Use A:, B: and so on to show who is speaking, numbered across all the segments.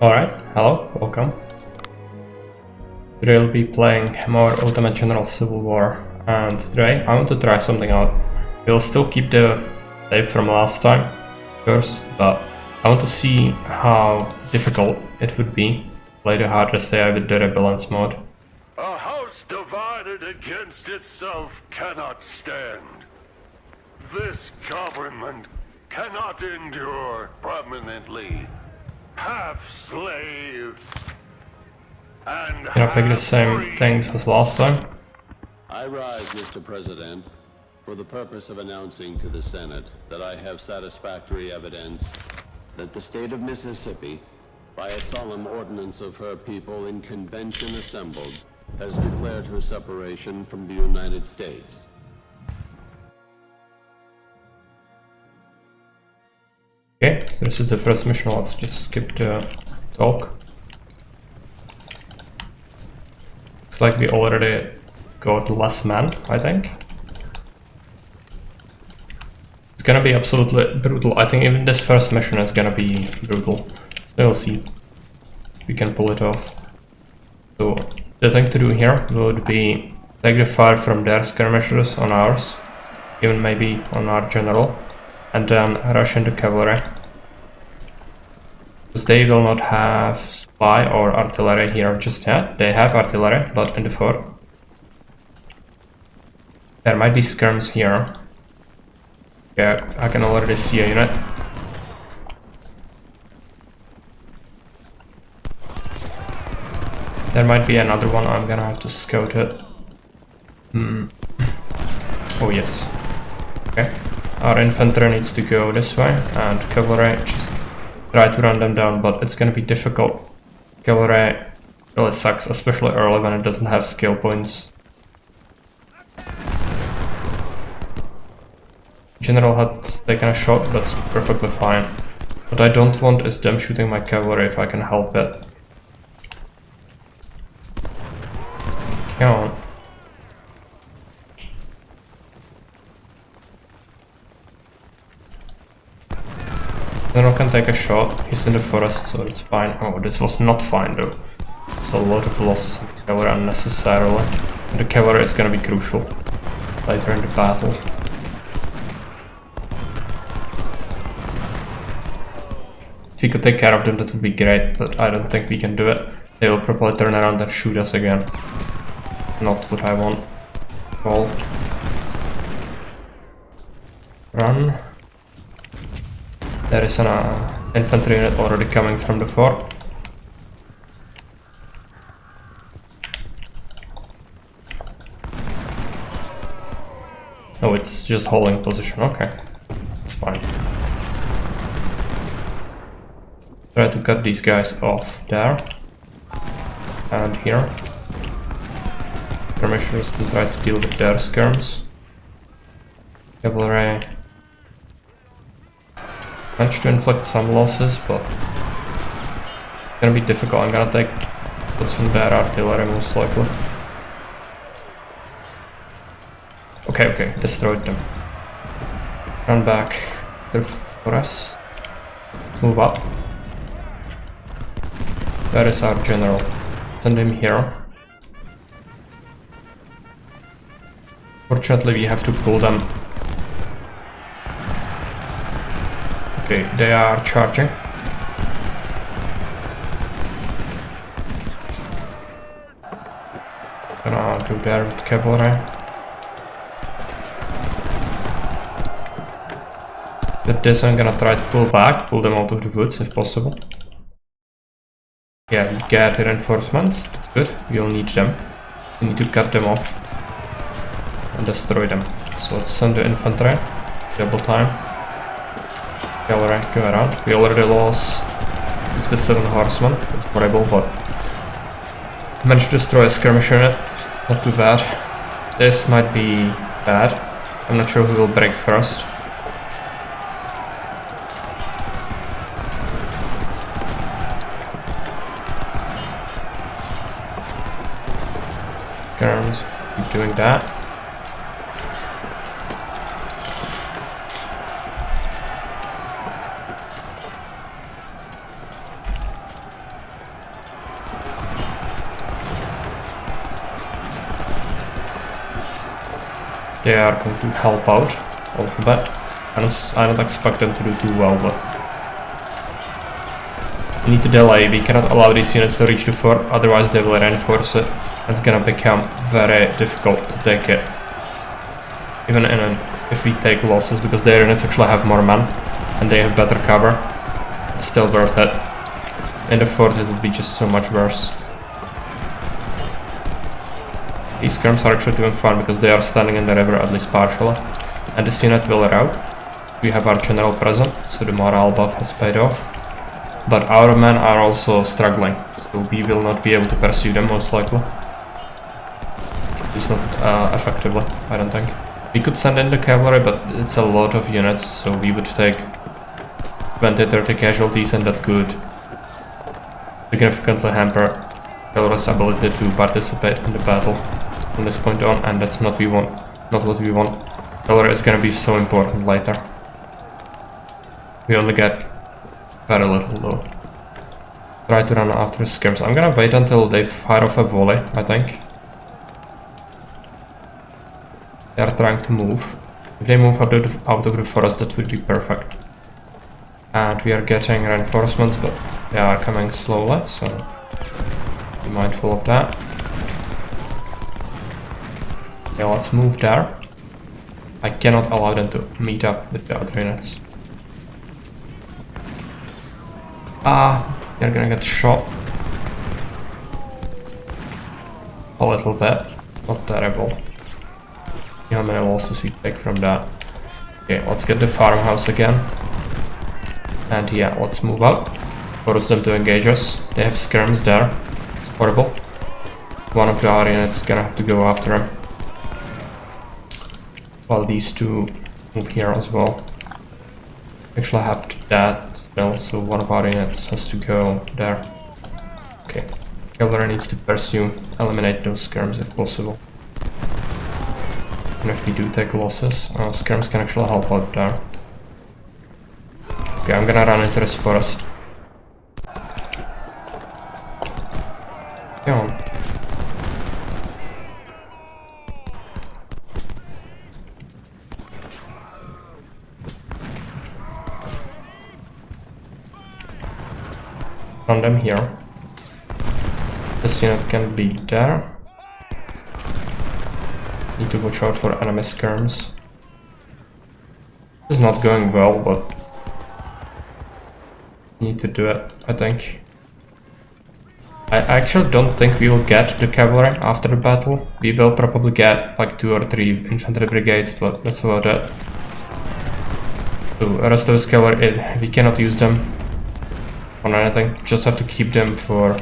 A: Alright, hello, welcome. Today we'll be playing more Ultimate General Civil War, and today I want to try something out. We'll still keep the save from last time, of course, but I want to see how difficult it would be to play the hardest AI with the Rebellions mode.
B: A house divided against itself cannot stand. This government cannot endure permanently. Half slave and
A: Can I pick the same things as last time?
C: I rise, Mr. President, for the purpose of announcing to the Senate that I have satisfactory evidence that the state of Mississippi, by a solemn ordinance of her people in convention assembled, has declared her separation from the United States.
A: Okay, so this is the first mission. Let's just skip the talk. Looks like we already got less men, I think. It's gonna be absolutely brutal. I think even this first mission is gonna be brutal. So we'll see if we can pull it off. So the thing to do here would be take the fire from their skirmishers on ours, even maybe on our general, and then rush into cavalry. Because they will not have supply or artillery here just yet. They have artillery, but in the fort. There might be skirms here. Yeah, I can already see a unit. There might be another one, I'm gonna have to scout it. Oh yes. Okay. Our infantry needs to go this way, and cavalry just try to run them down, but it's gonna be difficult. Cavalry really sucks, especially early when it doesn't have skill points. General had taken a shot, that's perfectly fine. What I don't want is them shooting my cavalry if I can help it. Come on. General can take a shot. He's in the forest, so it's fine. Oh, this was not fine though. So a lot of losses in the cavalry unnecessarily. And the cavalry is gonna be crucial later in the battle. If we could take care of them, that would be great, but I don't think we can do it. They will probably turn around and shoot us again. Not what I want. Roll. Run. There is an infantry unit already coming from the fort. Oh, it's just holding position. Okay, it's fine. Try to cut these guys off there and here. Skirmishers will try to deal with their skirms. Cavalry managed to inflict some losses, but it's gonna be difficult. I'm gonna put some their artillery most likely. Okay, destroyed them. Run back to the forest. Move up. Where is our general? Send him here. Fortunately, we have to pull them. Okay, they are charging. Gonna do there with cavalry. With this, I'm gonna try to pull them out of the woods if possible. Yeah, we get reinforcements, that's good, we'll need them. We need to cut them off and destroy them. So let's send the infantry, double time. Cavalry, go around. We already lost 67 horsemen, it's horrible, but managed to destroy a skirmish unit, not too bad. This might be bad, I'm not sure who will break first. Skirms, keep doing that. They are going to help out a little bit. I don't expect them to do too well, but we need to delay. We cannot allow these units to reach the fort, otherwise they will reinforce it. It's gonna become very difficult to take it. Even if we take losses, because their units actually have more men and they have better cover, it's still worth it. In the fort it will be just so much worse. These skirms are actually doing fine because they are standing in the river, at least partially. And this unit will rout. We have our general present, so the morale buff has paid off. But our men are also struggling, so we will not be able to pursue them most likely. It's not effectively, I don't think. We could send in the cavalry, but it's a lot of units, so we would take 20-30 casualties, and that could significantly hamper cavalry's ability to participate in the battle from this point on, and that's not what we want. Cavalry is gonna be so important later. We only get very little though. Try to run after the skirms. I'm gonna wait until they fire off a volley, I think. They are trying to move. If they move out of the forest, that would be perfect. And we are getting reinforcements, but they are coming slowly, so be mindful of that. Okay, let's move there. I cannot allow them to meet up with the other units. They're gonna get shot. A little bit, not terrible. See how many losses we take from that. Okay, let's get the farmhouse again. And yeah, let's move out. Force them to engage us. They have skirms there. It's horrible. One of the our units is gonna have to go after him. While these two move here as well. Actually I have that still, so one of our units has to go there. Okay. Cavalry needs to pursue, eliminate those skirms if possible. And if we do take losses, skirms can actually help out there. Okay, I'm gonna run into this forest. Come on. Run them here. This unit can be there. Need to watch out for enemy skirms. This is not going well, but need to do it, I think. I actually don't think we will get the cavalry after the battle. We will probably get like 2 or 3 infantry brigades, but that's about it. So the rest of this cavalry, we cannot use them on anything. Just have to keep them for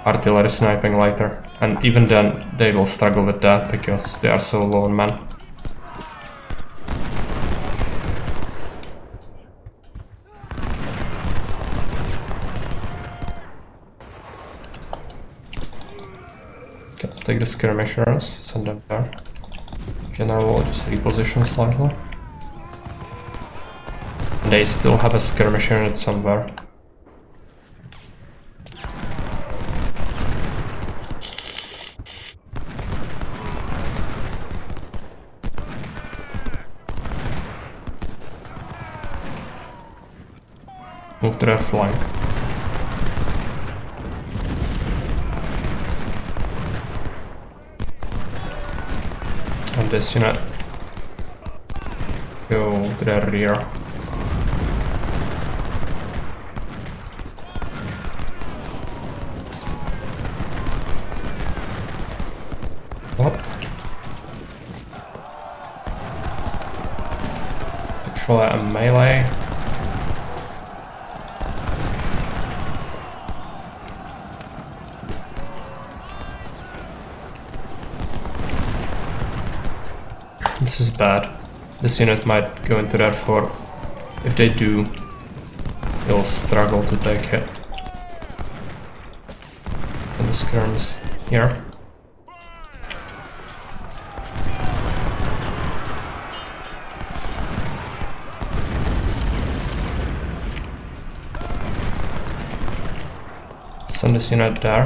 A: artillery sniping later. And even then, they will struggle with that because they are so low on men. Let's take the skirmishers, send them there. General will just reposition slightly. And they still have a skirmisher unit somewhere. Move to their flank. And this unit go to their rear. What? Actually, a melee. This is bad. This unit might go into their fort. If they do, they'll struggle to take it. And the skirms here. Send this unit there.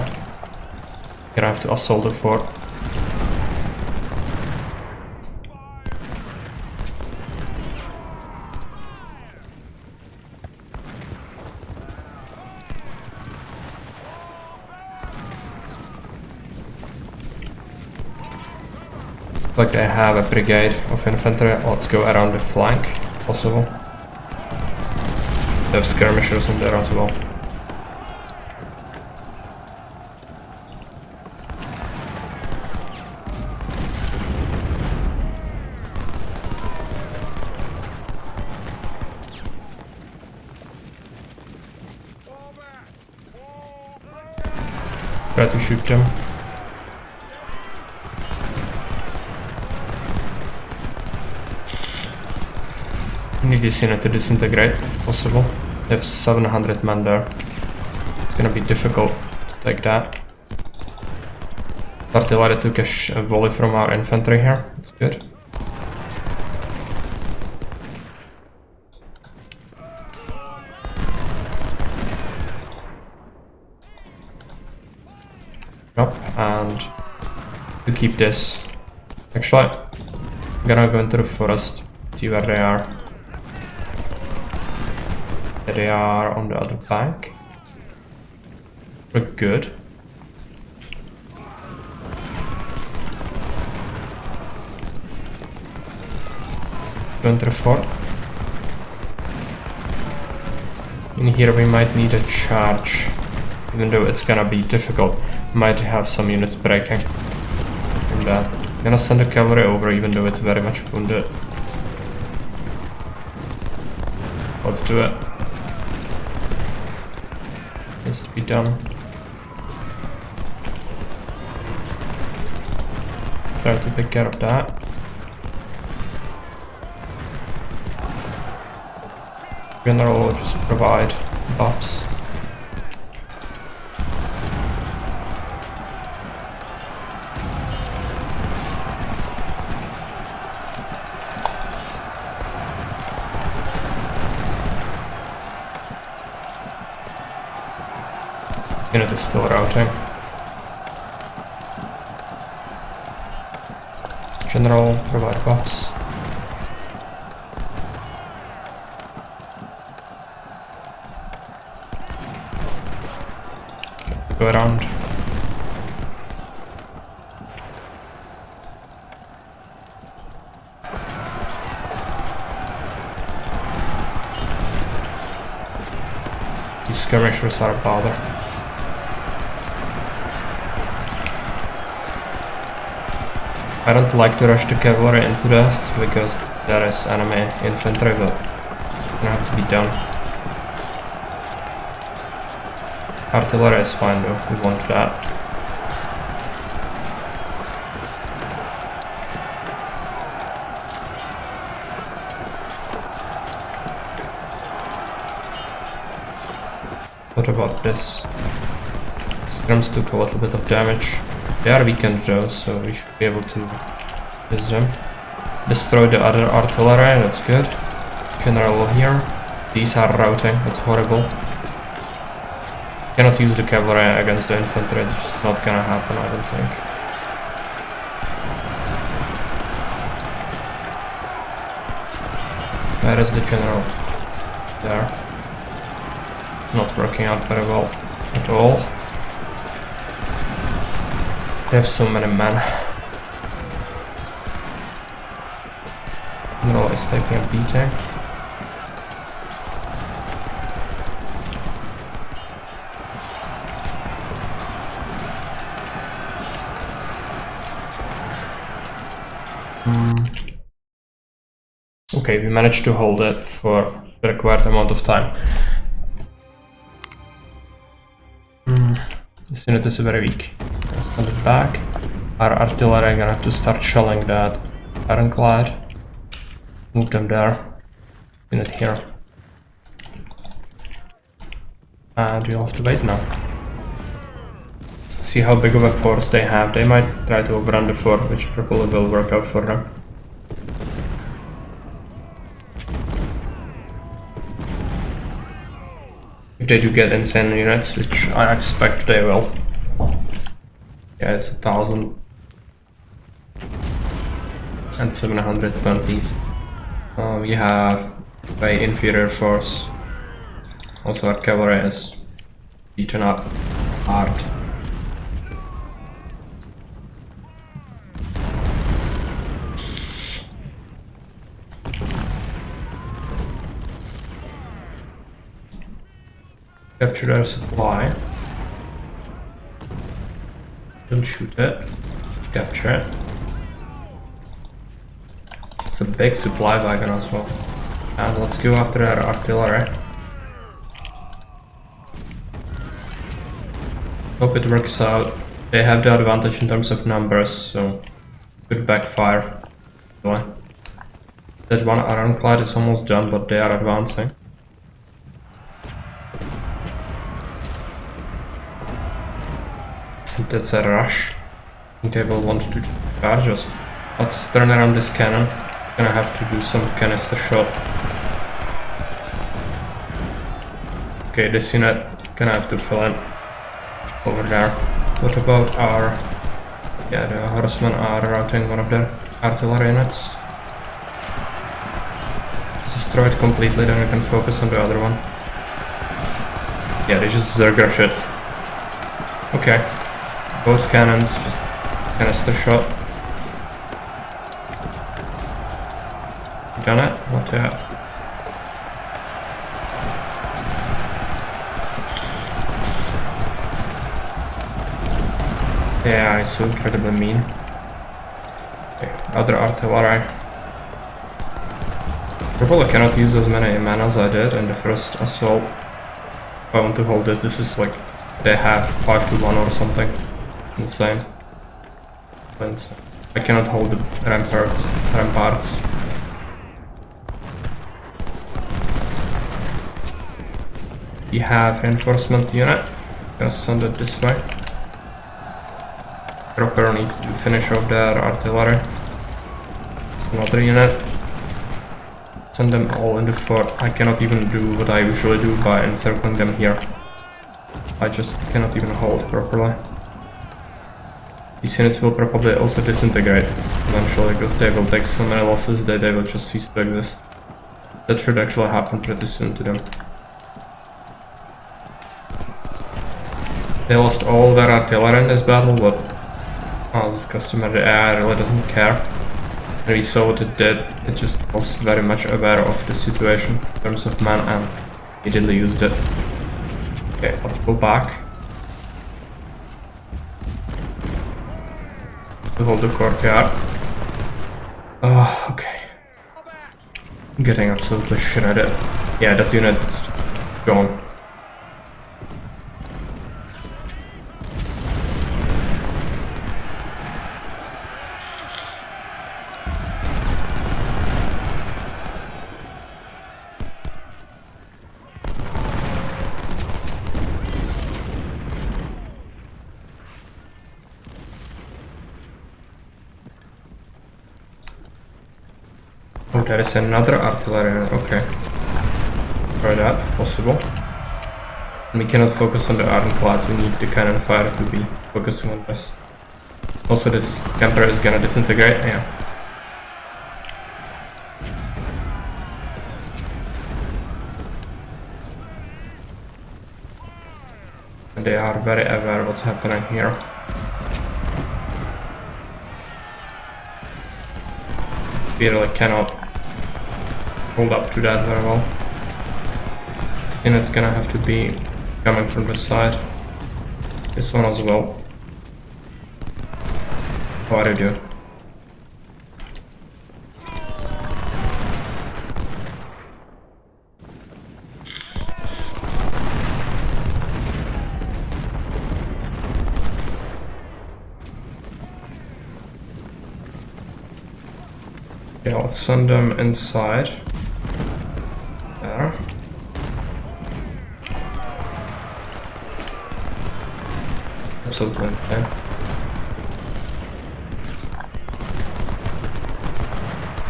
A: Gonna have to assault the fort. Like I have a brigade of infantry. Let's go around the flank, if possible. They have skirmishers in there as well. Try to shoot them. Need this unit to disintegrate if possible. They have 700 men there. It's gonna be difficult to take that. Artillery took a volley from our infantry here. That's good. Up and to keep this. Actually, I'm gonna go into the forest, see where they are. They are on the other bank. We're good. Go into the fort. In here we might need a charge. Even though it's gonna be difficult, might have some units breaking from that. I'm gonna send the cavalry over even though it's very much wounded. Let's do it. Needs to be done. Try to take care of that. General will just provide buffs. Unit is still routing. General, provide buffs. Go around. These skirmishers are a bother. I don't like to rush the cavalry into this because there is enemy infantry, but it's gonna have to be done. Artillery is fine though, we want that. What about this? Scrims took a little bit of damage. They are weakened though, so we should be able to use them. Destroy the other artillery, that's good. General here. These are routing, that's horrible. Cannot use the cavalry against the infantry, it's just not gonna happen, I don't think. Where is the general? There. Not working out very well at all. They have so many men. General is taking a beating. Okay, we managed to hold it for the required amount of time. This unit is very weak. Send it back. Our artillery are gonna have to start shelling that ironclad. Move them there. Unit here. And we'll have to wait now. See how big of a force they have. They might try to overrun the fort, which probably will work out for them. If they do get insane units, which I expect they will. Yeah, it's 1,000 and 720s. We have very inferior force. Also our cavalry is beaten up hard. Capture their supply. Don't shoot it. Capture it. It's a big supply wagon as well. And let's go after our artillery. Hope it works out. They have the advantage in terms of numbers, so could backfire. That one ironclad is almost done, but they are advancing. That's a rush. I think they will want to charge us. Let's turn around this cannon. Gonna have to do some canister shot. Okay, this unit gonna have to fill in over there. What about our... Yeah, the horsemen are routing one of their artillery units. Let's destroy it completely, then we can focus on the other one. Yeah, they just zergrush it. Okay. Both cannons, just canister shot. Done it? What the hell? Yeah, it's so incredibly mean. Okay, other artillery. Probably cannot use as many men as I did in the first assault. If I want to hold this, this is like they have 5-1 or something. Insane. I cannot hold the ramparts. We have reinforcement unit. Gonna send it this way. Proper needs to finish off their artillery. It's another unit. Send them all in the fort. I cannot even do what I usually do by encircling them here. I just cannot even hold properly. These units will probably also disintegrate eventually because they will take so many losses that they will just cease to exist. That should actually happen pretty soon to them. They lost all their artillery in this battle, but as is customary, the AI really doesn't care. And we saw what it did. It just was very much aware of the situation in terms of men and immediately used it. Okay, let's go back. To hold the courtyard. Oh, okay. Getting absolutely shredded. Yeah, that unit is just gone. Oh, there is another artillery, okay. Try that, if possible. And we cannot focus on the ironclads, we need the cannon fire to be focusing on this. Also, this camper is gonna disintegrate, yeah. And they are very aware what's happening here. We really cannot hold up to that very well. And it's gonna have to be coming from the side. This one as well. What do you do? Yeah, let's send them inside. There. Absolutely insane.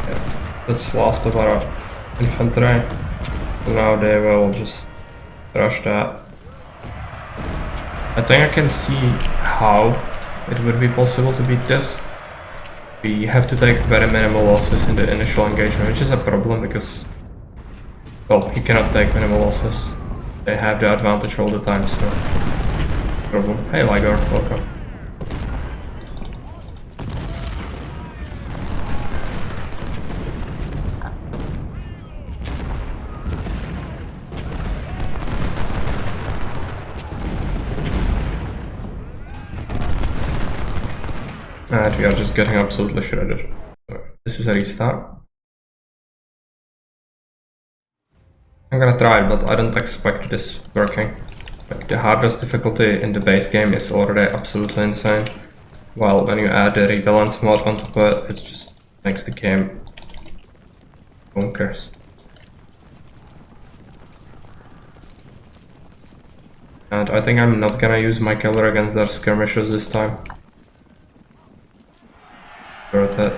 A: Yeah, that's last of our infantry. So now they will just rush that. I think I can see how it would be possible to beat this. We have to take very minimal losses in the initial engagement, which is a problem because, well, you cannot take minimal losses. They have the advantage all the time, so problem. Hey Ligar, welcome. And we are just getting absolutely shredded. So this is a restart. I'm gonna try, but I don't expect this working. Like, the hardest difficulty in the base game is already absolutely insane. While when you add the rebalance mod on top of it, it just makes the game bonkers. And I think I'm not gonna use my killer against their skirmishers this time. Worth it.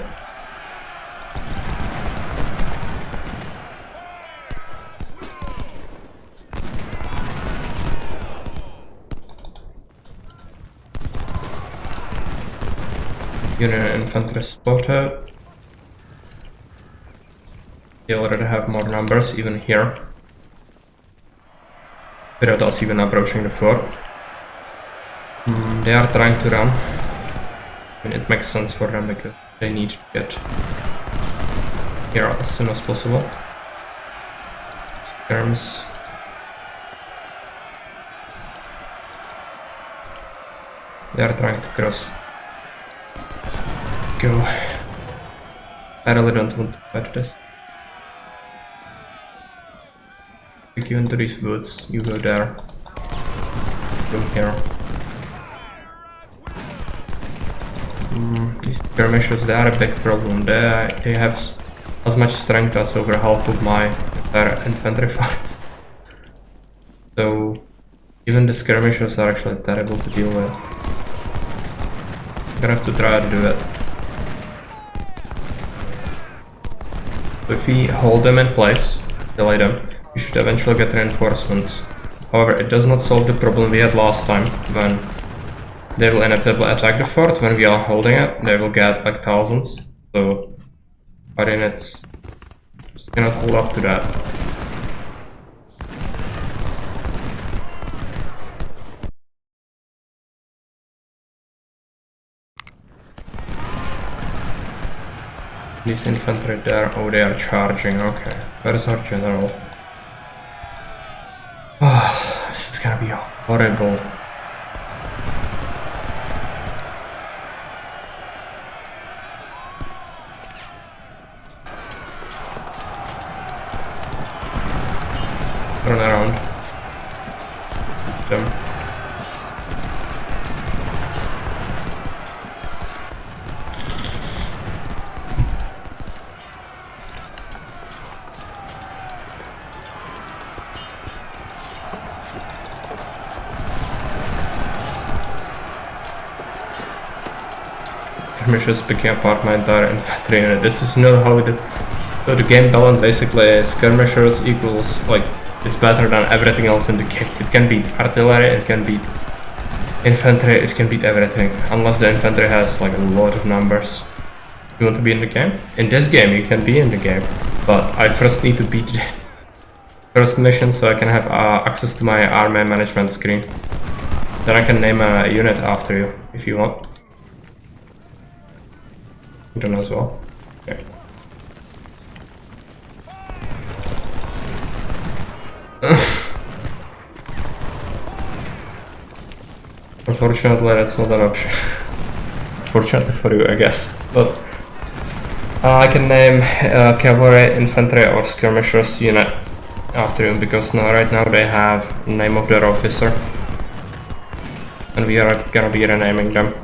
A: Unit infantry spotted. They already have more numbers, even here. Without us even approaching the fort. They are trying to run. I mean, it makes sense for them because they need to get here as soon as possible. Skirms. They are trying to cross. Go. I really don't want to fight this. Take you into these woods, you go there. Go here. These skirmishers, they are a big problem. They have as much strength as over half of my entire infantry force. So even the skirmishers are actually terrible to deal with. I'm gonna have to try to do it. If we hold them in place, delay them, we should eventually get reinforcements However, it does not solve the problem we had last time when they will inevitably attack the fort. When we are holding it, they will get like thousands. So our units just cannot hold up to that. These infantry there, oh they are charging, okay. Where is our general? Oh, this is gonna be horrible. Turn around. Jump. Skirmishers picking apart my entire infantry unit. This is not how so the game balance basically is skirmishers equals like it's better than everything else in the game. It can beat artillery, it can beat infantry, it can beat everything. Unless the infantry has like a lot of numbers. You want to be in the game? In this game you can be in the game. But I first need to beat this first mission so I can have access to my army management screen. Then I can name a unit after you if you want. You don't as well. Okay. Unfortunately, that's not an option. Fortunately for you, I guess. But I can name cavalry, infantry, or skirmishers unit after you because now, right now, they have name of their officer, and we are gonna be renaming them.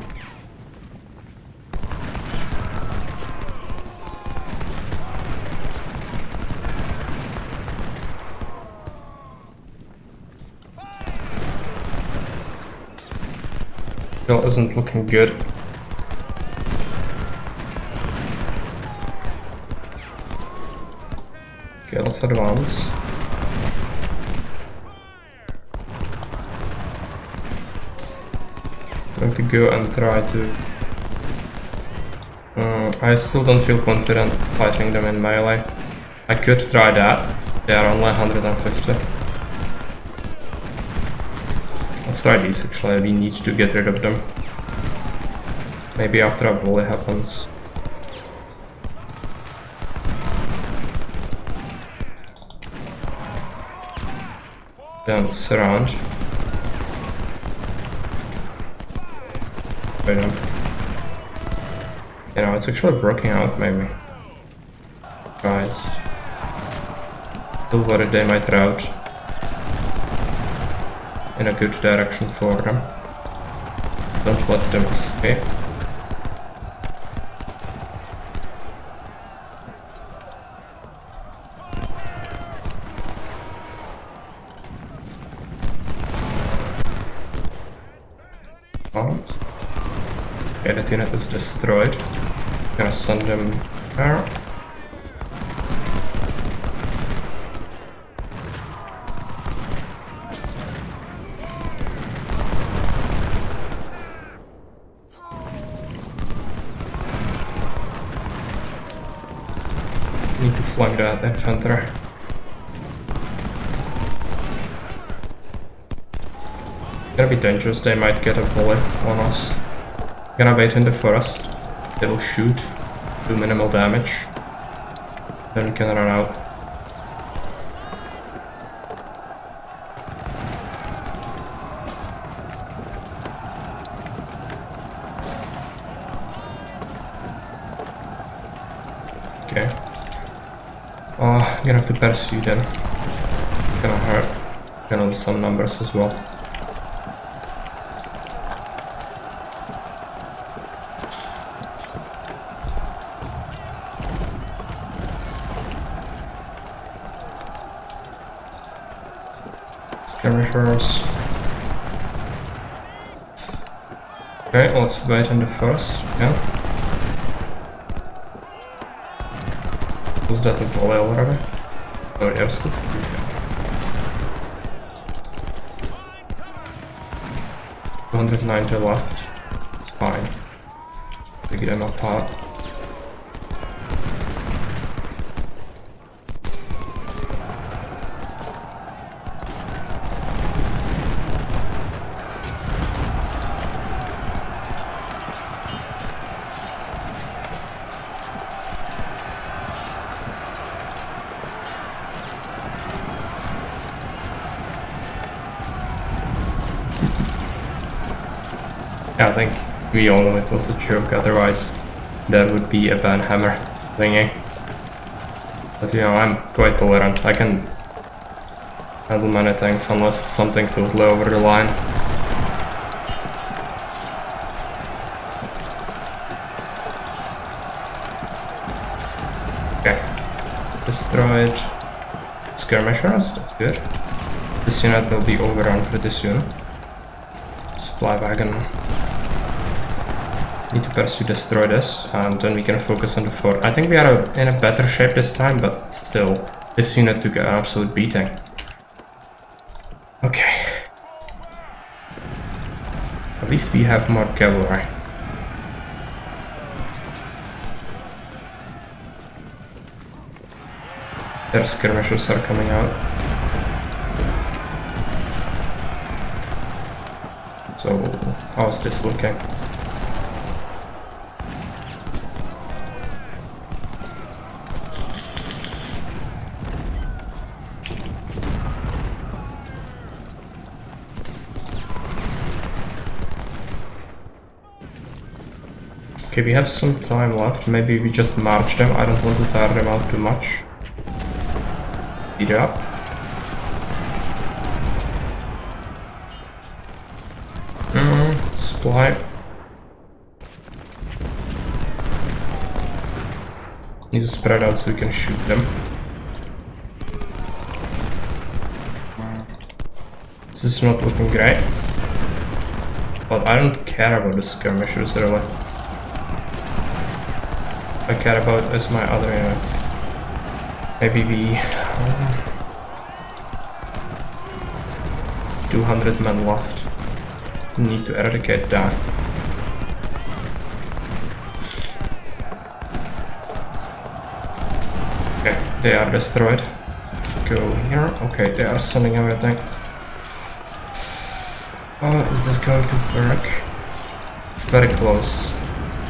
A: Still isn't looking good. Okay, let's advance. I'm going to go and try to... I still don't feel confident fighting them in melee. I could try that. They are only 150. Let's try these actually, we need to get rid of them. Maybe after a volley happens. Then surround. Wait on. You know, it's actually working out maybe. Guys. Still worried they might rout in a good direction for them. Don't let them escape. Okay, that unit is destroyed. Gonna send them there. Need to flank that infantry. Gonna be dangerous, they might get a bullet on us. Gonna wait in the forest. They will shoot, do minimal damage. Then we can run out. Okay. Gonna have to pursue them. Gonna hurt. Gonna lose some numbers as well. Skirmishers. Okay, let's wait in the first. Yeah. Was that a volley already? Oh, yeah, still. 290 left. It's fine. Pick them apart. I think we all know it was a joke, otherwise there would be a banhammer swinging. But you know, I'm quite tolerant. I can handle many things unless it's something totally over the line. Okay. Destroyed skirmishers, that's good. This unit will be overrun pretty soon. Supply wagon. Need to first destroy this, and then we can focus on the fort. I think we are in a better shape this time, but still, this unit took an absolute beating. Okay. At least we have more cavalry. Their skirmishers are coming out. So, how's this looking? Okay, we have some time left. Maybe we just march them. I don't want to tire them out too much. Speed up. Supply. Need to spread out so we can shoot them. This is not looking great. But I don't care about the skirmishers really. I care about is my other unit. Maybe we 200 men left. Need to eradicate that. Okay, they are destroyed. Let's go here. Okay, they are sending everything. Is this going to work? It's very close.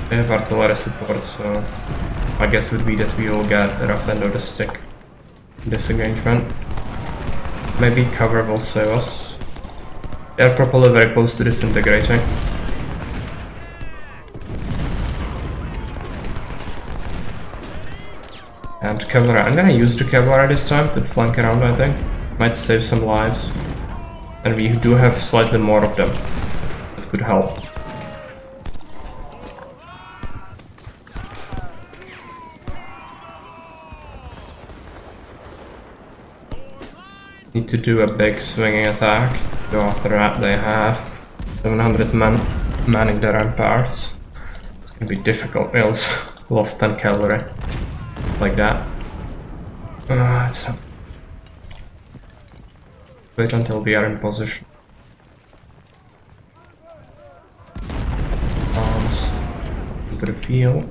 A: They have artillery support, so my guess would be that we will get the rough end of the stick in this engagement. Maybe cover will save us. They are probably very close to disintegrating. And cavalry, I'm gonna use the cavalry this time to flank around, I think. Might save some lives. And we do have slightly more of them. That could help. Need to do a big swinging attack. So after that they have 700 men manning the ramparts. It's gonna be difficult. We also lost 10 cavalry. Like that. It's not. Wait until we are in position. Advance into the field.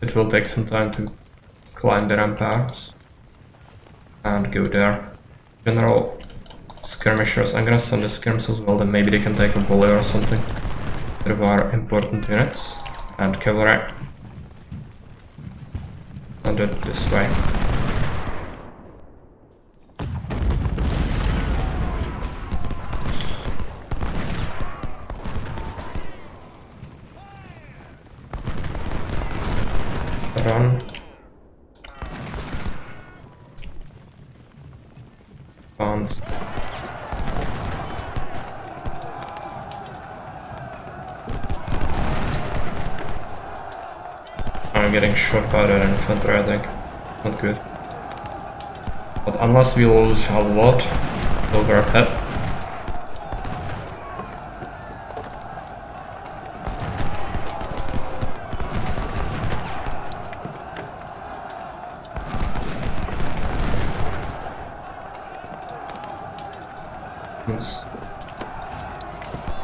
A: It will take some time to climb the ramparts. And go there. General skirmishers. I'm gonna send the skirmishers as well, then maybe they can take a volley or something. There are important units. And cavalry. And do it this way. Run. Advance. I'm getting shot by the infantry, I think. Not good. But unless we lose a lot over our head.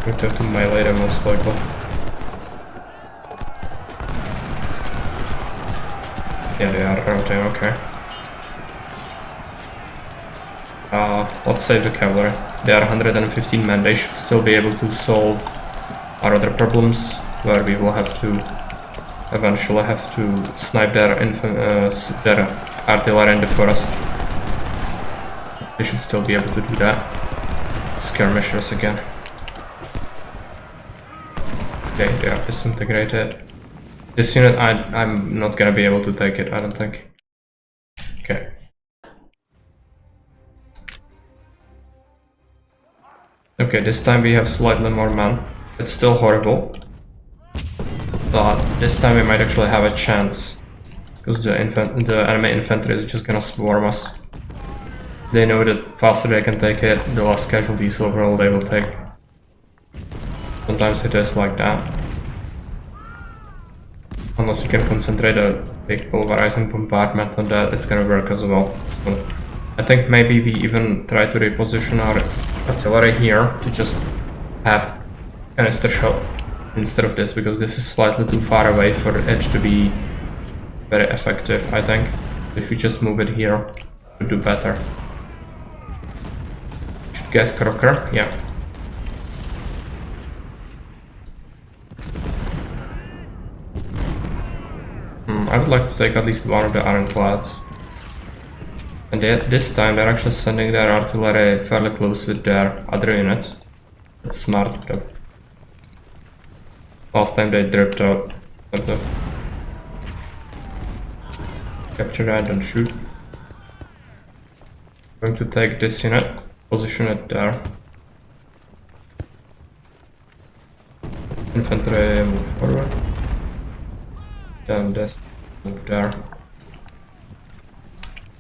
A: We have to melee them most likely. Yeah, they are routing, okay. Let's save the cavalry. They are 115 men, they should still be able to solve our other problems, where we will have to eventually have to snipe their artillery in the forest. They should still be able to do that. Skirmishers again. Okay, they are disintegrated. This unit, I'm not gonna be able to take it, I don't think. Okay. Okay, this time we have slightly more men. It's still horrible. But this time we might actually have a chance. Because the enemy infantry is just gonna swarm us. They know that faster they can take it, the less casualties overall they will take. Sometimes it is like that. Unless we can concentrate a big pulverizing bombardment on that, it's gonna work as well. So I think maybe we even try to reposition our artillery here to just have canister shot instead of this, because this is slightly too far away for it to be very effective, I think. If we just move it here, it would do better. Should get Crocker, yeah. I would like to take at least one of the ironclads. And this time they're actually sending their artillery fairly close with their other units. That's smart of them. Last time they dripped out, sort of. Capture that, don't shoot. Going to take this unit, position it there. Infantry, move forward. Then this, move there.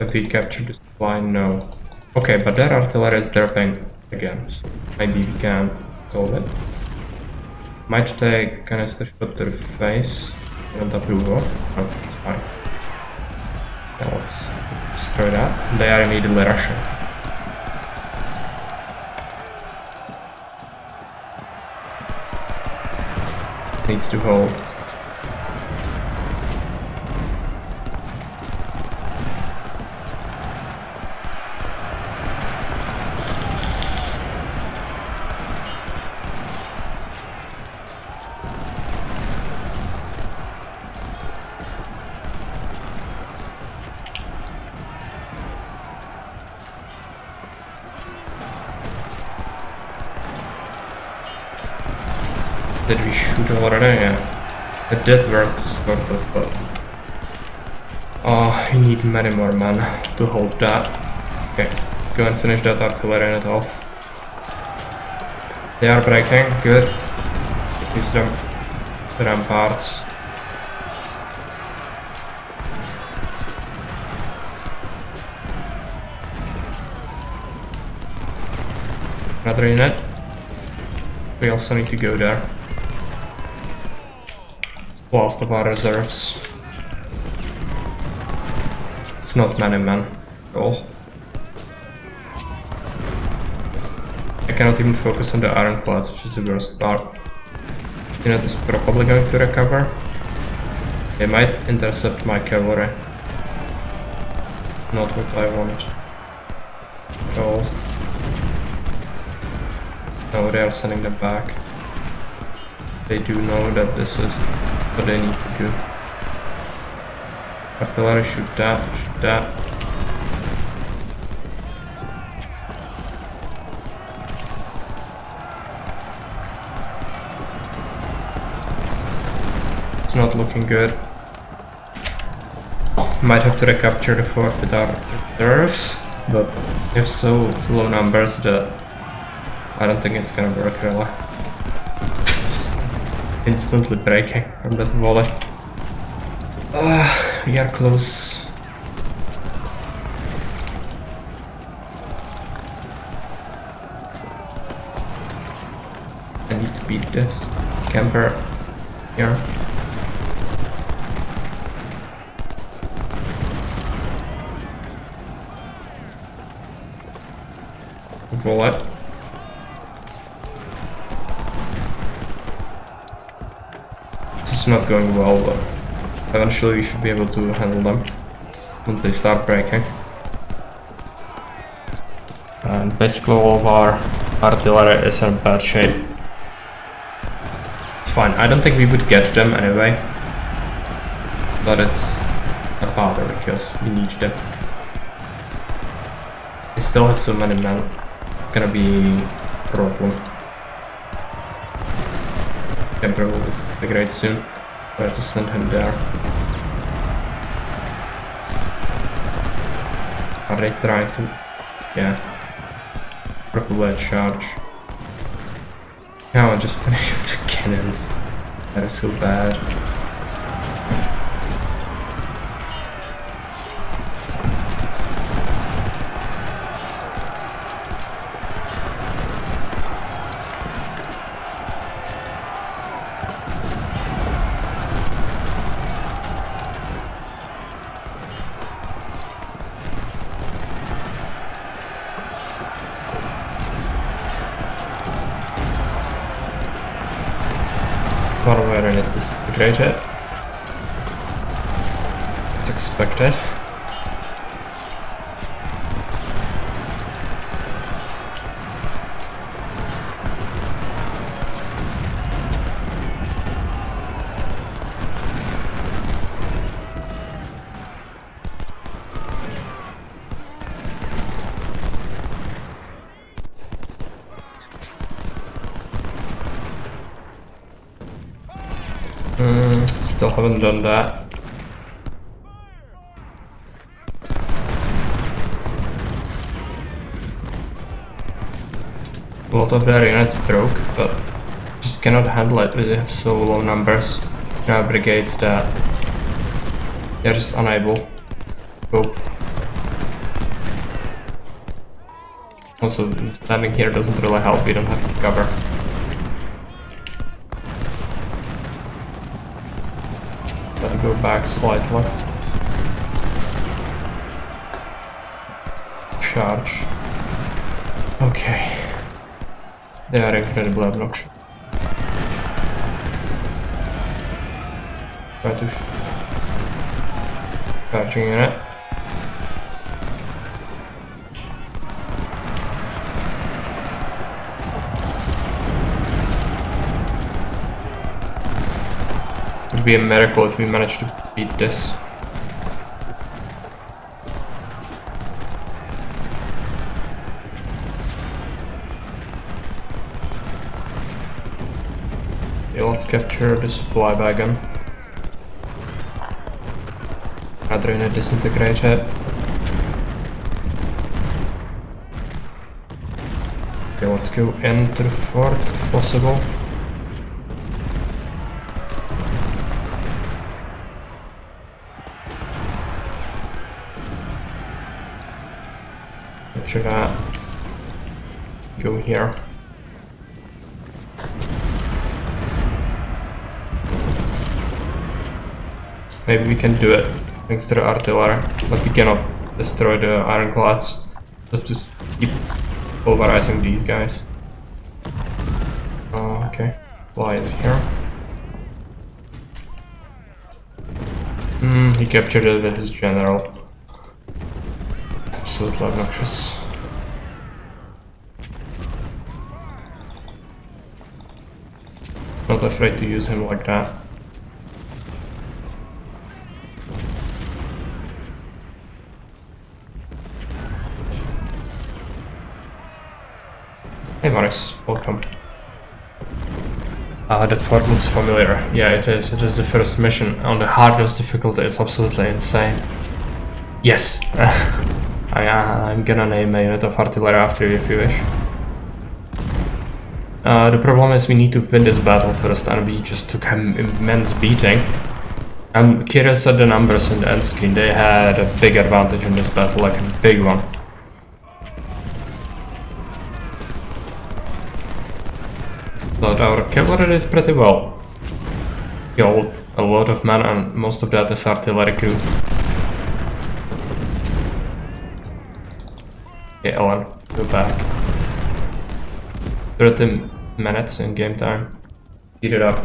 A: If we capture this line, no. Okay, but their artillery is dripping again, so maybe we can solve it. Might take canister shot to the face. Don't approve of. No, it's fine. Now let's destroy that. They are immediately rushing. Needs to hold. Did we shoot already? Yeah. It did work, sort of, but... Oh, we need many more men to hold that. Okay, go and finish that artillery unit off. They are breaking, good. Use them. The ramparts. Another unit. We also need to go there. Last of our reserves. It's not many men at all. I cannot even focus on the ironclads, which is the worst part. Unit is probably going to recover. They might intercept my cavalry. Not what I want at all. No, they are sending them back. They do know that this is what they need to do. Artillery, shoot that, shoot that. It's not looking good. Might have to recapture the fort with our reserves, but if so low numbers that I don't think it's gonna work really. Instantly breaking from that volley. We are close. I need to beat this. Camper here. Volley. It's not going well, but eventually we should be able to handle them once they start breaking. And basically all of our artillery is in bad shape. It's fine, I don't think we would get them anyway. But it's a bother because we need them. We still have so many men. Gonna be a problem. Gabriel will integrate soon. Try to send him there. Are they trying to? Yeah. Probably a charge. Now I'll just finish with the cannons. That is so bad. Where is this integrated? It's expected. Still haven't done that. A lot of their units broke, but just cannot handle it. We have so low numbers in our brigades that they're just unable to cope. Also, standing here doesn't really help, we don't have cover. Go back slightly. Charge. Okay. They are incredibly obnoxious. Try to charging unit. It would be a miracle if we managed to beat this. Okay, let's capture the supply wagon. Other unit disintegrated. Okay, let's go into the fort if possible. That. Go here. Maybe we can do it thanks to the artillery, but we cannot destroy the ironclads. Let's just keep pulverizing these guys. Okay. Fly is here. He captured it with his general. Absolutely obnoxious. Not afraid to use him like that. Hey Maris, welcome. That fort looks familiar. Yeah, it is. It is the first mission on the hardest difficulty. It's absolutely insane. Yes! I'm gonna name a unit of artillery after you if you wish. The problem is we need to win this battle first, and we just took an immense beating. I'm curious at the numbers in the end screen. They had a big advantage in this battle, like a big one. But our cavalry did pretty well. Killed a lot of men, and most of that is artillery crew. Okay, Ellen, go back. 30 minutes in game time. Heat it up.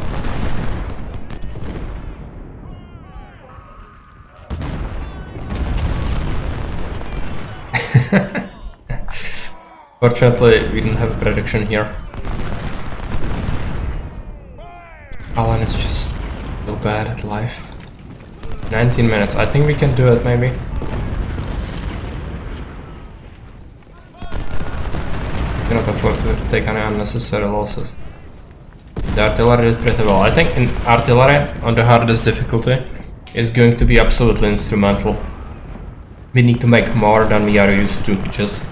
A: Fortunately, we didn't have a prediction here. Alan is just so bad at life. 19 minutes. I think we can do it, maybe. Cannot afford to take any unnecessary losses. The artillery is pretty well. I think in artillery, on the hardest difficulty, is going to be absolutely instrumental. We need to make more than we are used to, just...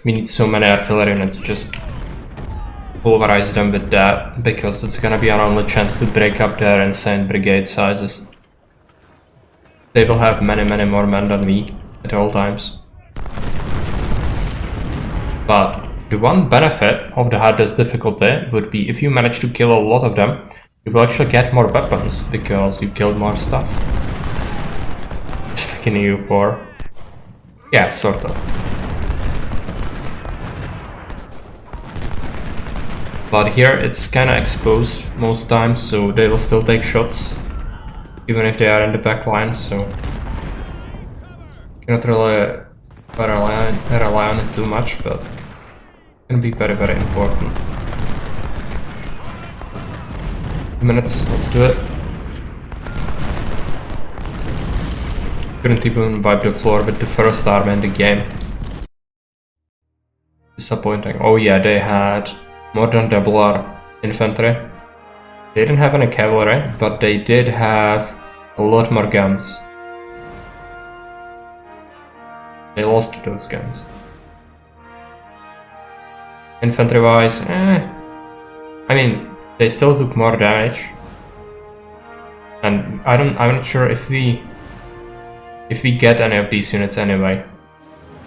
A: We need so many artillery units, just pulverize them with that, because that's gonna be our only chance to break up their insane brigade sizes. They will have many more men than me at all times. But the one benefit of the hardest difficulty would be if you manage to kill a lot of them, you will actually get more weapons, because you killed more stuff. Just like in EU4. Yeah, sort of. But here it's kinda exposed most times, so they will still take shots, even if they are in the back line, so cannot really rely on it too much, but it's gonna be very important. 2 minutes, let's do it. Couldn't even wipe the floor with the first army in the game. Disappointing. Oh yeah, they had more than double our infantry. They didn't have any cavalry, but they did have a lot more guns. They lost those guns. Infantry wise, I mean, they still took more damage. And I'm not sure if we get any of these units anyway.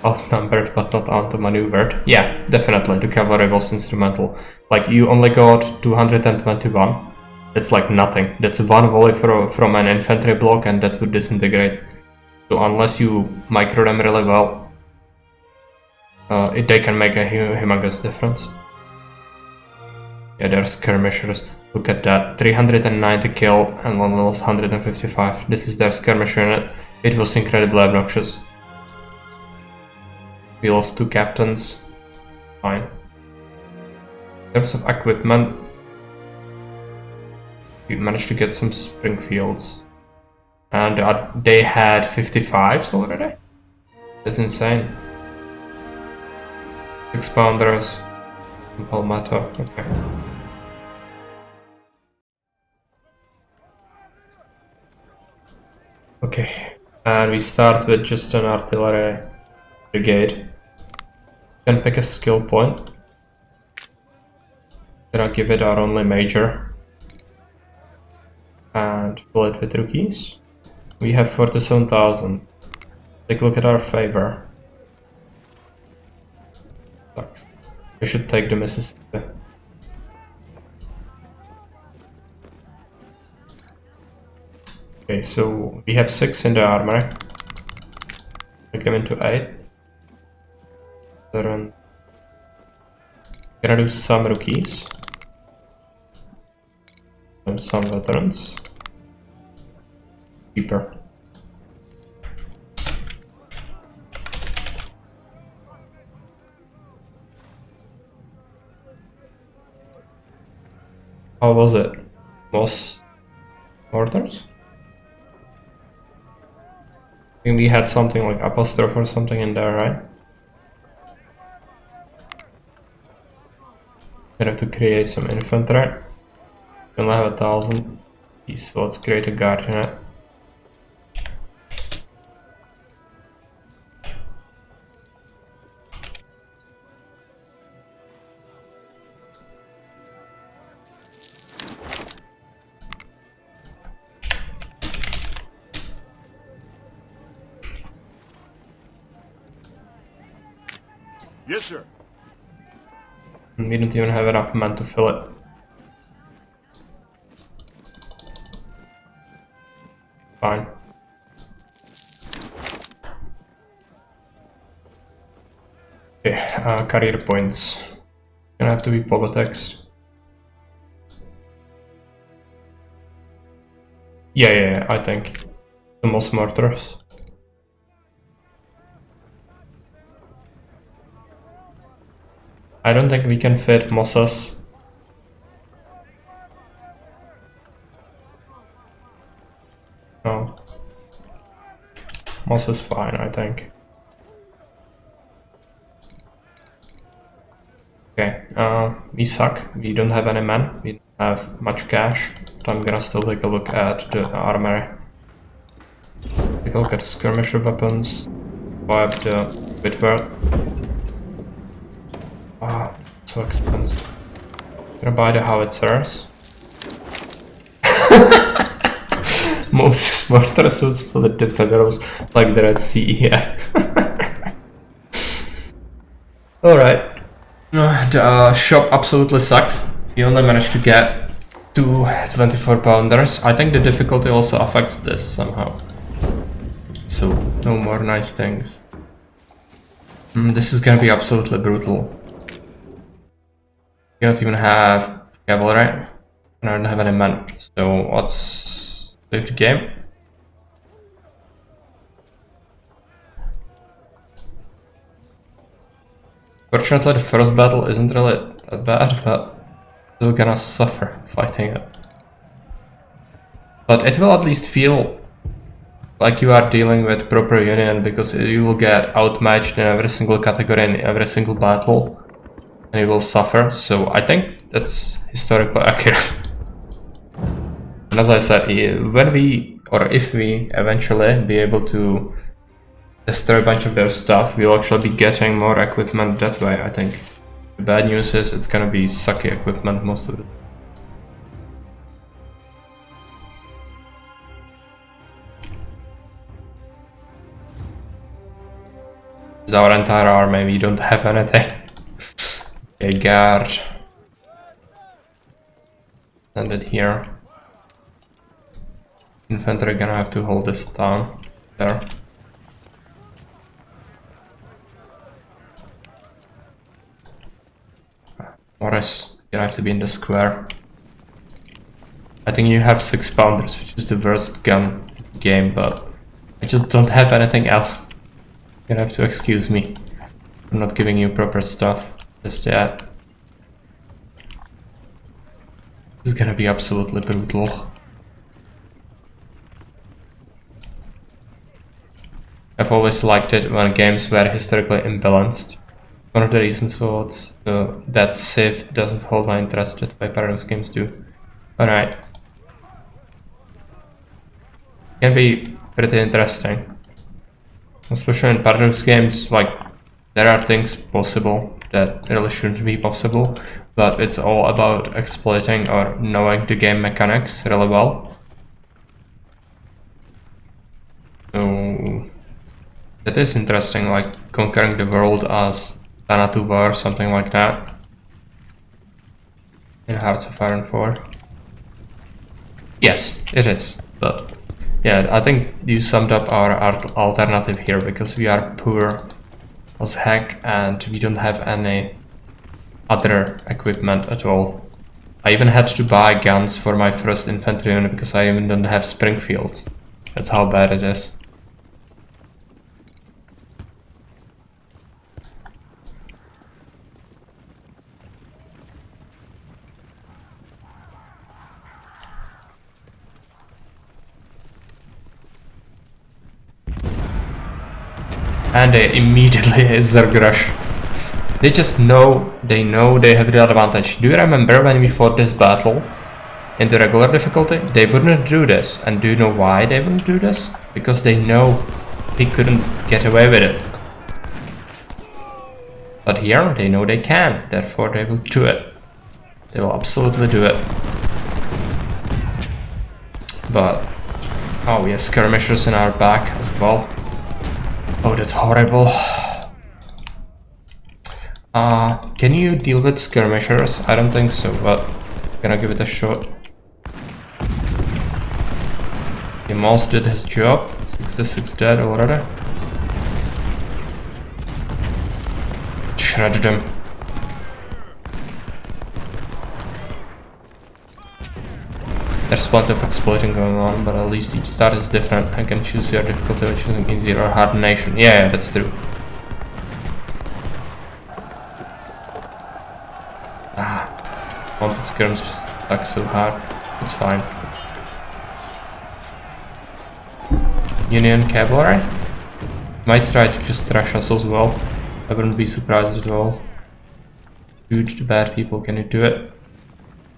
A: Outnumbered but not outmaneuvered. Yeah, definitely, the cavalry was instrumental. Like, you only got 221. That's like nothing. That's one volley from an infantry block and that would disintegrate. So unless you micro them really well, they can make a humongous difference. Yeah, they're skirmishers. Look at that. 390 kill and one lost 155. This is their skirmish unit. It was incredibly obnoxious. We lost 2 captains. Fine. In terms of equipment, we managed to get some Springfields. And they had 55s already? That's insane. 6 pounders. Palmetto, okay. Okay, and we start with just an artillery brigade. Can pick a skill point. Gonna give it our only major. And fill it with rookies. We have 47,000. Take a look at our favor. Sucks. We should take the Mississippi. Okay, so we have 6 in the armory. Make them into 8. Then gonna do some rookies. And some veterans. Cheaper. How was it? Most orders? I think we had something like apostrophe or something in there, right? We have to create some infantry. We only have 1,000 piece, so let's create a guard unit.
B: Yes, sir.
A: We don't even have enough men to fill it. Fine. Okay, career points. Gonna have to be politics. Yeah, I think. The most mortars. I don't think we can fit Mosses. No. Moss is fine, I think. Okay, we suck. We don't have any men. We don't have much cash. But I'm gonna still take a look at the armory. Take a look at skirmisher weapons. Buy up the Bitware. Ah, so expensive. Gonna buy the howitzers. Most mortar suits for the defenders like the Red Sea, yeah. Alright. The shop absolutely sucks. We only managed to get 2 24-pounders. I think the difficulty also affects this somehow. So, no more nice things. This is gonna be absolutely brutal. We don't even have cavalry. And I don't have any men. So, let's save the game. Fortunately, the first battle isn't really that bad, but still gonna suffer fighting it. But it will at least feel like you are dealing with proper union, because you will get outmatched in every single category in every single battle, and you will suffer. So I think that's historically accurate. And as I said, when we, or if we eventually be able to destroy a bunch of their stuff, we'll actually be getting more equipment that way, I think. The bad news is it's gonna be sucky equipment most of it. This is our entire army, we don't have anything. Okay, guard. Send it here. Infantry gonna have to hold this town there. Morris, you have to be in the square. I think you have 6-pounders, which is the worst gun game, but I just don't have anything else. You have to excuse me. I'm not giving you proper stuff just yet. This is gonna be absolutely brutal. I've always liked it when games were historically imbalanced. One of the reasons was that Civ doesn't hold my interest that my Paradox games do. Alright. Can be pretty interesting. Especially in Paradox games, like, there are things possible that really shouldn't be possible, but it's all about exploiting or knowing the game mechanics really well. So that is interesting, like conquering the world as Thanatu War, something like that. In Hearts of Iron 4. Yes, it is, but yeah, I think you summed up our alternative here, because we are poor as heck and we don't have any other equipment at all. I even had to buy guns for my first infantry unit because I even don't have Springfields. That's how bad it is. And they immediately Zerg rush. They just know, they have the advantage. Do you remember when we fought this battle in the regular difficulty? They wouldn't do this. And do you know why they wouldn't do this? Because they know he couldn't get away with it. But here, they know they can, therefore they will do it. They will absolutely do it. But, oh, we have skirmishers in our back as well. Oh, that's horrible. Can you deal with skirmishers? I don't think so, but I'm gonna give it a shot. The Moss did his job. 66 dead already. Shredded him. There's plenty of exploiting going on, but at least each start is different. I can choose your difficulty by choosing easier or hard nation. Yeah, that's true. mounted skirms just stuck so hard. It's fine. Union cavalry might try to just rush us as well. I wouldn't be surprised at all. Shoot the bad people, can you do it?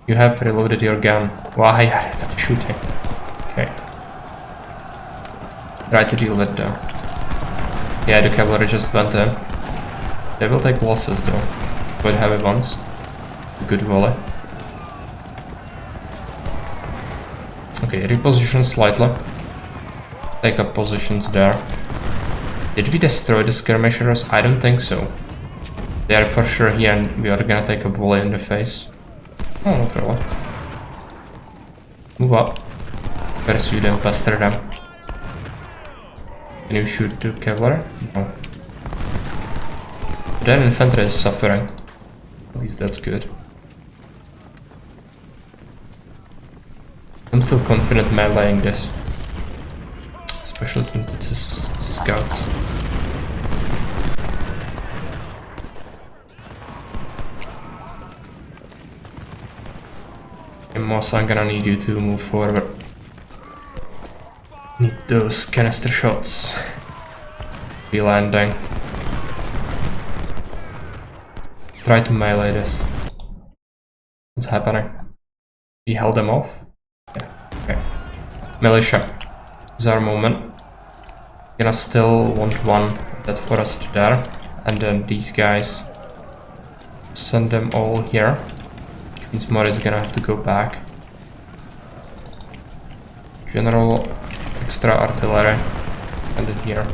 A: You have reloaded your gun. Why are you not shooting? Okay. Try to deal with them. Yeah, the cavalry just went in. They will take losses though. Quite heavy ones. Good volley. Okay, reposition slightly. Take up positions there. Did we destroy the skirmishers? I don't think so. They are for sure here and we are gonna take a volley in the face. Oh, not really. Move up. Pursue them, pester them. Can you shoot the cavalry? No. Their infantry is suffering. At least that's good. Don't feel confident meleeing this. Especially since it's scouts. And Moss, I'm gonna need you to move forward. Need those canister shots. Be landing. Let's try to melee this. What's happening? We held them off? Yeah, okay. Militia. This is our moment. Gonna still want one that forest there. And then these guys. Send them all here. Which means Mori is gonna have to go back. General extra artillery. And it here.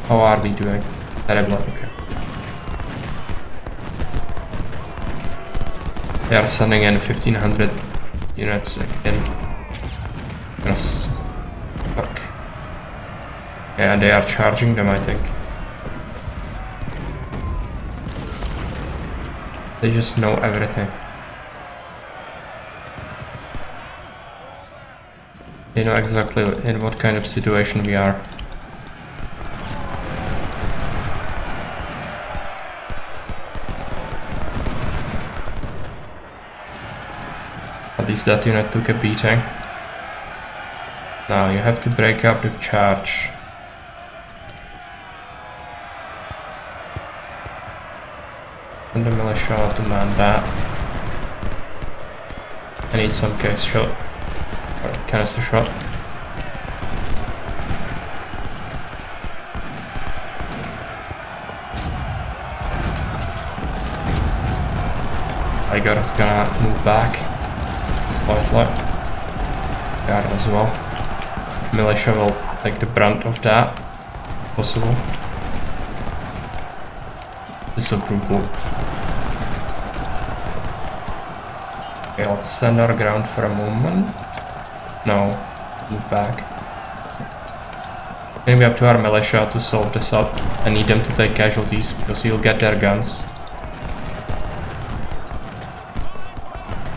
A: How are we doing? Terrible, okay. They are sending in 1500 units again. Yes. Fuck. Yeah, they are charging them, I think. They just know everything. They know exactly in what kind of situation we are. At least that unit took a beating. Now you have to break up the charge. And the militia to man that. I need some case shot. Or canister shot. Tiger is gonna move back slightly. Guard as well. Militia will take the brunt of that, if possible. This is so brutal. Okay, let's stand our ground for a moment. No, move back. Maybe up to our militia to solve this up. I need them to take casualties because we'll get their guns.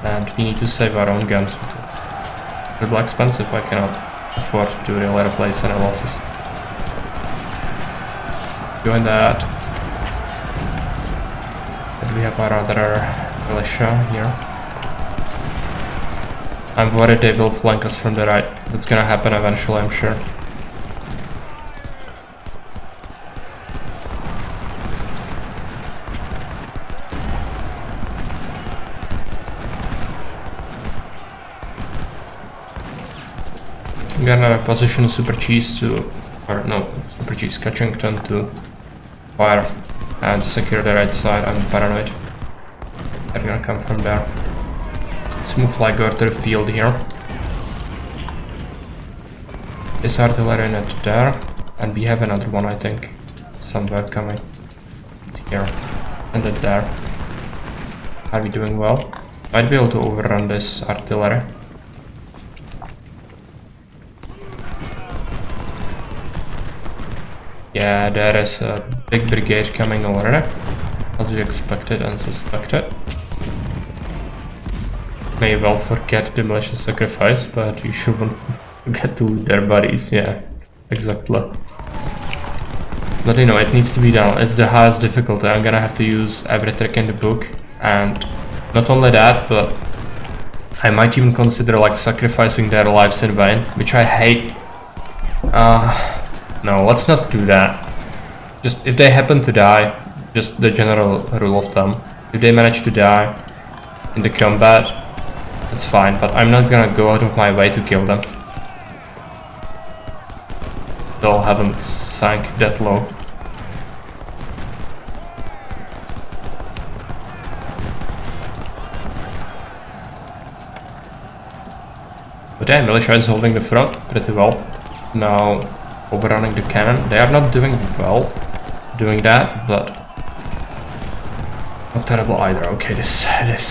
A: And we need to save our own guns. It's really expensive, I cannot afford to really replace any losses. Doing that. And we have our other militia here. I'm worried they will flank us from the right. That's gonna happen eventually, I'm sure. I'm gonna position Super Cheese to, or no, Super Cheese Catchington to fire and secure the right side. I'm paranoid. They're gonna come from there. Let's move Ligor to the field here. This artillery net there, and we have another one, I think, somewhere coming. It's here, and then there. Are we doing well? Might be able to overrun this artillery. Yeah, there is a big brigade coming already, as we expected and suspected. May well forget the malicious sacrifice, but you shouldn't forget to loot their bodies, yeah, exactly. But you know, it needs to be done. It's the highest difficulty. I'm gonna have to use every trick in the book, and Not only that, but I might even consider like sacrificing their lives in vain, which I hate. No, let's not do that. Just if they happen to die, just the general rule of thumb. If they manage to die in the combat, that's fine, but I'm not gonna go out of my way to kill them. Still haven't sank that low. But yeah, militia is holding the front pretty well. Now overrunning the cannon. They are not doing well doing that, but not terrible either. Okay, this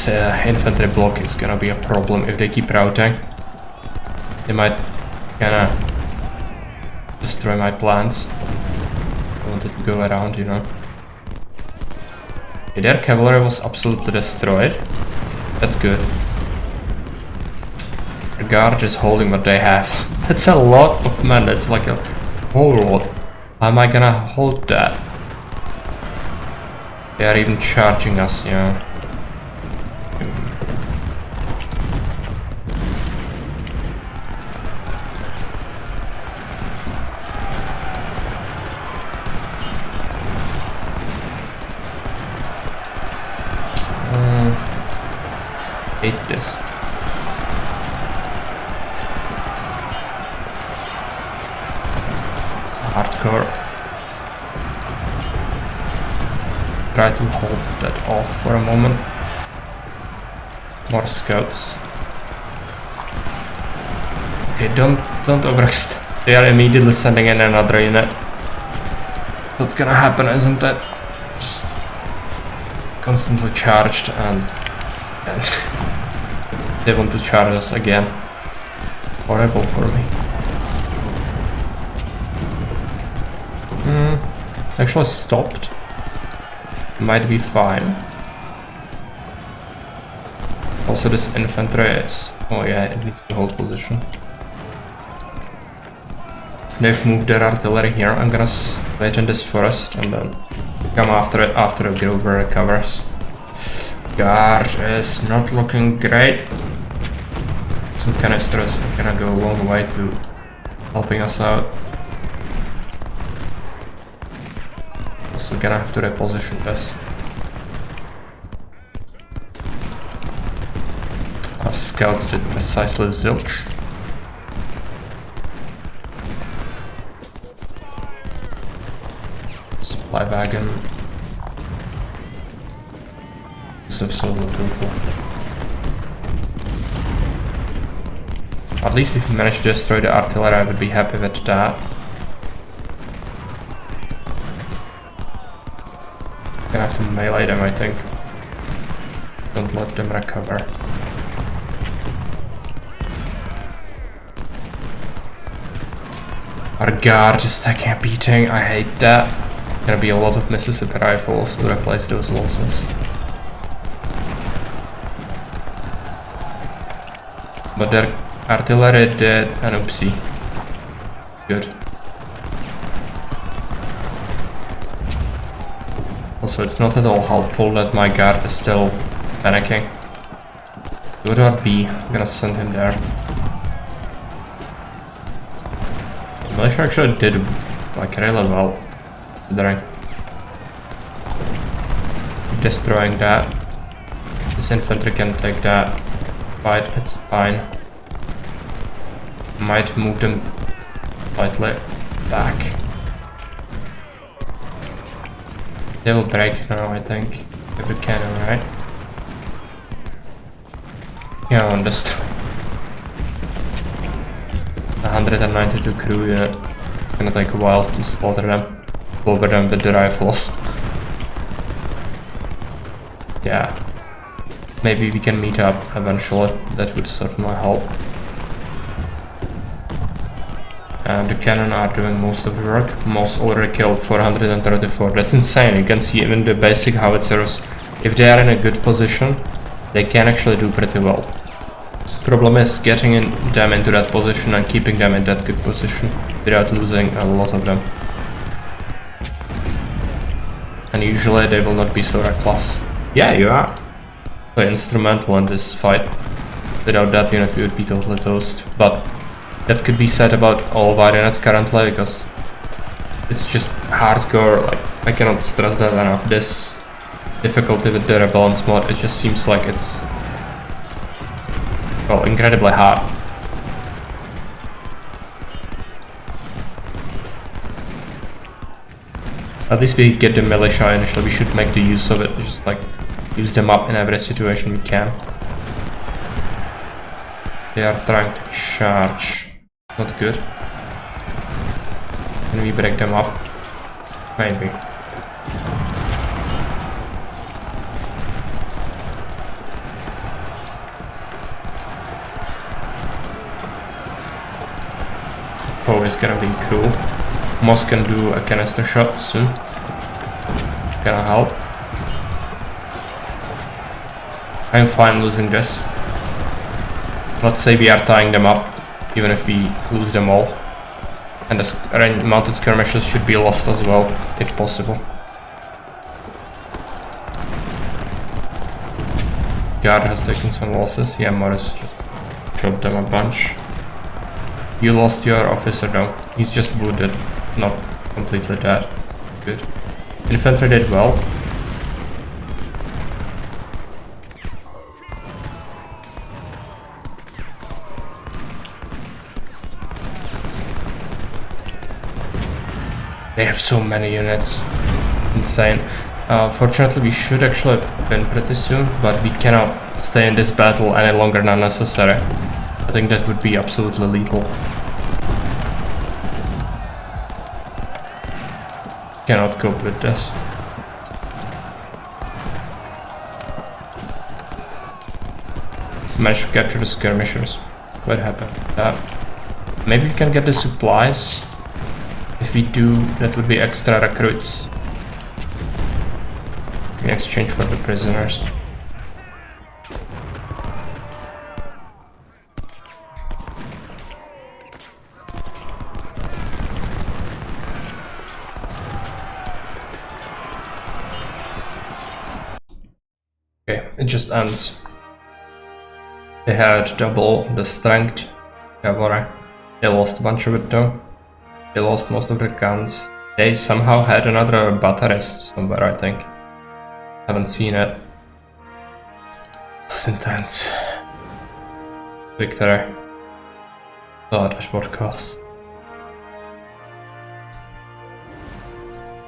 A: infantry block is gonna be a problem if they keep routing. They might kinda destroy my plans. I wanted to go around, you know. Okay, their cavalry was absolutely destroyed. That's good. The guard is holding what they have. That's a lot of men. That's like a whole lot. How am I gonna hold that? They are even charging us, yeah. Hate this. Hardcore. Try to hold that off for a moment. More scouts. Okay, don't overextend. They are immediately sending in another unit. What's gonna happen, isn't it? Just constantly charged and they want to charge us again. Horrible for me. Actually stopped. Might be fine. Also this infantry is... oh yeah, it needs to hold position. They've moved their artillery here. I'm gonna wait in this forest and then come after it after a Grover recovers. Guard is not looking great. Some canisters are gonna go a long way to helping us out. So we're gonna have to reposition this. Our scouts did precisely zilch. Supply wagon. It's absolutely brutal. At least if we manage to destroy the artillery, I would be happy with that. Gonna have to melee them, I think. Don't let them recover. Our guard is taking a beating, I hate that. Gonna be a lot of Mississippi rifles to replace those losses. But their artillery did an oopsie. Good. Also, it's not at all helpful that my guard is still panicking. Good or B, I'm gonna send him there. The militia actually did like really well, considering. Destroying that. This infantry can take that fight, it's fine. Might move them slightly back. They will break now, I think. If we can, alright. Yeah, on this 192 crew unit. It's gonna take a while to slaughter them. Over them with the rifles. Yeah. Maybe we can meet up eventually. That would certainly help. And the cannon are doing most of the work. Moss already killed 434. That's insane. You can see even the basic howitzers, if they are in a good position, they can actually do pretty well. Problem is getting them into that position and keeping them in that good position without losing a lot of them. And usually they will not be so reckless. Yeah, you are. so instrumental in this fight. Without that unit we would be totally toast. But that could be said about all of our units currently, because it's just hardcore. Like, I cannot stress that enough. This difficulty with the rebalance mod, it just seems like it's, well, incredibly hard. At least we get the militia initially, we should make the use of it, just like use them up in every situation we can. They are trying to charge. Not good. Can we break them up? Maybe. Always gonna be cool. Moss can do a canister shot soon. It's gonna help. I'm fine losing this. Let's say we are tying them up, even if we lose them all. And the mounted skirmishers should be lost as well, if possible. Guard has taken some losses. Yeah, Morris just dropped them a bunch. You lost your officer though. He's just wounded, not completely dead. Good. Infantry did well. They have so many units. Insane. Fortunately, we should actually win pretty soon, but we cannot stay in this battle any longer than necessary. I think that would be absolutely lethal. Cannot cope with this. Managed to capture the skirmishers. What happened? Maybe we can get the supplies. If we do, that would be extra recruits in exchange for the prisoners. Okay, it just ends. They had double the strength cavalry. They lost a bunch of it though. They lost most of their guns. They somehow had another batteries somewhere, I think. Haven't seen it. It was intense. Victory. Oh, dashboard cost.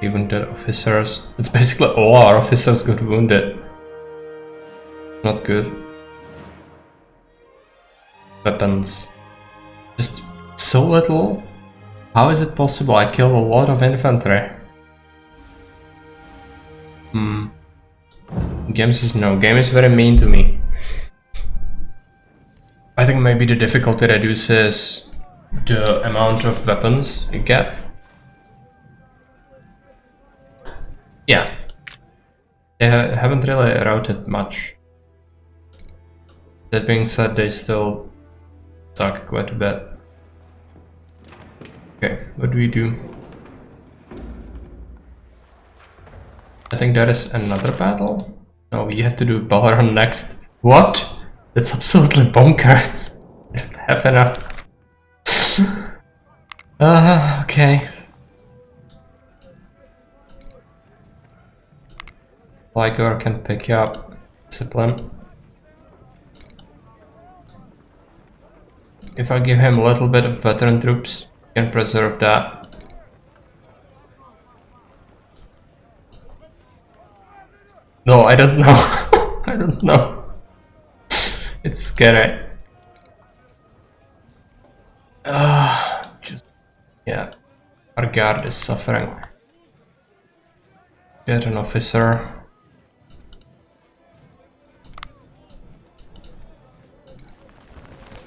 A: Even the officers. It's basically all our officers got wounded. Not good. Weapons. Just so little. How is it possible? I killed a lot of infantry. Games is no. Game is very mean to me. I think maybe the difficulty reduces the amount of weapons you get. Yeah. They haven't really routed much. That being said, they still suck quite a bit. Okay, what do we do? I think there is another battle. No, you have to do Balaran next. What? That's absolutely bonkers. I don't have enough. Okay. Liger can pick you up. Discipline. If I give him a little bit of veteran troops, can preserve that. No, I don't know. I don't know. It's scary. Yeah. Our guard is suffering. Get an officer.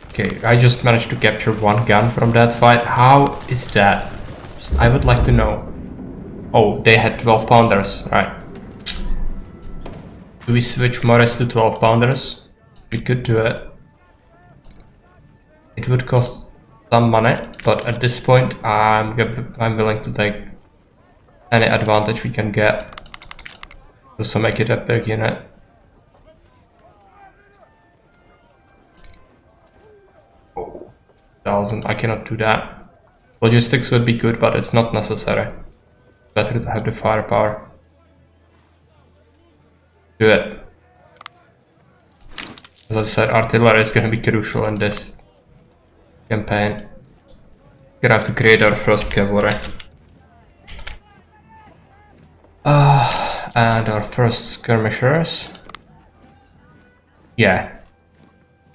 A: Okay, I just managed to capture one gun from that fight. How is that? I would like to know. Oh, they had 12 pounders, right. Do we switch Morris to 12 pounders? We could do it. It would cost some money, but at this point I'm willing to take any advantage we can get. Also make it a big unit. 1,000. I cannot do that. Logistics would be good, but it's not necessary. Better to have the firepower. Do it. As I said, artillery is gonna be crucial in this campaign. Gonna have to create our first cavalry. And our first skirmishers. Yeah.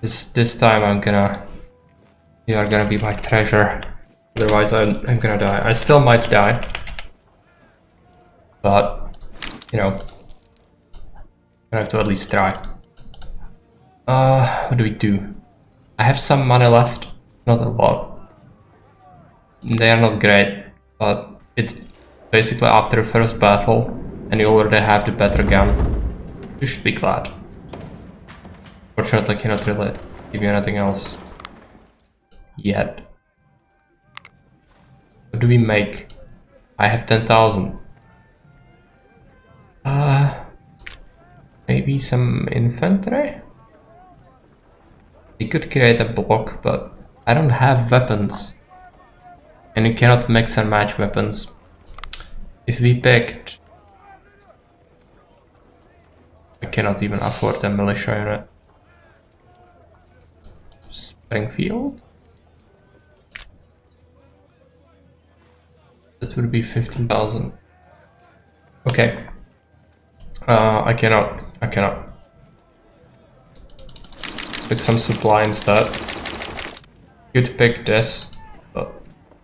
A: This time you are gonna be my treasure. Otherwise I'm gonna die. I still might die. But, you know, I have to at least try. What do we do? I have some money left. Not a lot. They are not great, but it's basically after the first battle and you already have the better gun. You should be glad. Fortunately, I cannot really give you anything else yet. What do we make? I have 10,000. Maybe some infantry? We could create a block, but I don't have weapons. And you cannot mix and match weapons. If we picked... I cannot even afford a militia unit. Springfield? That would be 15,000. Okay. I cannot. Pick some supply instead. Could pick this, but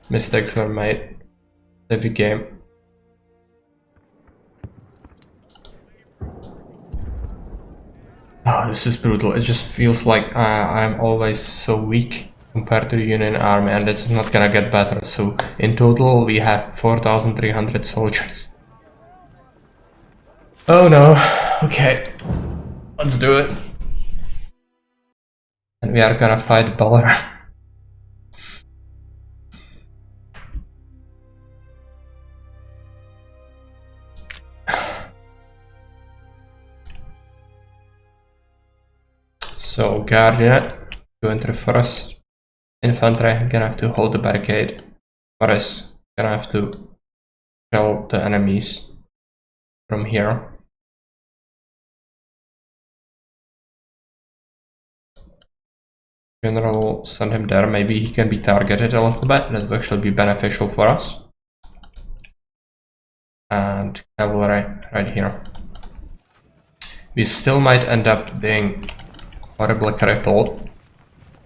A: mistakes were made every game. Oh, this is brutal. It just feels like I'm always so weak compared to the Union Army, and this is not gonna get better. So in total we have 4,300 soldiers. Oh no. Okay. Let's do it. And we are gonna fight Balor. So Guardian, to enter first. Infantry, gonna have to hold the barricade. Forest, gonna have to shell the enemies from here. General, send him there. Maybe he can be targeted a little bit. That will actually be beneficial for us. And cavalry right here. We still might end up being horribly crippled,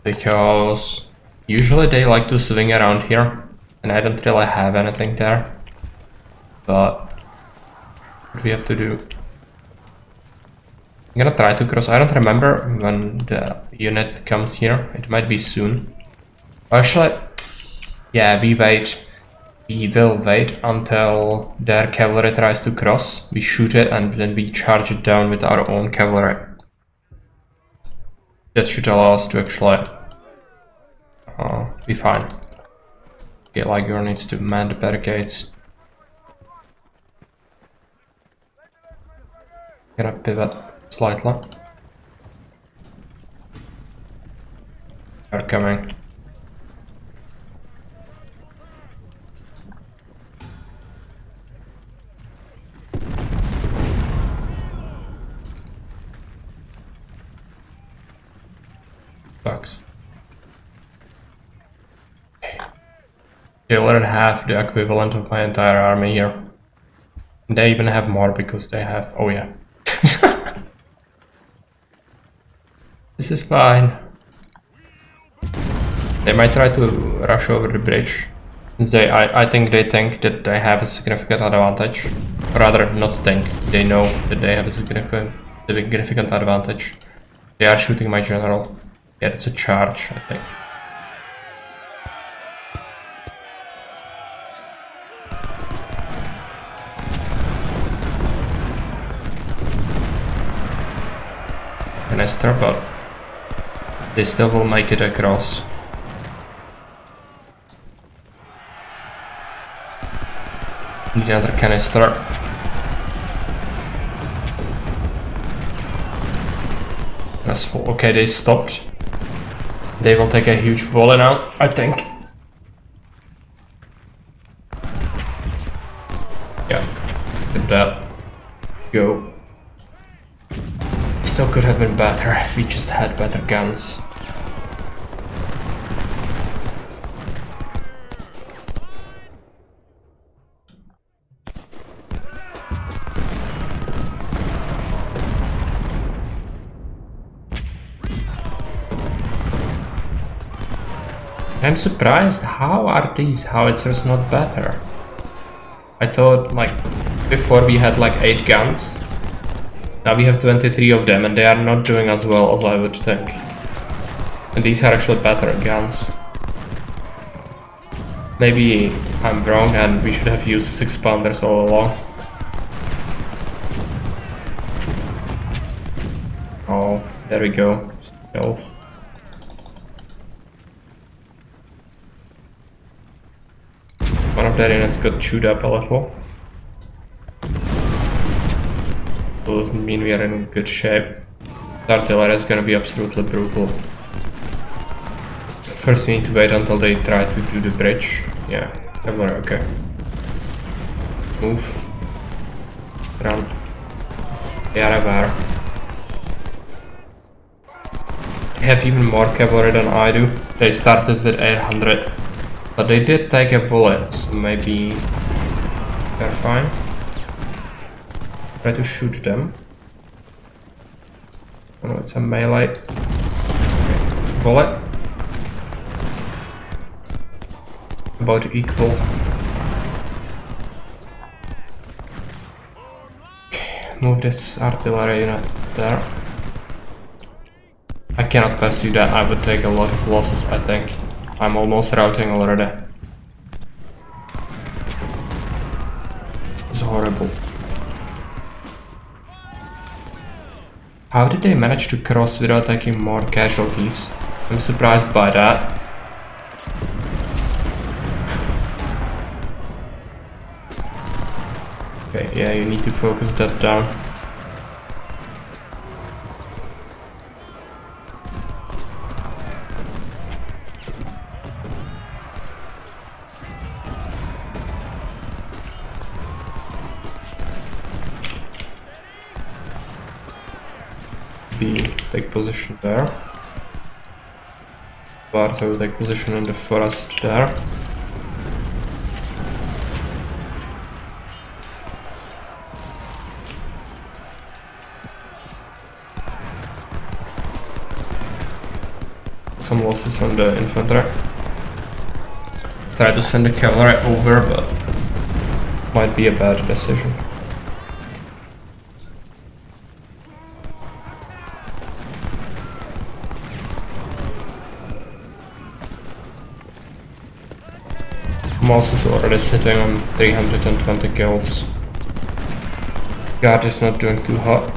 A: because usually they like to swing around here, and I don't really have anything there. But what we have to do? I'm gonna try to cross. I don't remember when the unit comes here. It might be soon. Actually, yeah, we wait. We will wait until their cavalry tries to cross. We shoot it and then we charge it down with our own cavalry. That should allow us to actually be fine. Okay, Liger needs to man the barricades. Gonna pivot slightly. They're coming. Sucks. They already have the equivalent of my entire army here. They even have more because they have... oh yeah. This is fine. They might try to rush over the bridge. Since I think they think that they have a significant advantage. Or rather, not think. They know that they have a significant advantage. They are shooting my general. Yeah, it's a charge, I think. Canister, but they still will make it across. Need another canister. That's full. Okay, they stopped. They will take a huge volley now, I think. Yeah, did that. Go. Still could have been better if we just had better guns. I'm surprised, how are these howitzers not better? I thought, like, before we had like 8 guns. Now we have 23 of them and they are not doing as well as I would think. And these are actually better guns. Maybe I'm wrong and we should have used 6-pounders all along. Oh, there we go. Shells. One of their units got chewed up a little. Doesn't mean we are in good shape. The artillery is gonna be absolutely brutal. First we need to wait until they try to do the bridge. Yeah, we're okay. Move. Run. They are aware. They have even more cavalry than I do. They started with 800. But they did take a bullet, so maybe they're fine. Try to shoot them. Oh no, it's a melee. Okay. Bullet. About equal. Okay, move this artillery unit there. I cannot pursue that, I would take a lot of losses, I think. I'm almost routing already. It's horrible. How did they manage to cross without taking more casualties? I'm surprised by that. Okay, yeah, you need to focus that down. Take position there. Barta will take position in the forest there. Some losses on the infantry. Let's try to send the cavalry over, but might be a bad decision. Moss is already sitting on 320 kills. Guard is not doing too hot.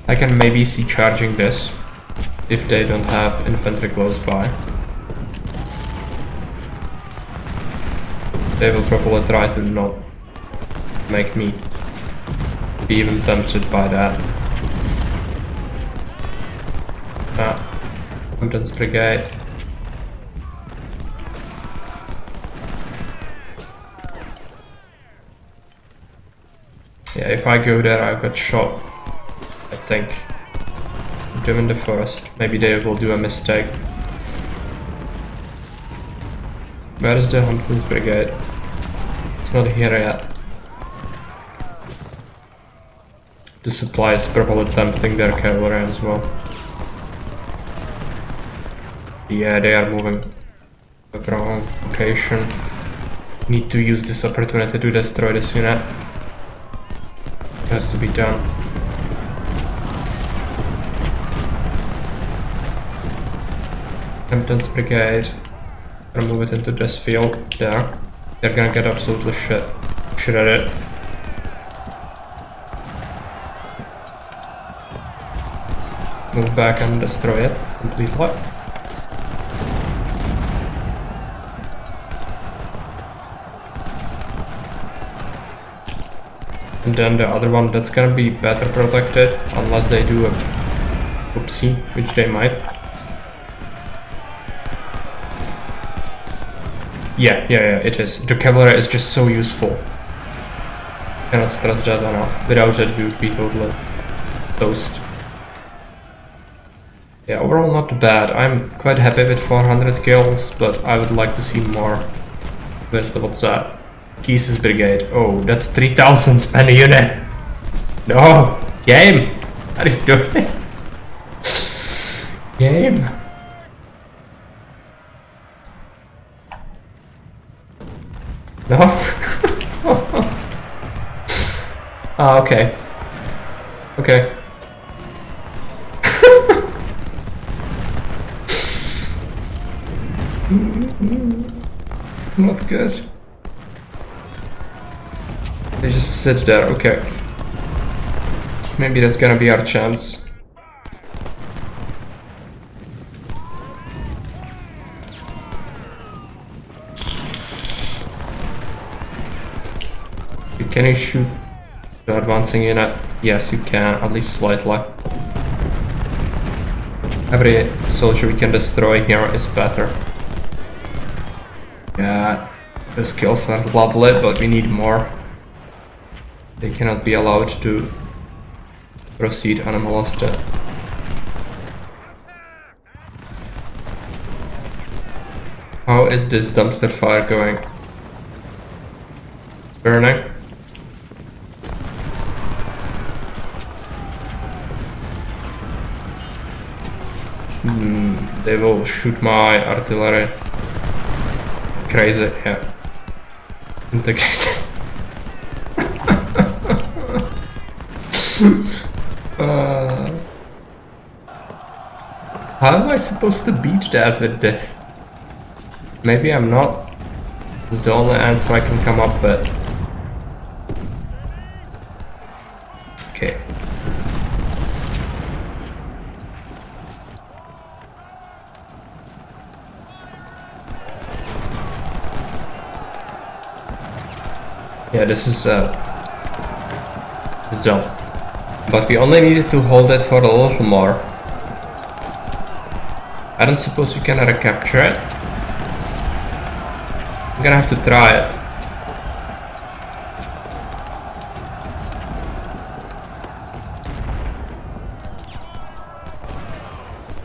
A: I can maybe see charging this if they don't have infantry close by. They will probably try to not make me be even tempted by that. Hampton's brigade. Yeah, if I go there I got shot, I think. Them in the forest. Maybe they will do a mistake. Where is the Hampton's brigade? It's not here yet. The supply is probably tempting their cavalry as well. Yeah, they are moving to the wrong location. Need to use this opportunity to destroy this unit. It has to be done. Hampton's brigade. Gonna move it into this field there. They're gonna get absolutely shredded. Move back and destroy it completely. And then the other one, that's gonna be better protected, unless they do a oopsie, which they might. Yeah, it is. The cavalry is just so useful. Cannot stress that enough. Without that, you would be totally toast. Yeah, overall not bad. I'm quite happy with 400 kills, but I would like to see more. What's that? Kiese's brigade. Oh, that's 3,000 man unit. No! Game! What are you doing? Game! No? Ah, okay. Okay. Not good. They just sit there, okay. Maybe that's gonna be our chance. Can you shoot the advancing unit? Yes, you can, at least slightly. Every soldier we can destroy here is better. Yeah, the skills are lovely, but we need more. They cannot be allowed to proceed unmolested. How is this dumpster fire going? It's burning. They will shoot my artillery. Crazy, yeah. Integrated. How am I supposed to beat that with this? Maybe I'm not. It's the only answer I can come up with. Okay. Yeah, this is done. But we only needed to hold it for a little more. I don't suppose we can recapture it. I'm gonna have to try it.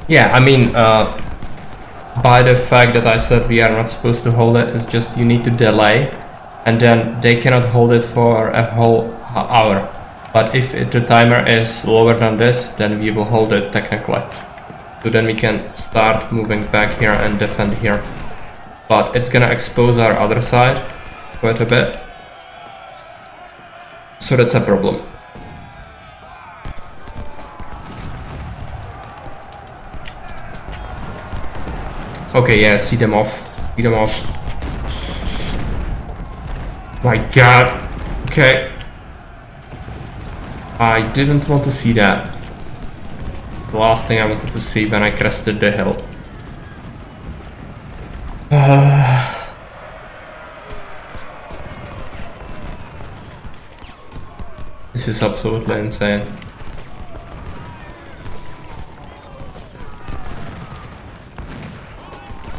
A: Yeah, I mean, by the fact that I said we are not supposed to hold it, it's just you need to delay, and then they cannot hold it for a whole hour. But if the timer is lower than this, then we will hold it technically. So then we can start moving back here and defend here. But it's gonna expose our other side quite a bit. So that's a problem. Okay, yeah, see them off. See them off. My god. Okay. I didn't want to see that. The last thing I wanted to see when I crested the hill. This is absolutely insane.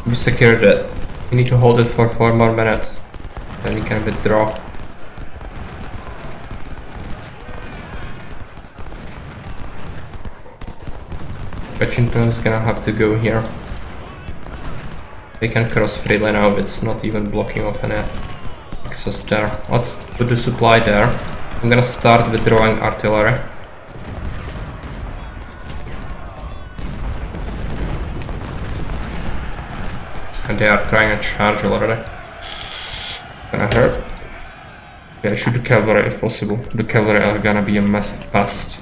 A: We secured it. We need to hold it for 4 more minutes. Then we can withdraw. Washington is gonna have to go here. They can cross freely now, it's not even blocking off any access there. Let's put the supply there. I'm gonna start withdrawing artillery. And they are trying to charge already. Gonna hurt. Yeah, shoot the cavalry if possible. The cavalry are gonna be a massive pest.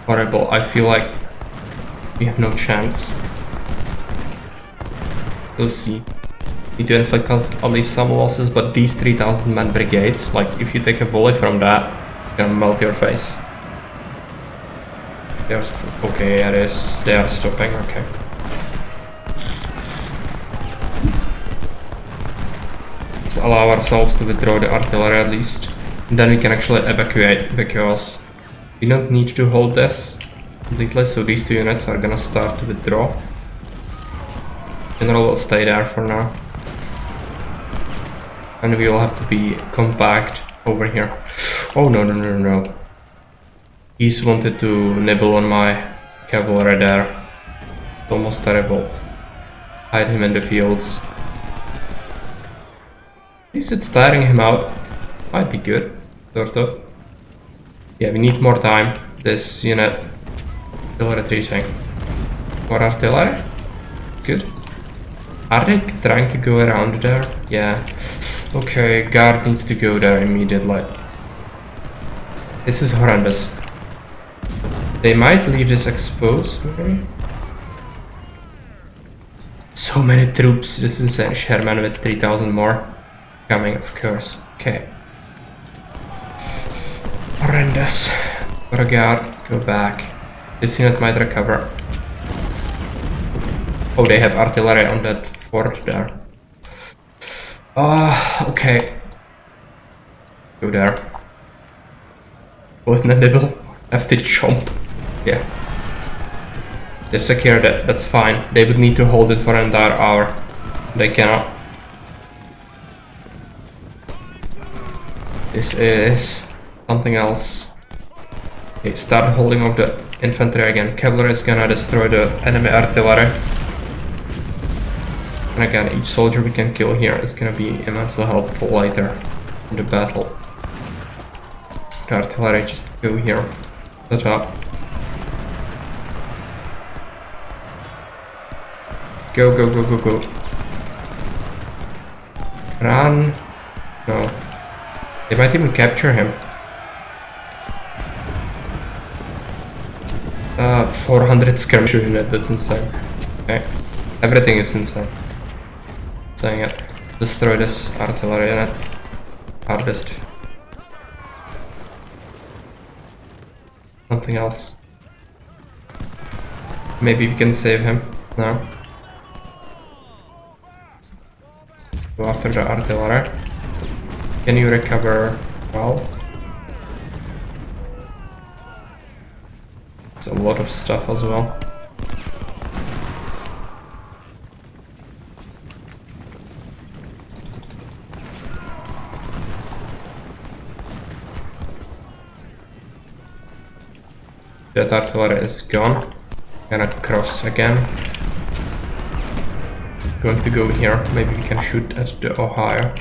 A: Horrible, I feel like we have no chance. We'll see. Need to inflict us at least some losses, but these 3,000 man brigades, like if you take a volley from that, it's gonna melt your face. They are okay, yeah, they are stopping, okay. allow ourselves to withdraw the artillery at least. And then we can actually evacuate, because we don't need to hold this completely, so these two units are gonna start to withdraw. General will stay there for now. And we will have to be compact over here. Oh no, no, no, no. He's wanted to nibble on my cavalry there. It's almost terrible. Hide him in the fields. At least it's tiring him out. Might be good, sort of. Yeah, we need more time. This unit still retreating. More artillery? Good. Are they trying to go around there? Yeah. Okay, guard needs to go there immediately. This is horrendous. They might leave this exposed, maybe? So many troops, this is insane. Sherman with 3,000 more coming, of course. Okay. Horrendous. For a guard, go back. This unit might recover. Oh, they have artillery on that fort there. Okay. Go there. Both nibble. Have to chomp. Yeah. They've secured it, that's fine. They would need to hold it for an entire hour. They cannot. This is something else. Okay, start holding up the infantry again. Cavalry is gonna destroy the enemy artillery. And again, each soldier we can kill here is gonna be immensely helpful later in the battle. The artillery just go here. Set up. Go, go, go, go, go. Run. No. They might even capture him. 400 skirmish unit, that's insane. Okay. Everything is insane. Saying it. Destroy this artillery unit. Hardest. Something else. Maybe we can save him. No. Let's go after the artillery. Can you recover well? It's a lot of stuff as well. That artillery is gone. Gonna cross again. Going to go here. Maybe we can shoot at the Ohio.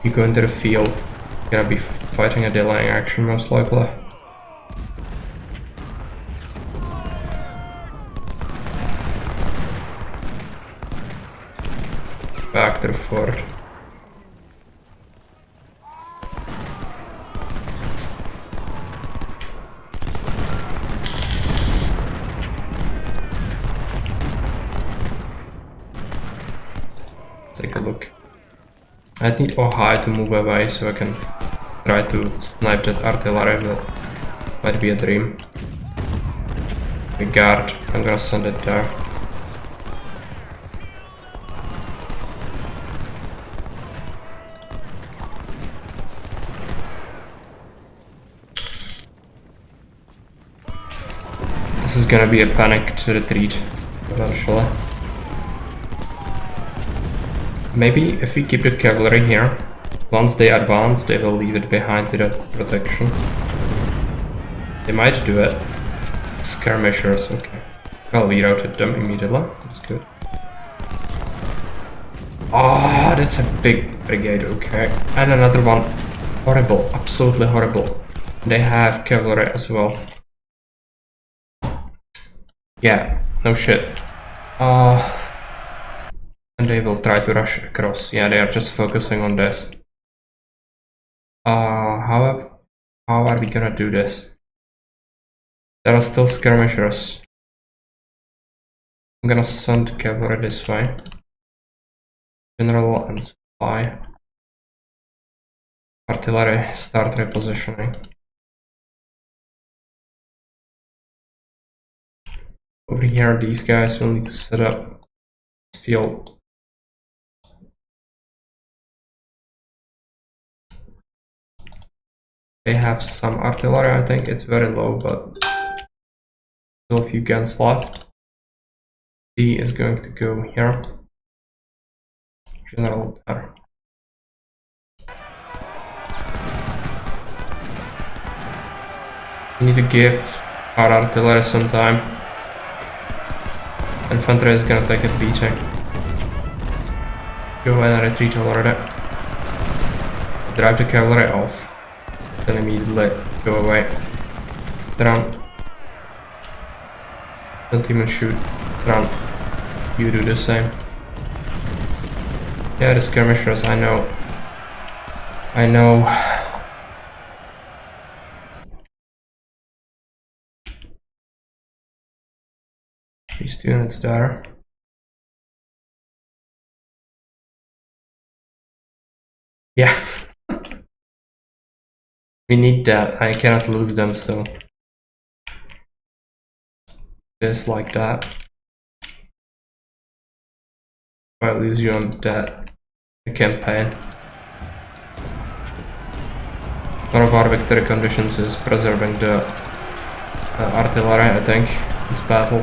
A: You go into the field. Gonna be fighting a delaying action most likely. Back to the fort. Take a look. I need Ohio to move away so I can try to snipe that artillery, but might be a dream. The guard, I'm gonna send it there. This is gonna be a panicked retreat eventually. Maybe if we keep the cavalry here, once they advance, they will leave it behind without protection. They might do it. Skirmishers, okay. Well, we routed them immediately, that's good. Ah, that's a big brigade, okay. And another one. Horrible, absolutely horrible. They have cavalry as well. Yeah, no shit. And they will try to rush across. Yeah, they are just focusing on this. How are we gonna do this? There are still skirmishers. I'm gonna send cavalry this way. General and supply. Artillery, start repositioning. Over here, these guys will need to set up field. They have some artillery, I think it's very low, but still a few guns left. D is going to go here. General there. We need to give our artillery some time. Infantry is gonna take a beating. Go and retreat already. Drive the cavalry off. Then immediately go away. Run. Don't even shoot. Run. You do the same. Yeah, the skirmishers, I know. I know. These 2 units there. Yeah. We need that. I cannot lose them, so just like that. If I lose you on that campaign. One of our victory conditions is preserving the artillery, I think, this battle.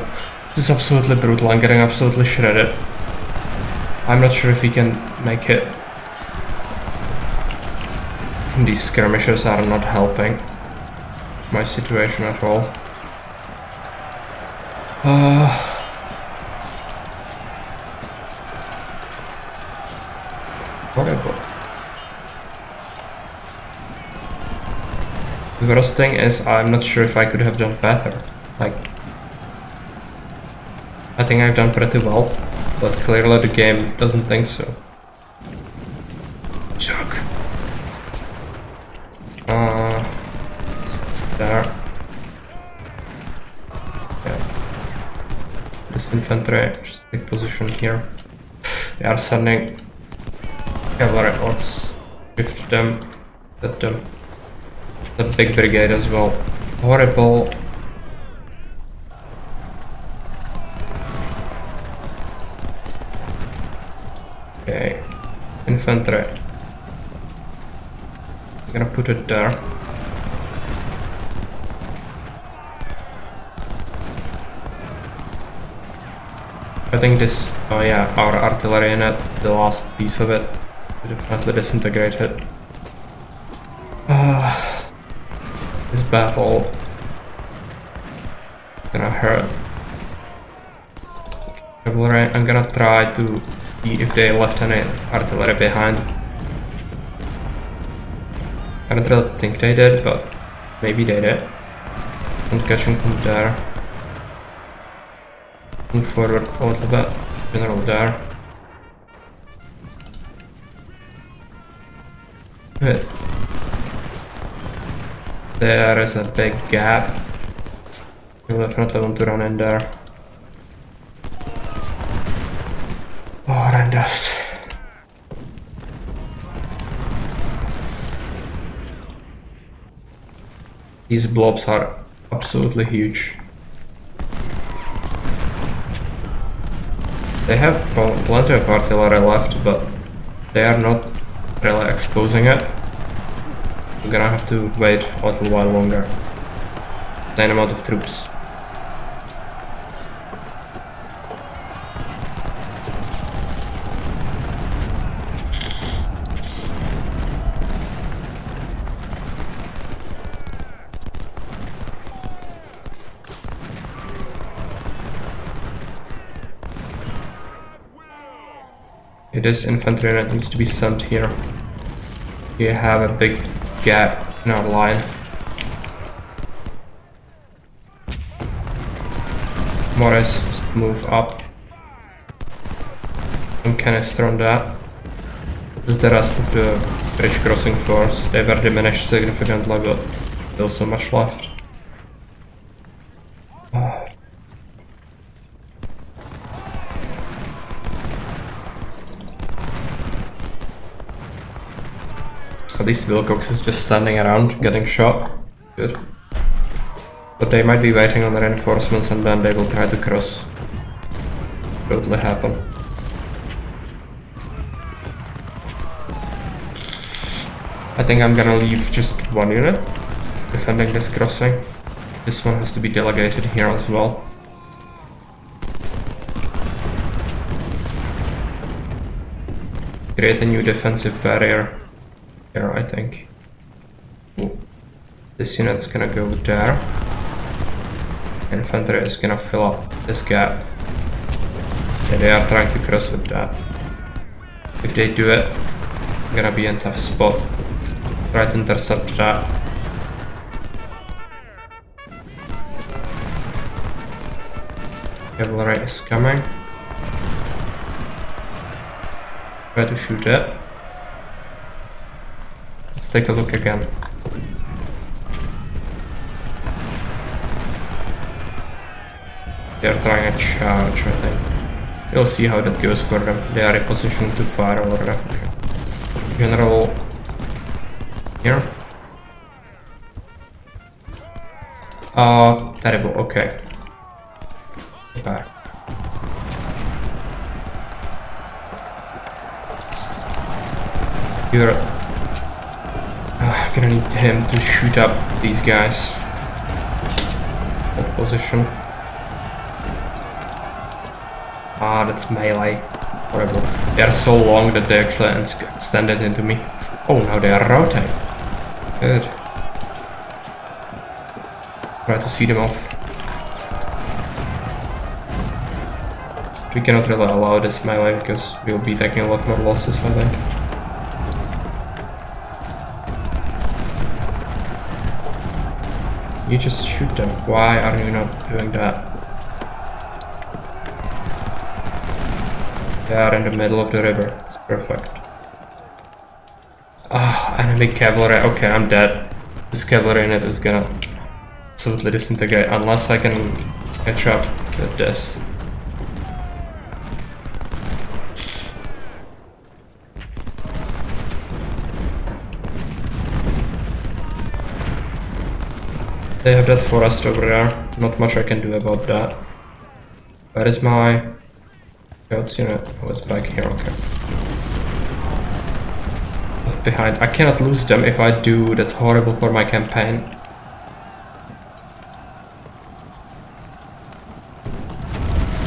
A: This is absolutely brutal. I'm getting absolutely shredded. I'm not sure if we can make it. These skirmishers are not helping my situation at all. Horrible. The worst thing is I'm not sure if I could have done better. Like, I think I've done pretty well, but clearly the game doesn't think so. Suck. There. Okay. This infantry, just take position here. They are sending cavalry. Let's shift them. Let them. The big brigade as well. Horrible. Okay. Infantry. I'm gonna put it there. I think this, oh yeah, our artillery in it, the last piece of it, definitely disintegrated. This battle gonna hurt. Cavalry, I'm gonna try to see if they left any artillery behind. I don't really think they did, but maybe they did. And catching from there. Move forward a little bit. General there. Good. There is a big gap. You definitely want to run in there. Oh, horrendous. These blobs are absolutely huge. They have plenty of artillery left, but they are not really exposing it. We're gonna have to wait a little while longer. Same amount of troops. It is infantry that needs to be sent here. We have a big gap in our line. Morris just move up. Some canister on that. This is the rest of the bridge crossing force. They were diminished significantly, but still so much left. At least Wilcox is just standing around, getting shot. Good. But they might be waiting on the reinforcements and then they will try to cross. Totally happen. I think I'm gonna leave just one unit defending this crossing. This one has to be delegated here as well. Create a new defensive barrier here, I think. Ooh. This unit's gonna go there. Infantry is gonna fill up this gap. Yeah, they are trying to cross with that. If they do it, I'm gonna be in a tough spot. Try to intercept that. Cavalry is coming. Try to shoot it. Let's take a look again. They're trying to charge, I think. We'll see how that goes for them. They are in position to fire over there. Okay. General here. Terrible, okay. Back. You're gonna need him to shoot up these guys. Hold position. Ah, that's melee. Horrible. They are so long that they actually extended into me. Oh, now they are routing. Good. Try to see them off. We cannot really allow this melee because we'll be taking a lot more losses, I think. You just shoot them. Why are you not doing that? They are in the middle of the river. It's perfect. Ah, enemy cavalry. Okay, I'm dead. This cavalry unit is gonna absolutely disintegrate unless I can catch up with this. They have that forest over there. Not much I can do about that. Where is my scouts unit? Oh, it's back here, okay. Left behind. I cannot lose them. If I do, that's horrible for my campaign.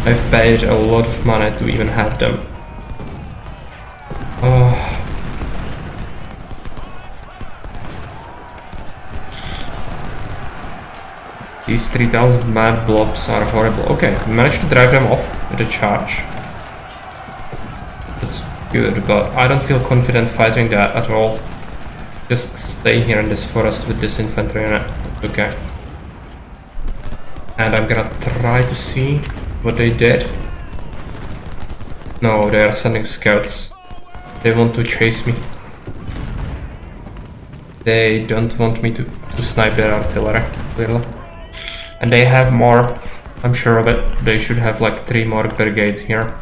A: I've paid a lot of money to even have them. Oh. These 3000 mad blobs are horrible. Okay, we managed to drive them off with a charge. That's good, but I don't feel confident fighting that at all. Just stay here in this forest with this infantry unit. Okay. And I'm gonna try to see what they did. No, they are sending scouts. They want to chase me. They don't want me to snipe their artillery, clearly. And they have more, I'm sure of it. They should have like 3 more brigades here.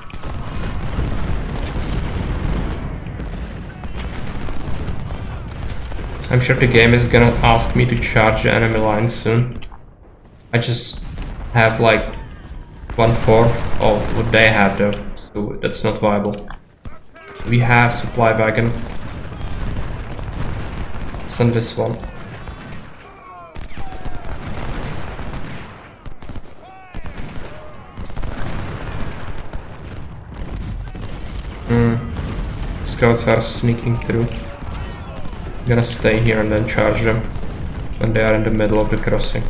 A: I'm sure the game is gonna ask me to charge the enemy lines soon. I just have like 1/4 of what they have though, so that's not viable. We have supply wagon. Send this one. Scouts are sneaking through. I'm gonna stay here and then charge them when they are in the middle of the crossing.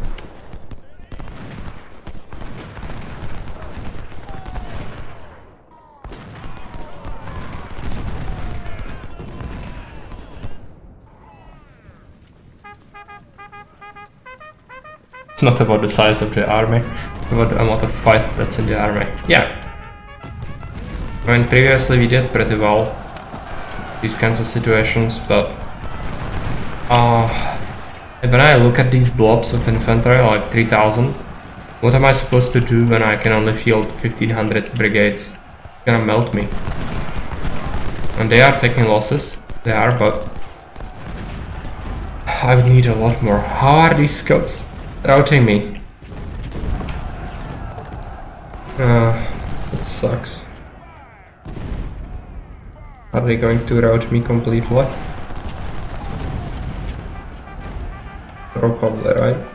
A: It's not about the size of the army, it's about the amount of fight that's in the army. Yeah. I mean, previously we did pretty well these kinds of situations, but when I look at these blobs of infantry, like 3000, what am I supposed to do when I can only field 1500 brigades? It's gonna melt me. And they are taking losses, they are, but I would need a lot more. How are these scouts routing me? It sucks. Are they going to rout me completely? probably, right?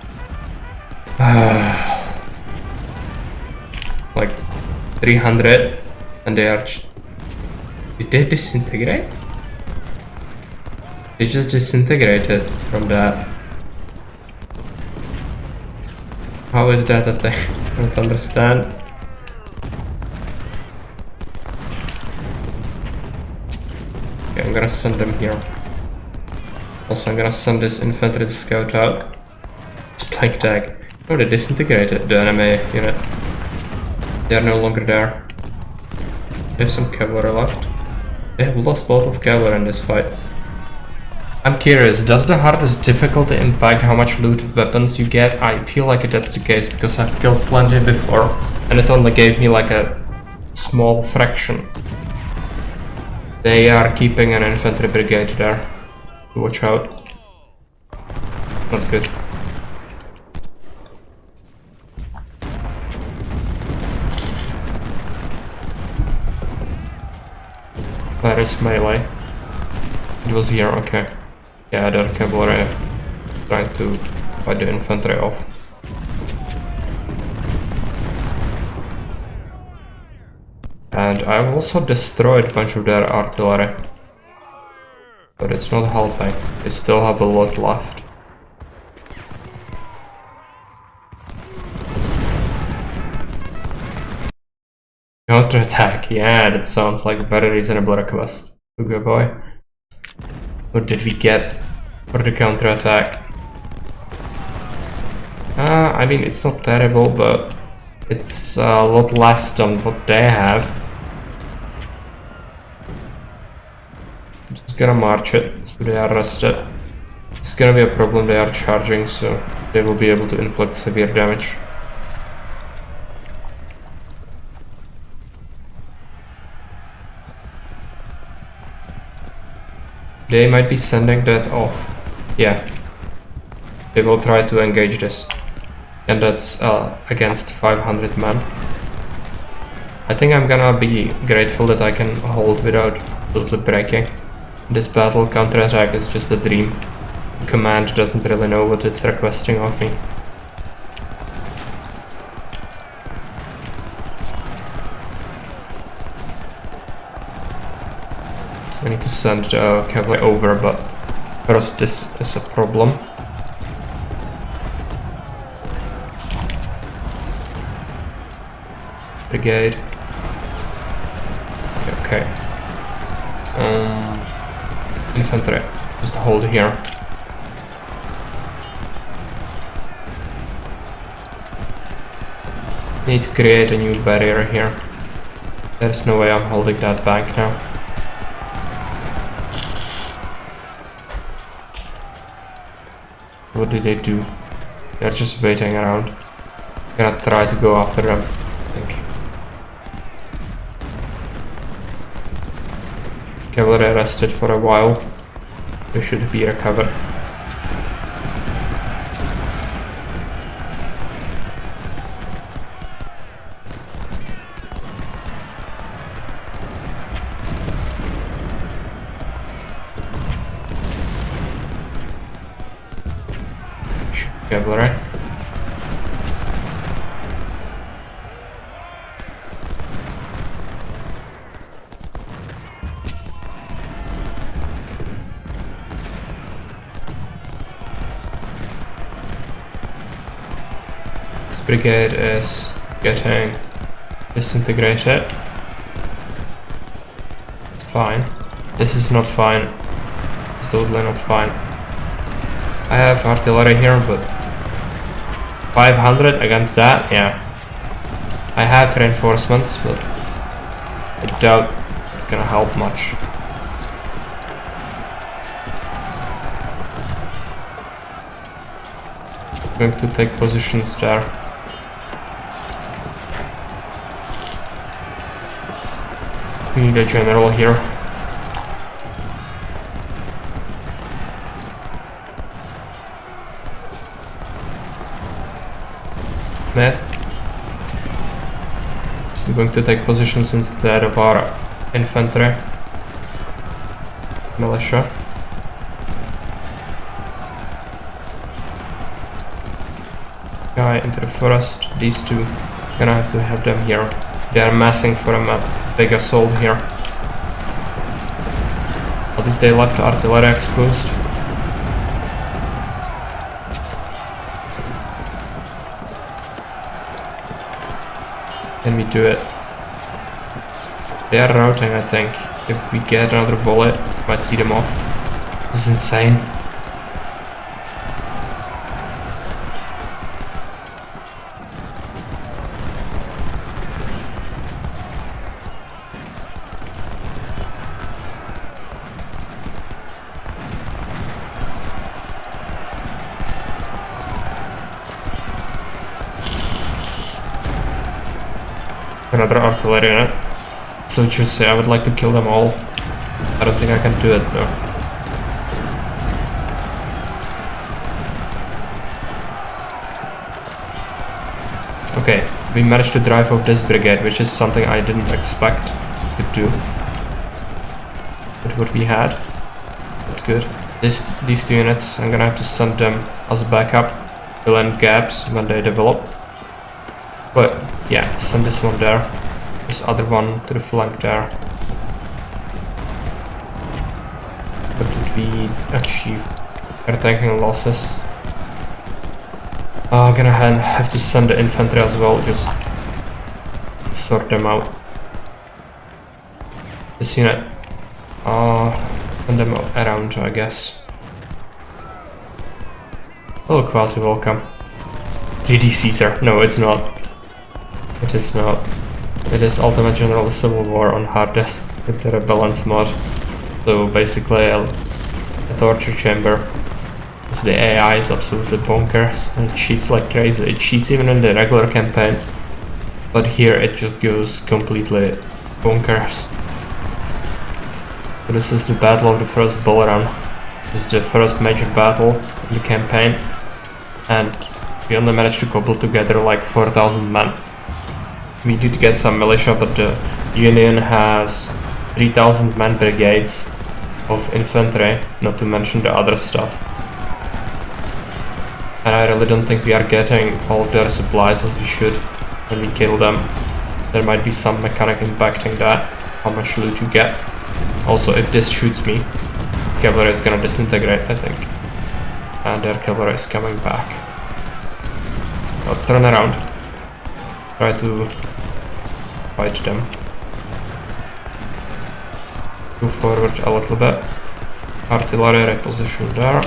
A: Like 300, and they are. Did they disintegrate? They just disintegrated from that. How is that a thing? I don't understand. Okay, I'm gonna send them here. Also, I'm gonna send this infantry to scout out. Spike tag. Oh, they disintegrated the enemy unit. They are no longer there. They have some cavalry left. They have lost a lot of cavalry in this fight. I'm curious, does the hardest difficulty impact how much loot weapons you get? I feel like that's the case because I've killed plenty before and it only gave me like a small fraction. They are keeping an infantry brigade there. Watch out. Not good. Where is melee? It was here, okay. Yeah, the cavalry trying to fight the infantry off. And I've also destroyed a bunch of their artillery. But it's not helping. They still have a lot left. Counterattack, yeah, that sounds like a very reasonable request. Good boy. What did we get for the counterattack? I mean, it's not terrible, but it's a lot less than what they have. Just gonna march it, so they are rested. It's gonna be a problem, they are charging, so they will be able to inflict severe damage. They might be sending that off. Yeah. They will try to engage this. And that's against 500 men. I think I'm gonna be grateful that I can hold without totally breaking. This battle counterattack is just a dream. Command doesn't really know what it's requesting of me. I need to send the cavalry over, but first this is a problem. Brigade. Okay. Infantry. Just hold here. Need to create a new barrier here. There's no way I'm holding that back now. What did they do? They're just waiting around. I'm gonna try to go after them, I think. Cavalry rested for a while. They should be recovered. Cavalry. This brigade is getting disintegrated. It's fine. This is not fine. It's totally not fine. I have artillery here, but 500 against that, yeah. I have reinforcements, but I doubt it's gonna help much. I'm going to take positions there. We need a general here. We're going to take positions instead of our infantry. Militia. guy into the forest. These two, gonna have to have them here. They are massing for a big assault here. At least they left artillery exposed. Can we do it? They are routing, I think. If we get another volley, might see them off. This is insane. Another artillery in it. So just say I would like to kill them all. I don't think I can do it though. Okay, we managed to drive off this brigade, which is something I didn't expect to do. But what we had, that's good. These two units, I'm gonna have to send them as backup, fill in gaps when they develop. But yeah, send this one there, this other one to the flank there. What did we achieve? We're taking losses. I'm gonna have to send the infantry as well, just sort them out. This unit, send them around, I guess. Oh, quasi welcome. 3D Caesar, no it's not. It is not. It is Ultimate General Civil War on hardest with the Rebellance mod. So basically a torture chamber. Because the AI is absolutely bonkers and it cheats like crazy. It cheats even in the regular campaign. But here it just goes completely bonkers. So this is the battle of the first Bull Run. This is the first major battle in the campaign. And we only managed to cobble together like 4,000 men. We did get some militia, but the Union has 3,000 man brigades of infantry, not to mention the other stuff. And I really don't think we are getting all of their supplies as we should when we kill them. There might be some mechanic impacting that, how much loot you get. Also, if this shoots me, cavalry is gonna disintegrate, I think. And their cavalry is coming back. Let's turn around. Try to fight them. Move forward a little bit. Artillery reposition there.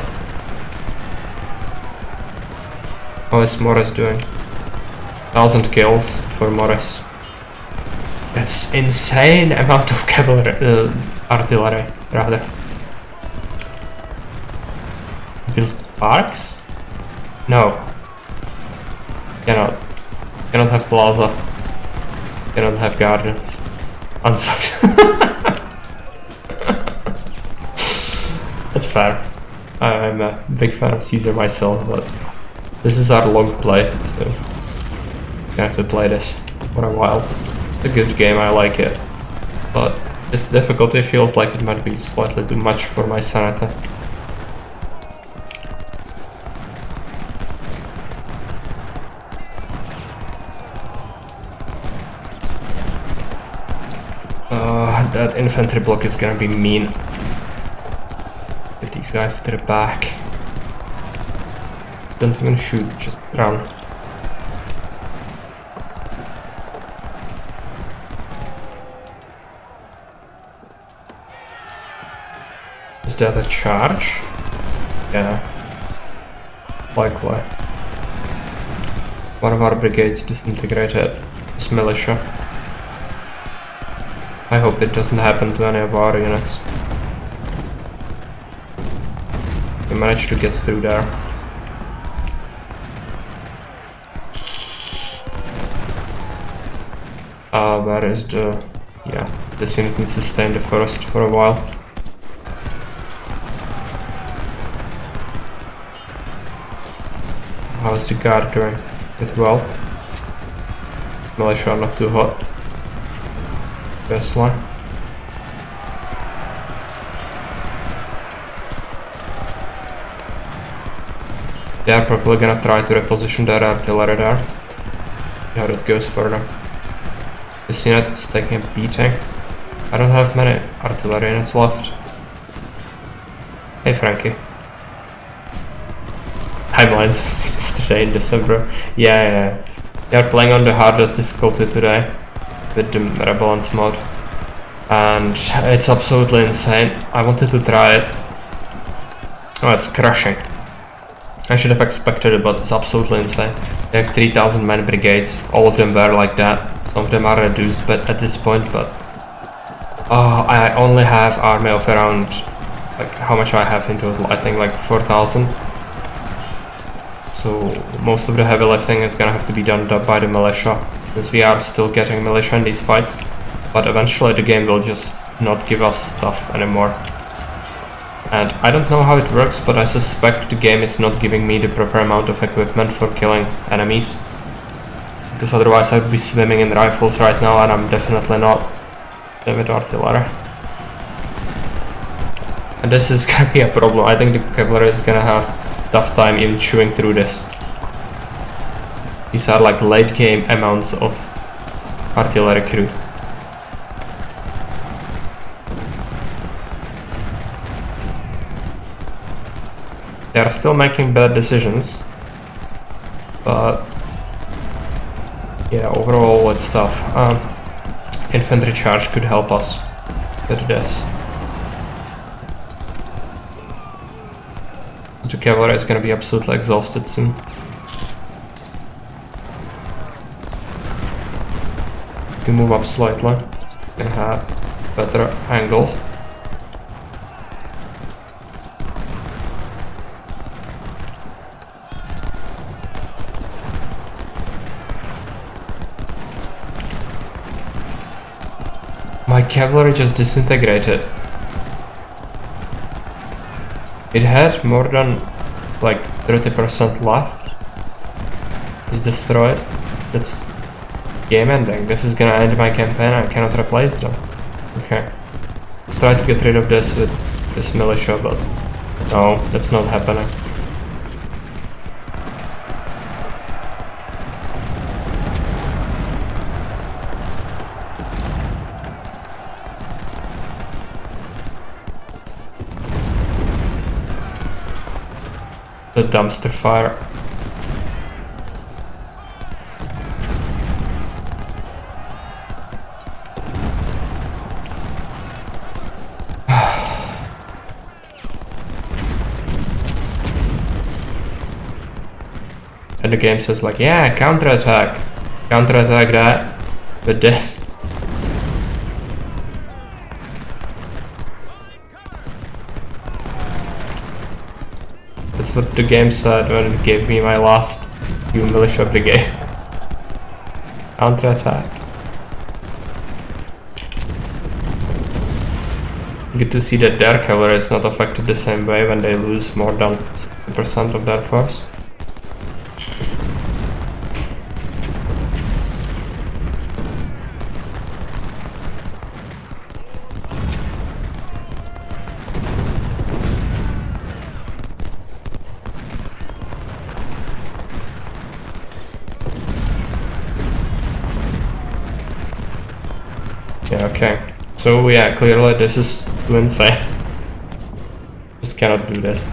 A: How is Morris doing? 1,000 kills for Morris. That's insane amount of cavalry, artillery rather. Build parks? No. Cannot have plaza. Cannot have gardens. That's fair. I'm a big fan of Caesar myself, but this is our long play, so I'm gonna have to play this for a while. It's a good game, I like it, but its difficulty feels like it might be slightly too much for my sanity. That infantry block is gonna be mean. Get these guys to the back. Don't even shoot, just run. Is that a charge? Yeah. Likely. One of our brigades disintegrated. It's militia. I hope it doesn't happen to any of our units. We managed to get through there. Where is the... yeah, this unit needs to stay in the forest for a while. How's the guard doing? It well? Militia are not too hot. Best line. They're probably gonna try to reposition their artillery there. See how it goes further. This unit is taking a beating. I don't have many artillery units left. Hey Frankie. Timelines yesterday in December. Yeah. They are playing on the hardest difficulty today with the Rebellions mod. And it's absolutely insane. I wanted to try it. Oh, it's crushing. I should have expected it, but it's absolutely insane. They have 3,000 man brigades. All of them were like that. Some of them are reduced but at this point, but I only have army of around, like, how much I have in total? I think like 4,000. So most of the heavy lifting is gonna have to be done by the militia, since we are still getting militia in these fights. But eventually the game will just not give us stuff anymore. And I don't know how it works, but I suspect the game is not giving me the proper amount of equipment for killing enemies. Because otherwise I'd be swimming in rifles right now, and I'm definitely not with artillery. And this is gonna be a problem. I think the cavalry is gonna have a tough time even chewing through this. These are like late game amounts of artillery crew. They are still making bad decisions, but yeah, overall it's tough. Infantry charge could help us with this. The cavalry is gonna be absolutely exhausted soon. If you move up slightly, you can have better angle. My cavalry just disintegrated. It had more than like 30% left. It's destroyed. That's game ending. This is gonna end my campaign. I cannot replace them. Okay. Let's try to get rid of this with this militia, but no, that's not happening. The dumpster fire. And the game says like, yeah, counterattack that with this. That's what the game said when it gave me my last few militia brigades. Counterattack. Good to see that their cavalry is not affected the same way when they lose more than 60% of their force. Yeah, okay. So yeah, clearly this is too insane. Just cannot do this.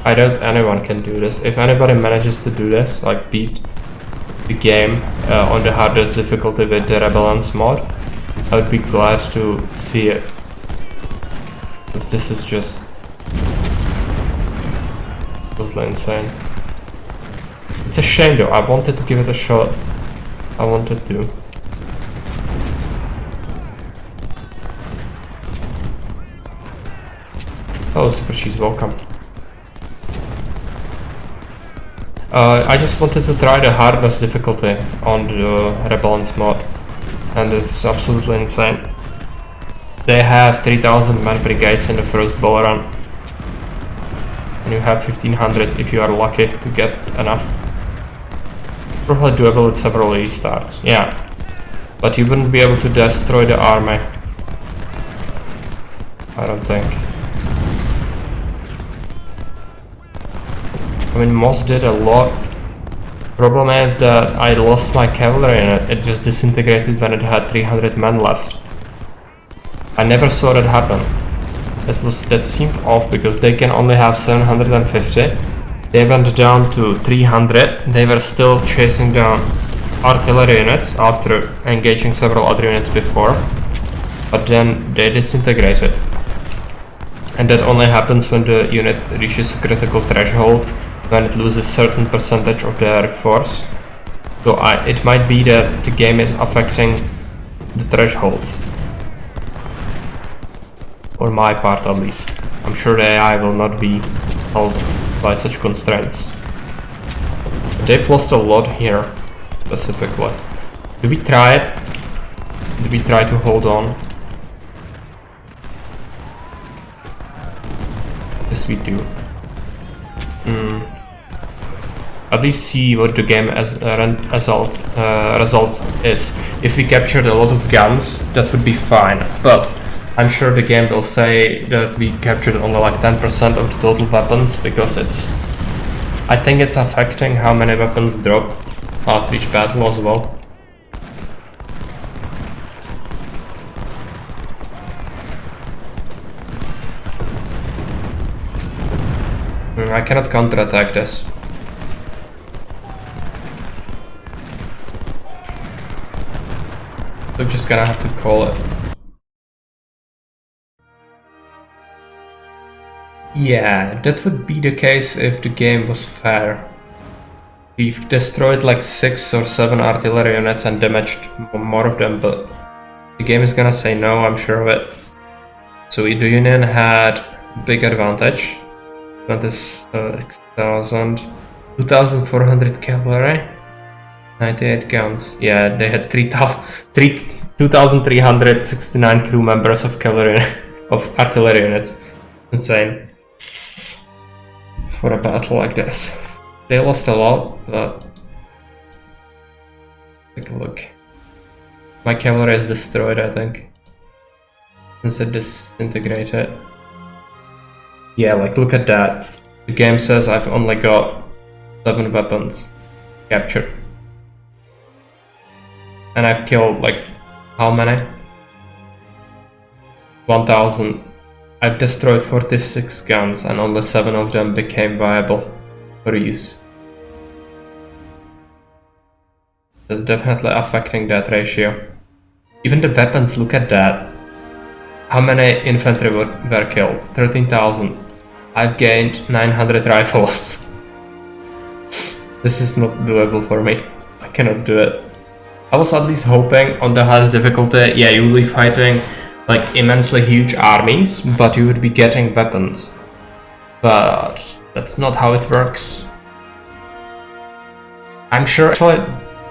A: I doubt anyone can do this. If anybody manages to do this, like beat the game on the hardest difficulty with the Rebellions mod, I would be glad to see it. Because this is just totally insane. It's a shame though, I wanted to give it a shot. I wanted to. Oh, Super Cheese, welcome. I just wanted to try the hardest difficulty on the Rebellions mod, and it's absolutely insane. They have 3,000 man brigades in the first bull run, and you have 1,500 if you are lucky to get enough. Probably doable with several restarts, yeah, but you wouldn't be able to destroy the army, I don't think. I mean, Moss did a lot. Problem is that I lost my cavalry and it just disintegrated when it had 300 men left. I never saw that happen. That seemed off because they can only have 750. They went down to 300. They were still chasing down artillery units after engaging several other units before. But then they disintegrated. And that only happens when the unit reaches a critical threshold, when it loses certain percentage of their force. So it might be that the game is affecting the thresholds. For my part at least. I'm sure the AI will not be held by such constraints. They've lost a lot here, specifically. Do we try it? Do we try to hold on? Yes, we do. At least see what the game as result is. If we captured a lot of guns, that would be fine. But I'm sure the game will say that we captured only like 10% of the total weapons, because I think it's affecting how many weapons drop after each battle as well. I cannot counterattack this. So just gonna have to call it. Yeah, that would be the case if the game was fair. We've destroyed like 6 or 7 artillery units and damaged more of them, but the game is gonna say no, I'm sure of it. So the Union had big advantage. 26,000, 2,400 cavalry, 98 guns. Yeah, they had 2,369 crew members of cavalry, of artillery units. Insane. For a battle like this. They lost a lot, but take a look. My cavalry is destroyed, I think. Since it disintegrated. Yeah, like look at that. The game says I've only got 7 weapons captured. And I've killed like how many? 1,000. I've destroyed 46 guns and only 7 of them became viable for use. That's definitely affecting that ratio. Even the weapons, look at that. How many infantry were killed? 13,000. I've gained 900 rifles. This is not doable for me. I cannot do it. I was at least hoping on the highest difficulty, yeah, you will be fighting like immensely huge armies, but you would be getting weapons. But that's not how it works. I'm sure actually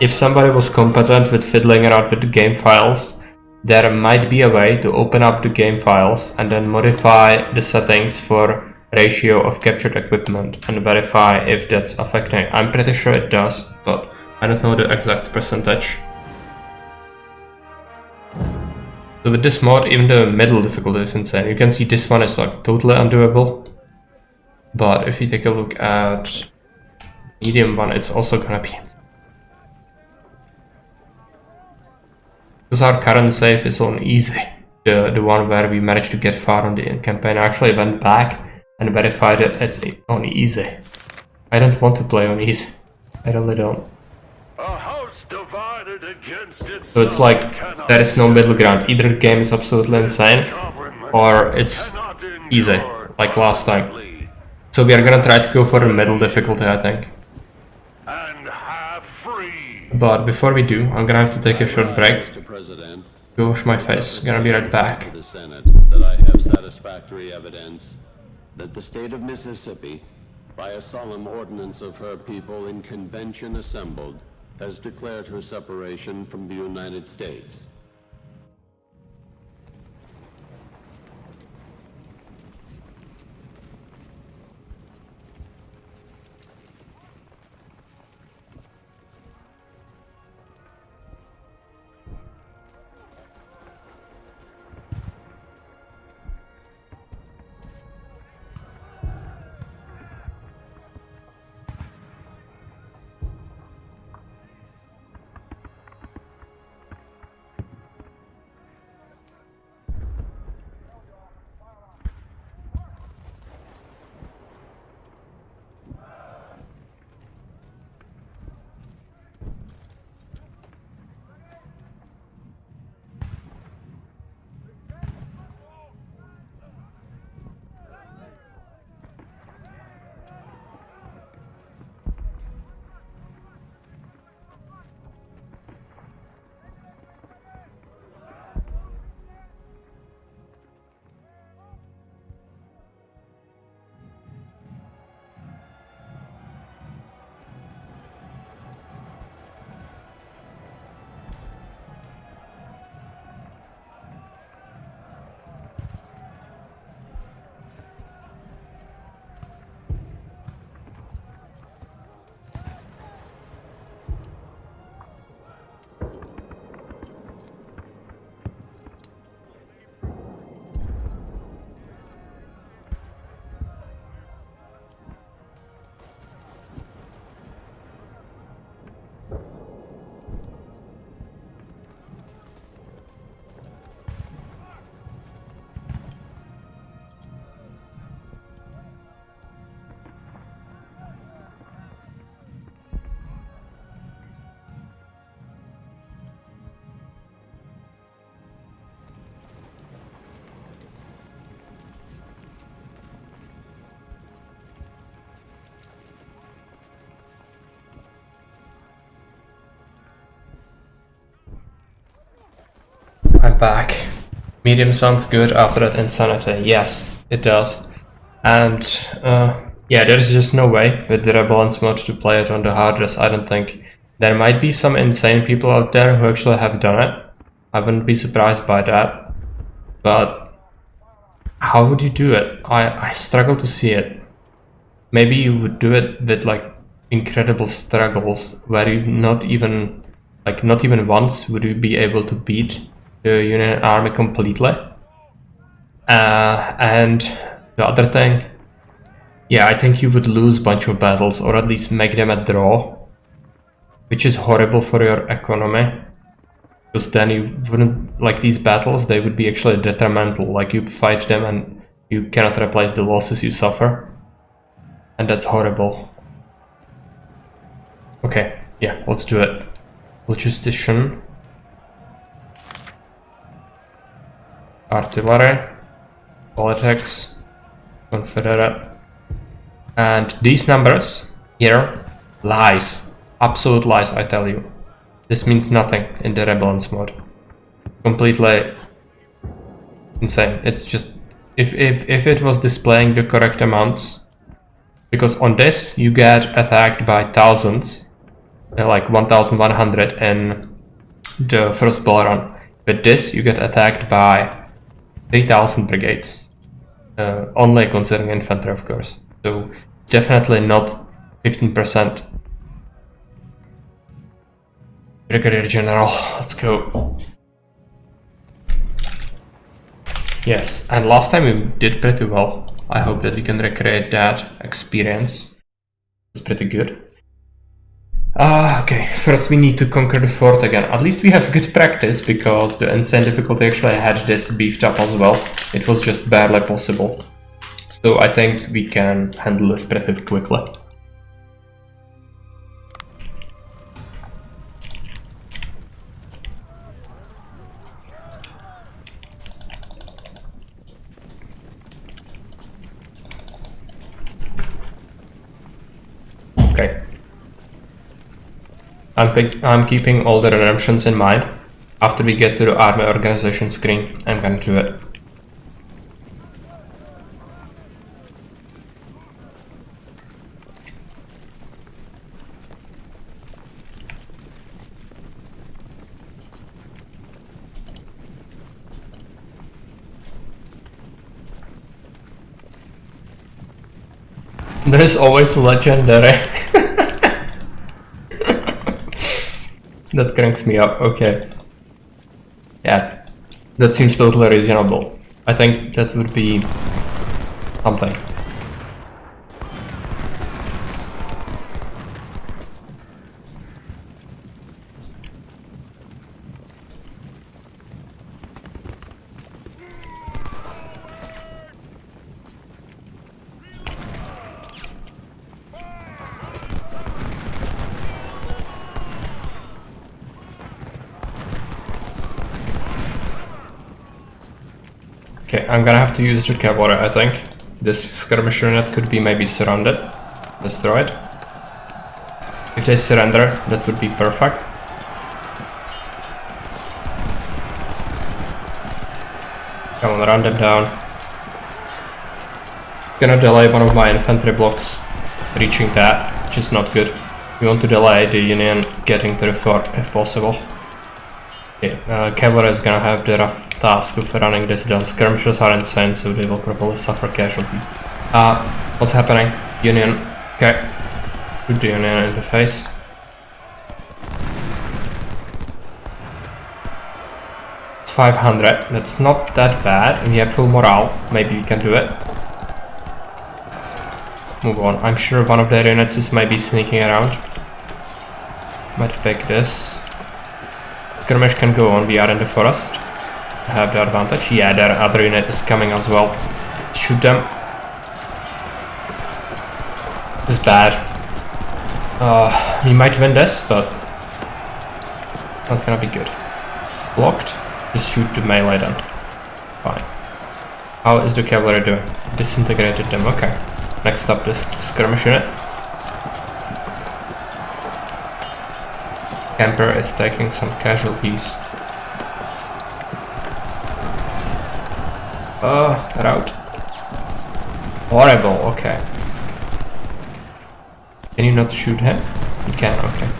A: if somebody was competent with fiddling around with the game files, there might be a way to open up the game files and then modify the settings for ratio of captured equipment and verify if that's affecting. I'm pretty sure it does, but I don't know the exact percentage. So with this mod, even the middle difficulty is insane. You can see this one is like totally undoable. But if you take a look at medium one, it's also gonna be insane. Because our current save is on easy. The one where we managed to get far on the campaign. I actually went back and verified that it's on easy. I don't want to play on easy. I really don't.
B: A house divided against itself.
A: So it's like there is no middle ground. Either the game is absolutely insane or it's easy, like last time. So we are gonna try to go for the middle difficulty, I think.
B: And have free.
A: But before we do, I'm gonna have to take a short break.
C: Mr. President,
A: Go wash my face. Gonna be right back.
C: to the Senate that I have satisfactory evidence that the state of Mississippi, by a solemn ordinance of her people in convention assembled, has declared her separation from the United States.
A: I'm back. Medium sounds good after that insanity. Yes, it does. And yeah, there's just no way with the Rebellions mod to play it on the hardest, I don't think. There might be some insane people out there who actually have done it. I wouldn't be surprised by that. But how would you do it? I struggle to see it. Maybe you would do it with like incredible struggles where you not even once would you be able to beat the Union army completely. And the other thing, yeah, I think you would lose a bunch of battles or at least make them a draw, which is horrible for your economy. Because then you wouldn't, like these battles, they would be actually detrimental, like you fight them and you cannot replace the losses you suffer. And that's horrible. Okay, yeah, let's do it. Logistician. Artillery. Politics. Confederate. And these numbers here, lies. Absolute lies, I tell you. This means nothing in the Rebellions mode. Completely insane. It's just, if it was displaying the correct amounts, because on this you get attacked by thousands, like 1100 in the first ball run. With this you get attacked by 3000 brigades, only considering infantry of course. So definitely not 15%. Brigadier General, let's go. Yes, and last time we did pretty well. I hope that we can recreate that experience. It's pretty good. Okay, first we need to conquer the fort again. At least we have good practice, because the insane difficulty actually had this beefed up as well. It was just barely possible. So I think we can handle this pretty quickly. Okay. I'm keeping all the redemptions in mind. After we get to the army organization screen, I'm gonna do it. There's always legendary. That cranks me up, okay. Yeah, that seems totally reasonable. I think that would be something. Okay, I'm gonna have to use the cavalry, I think. This skirmisher unit could be maybe surrounded, destroyed. If they surrender, that would be perfect. Come on, run them down. Gonna delay one of my infantry blocks reaching that, which is not good. We want to delay the Union getting to the fort if possible. Okay, cavalry is gonna have the rough task of running this down. Skirmishers are insane, so they will probably suffer casualties. What's happening? Union. Okay. Shoot the Union in the face. It's 500. That's not that bad. We have full morale. Maybe we can do it. Move on. I'm sure one of their units is maybe sneaking around. Might pick this. Skirmish can go on. We are in the forest. Have the advantage. Yeah, their other unit is coming as well. Shoot them. This is bad. We might win this, but not gonna be good. Blocked. Just shoot the melee then. Fine. How is the cavalry doing? Disintegrated them. Okay. Next up, this skirmish unit. Camper is taking some casualties. Route. Horrible, okay. Can you not shoot him? You can, okay.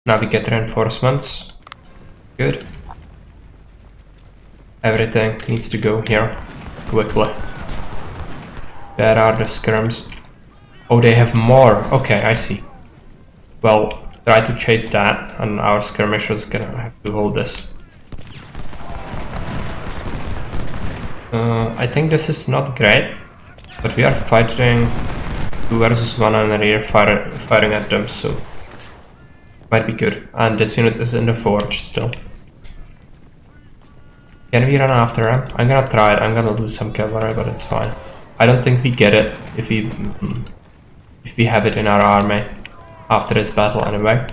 A: Now we get reinforcements. Good. Everything needs to go here quickly. There are the skirms. Oh, they have more. Okay, I see. Well, try to chase that, and our skirmishers gonna have to hold this. I think this is not great, but we are fighting 2 versus 1 and rear firing at them, so might be good. And this unit is in the forge still. Can we run after him? I'm gonna try it. I'm gonna lose some cavalry, but it's fine. I don't think we get it if we have it in our army after this battle anyway.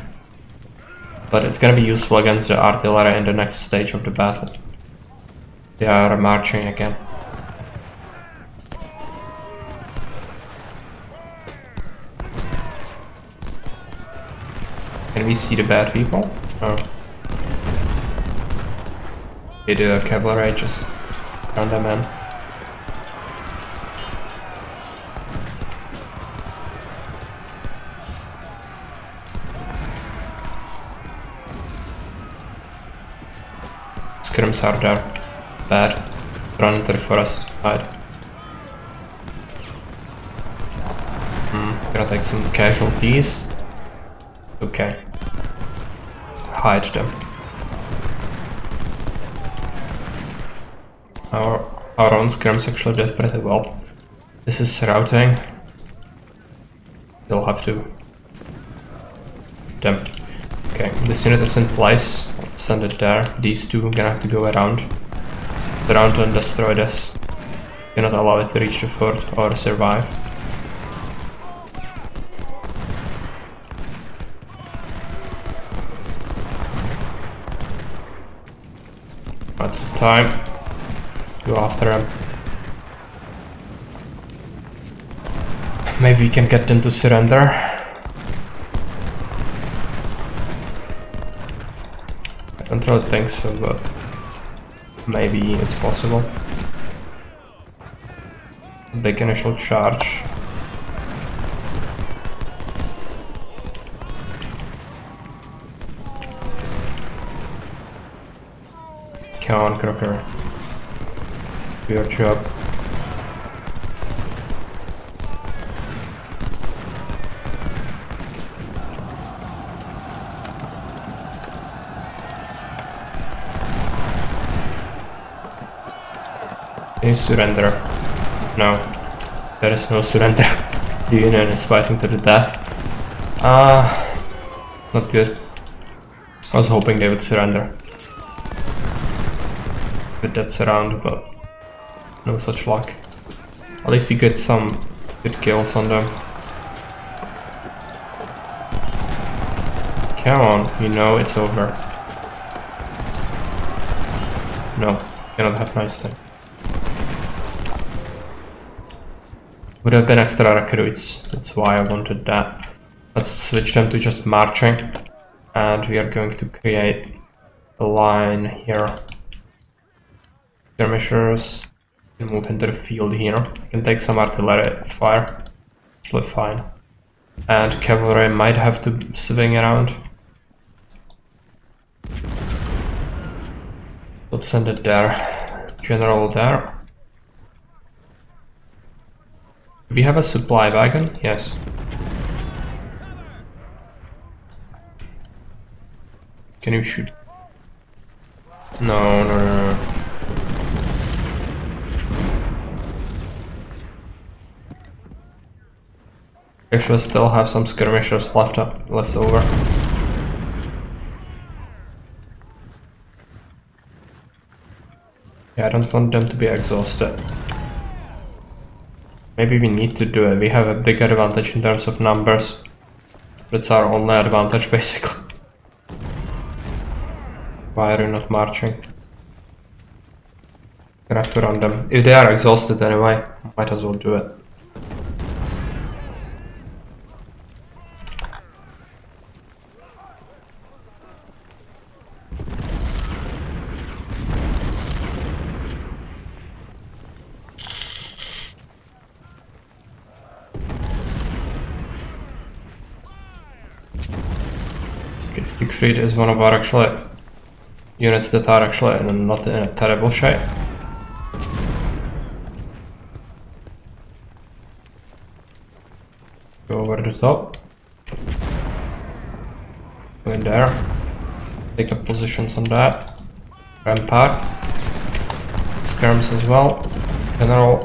A: But it's gonna be useful against the artillery in the next stage of the battle. They are marching again. Can we see the bad people? No. Okay, the cavalry just run them in. Scrims are there. Bad. Let's run into the forest. Hide. Gonna take some casualties. Okay. Hide them. Our own scrims actually did pretty well. This is routing. They'll have to. Them. Okay, this unit is in place. Let's send it there. These two are gonna have to go around and destroy this. Cannot allow it to reach the fort or survive. That's the time. Go after him. Maybe we can get them to surrender. I don't really think so, but maybe it's possible. Big initial charge. Come on, Crocker. Do your job. Can you surrender? No. There is no surrender. The Union is fighting to the death. Not good. I was hoping they would surrender with that surround, but no such luck. At least we get some good kills on them. Come on, you know it's over. No, cannot have nice thing. Would have been extra recruits, that's why I wanted that. Let's switch them to just marching, and we are going to create a line here. Skirmishers can move into the field here. I can take some artillery fire, actually fine. And cavalry might have to swing around. Let's send it there. General there. Do we have a supply wagon? Yes. Can you shoot? No. Actually, still have some skirmishers left over. Yeah, I don't want them to be exhausted. Maybe we need to do it. We have a big advantage in terms of numbers. That's our only advantage, basically. Why are you not marching? Gonna have to run them. If they are exhausted anyway, might as well do it. Okay, Siegfried is one of our actually units that are actually not in a terrible shape. Go over the top. Go in there. Take up positions on that. Rampart. Skirms as well. General.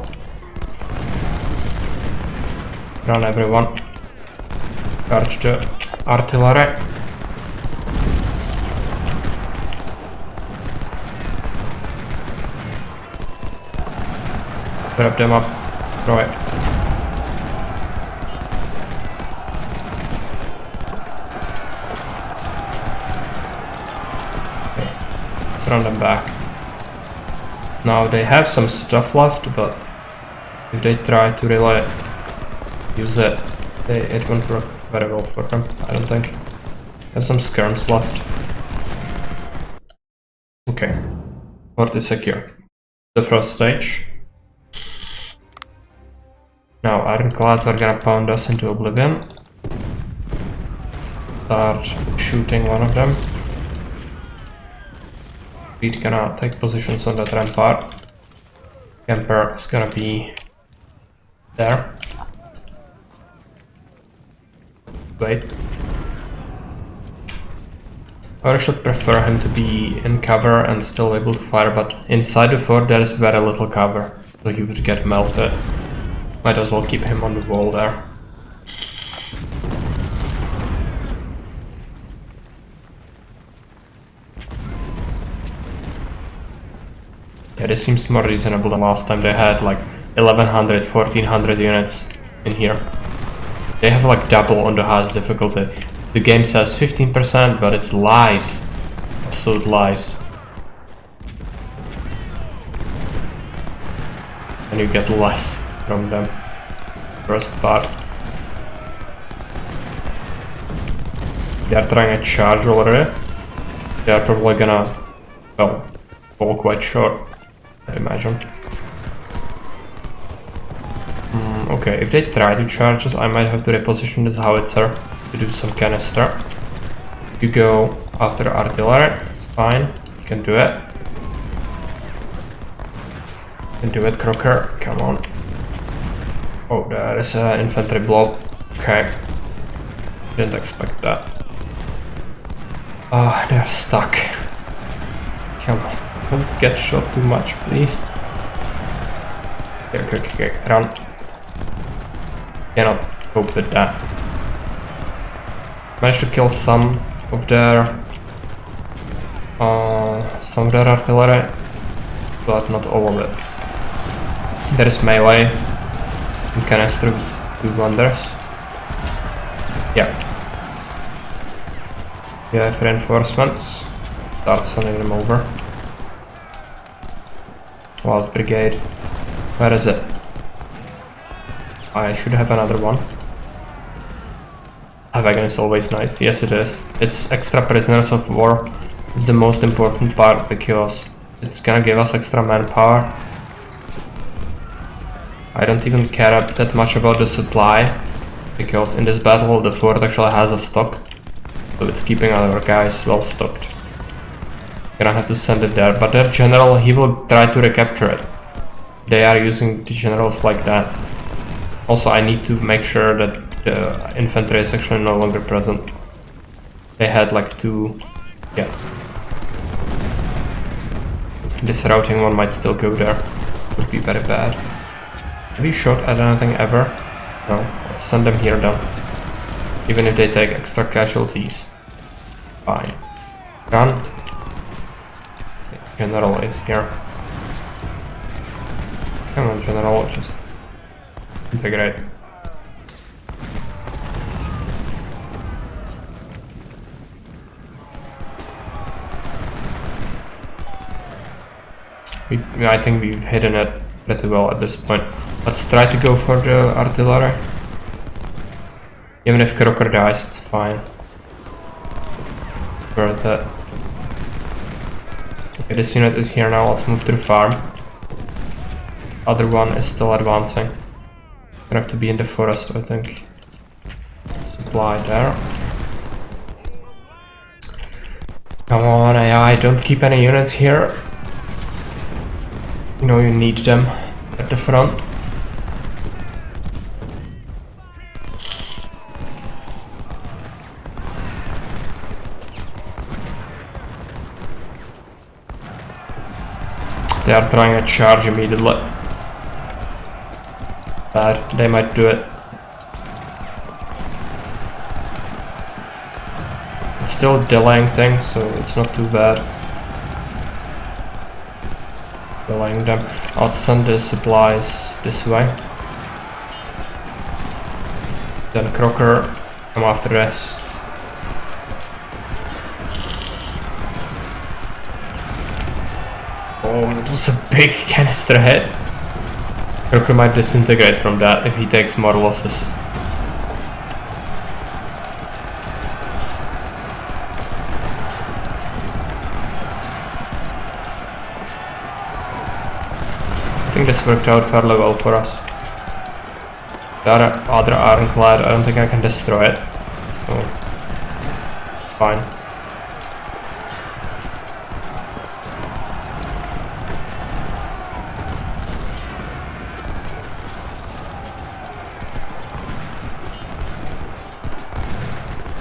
A: Run everyone. Charge the artillery. Grab them up. Throw it. Okay. Let's run them back. Now they have some stuff left, but if they try to really use it, it won't work very well for them, I don't think. Have some skirms left. Okay. Fort is secure. The first stage. Now ironclads are gonna pound us into oblivion. Start shooting one of them. We're gonna take positions on that rampart. Kemper is gonna be there. Wait. I should prefer him to be in cover and still able to fire, but inside the fort there is very little cover, so he would get melted. Might as well keep him on the wall there. Yeah, this seems more reasonable than last time. They had like 1100, 1400 units in here. They have like double on the highest difficulty. The game says 15%, but it's lies. Absolute lies. And you get less from them. First part. They are trying to charge already. They are probably gonna, well, fall quite short, I imagine. Okay, if they try to charge us, I might have to reposition this howitzer to do some canister. You go after artillery, it's fine, you can do it. You can do it, Crocker, come on. Oh, there is an infantry blob. Okay. Didn't expect that. Ah, they're stuck. Come on, don't get shot too much, please. Okay, run. Cannot cope with that. Managed to kill some of their artillery, but not all of it. There is melee and canister do wonders. Yeah. We have reinforcements. Start sending them over. Last brigade. Where is it? I should have another one. A wagon is always nice. Yes, it is. It's extra prisoners of war. It's the most important part because it's gonna give us extra manpower. I don't even care that much about the supply because in this battle the fort actually has a stock, so it's keeping our guys well stocked. Gonna have to send it there, but their general, he will try to recapture it. They are using the generals like that. Also, I need to make sure that the infantry is actually no longer present. They had like two... yeah. This routing one might still go there. Would be very bad. Have you shot at anything ever? No. Let's send them here then. Even if they take extra casualties. Fine. Run. General is here. Come on, General, just integrate. I think we've hidden it pretty well at this point. Let's try to go for the artillery. Even if Crocker dies, it's fine. Worth it. Okay, this unit is here now, let's move to the farm. Other one is still advancing. Gonna have to be in the forest, I think. Supply there. Come on, AI, don't keep any units here. You know you need them at the front. They are trying to charge immediately. Bad, they might do it. It's still delaying things, so it's not too bad. Delaying them. I'll send the supplies this way. Then Crocker, come after this. Oh, that was a big canister hit. Crocker might disintegrate from that if he takes more losses. I think this worked out fairly well for us. The other ironclad, I don't think I can destroy it, so fine.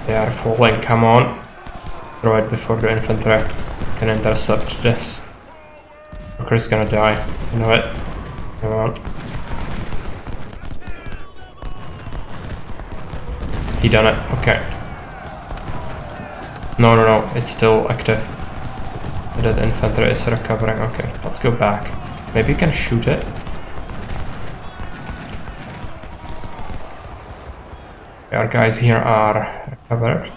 A: They are falling, come on. Throw it before the infantry can intercept this. Crocker's gonna die, you know it. Come on. He done it, okay. No, it's still active. That infantry is recovering, okay. Let's go back. Maybe you can shoot it. Our guys here are recovered.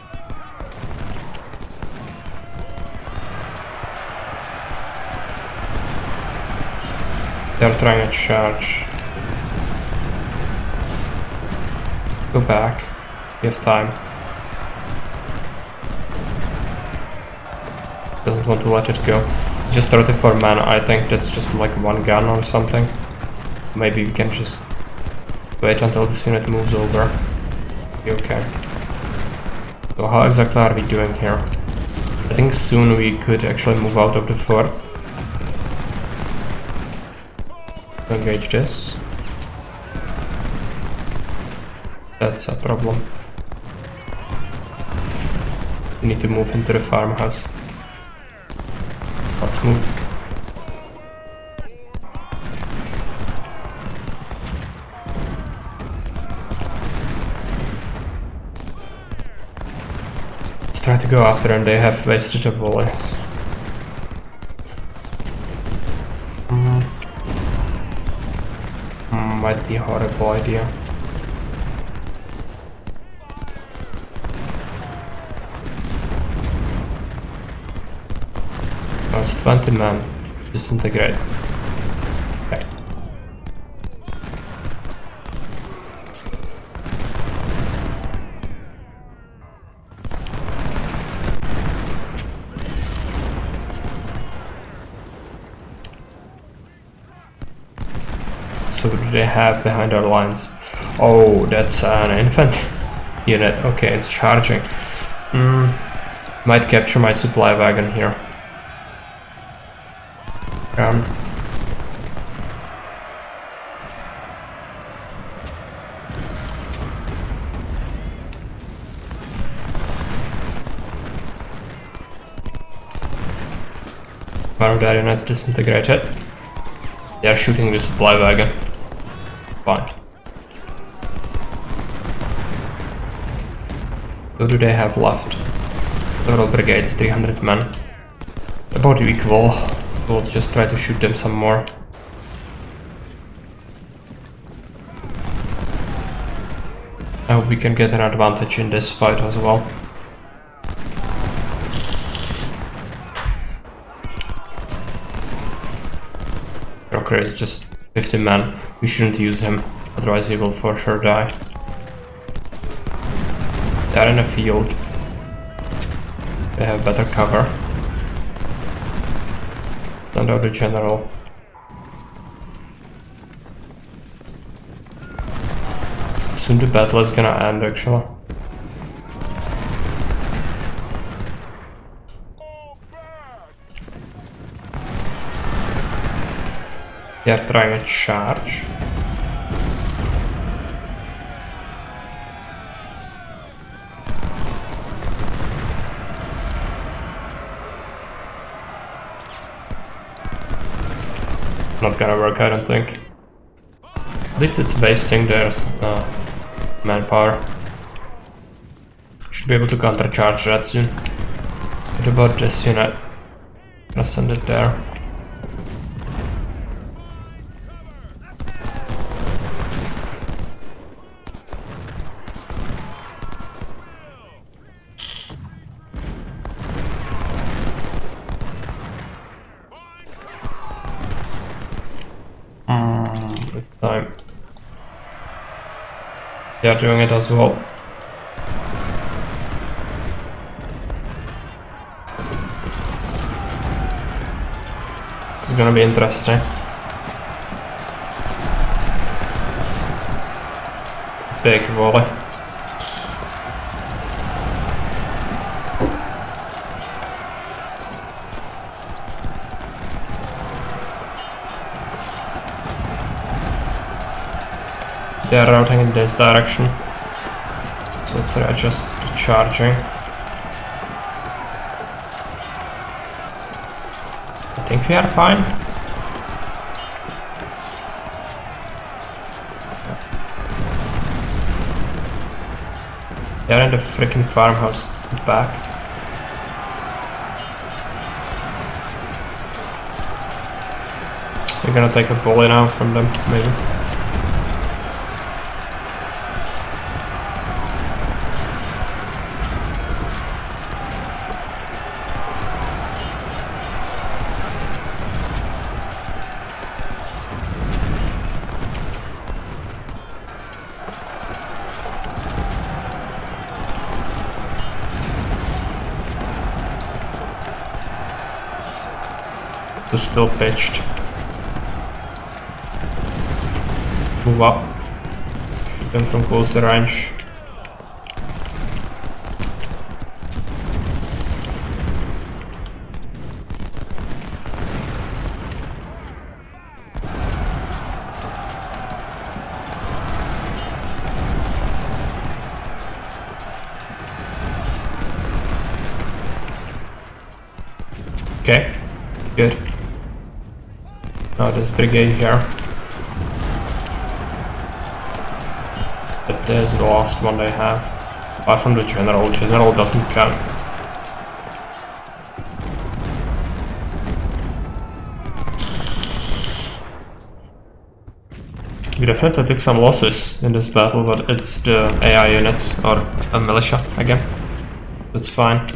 A: They're trying to charge. Go back. You have time. Doesn't want to let it go. It's just 34 mana. I think that's just like one gun or something. Maybe we can just wait until this unit moves over. Be okay. So how exactly are we doing here? I think soon we could actually move out of the fort. Engage this. That's a problem. We need to move into the farmhouse. Let's move. Let's try to go after them. They have wasted a volleys. Might be a horrible idea. Oh, it's 20 men. Disintegrate. Okay. So what do they have behind our lines? Oh, that's an infant unit. Okay, it's charging. Might capture my supply wagon here. One of their units disintegrated. They are shooting the supply wagon. Fine. What do they have left? Total brigades, 300 men. About equal. We'll just try to shoot them some more. I hope we can get an advantage in this fight as well. Crocker is just 50 men. We shouldn't use him, otherwise he will for sure die. They are in a field. They have better cover. Send out the general. Soon the battle is gonna end actually. They are trying a charge. Not gonna work, I don't think. At least it's wasting their manpower. Should be able to countercharge that soon. What about this unit? Gonna send it there. It's time. They are doing it as well. This is gonna be interesting. Big volley. They are routing in this direction, so let's adjust the charging. I think we are fine. They are in the freaking farmhouse back. We're gonna take a volley now from them, maybe. It's still pitched. Move up. Shoot them from closer range. Okay, good. Now this brigade here. But there's the last one they have. Apart from the general. General doesn't count. We definitely took some losses in this battle, but it's the AI units, or a militia again. That's fine.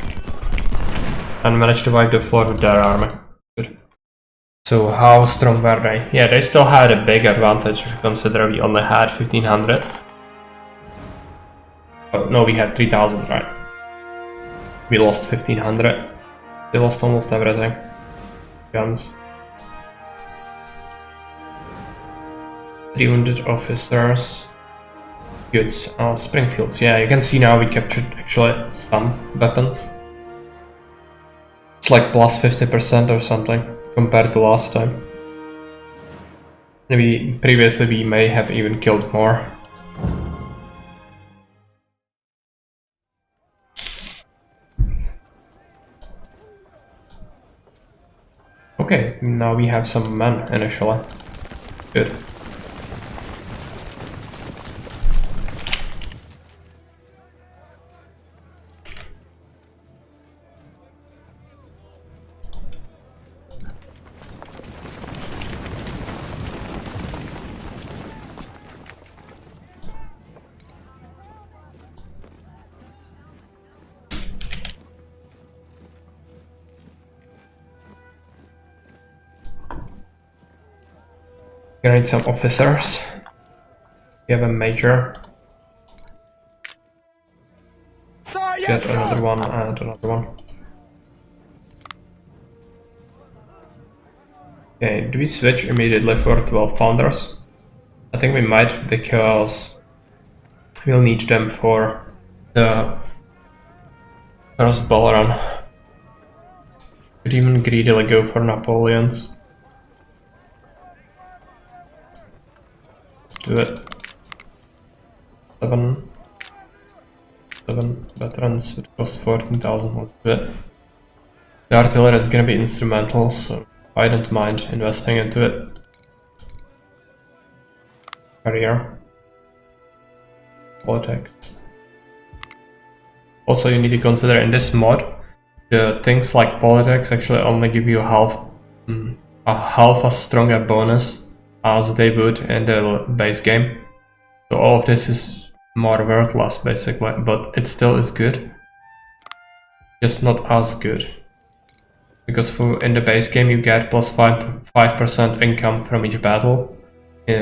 A: And managed to wipe the floor with their army. Good. So how strong were they? Yeah, they still had a big advantage, considering we only had 1500. Oh, no, we had 3000, right? We lost 1500. They lost almost everything. Guns. 3 wounded officers. Good. Springfields. Yeah, you can see now we captured actually some weapons. It's like plus 50% or something compared to last time. Maybe previously we may have even killed more. Okay, now we have some men initially. Good. Gonna need some officers. We have a major. Get another one and another one. Okay, do we switch immediately for 12 pounders? I think we might, because we'll need them for the first ball run. Could even greedily go for Napoleons. do it. 7 veterans would cost 14,000, let's do it. The artillery is gonna be instrumental, so I don't mind investing into it. Career. Politics. Also, you need to consider in this mod, the things like politics actually only give you half a stronger bonus as they would in the base game. So all of this is more worthless basically, but it still is good. Just not as good. Because in the base game you get plus 5% income from each battle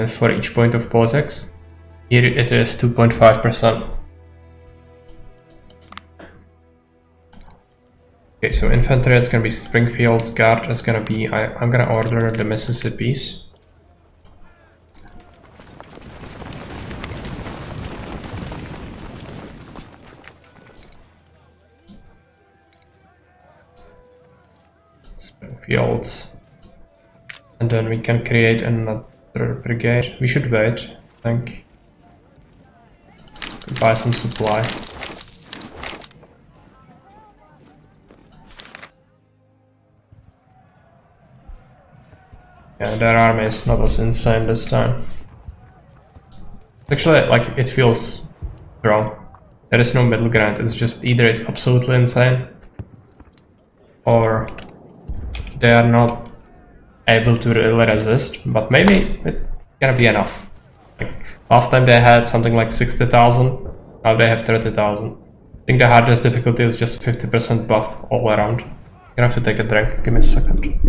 A: for each point of politics. Here it is 2.5%. Okay, so infantry is gonna be Springfield, guard is gonna be, I'm gonna order the Mississippis. Springfields. And then we can create another brigade. We should wait, I think. Could buy some supply. Yeah, their army is not as insane this time. Actually, like, it feels wrong. There is no middle ground, it's just either it's absolutely insane or they are not able to really resist, but maybe it's gonna be enough. Like, last time they had something like 60,000, now they have 30,000. I think the hardest difficulty is just 50% buff all around. I'm gonna have to take a drink, give me a second.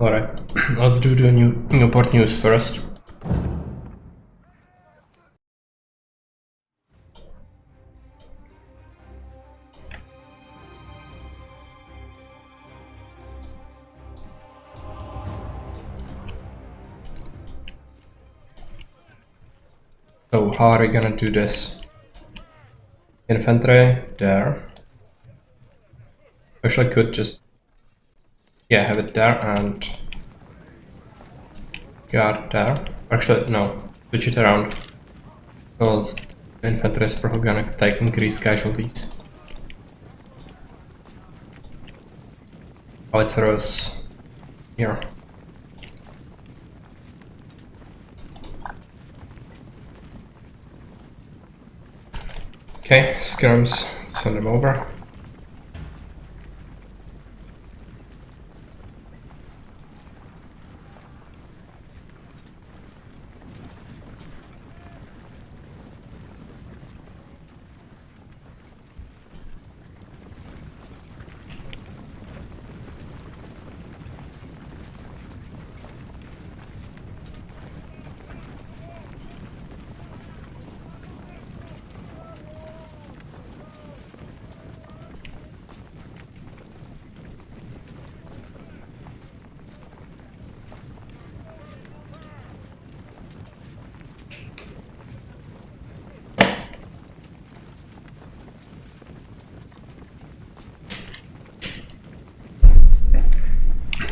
A: Alright, let's do the Newport news first. So how are we gonna do this? Infantry there. Wish I could just have it there and guard there. Actually, no, switch it around. Because the infantry is probably gonna take increased casualties. Howitzers here. Okay, skirms, send them over.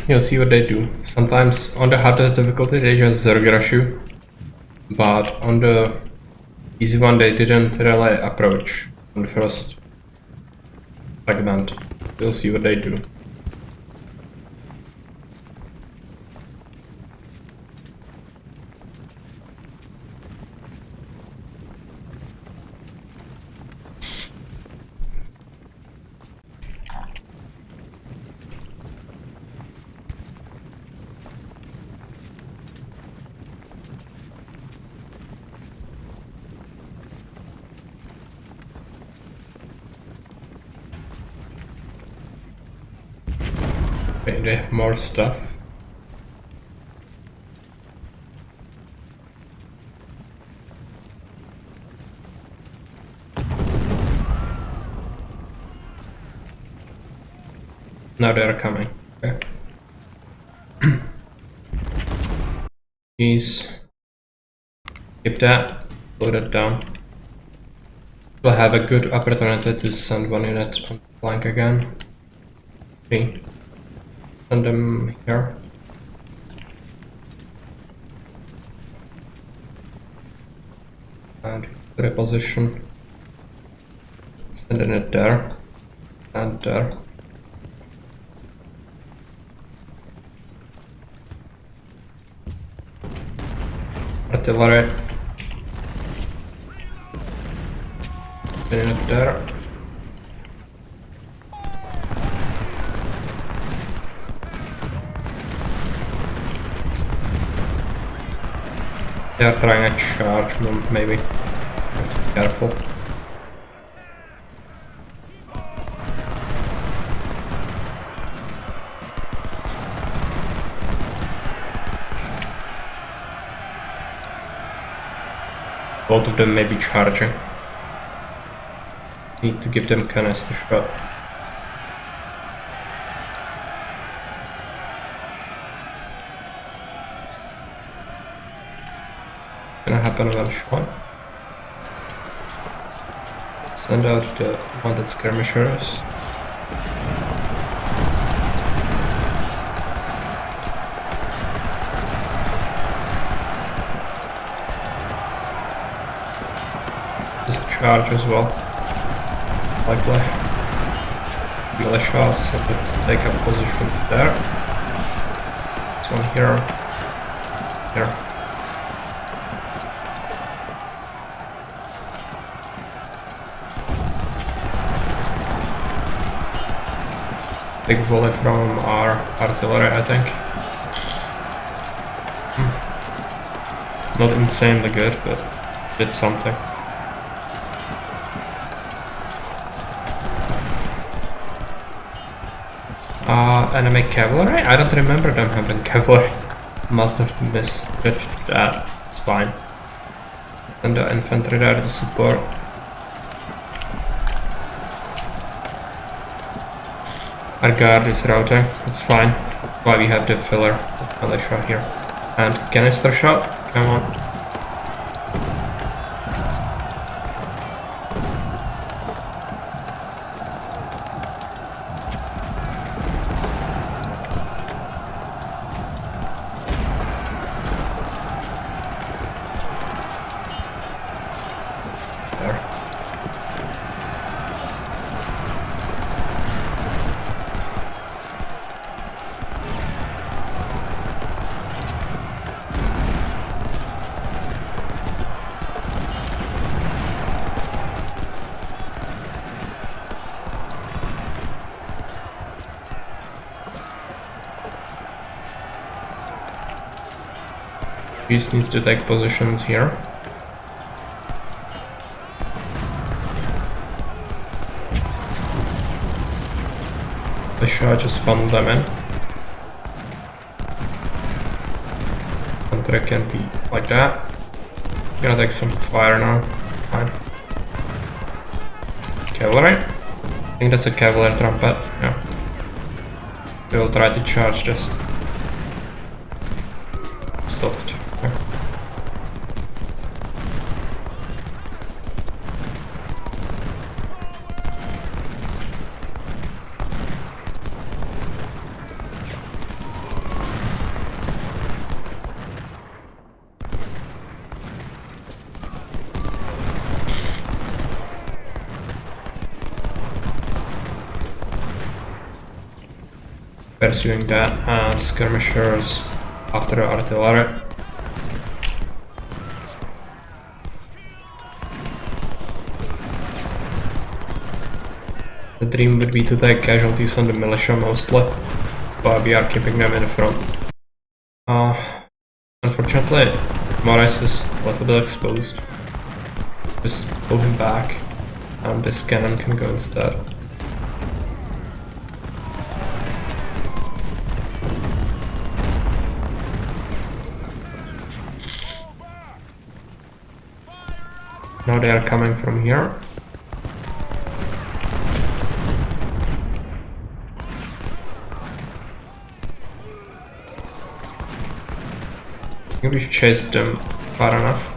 A: You'll see what they do. Sometimes on the hardest difficulty they just zerg rush you, but on the easy one they didn't really approach on the first segment. You'll see what they do. Okay, they have more stuff. Now they're coming. Okay. Jeez. Keep that. Load it down. We'll have a good opportunity to send one unit on the flank again. Okay. Send them here. And reposition. Sending it there. And there. Artillery. Sending it there. They are trying to charge them, maybe. Have to be careful. Both of them may be charging. Need to give them canister shot. Gonna happen eventually. Send out the wanted skirmishers. Charge as well. Likely. Militias would take up position there. This one here. Here. Big volley from our artillery, I think. Not insanely good, but did something. Enemy cavalry? I don't remember them having cavalry. Must have misjudged that. It's fine. And the infantry there to support. Our guard is routing. It's fine. Why we have the filler militia here. And canister shot. Come on. Peace needs to take positions here. The Shah just funnel them in. Infantry can be like that. Gonna take some fire now. Fine. Cavalry? I think that's a cavalry trumpet. Yeah. We will try to charge this. Stopped. Pursuing that and skirmishers after artillery. The dream would be to take casualties on the militia mostly, but we are keeping them in the front. Unfortunately, Morris is a little bit exposed. Just pull him back, and this cannon can go instead. Now they are coming from here. I think we've chased them far enough.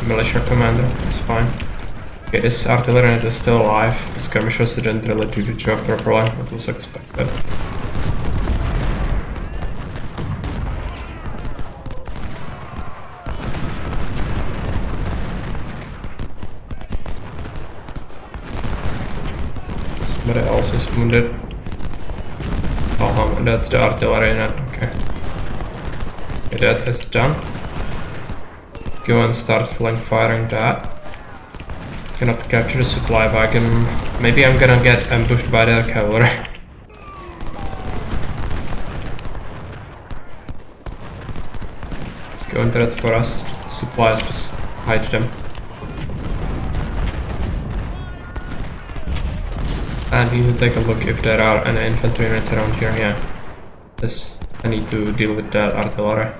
A: Militia commander, it's fine. Okay, this artillery unit is still alive. The skirmishers didn't really do the job properly, that was expected. Somebody else is wounded. Oh, that's the artillery unit, okay. Okay, that is done. Go and start flank firing that. Cannot capture the supply wagon. Maybe I'm gonna get ambushed by their cavalry. Go into that forest. Supplies, just hide them. And we need to take a look if there are any infantry units around here. Yeah. This, I need to deal with that artillery.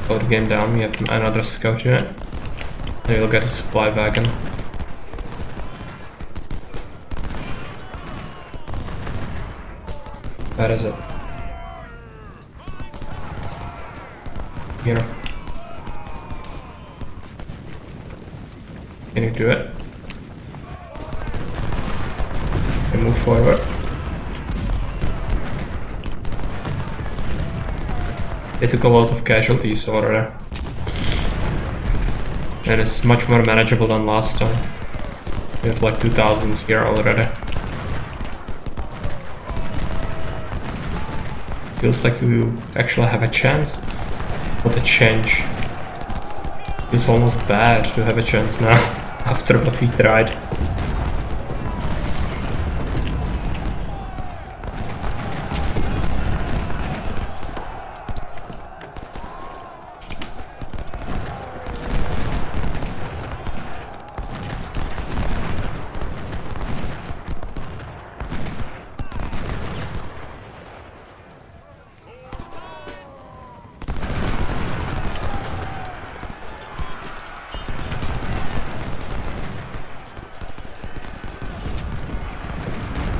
A: Slow the game down. We have another scout unit. And we'll get a supply wagon. Where is it? Here. Can you do it? Okay, move forward. They took a lot of casualties already. And it's much more manageable than last time. We have like 2000 here already. Feels like we actually have a chance. What a change. It's almost bad to have a chance now, after what we tried.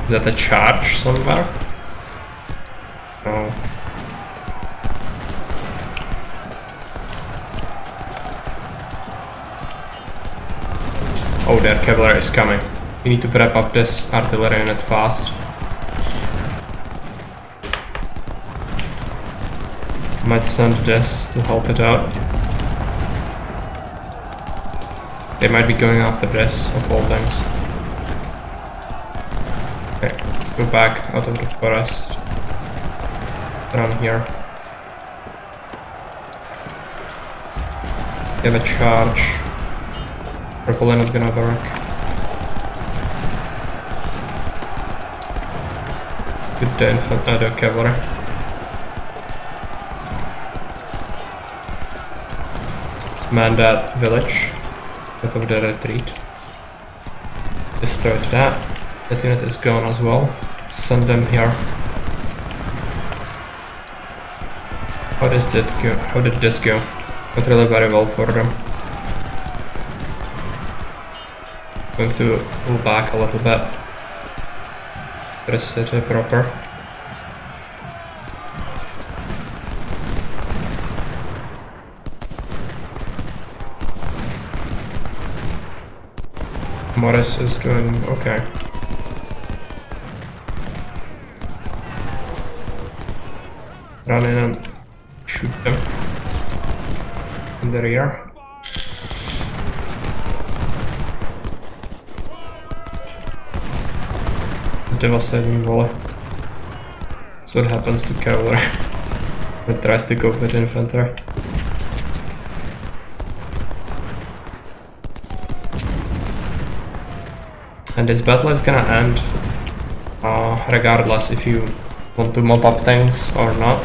A: Is that a charge somewhere? No. Oh, their cavalry is coming. We need to wrap up this artillery unit fast. Might send this to help it out. They might be going after this, of all things. Okay, let's go back out of the forest. Around here. They have a charge. Probably not gonna work. With the the cavalry. Let's man that village. Out of the retreat. Destroy that. That unit is gone as well. Let's send them here. How does that go? How did this go? Not really very well for them. Going to pull back a little bit. Get a city proper. Morris is doing okay. Run in and shoot them in the rear. Devastating volley. That's what happens to cavalry. It tries to cope with infantry. And this battle is gonna end regardless if you want to mop up things or not.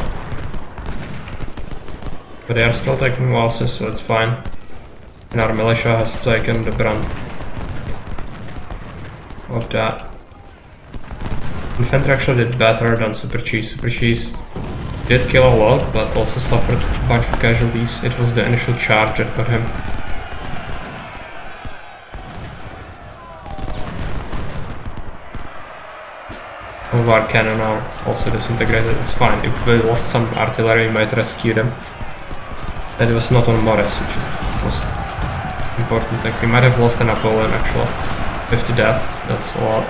A: But they are still taking losses, so it's fine. And our militia has taken the brunt of that. Infantry actually did better than Super Cheese. Super Cheese did kill a lot, but also suffered a bunch of casualties. It was the initial charge that got him. Some of our cannon are also disintegrated. It's fine. If we lost some artillery, we might rescue them. And it was not on Morris, which is the most important thing. We might have lost a Napoleon actually. 50 deaths, that's a lot.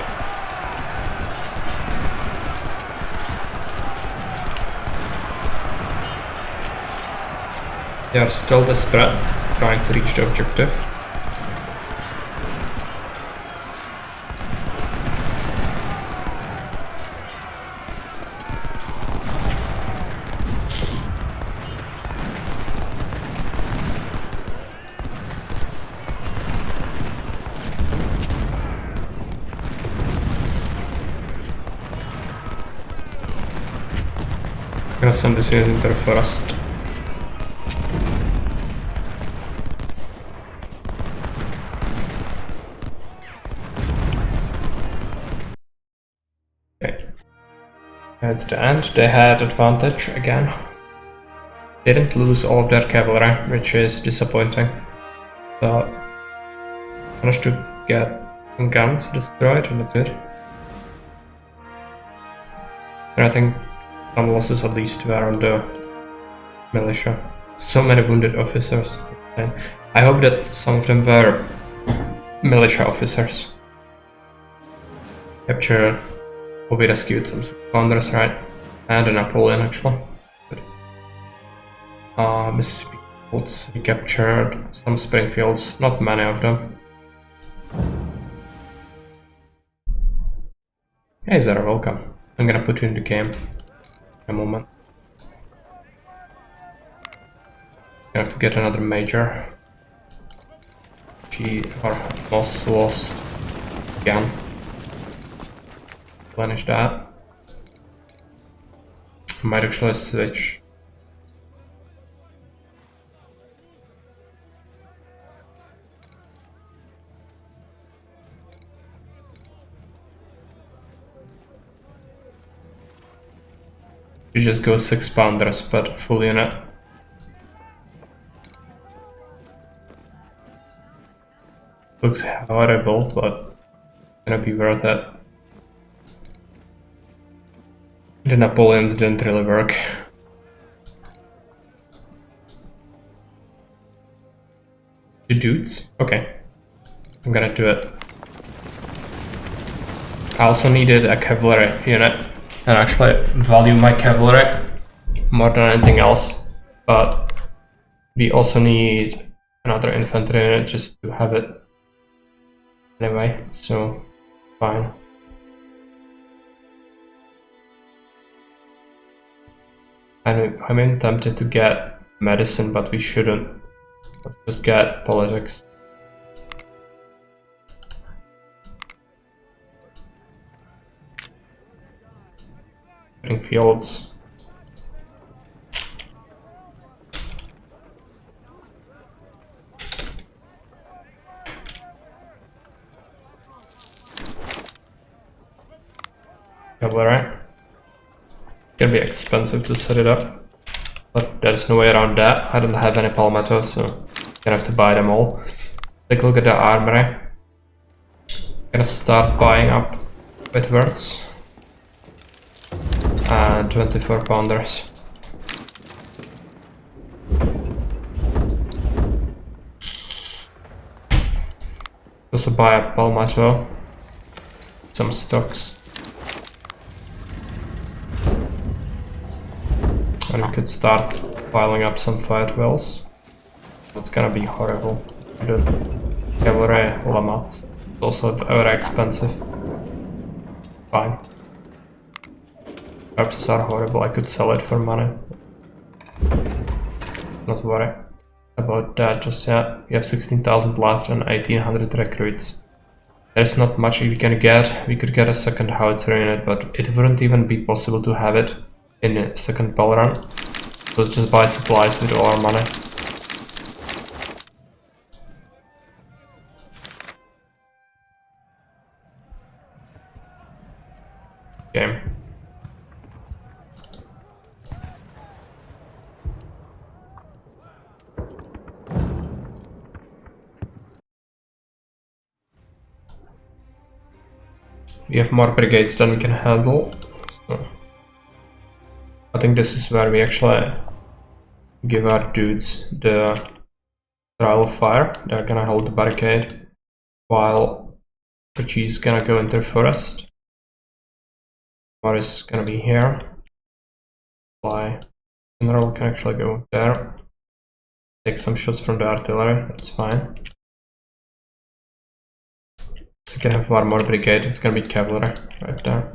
A: They are still desperate, trying to reach the objective. I'm gonna send this unit into the forest. Okay. That's the end. They had advantage again. They didn't lose all of their cavalry, which is disappointing. But managed to get some guns destroyed, and that's good. And I think some losses at least were on the militia. So many wounded officers. I hope that some of them were militia officers. Captured, or we rescued some founders, right? And a Napoleon actually. Good. Mississippi Colts, we captured some Springfields, not many of them. Hey Zara, welcome. I'm gonna put you in the game. A moment. I have to get another major. Our boss lost again. Replenish that. I might actually switch. You just go 6 pounders, but full unit. Looks horrible, but gonna be worth it. The Napoleons didn't really work. The dudes? Okay. I'm gonna do it. I also needed a cavalry unit. And actually value my cavalry more than anything else, but we also need another infantry unit just to have it anyway, so fine. I'm tempted to get medicine, but we shouldn't. Let's just get politics. Fields. Cavalry. Gonna be expensive to set it up, but there's no way around that. I don't have any palmetto, so gonna have to buy them all. Take a look at the armory. Gonna start buying up Whitworths. And 24 pounders. Also buy a palmetto, some stocks, and we could start piling up some fight wells. It's gonna be horrible. The cavalry Lamat is also very expensive. Fine. Corpses are horrible, I could sell it for money. Not worry about that just yet. We have 16,000 left and 1,800 recruits. there's not much we can get. We could get a second howitzer in it, but it wouldn't even be possible to have it in a second ball run. So let's just buy supplies with all our money. Okay. We have more brigades than we can handle, so I think this is where we actually give our dudes the trial of fire. They're gonna hold the barricade while Richie's gonna go into the forest. Morris is gonna be here. Fly. General can actually go there. Take some shots from the artillery, that's fine. We can have one more brigade, it's gonna be cavalry right there.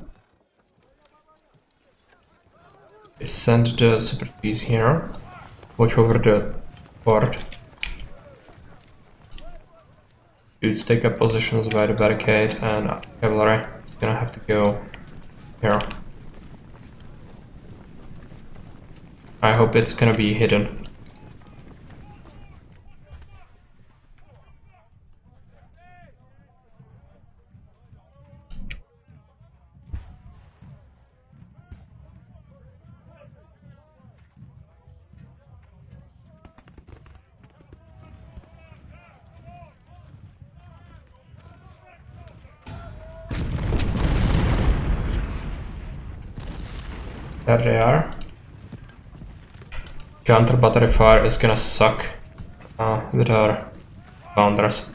A: We send the super Ts here. Watch over the fort. Dudes take up positions by the barricade, and cavalry is gonna have to go here. I hope it's gonna be hidden. There they are. Counter battery fire is gonna suck with our founders.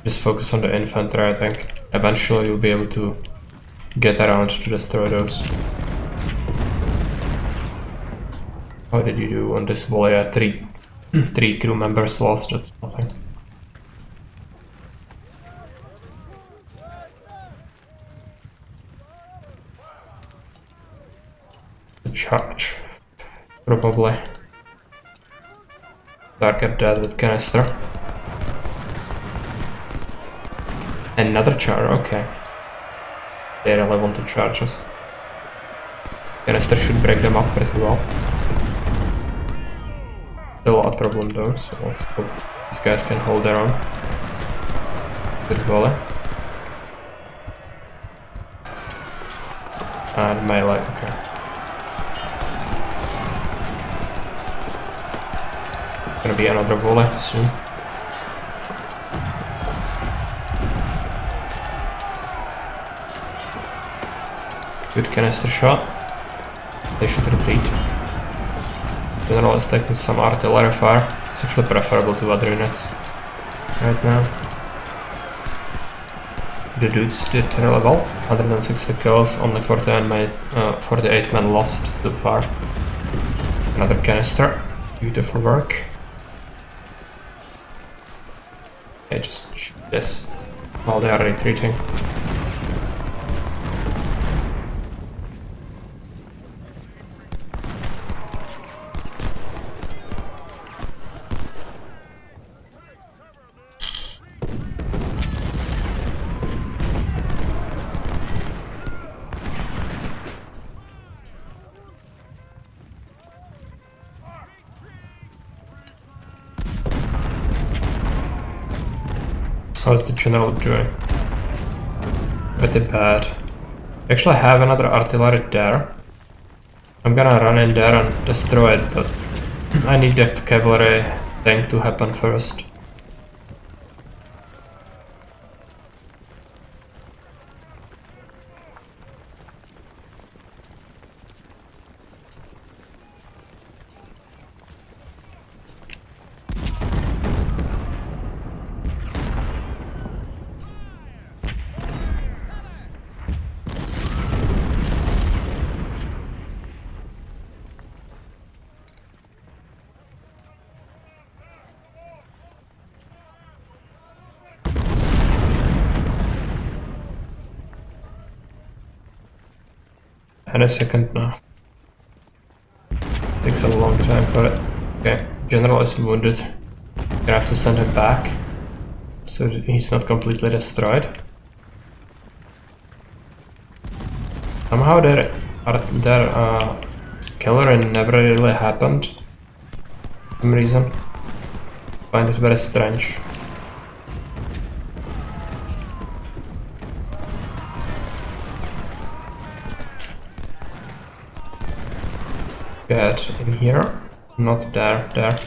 A: Just focus on the infantry, I think. Eventually you'll be able to get around to destroy those. How did you do on this volley? Yeah, three crew members lost, that's nothing. Charge. Probably. Target dead with canister. Another charge, okay. They really want to charge us. Canister should break them up pretty well. Still a problem though, so let's hope these guys can hold their own. Good volley. And melee, okay. Gonna be another volley soon. Good canister shot. They should retreat. General is taking some artillery fire. It's actually preferable to other units right now. The dudes did really well. 160 kills, only 48 men lost so far. Another canister. Beautiful work. Okay, just shoot this while they are retreating. How's the general doing? Pretty bad. Actually, I have another artillery there. I'm gonna run in there and destroy it, but I need that cavalry thing to happen first. And a second now. Takes a long time for it. Okay, general is wounded. Gonna have to send him back so that he's not completely destroyed. somehow their cavalry never really happened. For some reason. I find it very strange. Get in here, not there, there.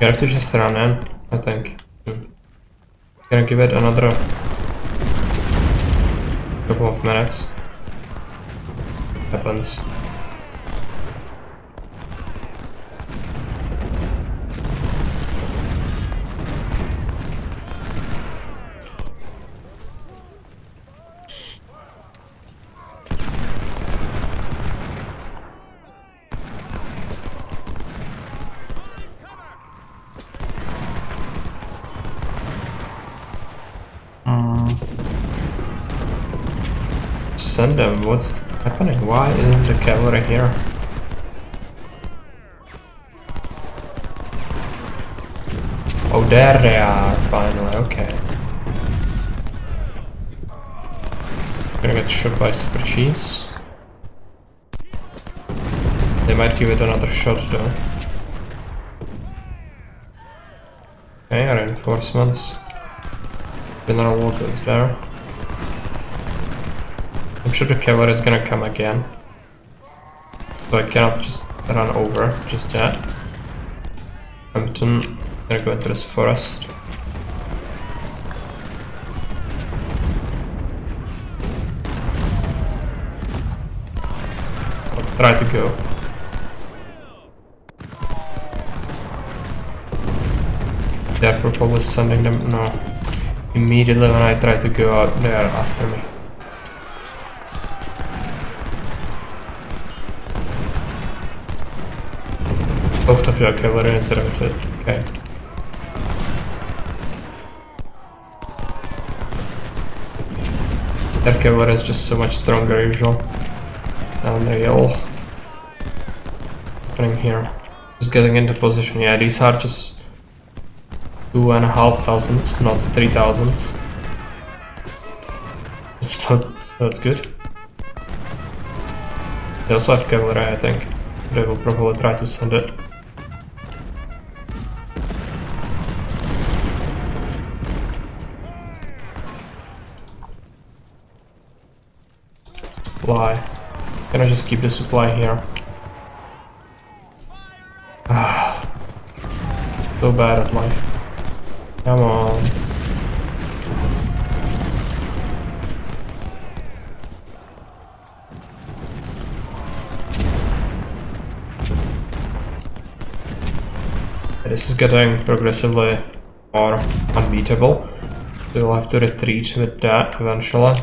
A: You have to just run in, I think. Gonna give it another couple of minutes. Happens. Send them. What's happening? Why isn't the cavalry here? Oh, there they are, finally, okay. Gonna get shot by Super Cheese. They might give it another shot though. Okay, reinforcements. General Walker is there. I'm sure the cavalry is gonna come again. So I cannot just run over just yet. Hampton, gonna go into this forest. Let's try to go. They're probably sending them, no. Immediately when I try to go out, they are after me. Both of your cavalry incident, okay. Their cavalry is just so much stronger usual. Down the hill. Happening here. Just getting into position. Yeah, these are just 2,500s, not 3,000s. That's good. They also have cavalry, I think. They will probably try to send it. Supply. Can I just keep the supply here? So bad at life. Come on. This is getting progressively more unbeatable. So we'll have to retreat with that eventually.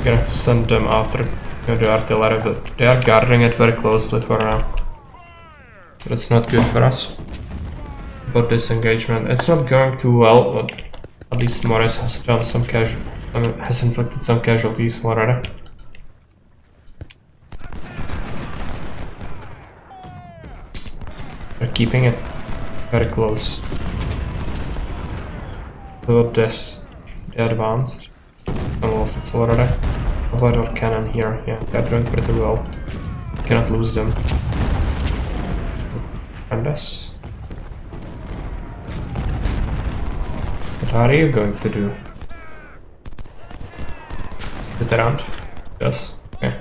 A: Gonna have to send them after the artillery, but they are guarding it very closely for now. So that's not good for us. But this engagement, it's not going too well, but at least Morris has done some has inflicted some casualties already. They're keeping it very close. Look at this. They advanced. And lost it already. How about our cannon here? Yeah, they're doing pretty well. Cannot lose them. And this. What are you going to do? Sit around? Yes. Okay.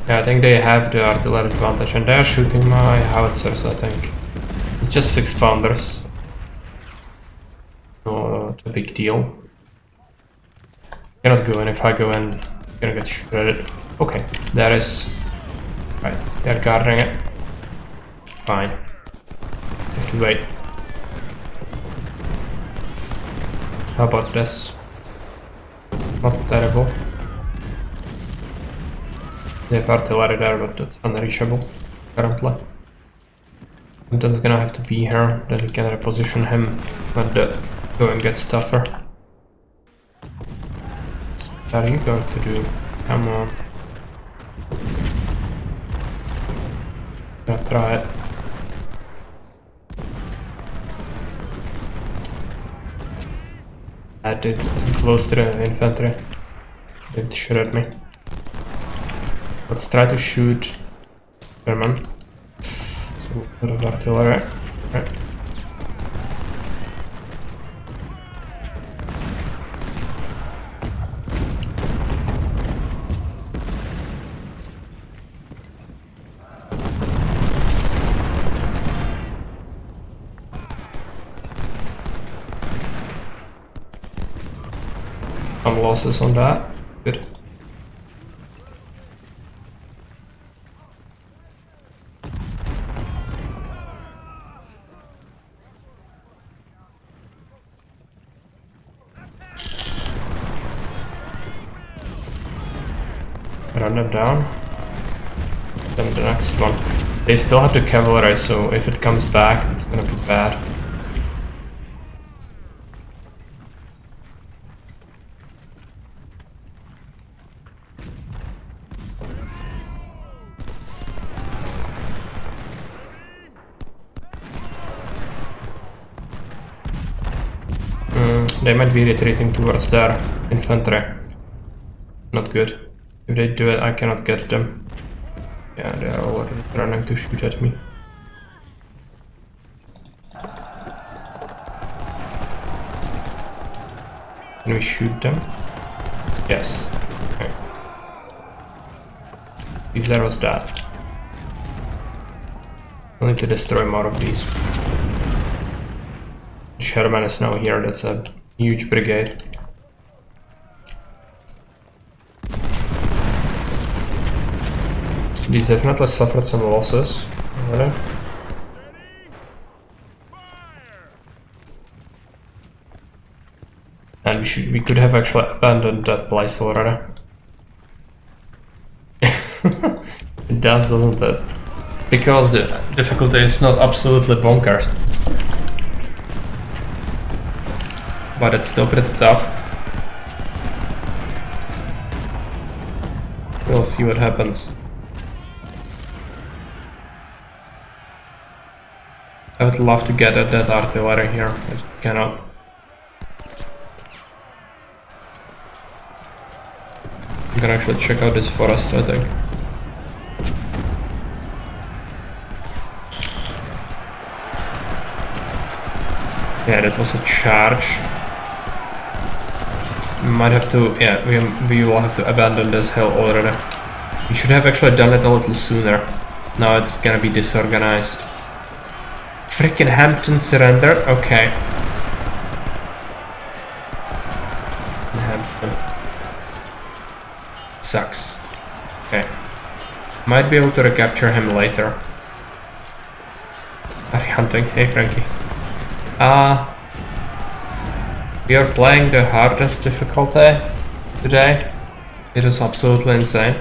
A: Yeah, I think they have the artillery advantage and they are shooting my howitzers, I think. It's just 6 pounders. Not a big deal. Cannot go in. If I go in, I'm gonna get shredded. Okay, that is... Right, they're guarding it. Fine. Have to wait. How about this? Not terrible. They have artillery there, but that's unreachable currently. Hampton's gonna have to be here, then we can reposition him when the going gets tougher. So what are you going to do? Come on. Gonna try it. That is too close to the infantry. It shot at me. Let's try to shoot German. So a bit of artillery. Right. Some losses on that. Good. Run them down. Then the next one. They still have the cavalry, so if it comes back, it's gonna be bad. They might be retreating towards their infantry. Not good. If they do it, I cannot get them. Yeah, they are already running to shoot at me. Can we shoot them? Yes. Okay. These there was that. I need to destroy more of these. Sherman is now here, that's a huge brigade. These definitely suffered some losses. Already. And we could have actually abandoned that place already. It does, doesn't it? Because the difficulty is not absolutely bonkers. But it's still pretty tough. We'll see what happens. I would love to get at that artillery here, I cannot. I'm gonna actually check out this forest, I think. Yeah, that was a charge. Might have to, yeah, we will have to abandon this hill already. We should have actually done it a little sooner. Now it's gonna be disorganized. Frickin' Hampton surrendered? Okay. Hampton. Sucks. Okay. Might be able to recapture him later. Are you hunting? Hey Frankie. We are playing the hardest difficulty today. It is absolutely insane.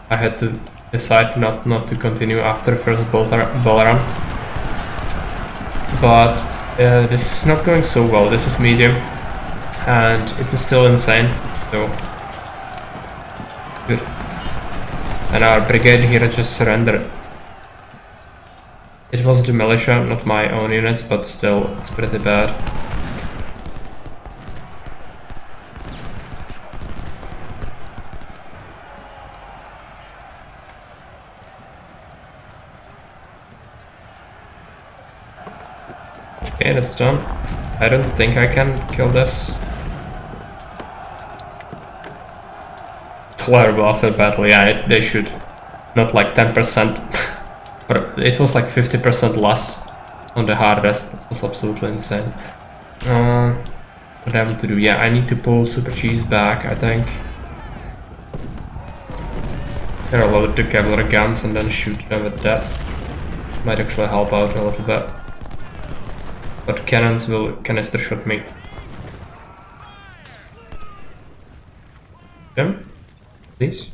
A: I had to decide not to continue after first bull run. But this is not going so well. This is medium and it's still insane, so good. And our brigade here just surrendered. It was the militia, not my own units, but still it's pretty bad. Okay, that's done. I don't think I can kill this. Terrible after battle, yeah, they should. Not like 10%. But it was like 50% less on the hardest. It was absolutely insane. What I have to do? Yeah, I need to pull Super Cheese back, I think. Gonna load the cavalry guns and then shoot them with that. Might actually help out a little bit. But cannons will canister shot me. Jim? Please?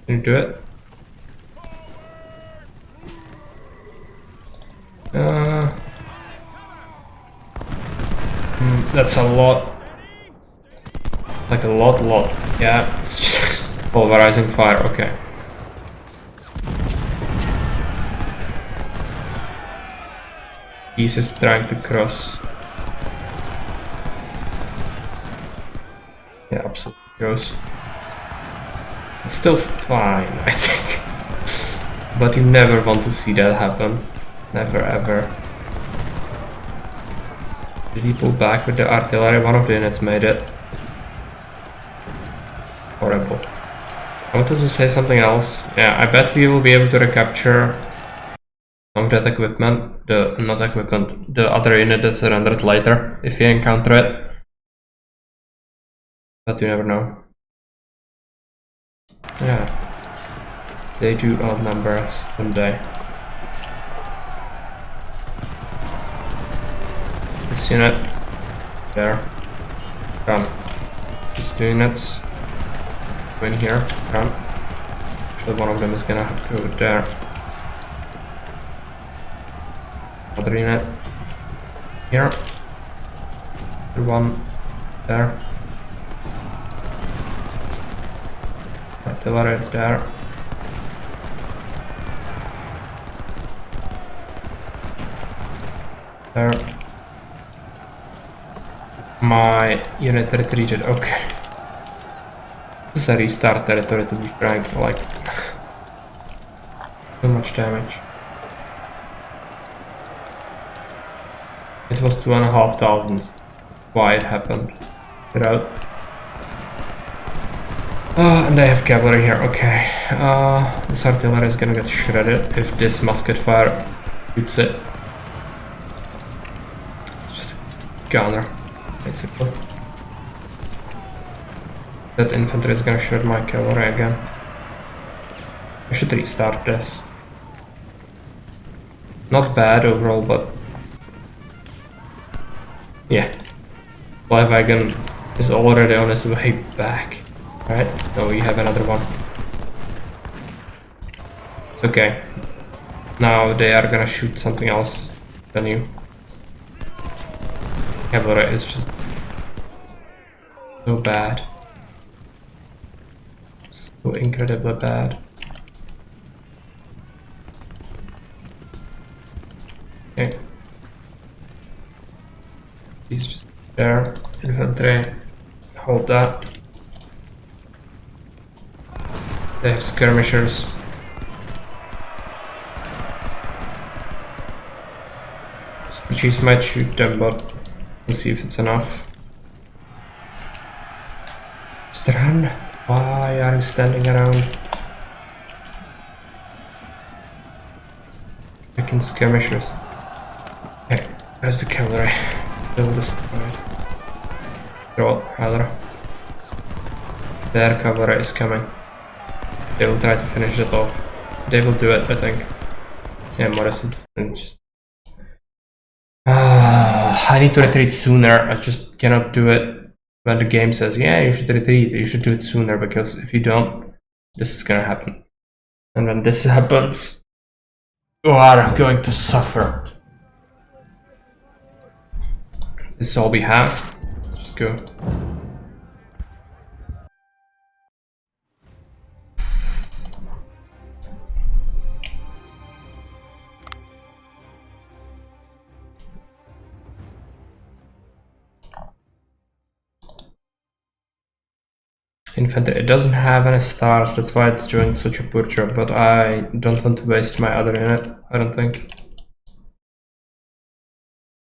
A: Can you do it? That's a lot. Like a lot. Yeah, it's just pulverizing fire, okay. He's just trying to cross. Yeah, absolutely gross. It's still fine, I think. But you never want to see that happen. Never ever. Did he pull back with the artillery? One of the units made it. Horrible. I wanted to say something else. Yeah, I bet we will be able to recapture some of that equipment. Not equipment, the other unit that's surrendered later, if we encounter it. But you never know. Yeah. They do outnumber us, don't they? This unit. There. Come. These 2 units. Go in here. Come. Actually, one of them is gonna have to go there. Other unit. Here. The one there. Artillery there. There. My unit retreated, okay. This is a restart territory, to be frank, like so much damage. It was 2,500. Why it happened. Get out. And they have cavalry here, okay. This artillery is gonna get shredded if this musket fire hits it. It's just a gunner, basically. That infantry is gonna shred my cavalry again. I should restart this. Not bad overall, but yeah. Live wagon is already on his way back. Right? No, we have another one. It's okay. Now they are gonna shoot something else than you. Cavalry is just so bad. So incredibly bad. Okay. He's just there. Infantry. Hold that. They have skirmishers. Species might shoot them, but we'll see if it's enough. Just run. Why are you standing around? Freaking skirmishers. Okay, where's the cavalry? Still destroyed. Roll, rather. Their cavalry is coming. They will try to finish it off. They will do it, I think. Yeah, Morrison just... I need to retreat sooner. I just cannot do it when the game says, yeah, you should retreat. You should do it sooner, because if you don't, this is gonna happen. And when this happens, you are going to suffer. This is all we have. Just go. Infantry, it doesn't have any stars, that's why it's doing such a poor job, but I don't want to waste my other unit, I don't think.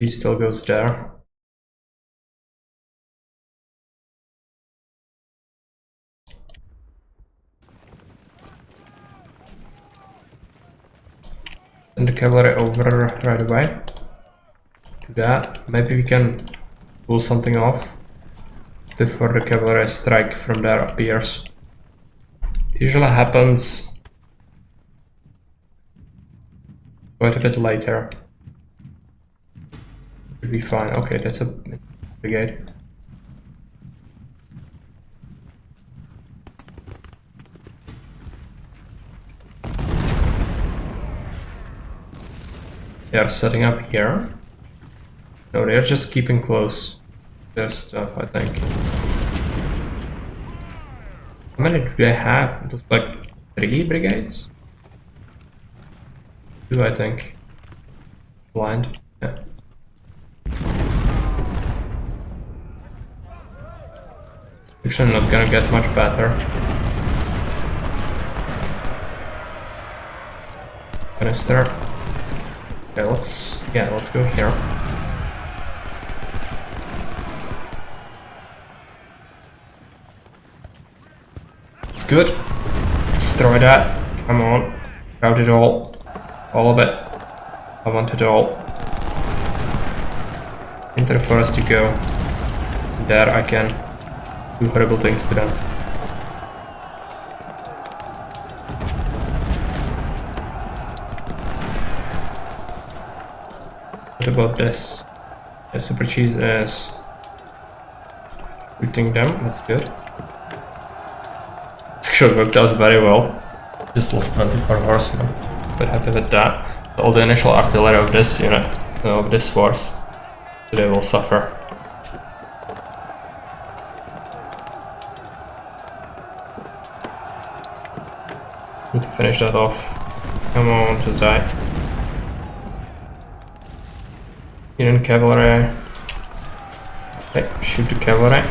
A: He still goes there. Send the cavalry over right away. Do that. Maybe we can pull something off before the cavalry strike from there appears. It usually happens quite a bit later. Should be fine. Okay, that's a brigade. They are setting up here. No, they're just keeping close their stuff, I think. How many do they have? It looks like 3 brigades? 2, I think. Blind. Yeah. Actually not gonna get much better. Canister. Okay, let's go here. It's good. Destroy that. Come on. Crowd it all. All of it. I want it all. Into the forest you go. There I can do horrible things to them. What about this? The super cheese is shooting them, that's good. It actually worked out very well. Just lost 24 horsemen, but happy with that. All the initial artillery of this unit, of this force, they will suffer. Need to finish that off. Come on, just die. Union cavalry. Okay, shoot the cavalry.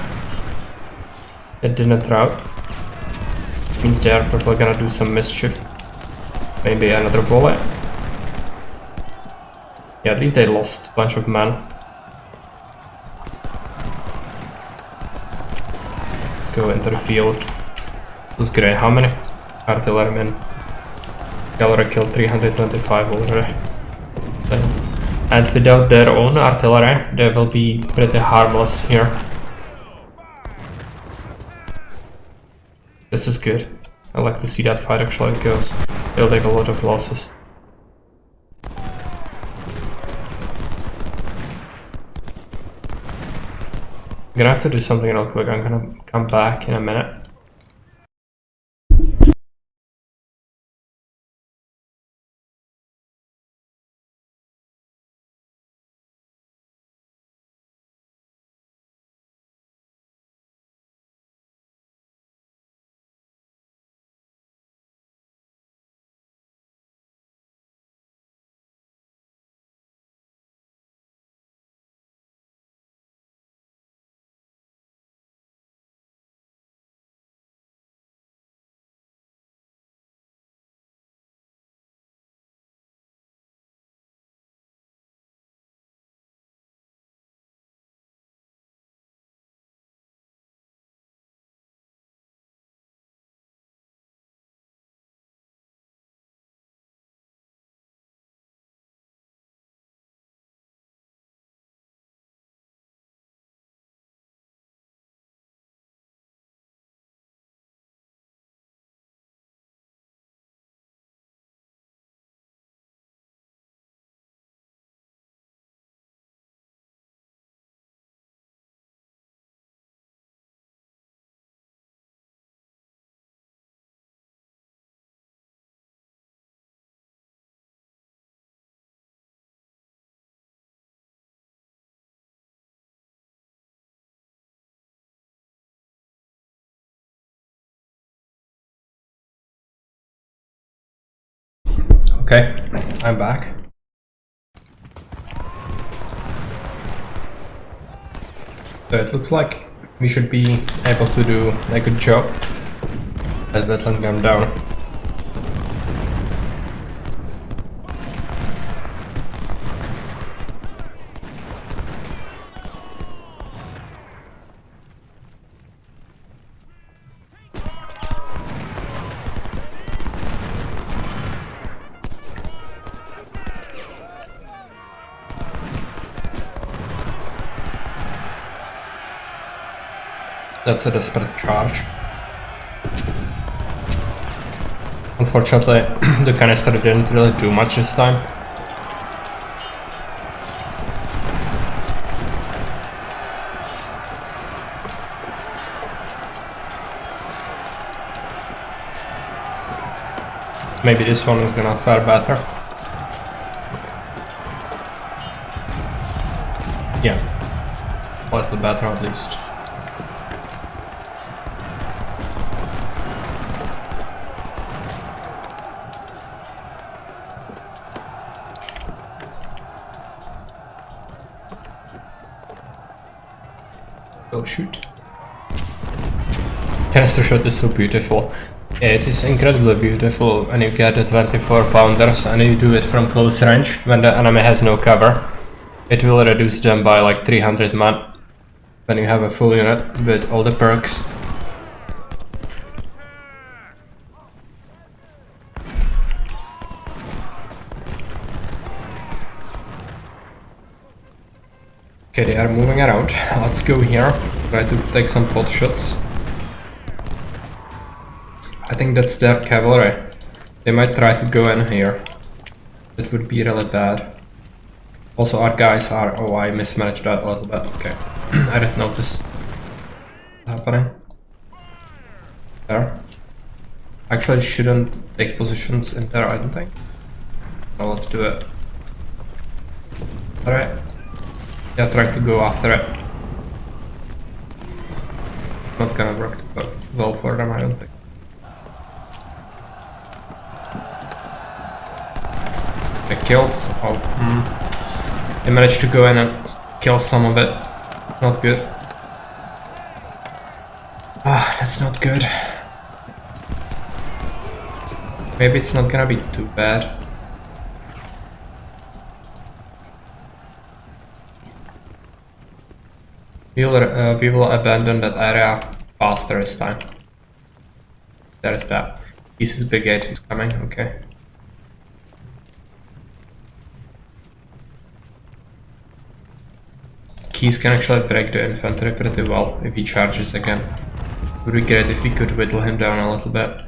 A: It didn't rout. Means they are probably gonna do some mischief. Maybe another bullet. Yeah, at least they lost a bunch of men. Let's go into the field. That's great. How many artillerymen? Cavalry killed 325 already. And without their own artillery, they will be pretty harmless here. This is good. I like to see that fight actually, because they'll take a lot of losses. I'm gonna have to do something real quick. I'm gonna come back in a minute. Okay, I'm back. So it looks like we should be able to do a good job at battling them down. That's a desperate charge. Unfortunately, the canister didn't really do much this time. Maybe this one is gonna fare better. little better at least. Oh shoot. Canister shot is so beautiful. It is incredibly beautiful when you get the 24 pounders and you do it from close range when the enemy has no cover. It will reduce them by like 300 man when you have a full unit with all the perks. Okay, they are moving around. Let's go here. Try to take some pot shots. I think that's their cavalry. They might try to go in here. That would be really bad. Also our guys are... oh, I mismanaged that a little bit. Okay. I didn't notice happening. There. Actually shouldn't take positions in there, I don't think. Well, let's do it. Alright. Yeah, try to go after it. Not gonna work well for them, I don't think. The kills. Oh, they managed to go in and kill some of it. Not good. Ah, that's not good. Maybe it's not gonna be too bad. We will abandon that area faster this time. There's that. Pieces brigade is coming, okay. Keys can actually break the infantry pretty well if he charges again. Would be great if we could whittle him down a little bit.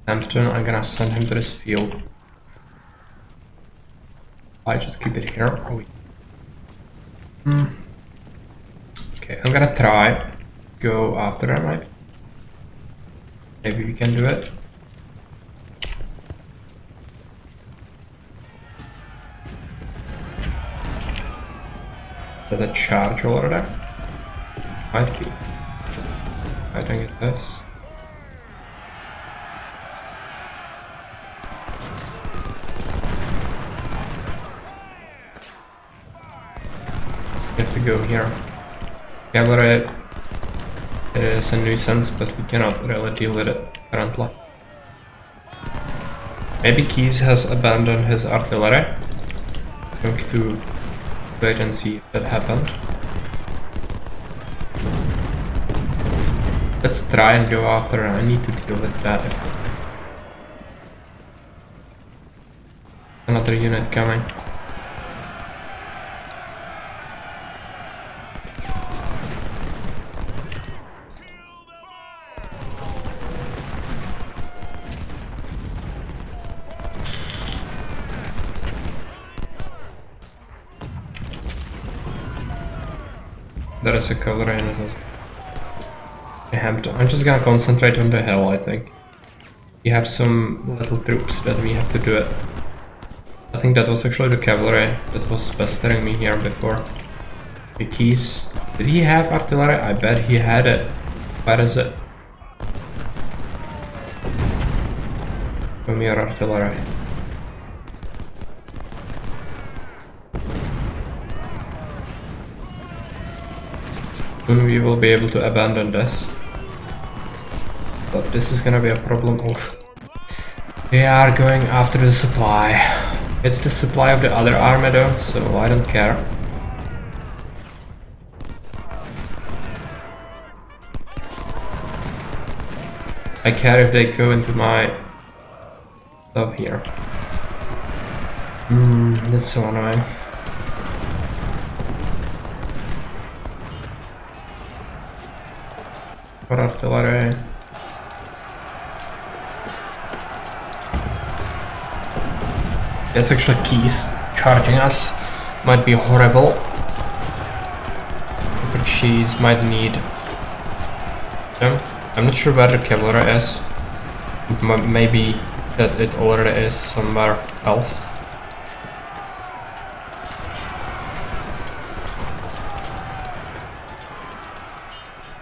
A: Hampton, I'm gonna send him to this field. I just keep it here. Oh, okay, I'm gonna try go after him, right? Maybe we can do it. Is that a charge over there? Might be. I think it is. We have to go here. Cavalry is a nuisance, but we cannot really deal with it currently. Maybe Keys has abandoned his artillery. I'm going to wait and see if that happened. Let's try and go after him. I need to deal with that. Another unit coming. There is a cavalry in it. I'm just gonna concentrate on the hill, I think. We have some little troops that we have to do it. I think that was actually the cavalry that was pestering me here before. The Keys. Did he have artillery? I bet he had it. Where is it? Show me your artillery. Soon we will be able to abandon this. But this is gonna be a problem. Oof. They are going after the supply. It's the supply of the other army though, so I don't care. I care if they go into my stuff here. That's so annoying. For artillery. That's actually Keys charging us. Might be horrible. But Keys might need them. I'm not sure where the cavalry is. Maybe that it already is somewhere else.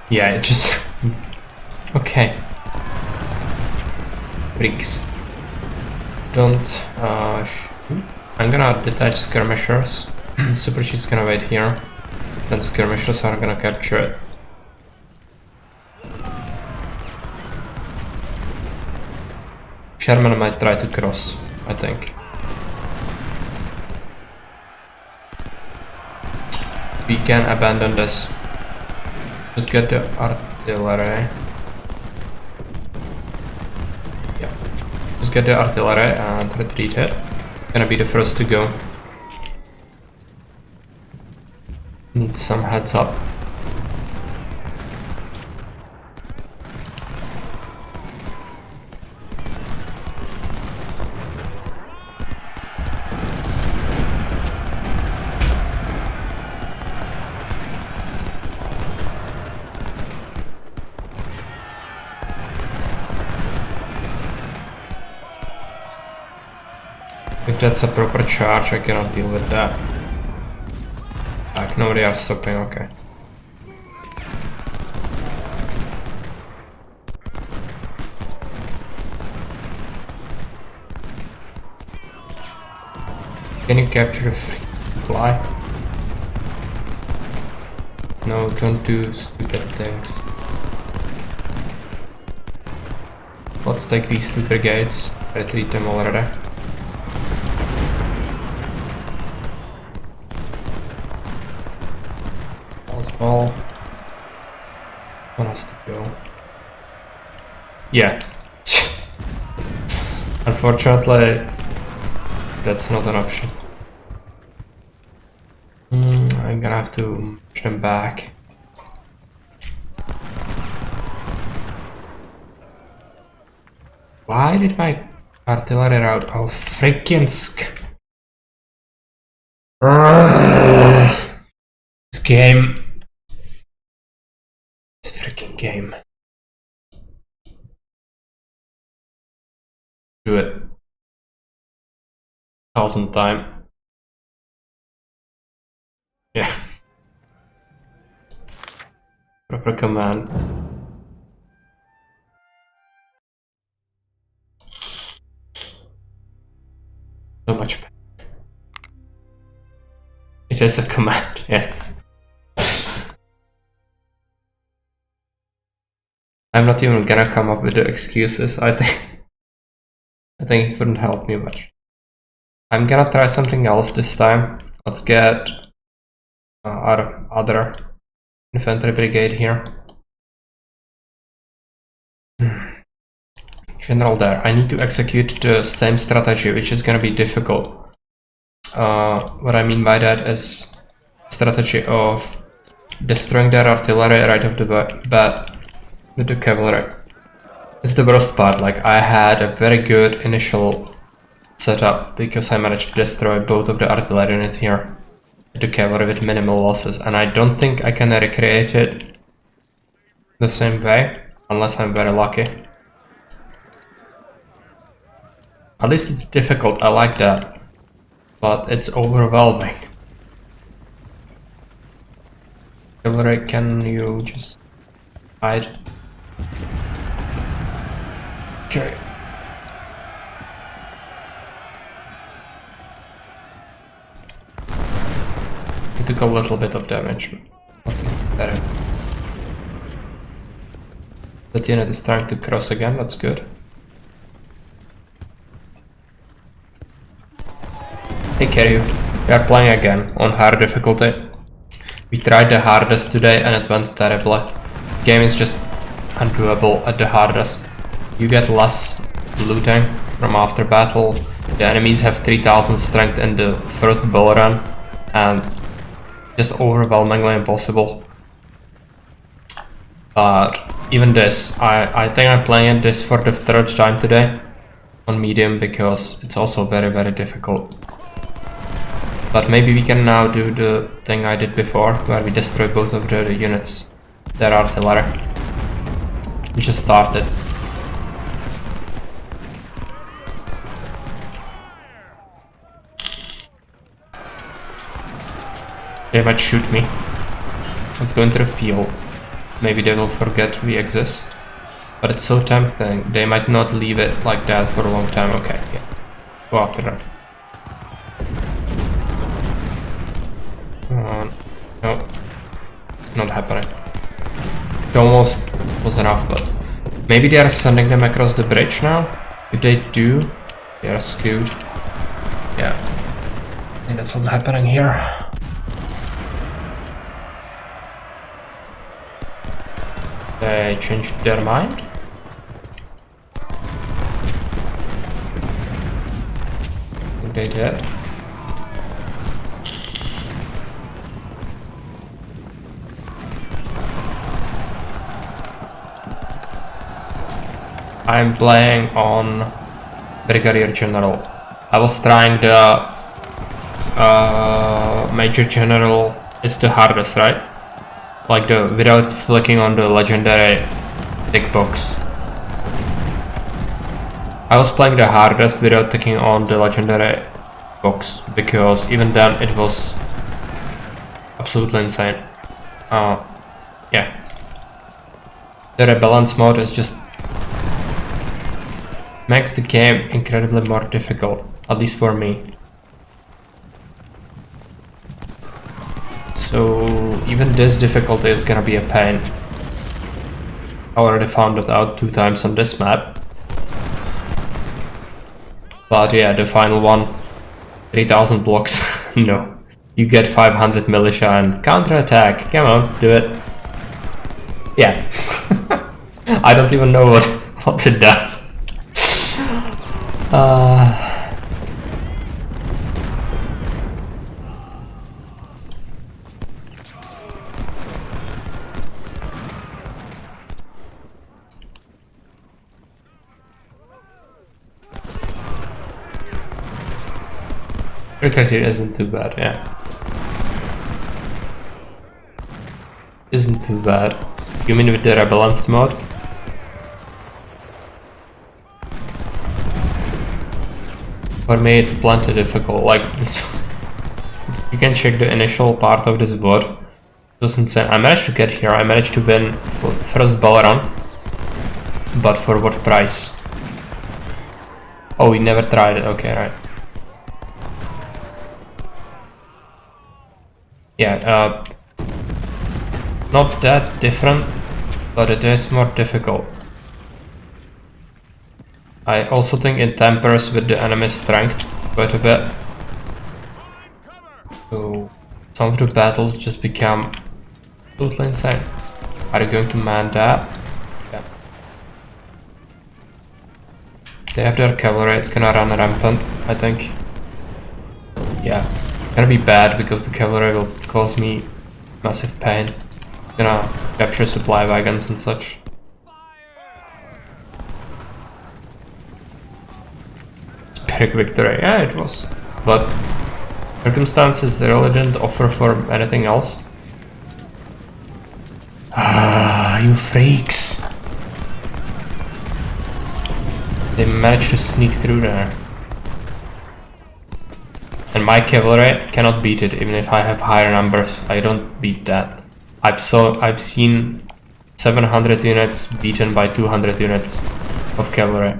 A: Yeah, it just... okay. Bricks. Don't shoot. I'm gonna detach skirmishers. Super Chief's gonna wait here. Then skirmishers are gonna capture it. Sherman might try to cross, I think. We can abandon this. Just get the artillery. Yeah. Just get the artillery and retreat it. Gonna be the first to go. Need some heads up. If that's a proper charge, I cannot deal with that. Like, no, they are stopping, okay. Can you capture a freaking fly? No, don't do stupid things. Let's take these two brigades, retreat them already. All one has to go. Yeah. Unfortunately, that's not an option. I'm gonna have to push them back. Why did my artillery route? Oh, freaking this game. Freaking game. Do it. 1000 times. Yeah. Proper command. So much pain. It is a command, yes. I'm not even gonna come up with the excuses. I think it wouldn't help me much. I'm gonna try something else this time. Let's get our other infantry brigade here. General there. I need to execute the same strategy, which is gonna be difficult. What I mean by that is strategy of destroying their artillery right off the bat with the cavalry. It's the worst part. Like, I had a very good initial setup because I managed to destroy both of the artillery units here with the cavalry with minimal losses, and I don't think I can recreate it the same way unless I'm very lucky. At least it's difficult, I like that, but it's overwhelming. Cavalry, can you just hide? Okay. It took a little bit of damage, nothing better. That unit is trying to cross again, that's good. Take care of you. We are playing again on hard difficulty. We tried the hardest today and it went terribly. The game is just undoable at the hardest. You get less looting from after battle. The enemies have 3000 strength in the first bull run and just overwhelmingly impossible. But even this, I think I'm playing this for the third time today on medium because it's also very, very difficult. But maybe we can now do the thing I did before, where we destroy both of the units, their artillery. We just started. They might shoot me. Let's go into the field. maybe they will forget we exist. But it's so tempting, they might not leave it like that for a long time. Okay, yeah. Go after them. Come on. No. It's not happening. It almost was enough, but maybe they are sending them across the bridge now? If they do, they are skewed. Yeah. I think that's what's happening here. They changed their mind? I think they did. I'm playing on Brigadier General. I was trying the Major General is the hardest, right? Like the without flicking on the legendary tick box. I was playing the hardest without clicking on the legendary box because even then it was absolutely insane. Yeah. The rebalance mode is just makes the game incredibly more difficult, at least for me. So even this difficulty is gonna be a pain. I already found it out 2 times on this map. But yeah, the final one, 3000 blocks. No. You get 500 militia and counterattack. Come on, do it. Yeah. I don't even know what it does. Brigadier isn't too bad, yeah. Isn't too bad. You mean with the rebalanced mode? For me it's plenty difficult, like this. You can check the initial part of this VOD. It was insane. I managed to get here, I managed to win first ball run. But for what price? Oh, we never tried it, okay, right. Yeah, not that different, but it is more difficult. I also think it tampers with the enemy's strength quite a bit. So some of the battles just become totally insane. Are you going to man that? Yeah. They have their cavalry, it's gonna run rampant, I think. Yeah. It's gonna be bad because the cavalry will cause me massive pain. It's gonna capture supply wagons and such. Pyrrhic victory, yeah, it was. But circumstances really didn't offer for anything else. Ah, you freaks! They managed to sneak through there. And my cavalry cannot beat it, even if I have higher numbers. I don't beat that. I've seen 700 units beaten by 200 units of cavalry.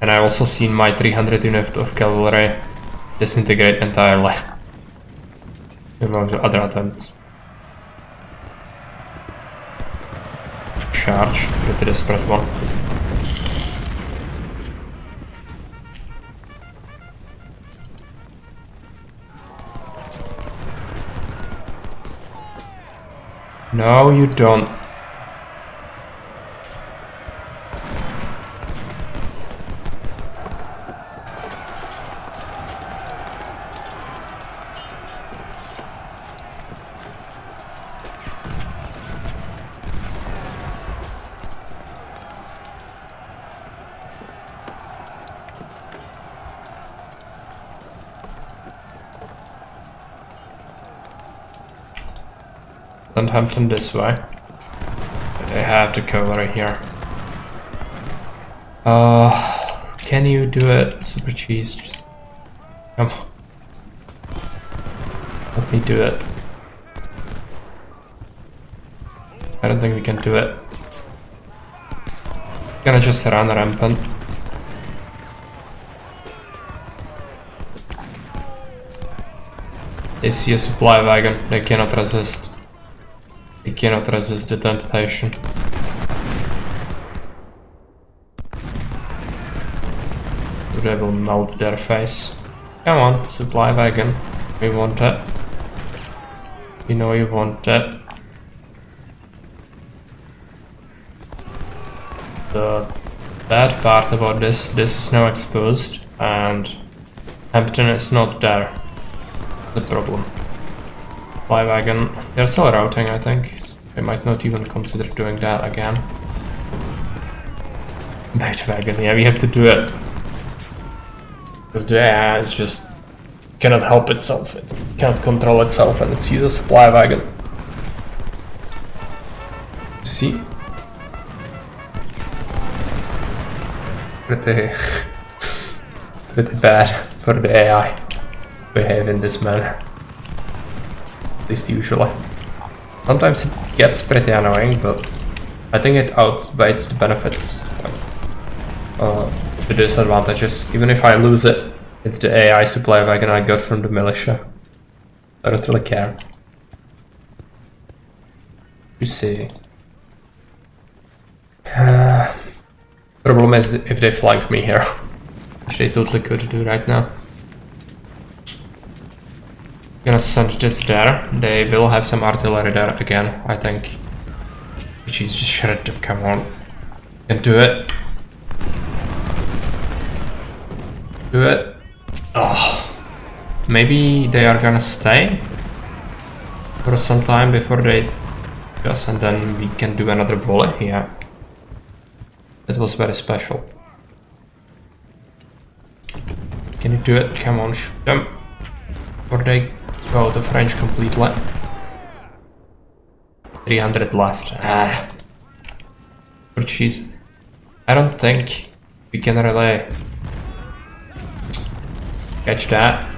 A: And I also seen my 300 units of cavalry disintegrate entirely. Among the other attempts. Charge with the desperate one. No, you don't. Southampton this way. But I have the cavalry here. Can you do it, Super Cheese? Just come on. Let me do it. I don't think we can do it. Gonna just run rampant. They see a supply wagon, they cannot resist. They cannot resist the temptation. So they will melt their face. Come on, supply wagon. We want that. You know you want that. The bad part about this is now exposed and Hampton is not there. The problem. Supply wagon, they're still routing, I think. They might not even consider doing that again. Bait wagon, yeah, we have to do it. Because the AI is just cannot help itself, it cannot control itself, and it sees a supply wagon. See? Pretty bad for the AI to behave in this manner. At least usually. Sometimes it gets pretty annoying, but I think it outweighs the benefits, the disadvantages. Even if I lose it, it's the AI supply wagon I got from the militia. I don't really care. You see. Problem is if they flank me here, which they totally could do right now. Gonna send this there. They will have some artillery there again, I think. Which is just shred them, come on. Can do it. Do it. Oh. Maybe they are gonna stay for some time before they just, and then we can do another volley. Yeah. It was very special. Can you do it? Come on, shoot them. Or they go to French completely. 300 left. Ah. For cheese. I don't think we can really catch that.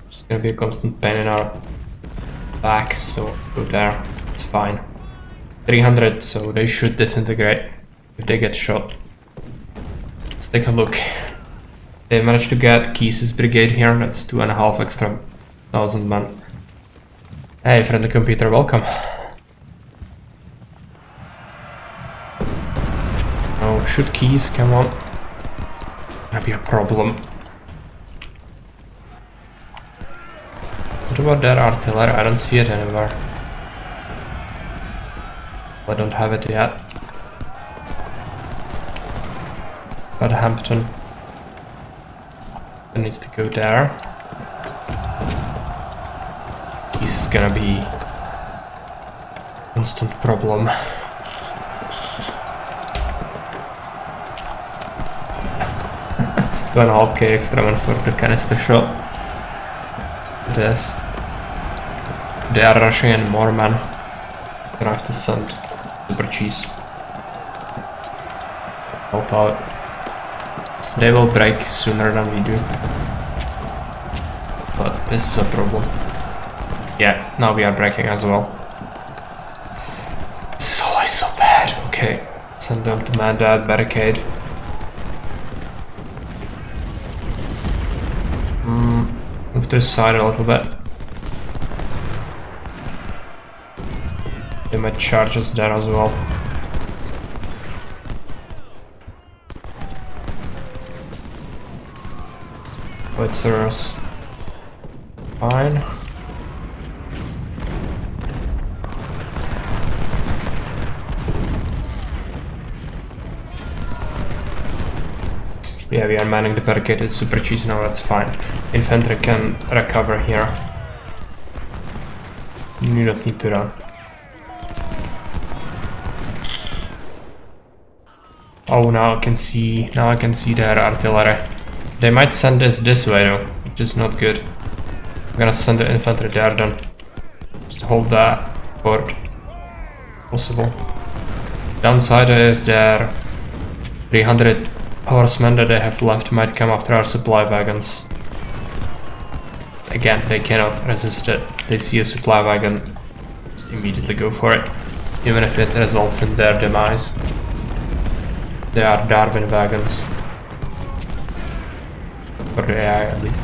A: It's gonna be a constant pain in our back, so go there. It's fine. 300, so they should disintegrate if they get shot. Let's take a look. They managed to get Keyes' brigade here, that's 2,500 extra men. Hey, friendly computer, welcome. Oh, shoot Keyes, come on. Might be a problem. What about that artillery? I don't see it anywhere. I don't have it yet. But Hampton needs to go there. Keyes is gonna be constant problem. Two and a half K extra man for the canister shot. This. They are rushing in more men. Gonna have to send Super Cheese. Help out. They will break sooner than we do. But this is a problem. Yeah, now we are breaking as well. This is always so bad. Okay, send them to man that barricade. Move to the side a little bit. They might charge us there as well. Howitzers. Fine. Yeah, we are manning the barricade with Super Cheese now, that's fine. Infantry can recover here. You don't need to run. Oh, now I can see their artillery. They might send us this way though, which is not good. I'm gonna send the infantry there then. Just hold that fort. Possible. Downside is their 300 horsemen that they have left might come after our supply wagons. Again, they cannot resist it. They see a supply wagon. just immediately go for it, even if it results in their demise. They are Darwin wagons. For the AI at least.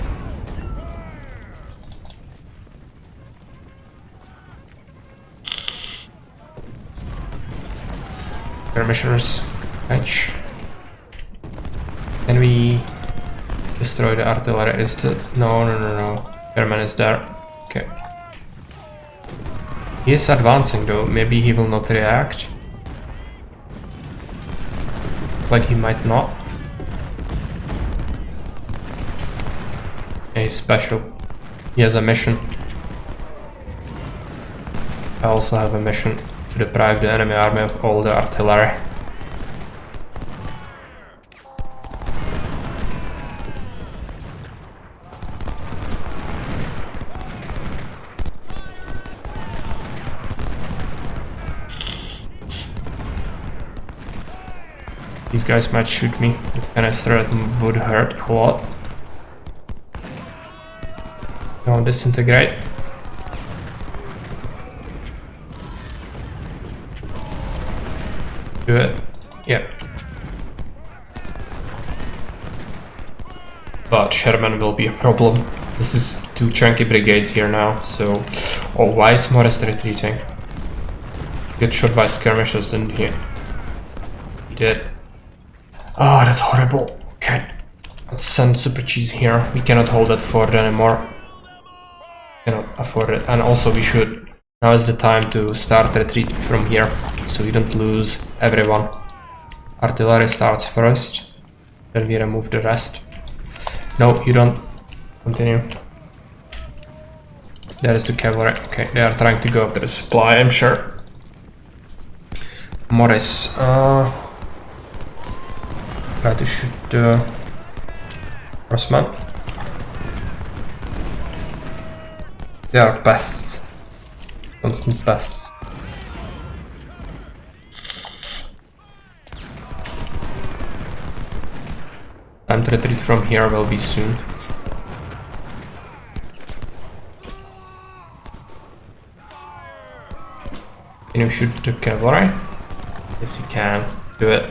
A: Skirmishers, catch. Can we destroy the artillery? Is the no. Sherman is there. Okay. He is advancing though. Maybe he will not react. Looks like he might not. He's special. He has a mission. I also have a mission to deprive the enemy army of all the artillery. These guys might shoot me. The canister would hurt a lot. Don't disintegrate. Do it. Yep. But Sherman will be a problem. This is 2 chunky brigades here now, so... Oh, why is Morris retreating? Get shot by skirmishers, didn't he? He did. Oh, that's horrible. Okay. Let's send Super Cheese here. We cannot hold that fort anymore. Cannot afford it. And also we should... Now is the time to start retreat from here, so we don't lose everyone. Artillery starts first, then we remove the rest. No, you don't. Continue. There is the cavalry. Okay, they are trying to go after the supply, I'm sure. Morris, try to shoot the horseman. They are pests. Constant pests. Time to retreat from here will be soon. Can you shoot the cavalry? Yes, you can. Do it.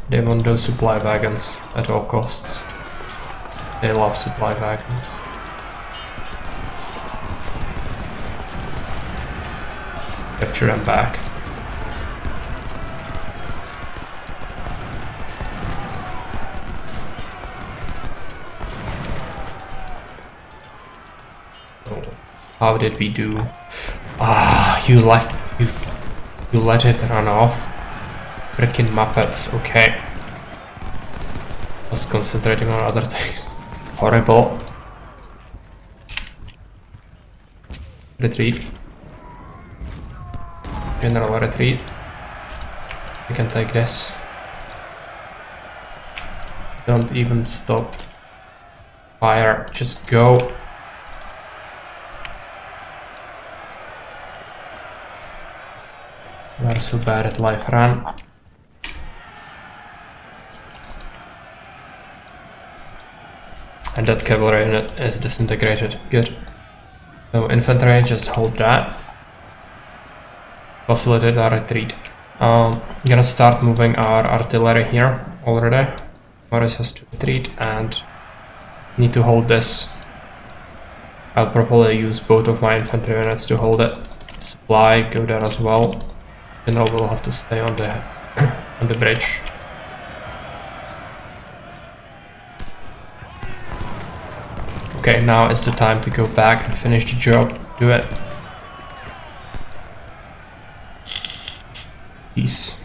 A: They want those supply wagons at all costs. They love supply wagons. Capture them back. Oh, how did we do? Ah, you let it run off. Freaking Muppets. Okay. Was concentrating on other things. Horrible. Retreat. General retreat. We can take this. Don't even stop. Fire. Just go. We are so bad at life run. And that cavalry unit is disintegrated. Good. So infantry, just hold that. Facilitate our retreat. Gonna start moving our artillery here already. Morris has to retreat and need to hold this. I'll probably use both of my infantry units to hold it. Supply, go there as well. The noble will have to stay on the on the bridge. Okay, now is the time to go back and finish the job. Do it. Peace.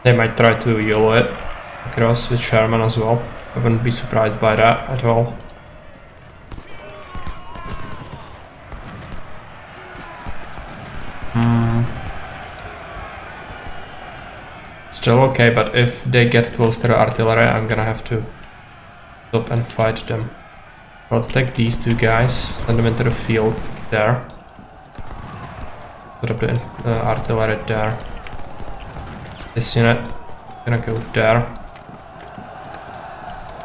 A: They might try to YOLO it across with Sherman as well. I wouldn't be surprised by that at all. still okay, but if they get close to the artillery, I'm gonna have to stop and fight them. Let's take these two guys, send them into the field there. Put up the artillery there. This unit gonna go there.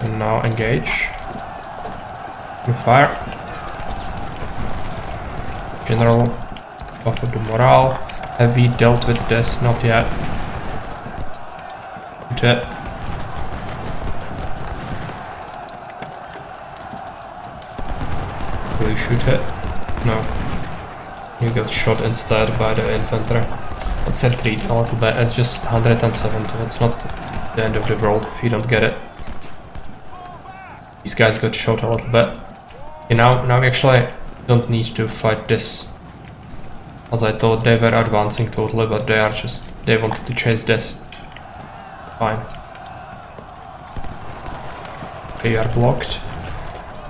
A: And now engage. You fire. General, buff up the morale. Heavy dealt with this, not yet. Shoot it. Will you shoot it? No. You got shot instead by the infantry. Let's retreat a little bit. It's just 170. It's not the end of the world if you don't get it. These guys got shot a little bit. Okay, now we actually don't need to fight this. As I thought they were advancing totally, but they wanted to chase this. Fine. Okay, you are blocked.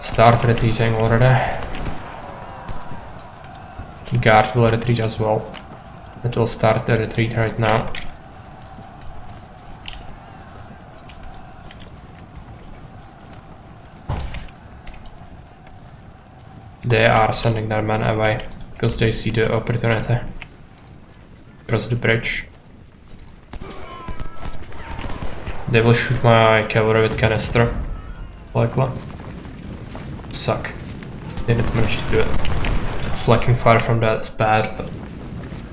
A: Start retreating already. Guard will retreat as well. It will start the retreat right now. They are sending their men away because they see the opportunity. Cross the bridge. They will shoot my cavalry with canister. Likely. Suck. They didn't manage to do it. Flanking fire from that is bad, but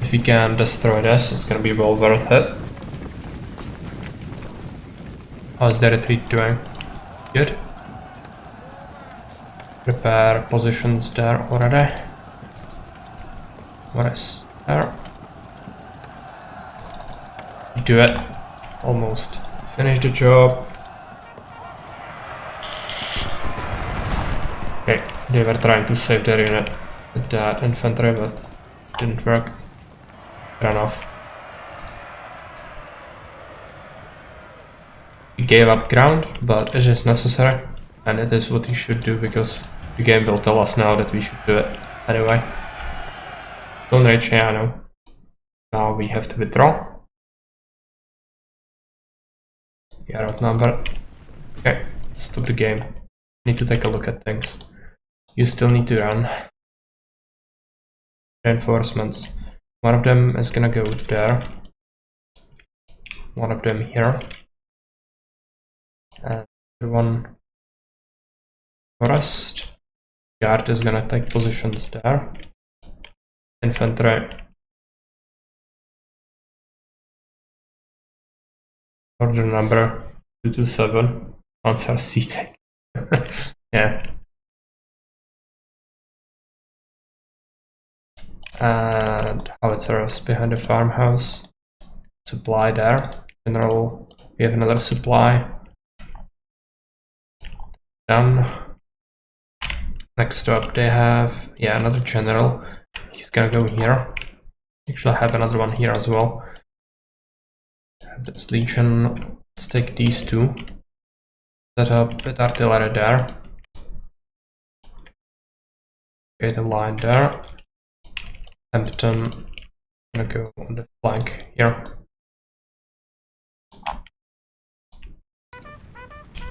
A: if we can destroy this, it's gonna be well worth it. How's the retreat doing? Good. Prepare positions there already. What is there? Do it. Almost. Finish the job. Okay, they were trying to save their unit with the infantry, but didn't work. Ran off. We gave up ground, but it is necessary, and it is what you should do because the game will tell us now that we should do it anyway. Don't rage, yeah, I know. Now we have to withdraw. We are outnumbered. Okay, stop the game. Need to take a look at things. You still need to run. Reinforcements. One of them is gonna go there. One of them here. And the one forest. Guard is gonna take positions there. Infantry. Order number 227. Answer seating. Yeah. And howitzers behind the farmhouse. Supply there. General, we have another supply. Done. Next up they have, yeah, another general. He's gonna go here. Actually I have another one here as well. This legion. Let's take these two. Set up with artillery there. Create a line there. Hampton gonna go on the flank here.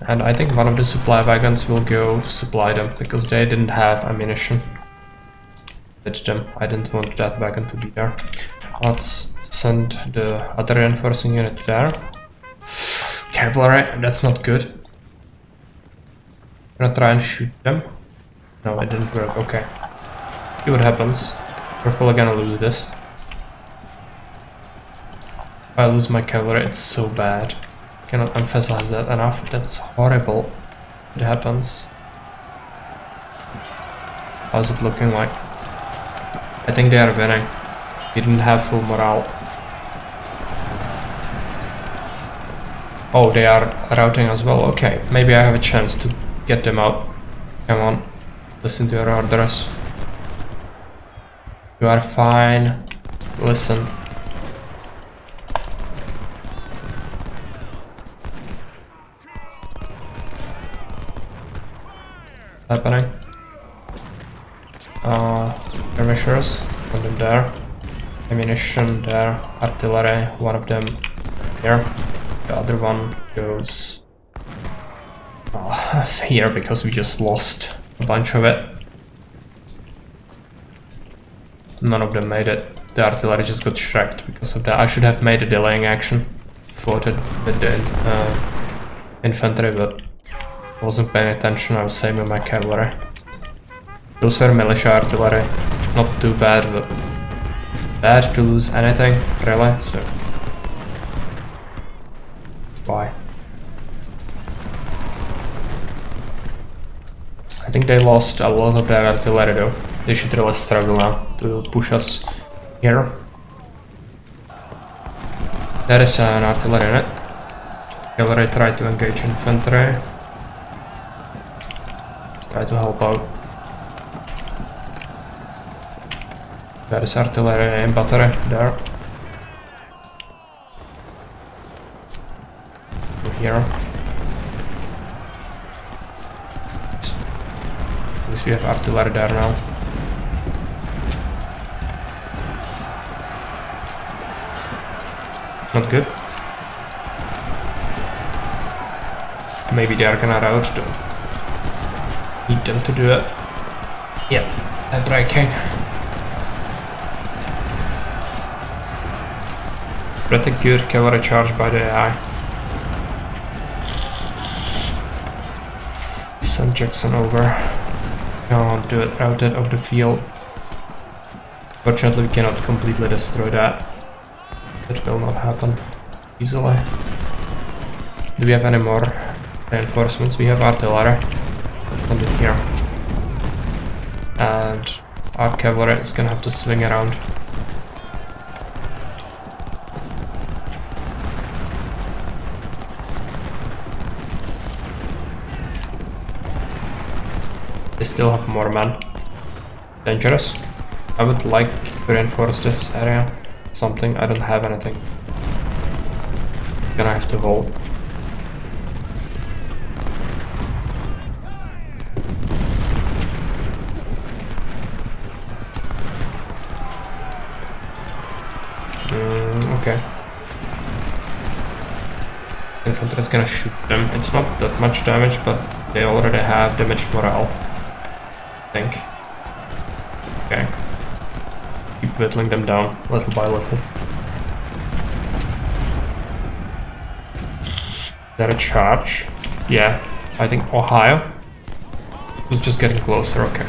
A: And I think one of the supply wagons will go to supply them because they didn't have ammunition with them. I didn't want that wagon to be there. Let's send the other reinforcing unit there. Cavalry, that's not good. I'm gonna try and shoot them. No, it didn't work. Okay. See what happens. We're probably gonna lose this. If I lose my cavalry, it's so bad. I cannot emphasize that enough. That's horrible. It happens. How's it looking like? I think they are winning. We didn't have full morale. Oh, they are routing as well. Okay, maybe I have a chance to get them out. Come on, listen to your orders. You are fine. Listen. Happening. Skirmishers, put them there. Ammunition there. Artillery, one of them here. The other one goes here because we just lost a bunch of it. None of them made it. The artillery just got shreked because of that. I should have made a delaying action for the infantry, but I wasn't paying attention. I was saving my cavalry. Those were militia artillery. Not too bad, but bad to lose anything, really, so why? I think they lost a lot of their artillery though. They should really struggle now to push us here. There is an artillery unit. Cavalry try to engage infantry. Let's try to help out. There is artillery and battery there. Here. At least we have artillery there now. Not good. Maybe they are gonna rout though. Need them to do it. Yep, they're breaking. Pretty good cavalry charge by the AI. Send Jackson over. Oh, do it, route it off the field. Fortunately, we cannot completely destroy that. That will not happen easily. Do we have any more reinforcements? We have artillery. Send it here. And our cavalry is gonna have to swing around. They still have more men. Dangerous. I would like to reinforce this area. Something, I don't have anything. Gonna have to hold. Okay. Infantry is gonna shoot them. It's not that much damage, but they already have damaged morale. I think. Okay. Keep whittling them down, little by little. Is that a charge? Yeah, I think Ohio was just getting closer, okay.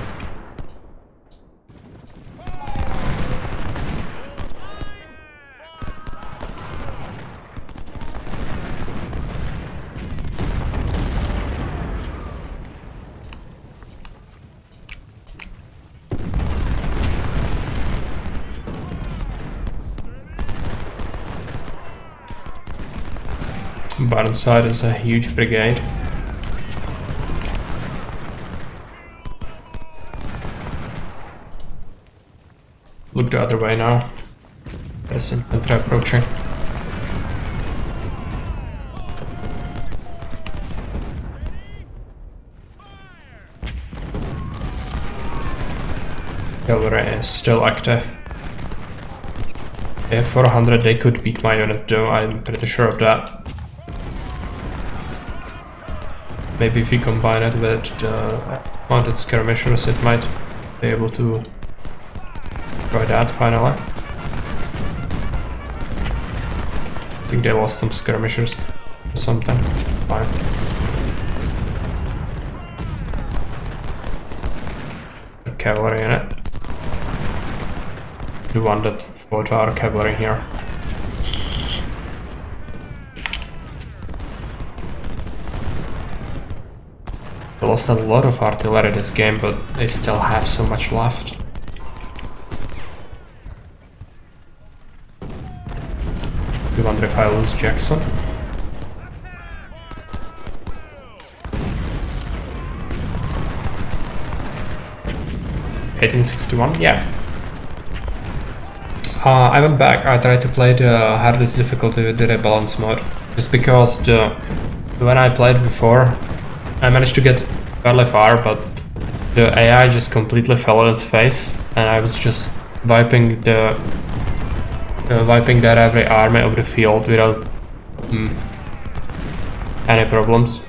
A: Burnside is a huge brigade. Look the other way now. There's infantry approaching. Cavalry is still active. If 400 they could beat my unit though, I'm pretty sure of that. Maybe if we combine it with the mounted skirmishers, it might be able to try that finally. I think they lost some skirmishers or something. Fine. The cavalry in it. The one that fought our cavalry here. They lost a lot of artillery this game, but they still have so much left. We wonder if I lose Jackson. $1861, yeah. I went back, I tried to play the hardest difficulty with the rebalance mode. Just because when I played before, I managed to get fairly far, but the AI just completely fell on its face, and I was just wiping that every army of the field without any problems.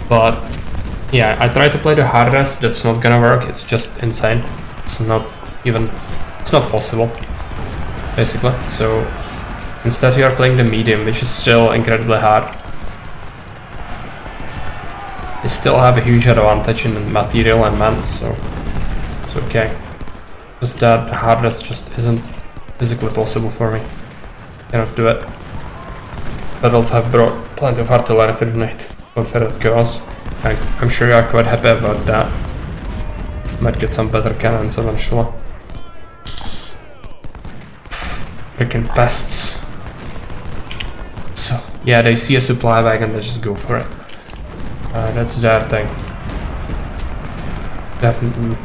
A: But yeah, I tried to play the hardest, that's not gonna work, it's just insane. It's not possible, basically. So instead we are playing the medium, which is still incredibly hard. They still have a huge advantage in material and man, so it's okay. Just that the hardest just isn't physically possible for me. Cannot do it. But also have brought plenty of artillery to tonight. Confederate girls. I'm sure you are quite happy about that. Might get some better cannons eventually. Freaking pests. So, yeah, they see a supply wagon, they just go for it. That's their thing. Definitely.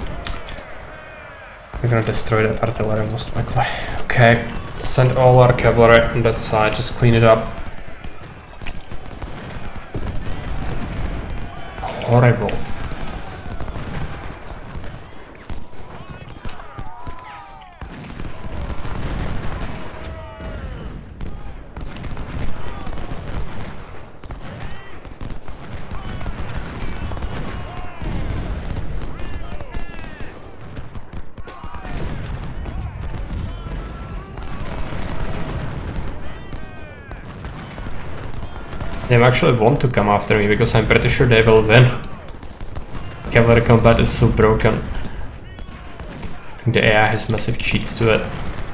A: We're gonna destroy that artillery most likely. Okay, send all our cavalry on that side, just clean it up. Horrible. They actually want to come after me because I'm pretty sure they will win. Cavalry combat is so broken. I think the AI has massive cheats to it.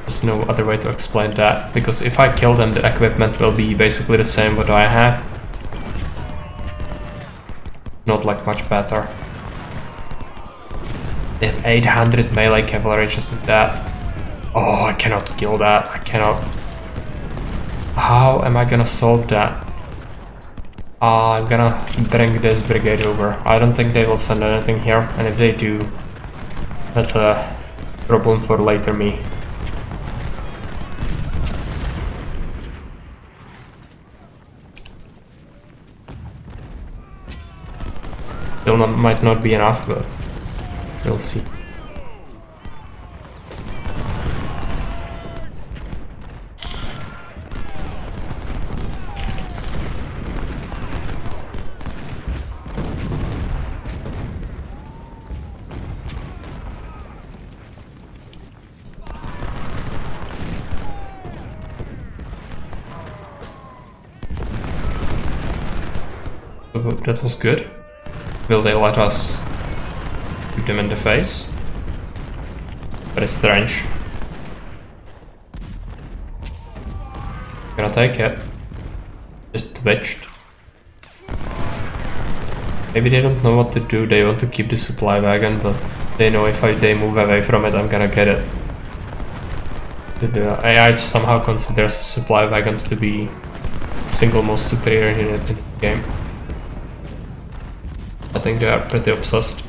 A: There's no other way to explain that. Because if I kill them, the equipment will be basically the same what I have. Not like much better. They have 800 melee cavalry just in that. Oh, I cannot kill that. I cannot. How am I gonna solve that? I'm gonna bring this brigade over. I don't think they will send anything here, and if they do, that's a problem for later me. Still might not be enough, but we'll see. That was good. Will they let us shoot them in the face? That is strange. Gonna take it. Just twitched. Maybe they don't know what to do. They want to keep the supply wagon, but they know if they move away from it, I'm gonna get it. The AI somehow considers supply wagons to be the single most superior unit in the game. I think they are pretty obsessed.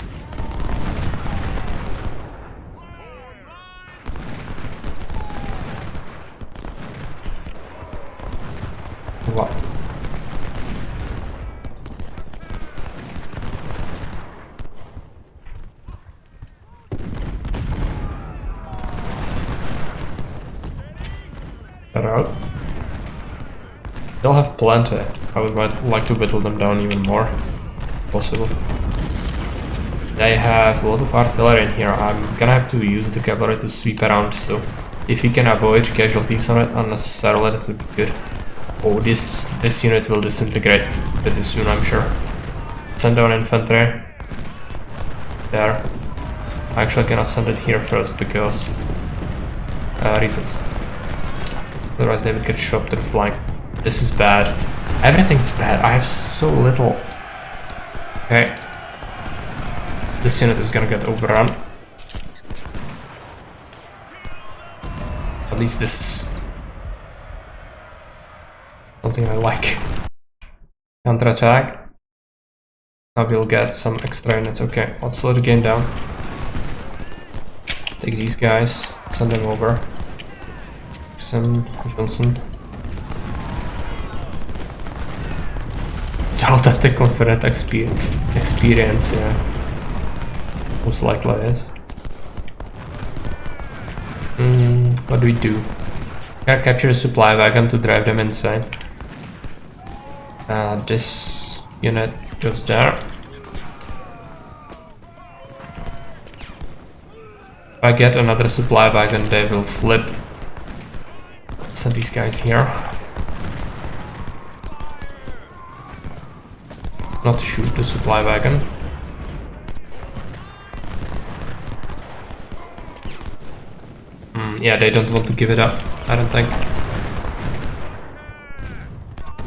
A: What? They're out. They'll have plenty. I would like to whittle them down even more. Possible. They have a lot of artillery in here. I'm gonna have to use the cavalry to sweep around, so if we can avoid casualties on it unnecessarily, that would be good. Oh, this unit will disintegrate pretty soon, I'm sure. Send down infantry. There. I'm actually gonna send it here first because reasons. Otherwise they would get shot to the flank. This is bad. Everything's bad. I have so little. Okay. This unit is gonna get overrun. At least this is something I like. Counterattack. Now we'll get some extra units. Okay, let's slow the game down. Take these guys, send them over. Johnson. It's authentic Confederate experience, yeah. Most likely is. What do we do? Gotta capture a supply wagon to drive them inside. This unit goes there. If I get another supply wagon, they will flip. Let's send these guys here. Not shoot the supply wagon. Yeah, they don't want to give it up, I don't think.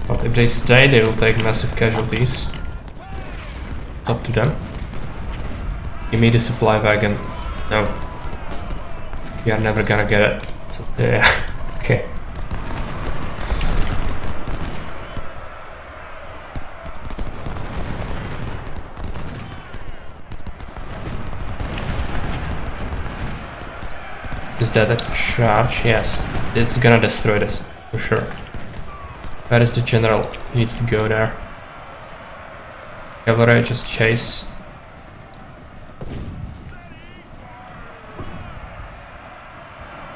A: But if they stay, they will take massive casualties. It's up to them. Give me the supply wagon. No. We are never gonna get it. So, yeah, okay. Is that a charge? Yes. It's gonna destroy this, for sure. Where is the general? He needs to go there. Cavalry, just chase.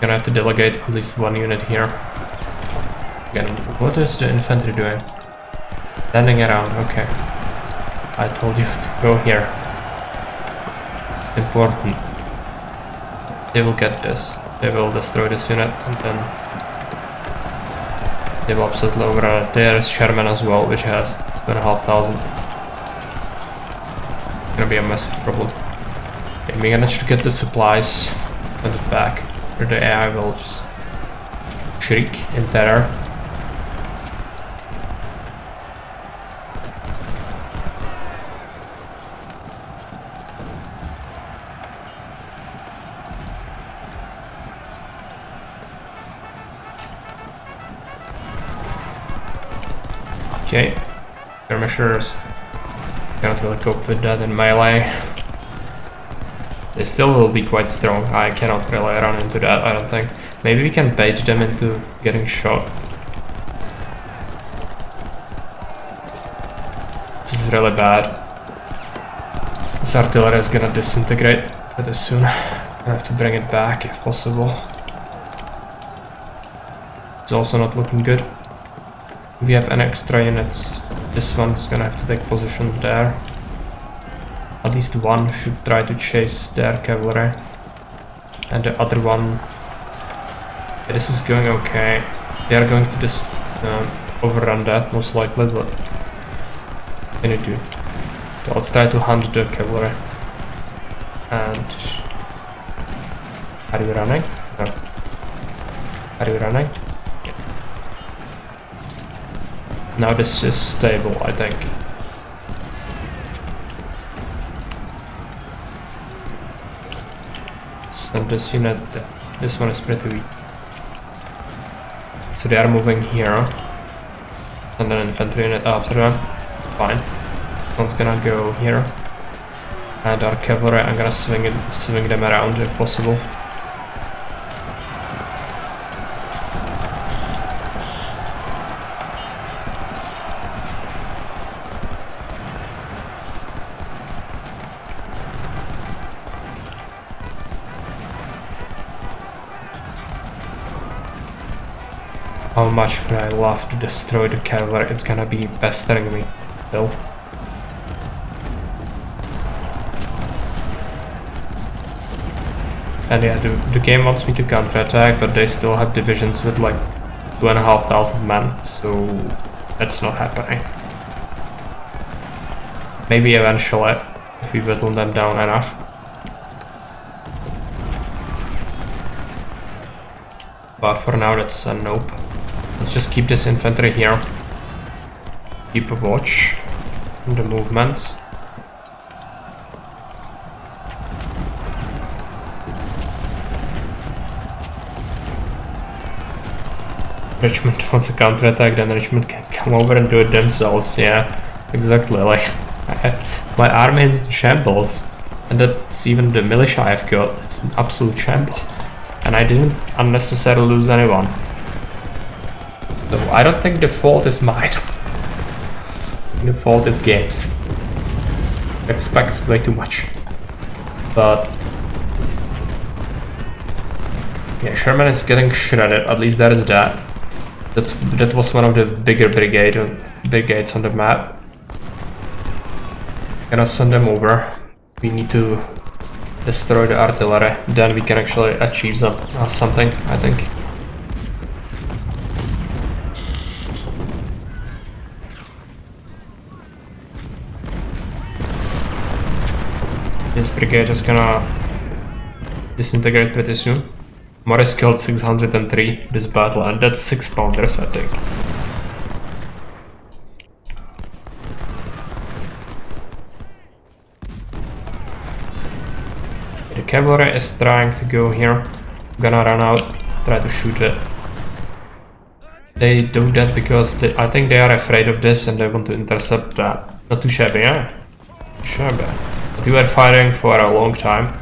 A: Gonna have to delegate at least one unit here. Again, what is the infantry doing? Standing around, okay. I told you to go here. It's important. They will get this. They will destroy this unit and then they will absolutely overrun it. There is Sherman as well, which has 2,500. Gonna be a massive problem. Okay, we managed to get the supplies and it back. Or the AI will just shriek in terror. Okay, skirmishers cannot really cope with that in melee. They still will be quite strong. I cannot really run into that, I don't think. Maybe we can bait them into getting shot. This is really bad. This artillery is gonna disintegrate pretty soon. I have to bring it back if possible. It's also not looking good. If we have an extra units, this one's gonna have to take position there. At least one should try to chase their cavalry. And the other one... This is going okay. They are going to just overrun that most likely, but... What can you do? So let's try to hunt the cavalry. And... Are you running? No. Are you running? Now this is stable, I think. Send this unit there. This one is pretty weak. So they are moving here. And an infantry unit after them. Fine. This one's gonna go here. And our cavalry, I'm gonna swing them around if possible. How much would I love to destroy the cavalry? It's gonna be pestering me still. And yeah, the game wants me to counterattack, but they still have divisions with like 2,500 men, so that's not happening. Maybe eventually, if we whittle them down enough. But for now, that's a nope. Let's just keep this infantry here. Keep a watch on the movements. Richmond wants a counterattack, then Richmond can come over and do it themselves. Yeah, exactly. Like, my army is in shambles. And that's even the militia I've got. It's an absolute shambles. And I didn't unnecessarily lose anyone. So I don't think the fault is mine. The fault is games. Expects way too much. But Yeah, Sherman is getting shredded, at least that is that. That was one of the bigger brigades on the map. Gonna send them over. We need to destroy the artillery, then we can actually achieve something, I think. This brigade is gonna disintegrate pretty soon. Morris killed 603 this battle, and that's 6 pounders, I think. The cavalry is trying to go here. I'm gonna run out, try to shoot it. They do that because I think they are afraid of this and they want to intercept that. Not too shabby, yeah? Shabby. But you were firing for a long time.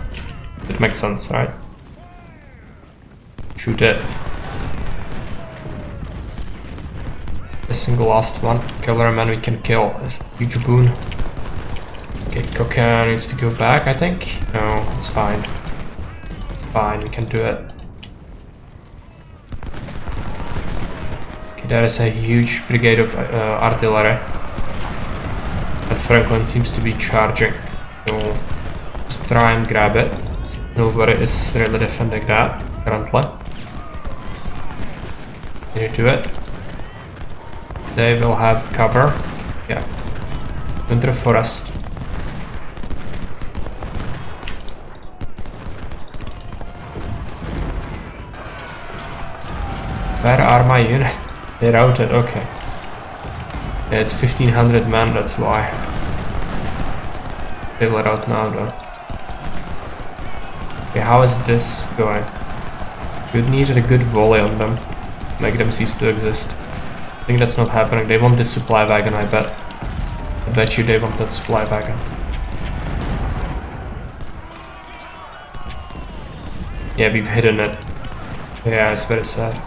A: It makes sense, right? Shoot it. A single last one. Cavalryman we can kill is a huge boon. Okay, Coca needs to go back, I think. No, it's fine. It's fine, we can do it. Okay, there is a huge brigade of artillery. And Franklin seems to be charging. So, just try and grab it. Nobody is really defending that currently. Can you do it? They will have cover. Yeah. Into the forest. Where are my units? They're routed, okay. Yeah, it's 1500 men, that's why. They let out now though. Okay, how is this going? You'd need a good volley on them. Make them cease to exist. I think that's not happening. They want this supply wagon, I bet. I bet you they want that supply wagon. Yeah, we've hidden it. Yeah, it's very sad.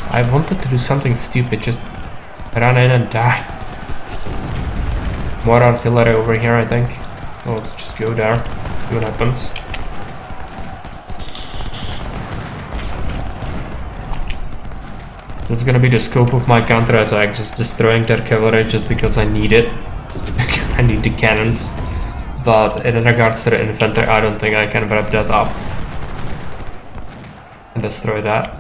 A: I wanted to do something stupid, just run in and die. More artillery over here, I think. Well, let's just go there, see what happens. That's gonna be the scope of my counterattack, just destroying their cavalry just because I need it. I need the cannons. But in regards to the infantry, I don't think I can wrap that up and destroy that.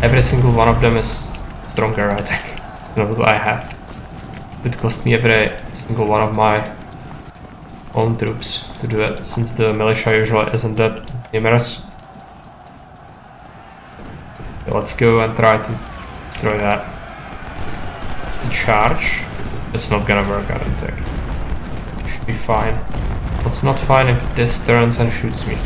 A: Every single one of them is stronger, I think, than what I have. It cost me every single one of my own troops to do it, since the militia usually isn't that numerous. Okay, let's go and try to destroy that. Charge. It's not gonna work, I don't think. It should be fine. What's not fine if this turns and shoots me.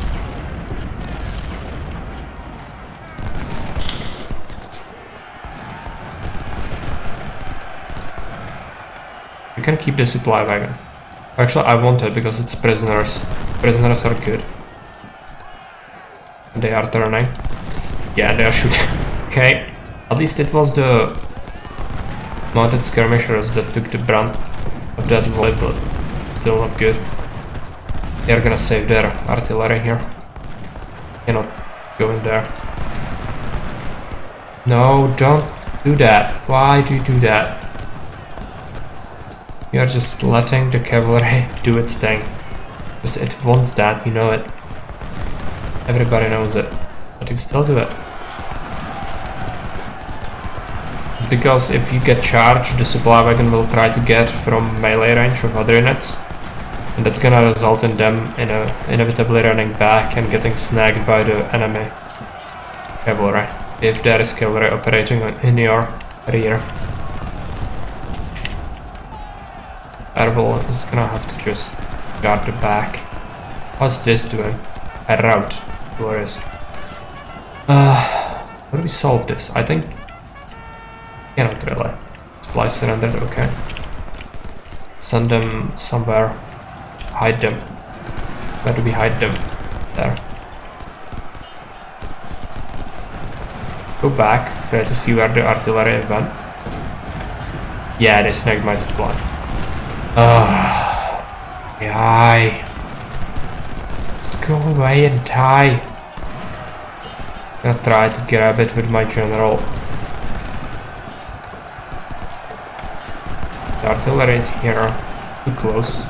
A: You can keep the supply wagon. Actually, I want it because it's prisoners. Prisoners are good. And they are turning. Yeah, they are shooting. Okay. At least it was the mounted skirmishers that took the brunt of that volley, but still not good. They are gonna save their artillery here. Cannot go in there. No, don't do that. Why do you do that? You are just letting the cavalry do its thing. Because it wants that, you know it. Everybody knows it. But you still do it. It's because if you get charged, the supply wagon will try to get from melee range of other units. And that's gonna result in them inevitably running back and getting snagged by the enemy cavalry. If there is cavalry operating in your rear. Arbol is gonna have to just guard the back. What's this doing? A rout. Glorious. How do we solve this? I think... Cannot really. Supply surrendered, okay. Send them somewhere. Hide them. Where do we hide them? There. Go back. Try to see where the artillery went. Yeah, they snagged my supply. Die. Go away and die. I'm gonna try to grab it with my general. The artillery is here. Too close.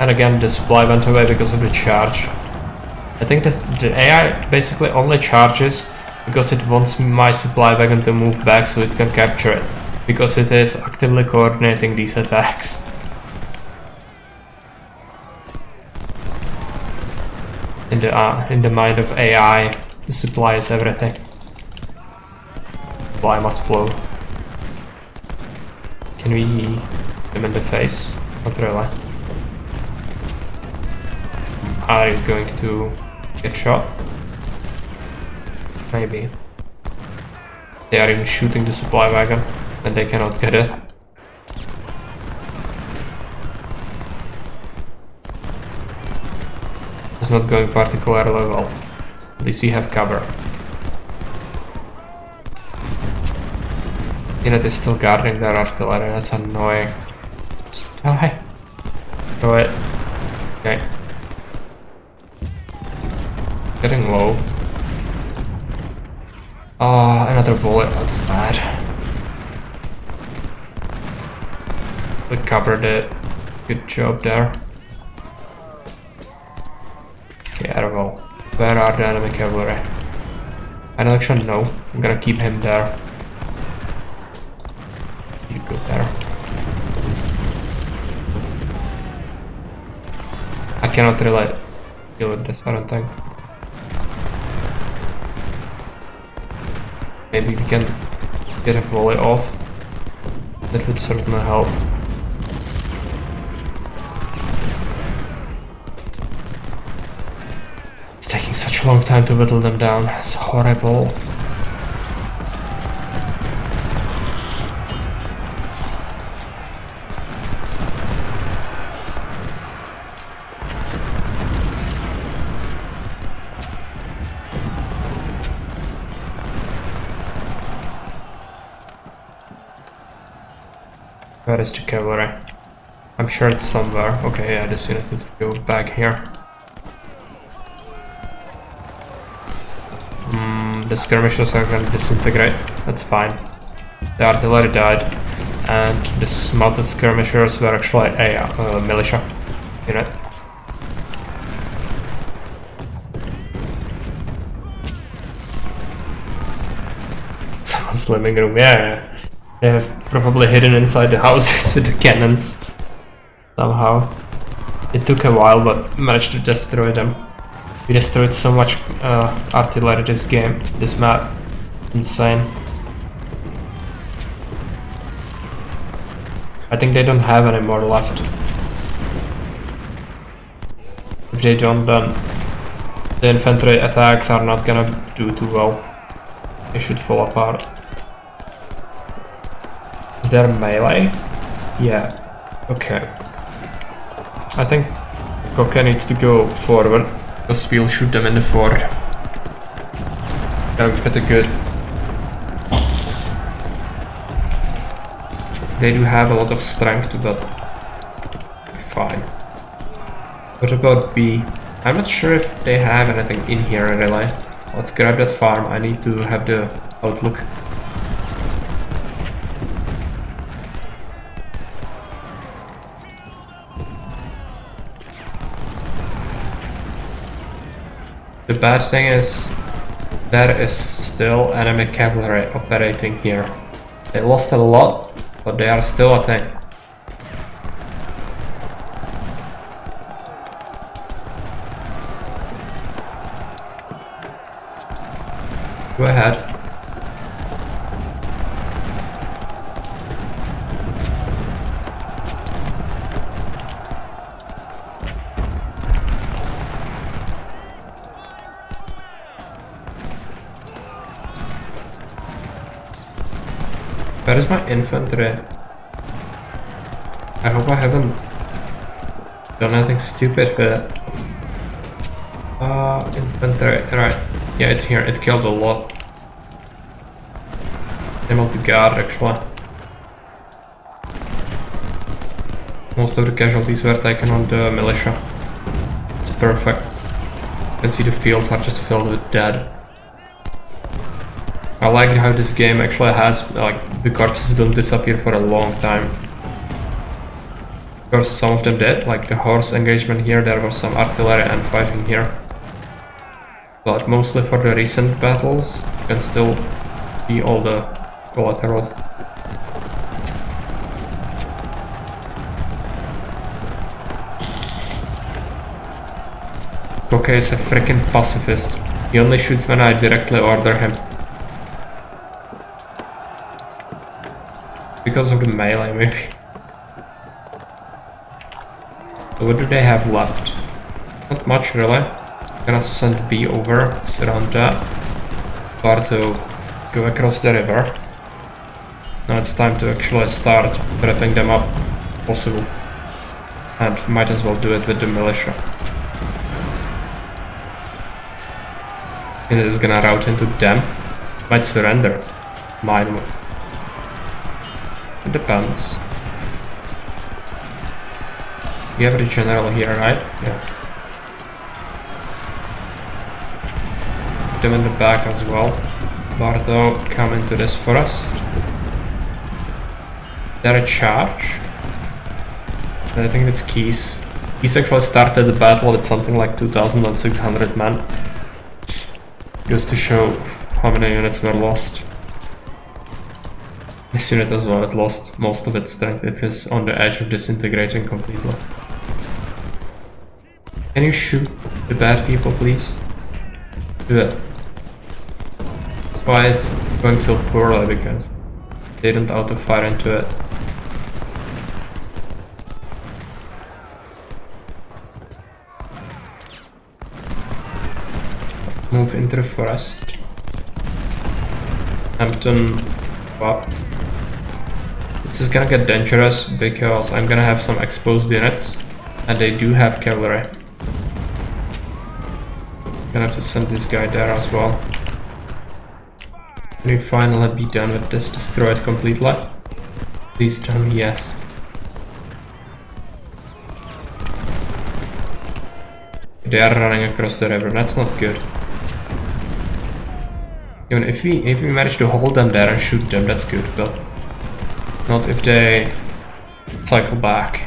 A: And again, the supply went away because of the charge. I think the AI basically only charges because it wants my supply wagon to move back so it can capture it. Because it is actively coordinating these attacks. In the mind of AI, the supply is everything. Supply must flow. Can we hit him in the face? Not really. Are you going to get shot? Maybe. They are even shooting the supply wagon and they cannot get it. It's not going particularly well. At least we have cover. Unit is still guarding their artillery, that's annoying. Just die. Throw it. Okay. Getting low. Oh, another bullet, that's bad. We covered it. Good job there. Okay, Arval. Where are the enemy cavalry? I don't actually know. I'm gonna keep him there. You go there. I cannot really deal with this, I don't think. Maybe we can get a volley off. That would certainly help. It's taking such a long time to whittle them down. It's horrible. Where is the cavalry? I'm sure it's somewhere. Okay, yeah, this unit needs to go back here. The skirmishers are gonna disintegrate. That's fine. The artillery died, and the mounted skirmishers were actually a militia unit. Someone's living room, yeah. They have probably hidden inside the houses with the cannons. Somehow. It took a while, but managed to destroy them. We destroyed so much artillery this game, this map. Insane. I think they don't have any more left. If they don't, then the infantry attacks are not gonna do too well. They should fall apart. Is there a melee? Yeah. Okay. I think Koke needs to go forward, because we'll shoot them in the fort. That would be pretty good. They do have a lot of strength, but fine. What about B? I'm not sure if they have anything in here really. Let's grab that farm. I need to have the outlook. The bad thing is, there is still enemy cavalry operating here. They lost a lot, but they are still a thing. Go ahead. Where is my infantry? I hope I haven't done anything stupid with it. Infantry, right. Yeah, it's here. It killed a lot. Same as the guard, actually. Most of the casualties were taken on the militia. It's perfect. You can see the fields are just filled with dead. I like how this game actually has, like, the corpses don't disappear for a long time. Of course, some of them did, like the horse engagement here, there was some artillery and fighting here. But mostly for the recent battles, you can still see all the collateral. Koke is a freaking pacifist. He only shoots when I directly order him. Because of the melee, maybe. So what do they have left? Not much, really. Gonna send B over, surround that. Barto, go across the river. Now it's time to actually start wrapping them up, if possible. And might as well do it with the militia. It is gonna route into them. Might surrender. Mine. It depends. You have the general here, right? Yeah. Put them in the back as well. Bardo, come into this forest. There a charge. And I think it's Keys. Keys actually started the battle with something like 2,600 men. Just to show how many units were lost. This unit as well, it lost most of its strength. It is on the edge of disintegrating completely. Can you shoot the bad people, please? Do it. That's why it's going so poorly, because they didn't auto-fire into it. Move into the forest. Hampton up. This is gonna get dangerous because I'm gonna have some exposed units and they do have cavalry. Gonna have to send this guy there as well. Can we finally be done with this? Destroy it completely? Please tell me yes. They are running across the river, that's not good. Even if we manage to hold them there and shoot them, that's good, but not if they cycle back.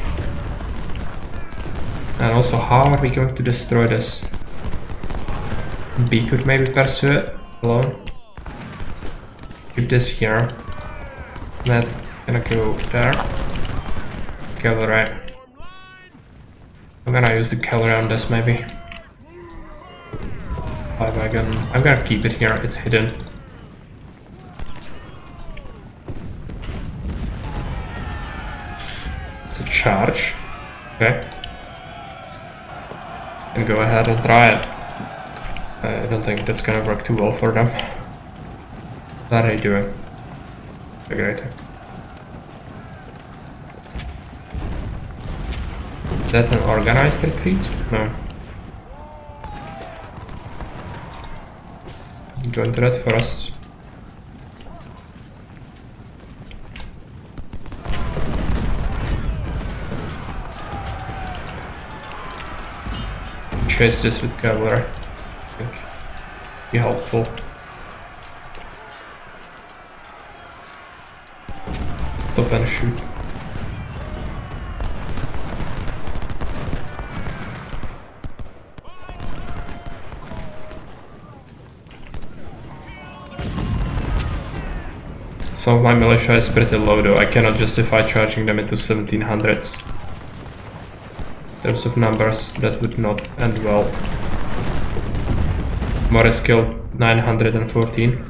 A: And also, how are we going to destroy this? B could maybe pursue it alone. Keep this here. That's gonna go there. Cavalry. I'm gonna use the cavalry on this maybe. Wagon. I'm gonna keep it here, it's hidden. It's a charge. Okay. And go ahead and try it. I don't think that's gonna work too well for them. What are they doing? Great. Is that an organized retreat? No. Go into that forest. Chase this with cavalry. I think be helpful. Stop and shoot. Some of my militia is pretty low though, I cannot justify charging them into 1700s. In terms of numbers, that would not end well. Morris killed 914.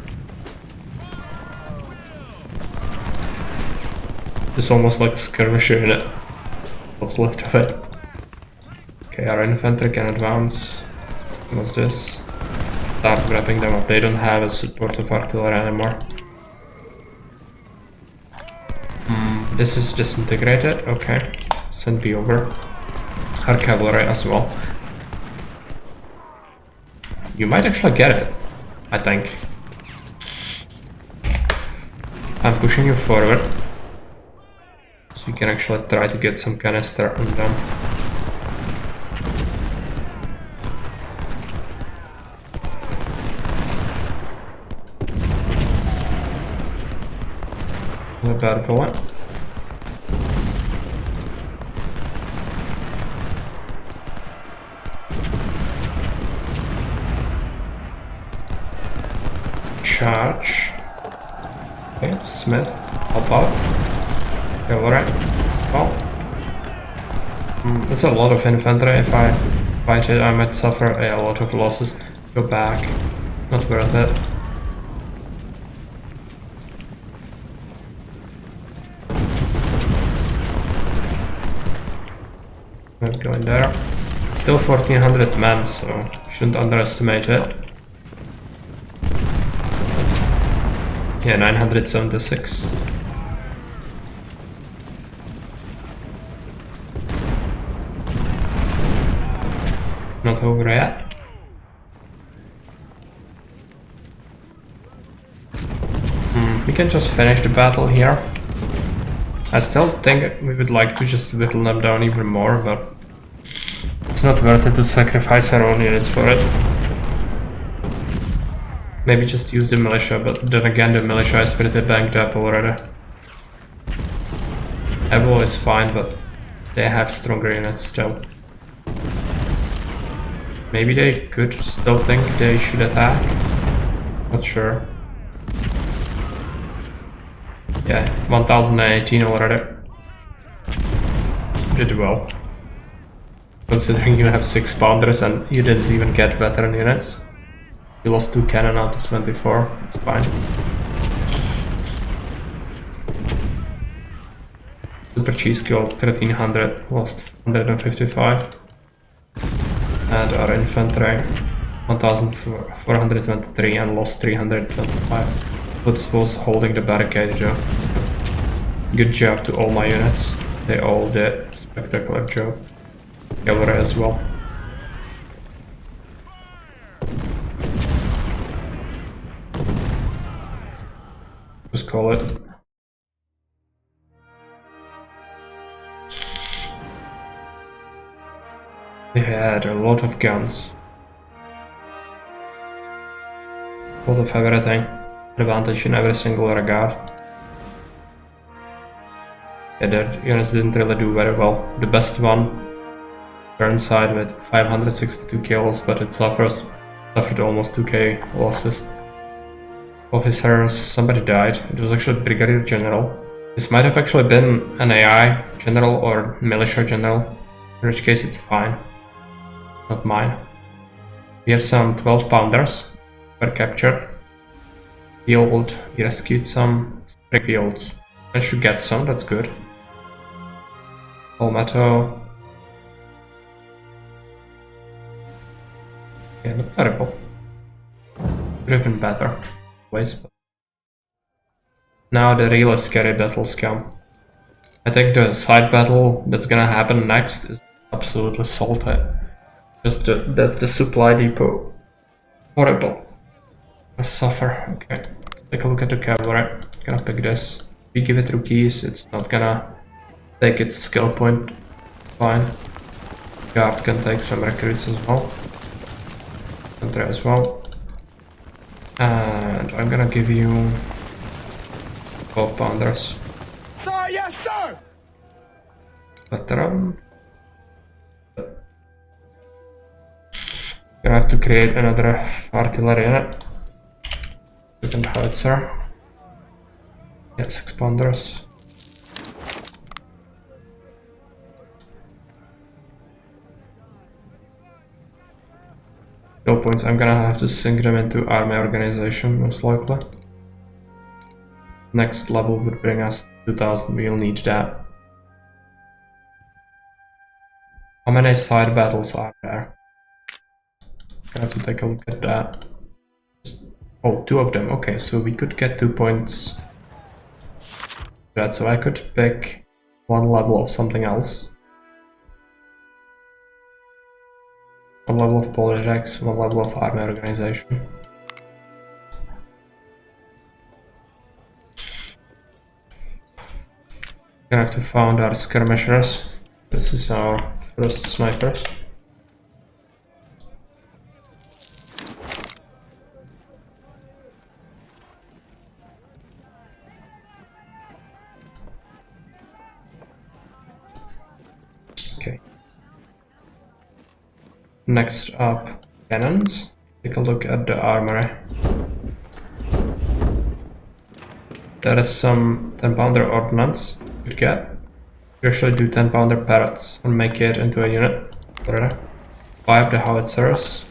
A: It's almost like a skirmisher in it. What's left of it? Okay, our infantry can advance. What's this? Start wrapping them up, they don't have a support of artillery anymore. This is disintegrated, okay. Send B over. Our cavalry as well. You might actually get it, I think. I'm pushing you forward. So you can actually try to get some canister on them. The bad villain. Charge. Okay, Smith, help out. Okay, alright. Well, that's a lot of infantry. If I fight it, I might suffer a lot of losses. Go back. Not worth it. I'm going there. It's still 1400 men, so shouldn't underestimate it. Yeah, 976. Not over yet. We can just finish the battle here. I still think we would like to just whittle them down even more, but it's not worth it to sacrifice our own units for it. Maybe just use the militia, but then again the militia is pretty banked up already. Evo is fine, but they have stronger units still. Maybe they could still think they should attack. Not sure. Yeah, 1018 already. Did well. Considering you have 6 pounders and you didn't even get veteran units. You lost 2 cannon out of 24, it's fine. Super cheese killed 1300, lost 155. And our infantry 1423 and lost 325. Woods was holding the barricade, Joe. So, good job to all my units. They all did a spectacular job. Cavalry as well. Just call it. They had a lot of guns. A lot of everything. Advantage in every single regard. Yeah, their units didn't really do very well. The best one, Burnside with 562 kills, but it suffered almost 2k losses. Officers, somebody died. It was actually Brigadier General. This might have actually been an AI general or militia general, in which case it's fine. Not mine. We have some 12 pounders were captured. Field, we rescued some Springfields. I should get some, that's good. Palmetto. Yeah, not terrible. Could have been better. Ways, but now the real scary battles come. I think the side battle that's gonna happen next is absolutely salty. That's the supply depot. Horrible. I suffer. Okay, let's take a look at the cavalry. Gonna pick this. If we give it rookies, it's not gonna take its skill point. Fine. Guard can take some recruits as well. Infantry as well. And I'm gonna give you 12 pounders.
B: Sir, yes, sir!
A: Veteran. Gonna have to create another artillery unit. Second howitzer. Yeah, 6 pounders. Skill points, I'm gonna have to sink them into army organization, most likely. Next level would bring us 2000, we'll need that. How many side battles are there? I have to take a look at that. Oh, 2 of them, okay, so we could get 2 points. That, so I could pick 1 level of something else. 1 level of politics, 1 level of army organization. Gonna have to find our skirmishers. This is our first snipers. Okay. Next up, cannons. Take a look at the armory. There is some 10-pounder ordnance you get. Usually do 10-pounder parrots and make it into a unit. Already. 5 the howitzers.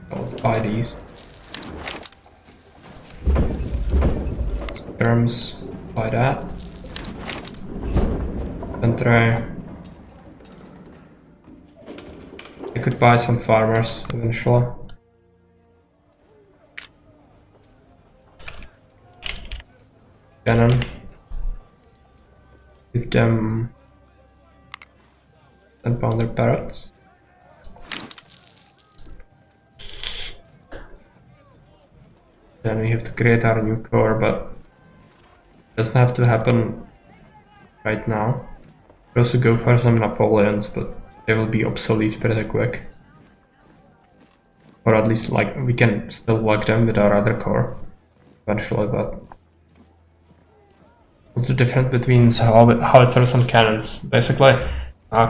A: Let's buy these. Skirms, buy that. Infantry. I could buy some farmers eventually. Cannon. Give them 10-pounder parrots. Then we have to create our new core, but it doesn't have to happen right now. We also go for some Napoleons, but they will be obsolete pretty quick. Or at least, like, we can still work them with our other core eventually, but what's the difference between howitzers and cannons? Basically,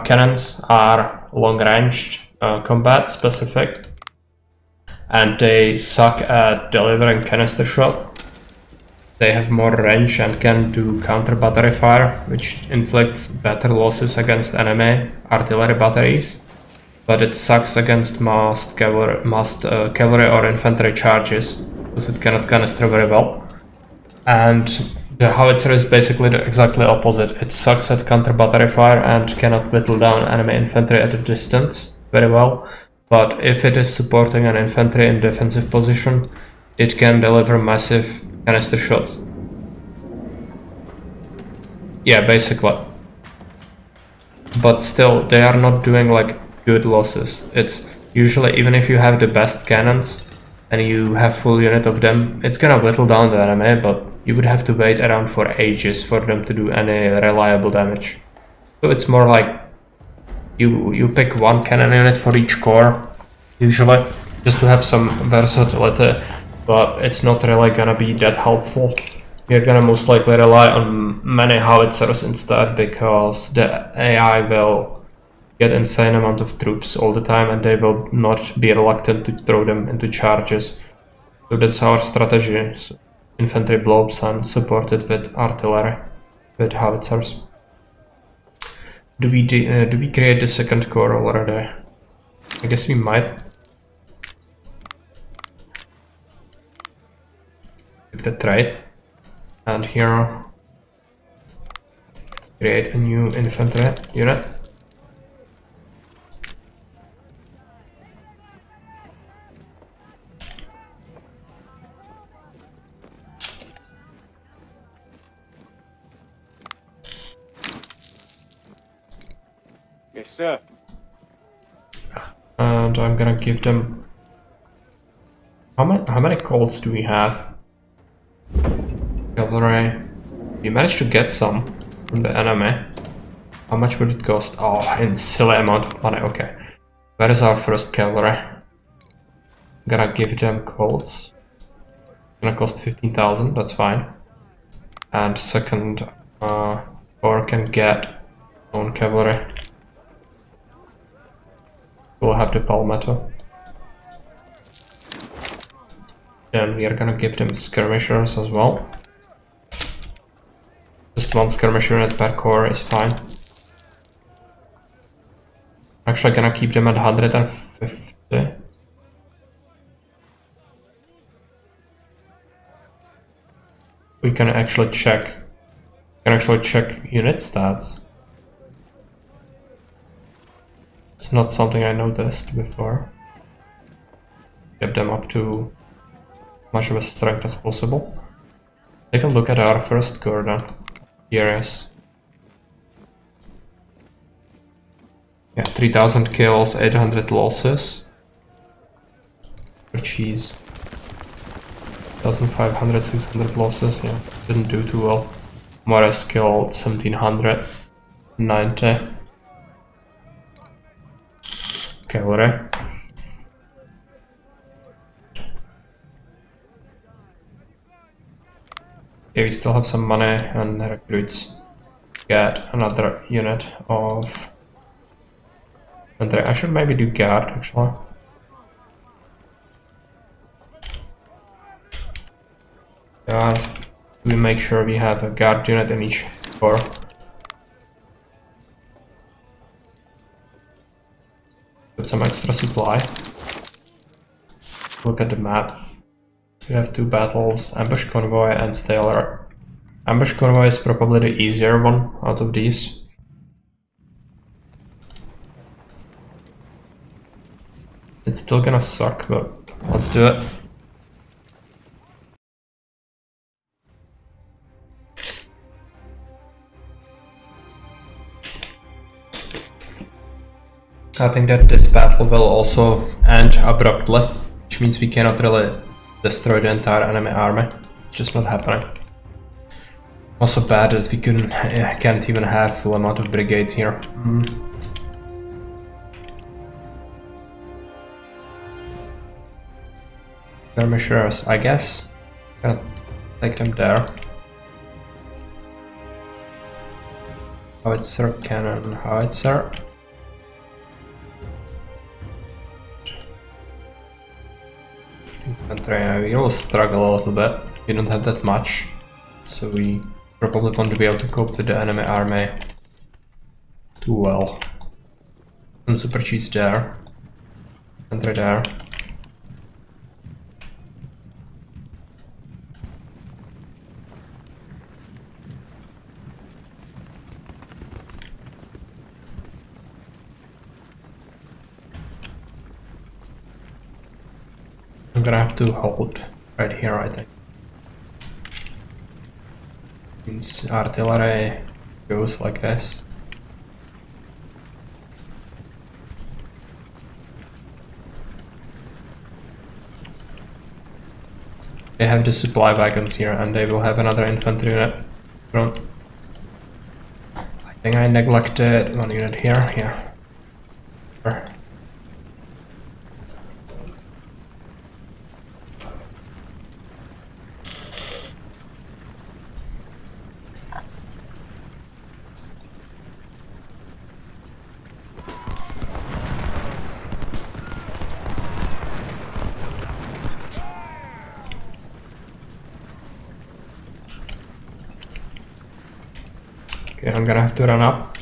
A: cannons are long-range combat specific, and they suck at delivering canister shot. They have more range and can do counter battery fire, which inflicts better losses against enemy artillery batteries, but it sucks against massed cavalry or infantry charges, because it cannot canister very well. And the howitzer is basically the exactly opposite. It sucks at counter battery fire and cannot whittle down enemy infantry at a distance very well, but if it is supporting an infantry in defensive position, it can deliver massive canister shots. Yeah, basically. But still, they are not doing like good losses. It's usually, even if you have the best cannons and you have full unit of them, it's gonna whittle down the enemy, but you would have to wait around for ages for them to do any reliable damage. So it's more like you pick one cannon unit for each core, usually, just to have some versatility, but it's not really gonna be that helpful. You're gonna most likely rely on many howitzers instead, because the AI will get insane amount of troops all the time and they will not be reluctant to throw them into charges. So that's our strategy. So infantry blobs and supported with artillery, with howitzers. Do we create the second core already? I guess we might. The trade, and here create a new infantry unit.
D: Yes, sir.
A: And I'm gonna give them. How many calls do we have? Cavalry. We managed to get some from the enemy. How much would it cost? Oh, in silly amount of money. Okay. Where is our first cavalry? I'm gonna give them colts. Gonna cost 15,000. That's fine. And second corps can get own cavalry. We'll have the palmetto. Then we are gonna give them skirmishers as well. Just one skirmisher unit per core is fine. Actually gonna keep them at 150. We can actually check. Unit stats. It's not something I noticed before. Get them up to much of a strength as possible. Take a look at our first core then. Here is. Yeah, 3000 kills, 800 losses. For cheese. 1500, 600 losses, yeah, didn't do too well. Morris killed 1790. Cavalry. Okay, we still have some money and recruits. Get another unit of... I should maybe do guard, actually. Guard. We make sure we have a guard unit in each corps. Put some extra supply. Look at the map. We have 2 battles, Ambush Convoy and Staler. Ambush Convoy is probably the easier one out of these. It's still gonna suck, but let's do it. I think that this battle will also end abruptly, which means we cannot really destroy the entire enemy army. It's just not happening. Also bad that we can't even have full amount of brigades here. Skirmishers, I guess. Gonna take them there. Howitzer, cannon, howitzer. Infantry, we will struggle a little bit. We don't have that much, so we probably won't be able to cope with the enemy army too well. Some super cheats there. Infantry there. I'm gonna have to hold right here, I think. Means artillery goes like this. They have the supply wagons here and they will have another infantry unit front. I think I neglected one unit here, yeah. Sure. Okay, I'm gonna have to run up,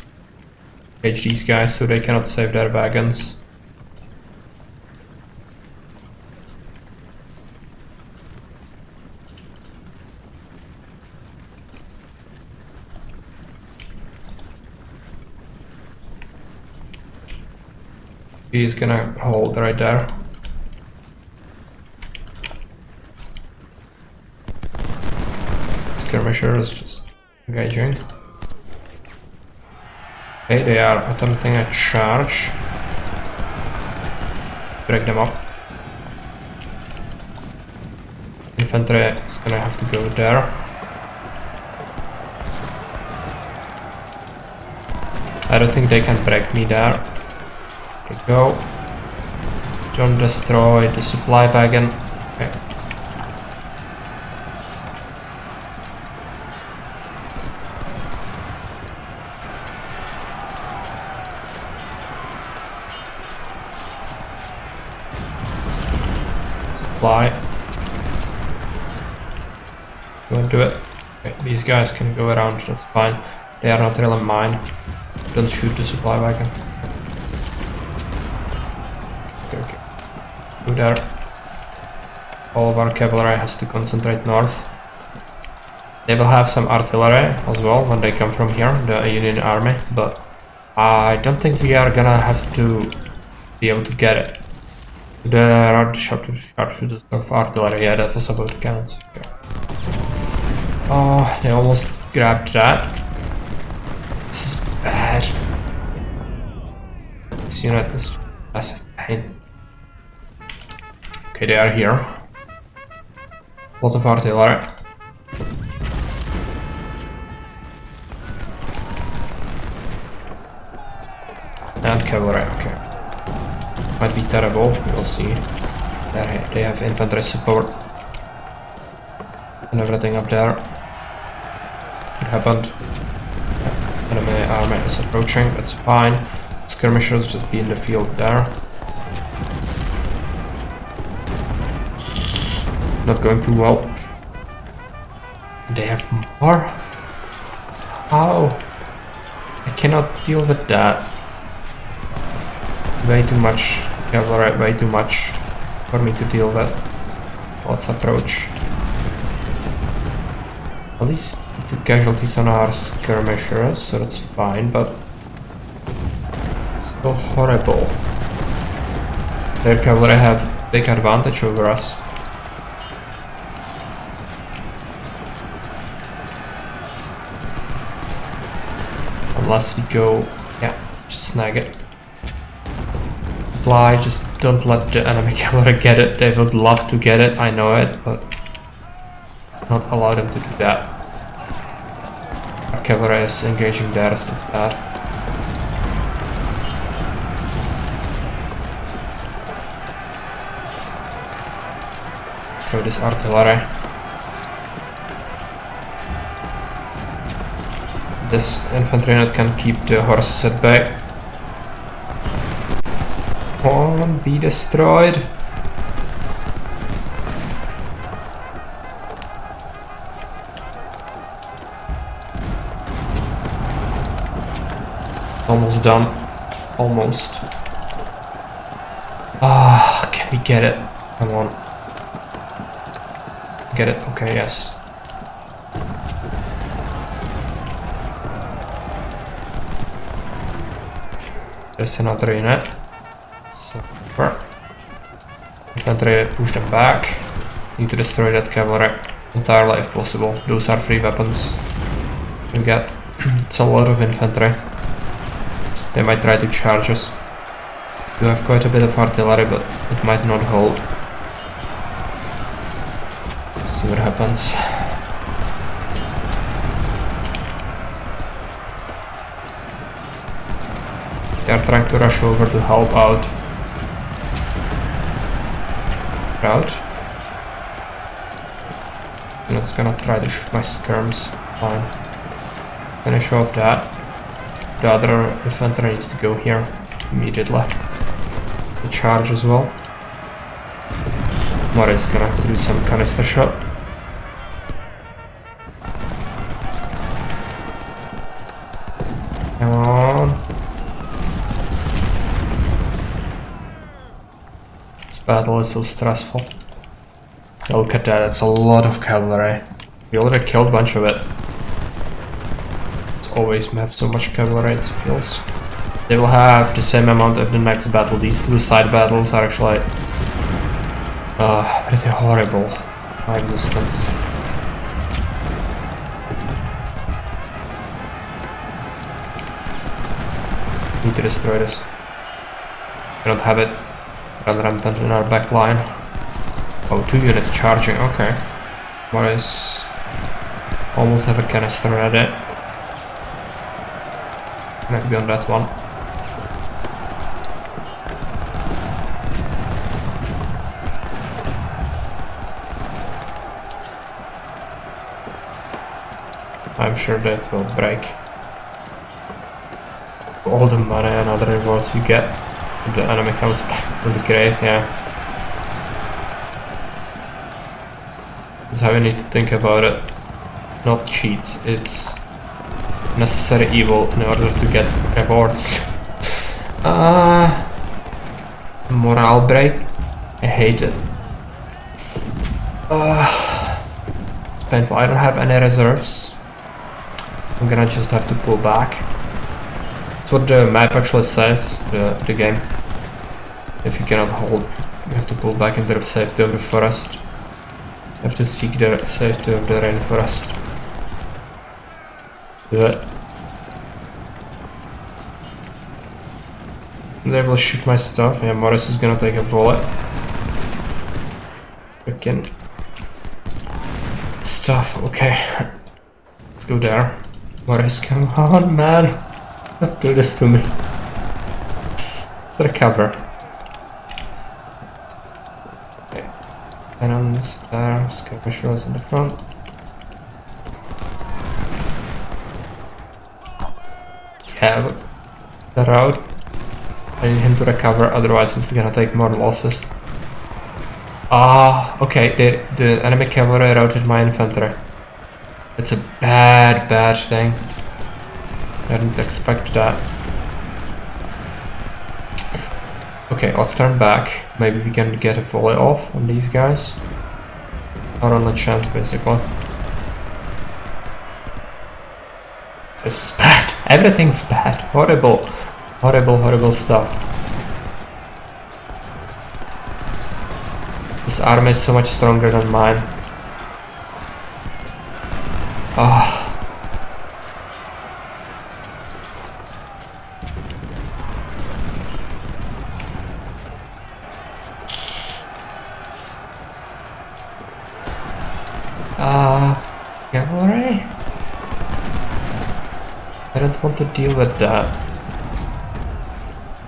A: cage these guys so they cannot save their wagons. He's gonna hold right there. Skirmisher is just engaging. Okay, they are attempting a charge. Break them up. Infantry is gonna have to go there. I don't think they can break me there. Okay, go. Don't destroy the supply wagon. Okay. Supply. Go and do it. Okay, these guys can go around, that's fine. They are not really mine. Don't shoot the supply wagon. Okay. Go there. All of our cavalry has to concentrate north. They will have some artillery as well when they come from here, the Union army, but I don't think we are gonna have to be able to get it. There are the sharpshooters of artillery, yeah, that was about to count. Okay. Oh, they almost grabbed that. This is bad. This unit is massive pain. Okay, they are here. Lot of artillery. And cavalry, okay. Might be terrible, we'll see. There, they have infantry support. And everything up there. What happened? Enemy army is approaching, that's fine. Skirmishers just be in the field there. Not going too well. They have more? How? I cannot deal with that. Way too much cavalry, way too much for me to deal with. Let's approach. At least 2 casualties on our skirmishers, so that's fine, but still horrible. Their cavalry have big advantage over us. Unless we go, yeah, just snag it. Fly, just don't let the enemy cavalry get it. They would love to get it, I know it, but not allow them to do that. Our cavalry is engaging there, so it's bad. Let's throw this artillery. This infantry unit can keep the horses at bay. Come on, be destroyed. Almost done. Almost. Ah, can we get it? Come on. Get it? Okay, yes. There's another unit. Super. Infantry, push them back. Need to destroy that cavalry entirely if possible. Those are free weapons. You get it's a lot of infantry. They might try to charge us. We have quite a bit of artillery, but it might not hold. See what happens. They are trying to rush over to help out. Out. And it's gonna try to shoot my skirms. Fine. Finish off that. The other infantry needs to go here immediately. The charge as well. Mori's gonna have to do some canister shot. Come on. This battle is so stressful. Look at that, it's a lot of cavalry. We already killed a bunch of it. Always have so much cavalry, it feels. They will have the same amount of the next battle. These 2 side battles are actually pretty horrible. My existence. Need to destroy this. We don't have it. Run rampant in our back line. Oh, 2 units charging, okay. What is... almost have a canister ready. Might be on that one. I'm sure that will break. All the money and other rewards you get if the enemy comes back will be great, yeah. That's how you need to think about it. Not cheats, it's necessary evil in order to get rewards. Morale break. I hate it. Painful. I don't have any reserves. I'm gonna just have to pull back. That's what the map actually says, the game. If you cannot hold, you have to pull back into the safety of the forest. You have to seek the safety of the rainforest. Do it. They will shoot my stuff. Yeah, Morris is gonna take a bullet. Freaking stuff. Okay. Let's go there. Morris, come on, man. Don't do this to me. Is there a cover? Okay. Cannons there. Skirmishers in the front. Yeah, but they're out. I need him to recover, otherwise he's gonna take more losses. Ah, okay, the enemy cavalry routed my infantry. It's a bad thing. I didn't expect that. Okay, let's turn back. Maybe we can get a volley off on these guys. Not on a chance, basically. This is bad. Everything's bad. Horrible. Horrible stuff. This army is so much stronger than mine. Ah. Cavalry? I don't want to deal with that.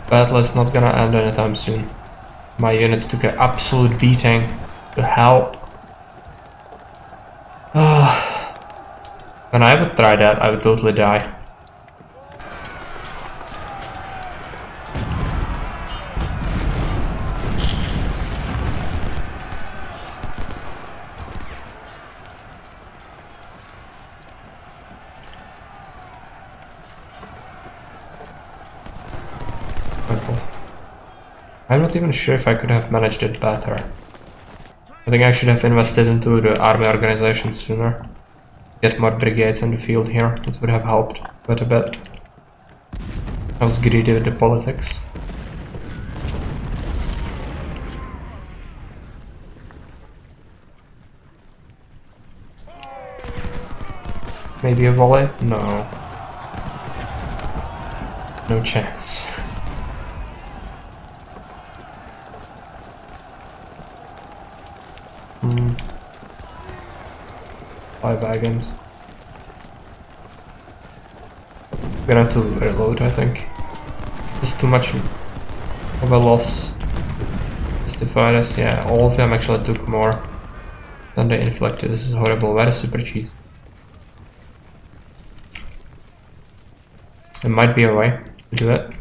A: Battle is not gonna end anytime soon. My units took an absolute beating. The hell? When I would try that, I would totally die. I'm not even sure if I could have managed it better. I think I should have invested into the army organization sooner. Get more brigades in the field here, that would have helped quite a bit. I was greedy with the politics. Maybe a volley? No. No chance. Five wagons. I'm gonna have to reload, I think. It's too much of a loss. Justify this, yeah, all of them actually took more than they inflicted. This is horrible, that is super cheese. There might be a way to do it.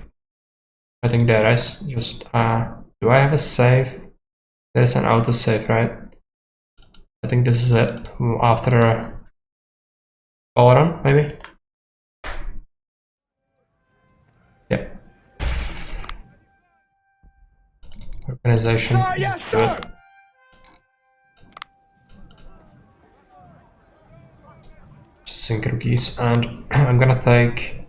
A: I think there is. Just, do I have a save? There is an auto save, right? I think this is it. After a power run, maybe? Yep. Organization. Good. Just sync rookies, and I'm gonna take.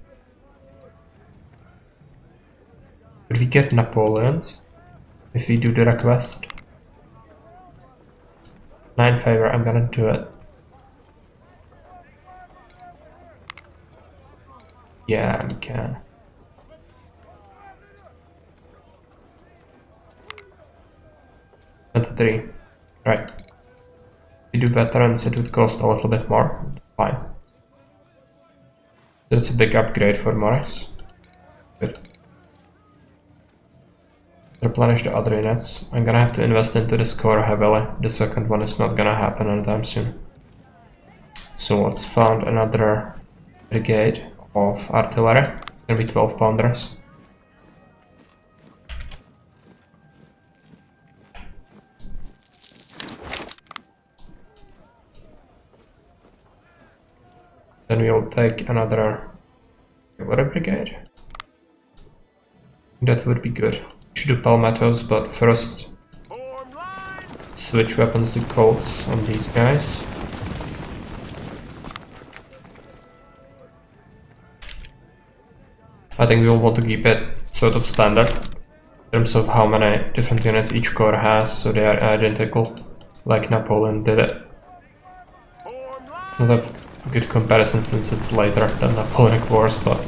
A: Could we get Napoleons if we do the request? 9 favor, I'm gonna do it. Yeah, we can. And 3. Right. If we do veterans, it would cost a little bit more. Fine. That's a big upgrade for Morris. Good. Replenish the other units. I'm gonna have to invest into this core heavily. The second one is not gonna happen anytime soon. So let's found another brigade of artillery. It's gonna be 12 pounders. Then we'll take another cavalry brigade. That would be good. Should do palmettos, but first switch weapons to Colts on these guys. I think we'll want to keep it sort of standard in terms of how many different units each corps has, so they are identical, like Napoleon did it. Not a good comparison since it's later than Napoleonic Wars, but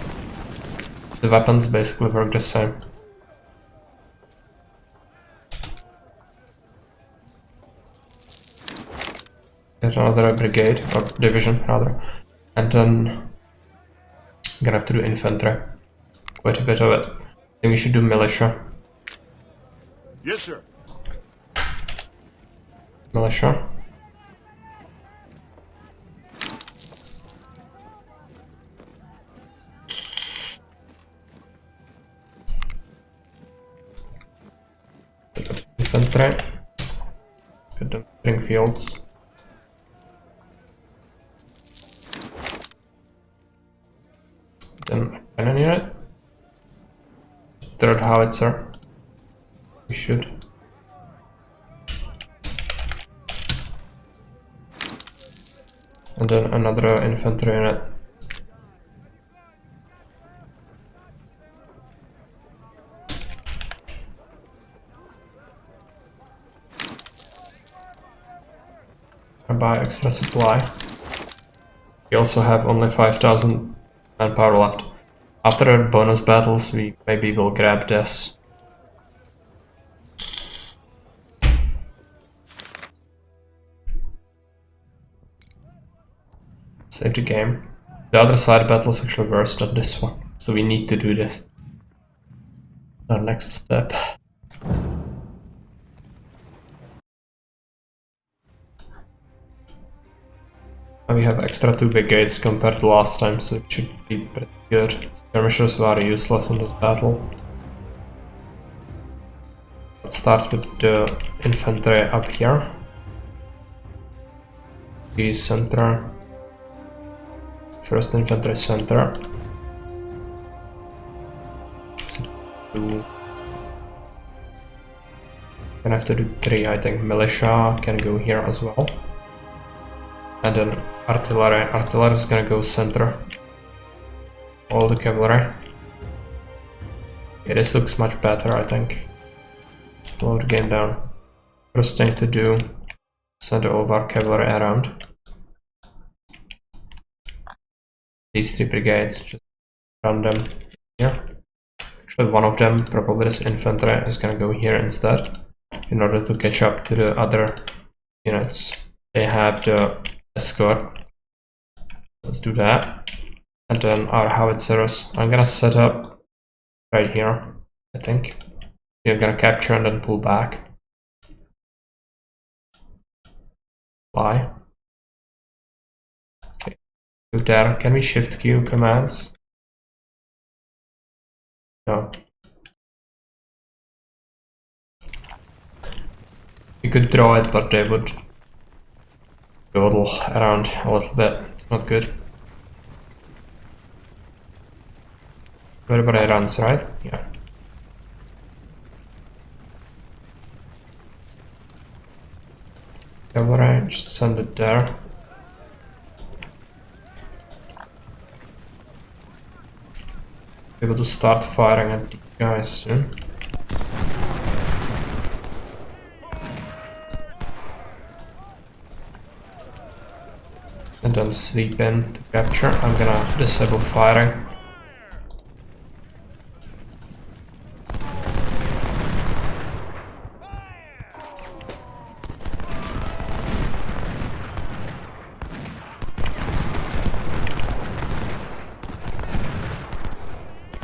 A: the weapons basically work the same. Get another brigade, or division rather. And then gonna have to do infantry. Quite a bit of it. Then we should do militia.
B: Yes, sir.
A: Militia. Infantry. Get them Springfields. Then cannon unit. Third howitzer. We should. And then another infantry unit. I buy extra supply. We also have only 5,000 manpower left. After our bonus battles, we maybe will grab this. Save the game. The other side battle is actually worse than this one, so we need to do this. Our next step. And we have extra 2 brigades compared to last time, so it should be pretty good. Skirmishers were useless in this battle. Let's start with the infantry up here. The center. First infantry center. So gonna have to do 3, I think. Militia can go here as well. And then artillery. Artillery is gonna go center. All the cavalry. Okay, this looks much better, I think. Slow the game down. First thing to do, send all of our cavalry around. These 3 brigades, just run them here. Actually, one of them, probably this infantry, is gonna go here instead, in order to catch up to the other units. They have the escort. Let's do that. And then our howitzers, I'm gonna set up right here, I think. We're gonna capture and then pull back. Fly. Okay. Go there. Can we shift Q commands? No. We could draw it, but they would dawdle around a little bit. It's not good. Everybody runs, right? Yeah. Cavalry, just send it there. Be able to start firing at these guys soon. And then sweep in to capture. I'm gonna disable firing.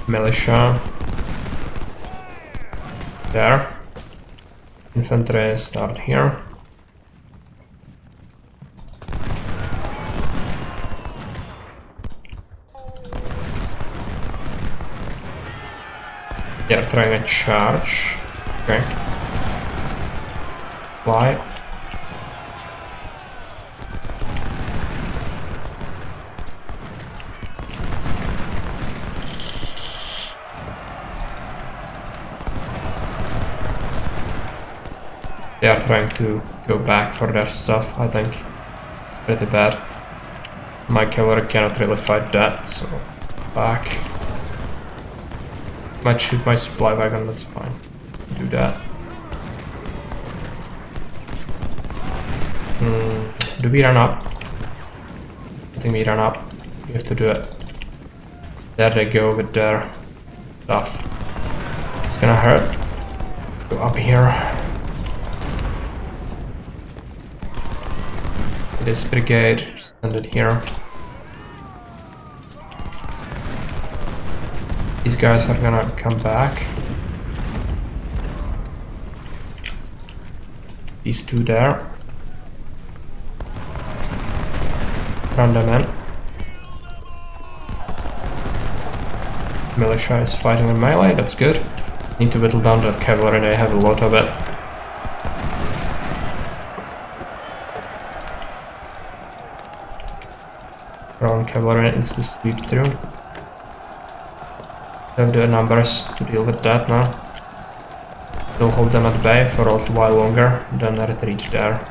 A: Militia. There. Infantry start here. They are trying a charge. Okay. Fly. They are trying to go back for their stuff, I think. It's pretty bad. My cavalry cannot really fight that, so back. Might shoot my supply wagon, that's fine. Do that. Do we run up? I think we run up. We have to do it. There they go with their stuff. It's gonna hurt. Go up here. this brigade, send it here. These guys are gonna come back. These two there. Run them in. Militia is fighting in melee, that's good. Need to whittle down the cavalry, they have a lot of it. Our cavalry needs to sweep through. Have the numbers to deal with that now. We'll hold them at bay for a little while longer, then retreat there.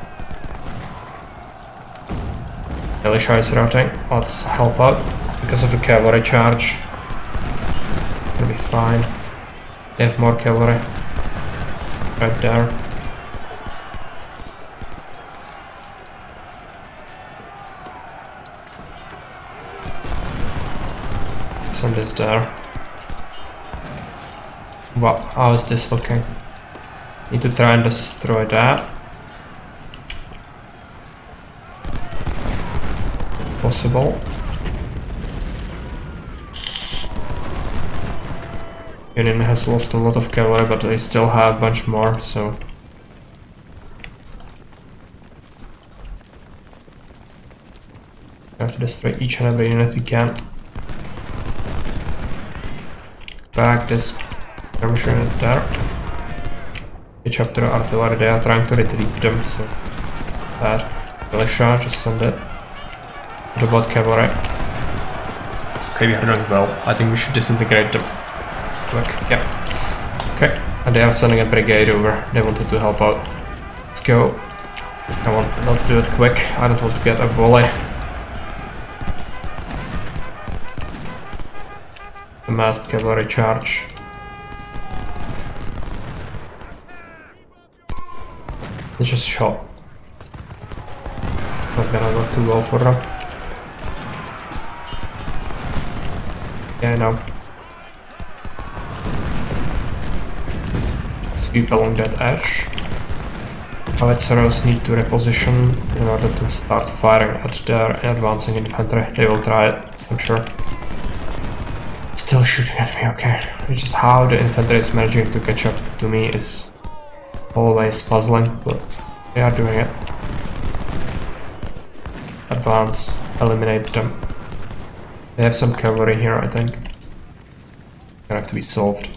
A: Militia is routing, let's help out. It's because of the cavalry charge. It'll be fine. They have more cavalry. Right there. Send this there. Wow, how is this looking? Need to try and destroy that. Possible. Union has lost a lot of cavalry, but they still have a bunch more, so... we have to destroy each and every unit we can. Back this skirmisher unit there. Pitch up to the artillery, they are trying to retreat them, so... bad. Militia, just send it. The bot cavalry. Okay, we are doing well. I think we should disintegrate them. Quick, yeah. Okay, and they are sending a brigade over. They wanted to help out. Let's go. Come on, let's do it quick. I don't want to get a volley. The massed cavalry charge. It's just shot. Not gonna go too well for them. Yeah, I know. Sweep along that edge. Howitzers need to reposition in order to start firing at their advancing infantry. They will try it, I'm sure. Still shooting at me, okay. Which is how the infantry is managing to catch up to me is always puzzling, but they are doing it. Advance, eliminate them. They have some cavalry here, I think. Gonna have to be solved.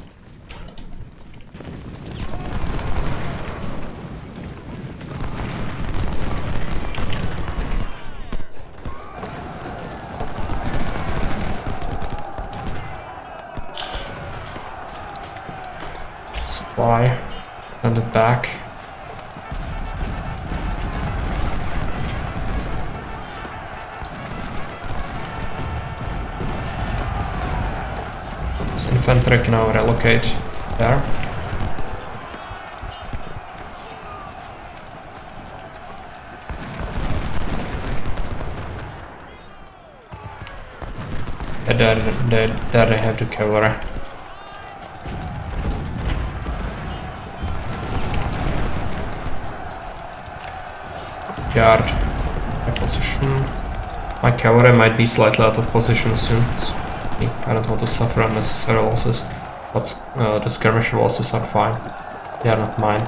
A: Supply, send it back. Infantry can now relocate there. There they have the cavalry. Guard. My position. My cavalry might be slightly out of position soon. So I don't want to suffer unnecessary losses, but the skirmisher losses are fine. They are not mine.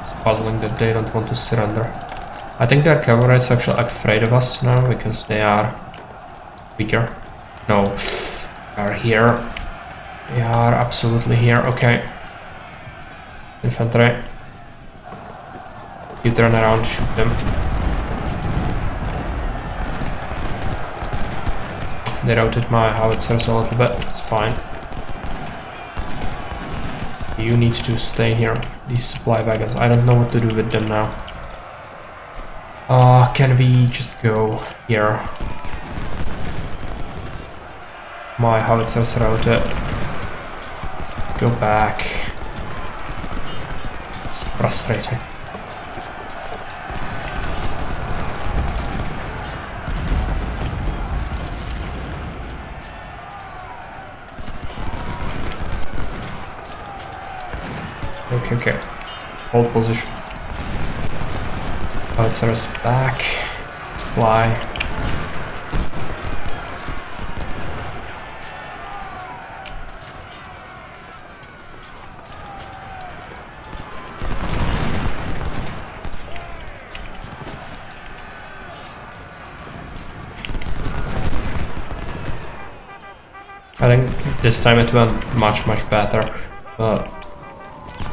A: It's puzzling that they don't want to surrender. I think their cavalry is actually afraid of us now because they are weaker. No, they are here. They are absolutely here. Okay. Infantry. You turn around, shoot them. They routed my howitzers a little bit, it's fine. You need to stay here, these supply wagons. I don't know what to do with them now. Can we just go here? My howitzers routed. Go back. It's frustrating. okay. Hold position. Howitzers back. Fly. I think this time it went much better, but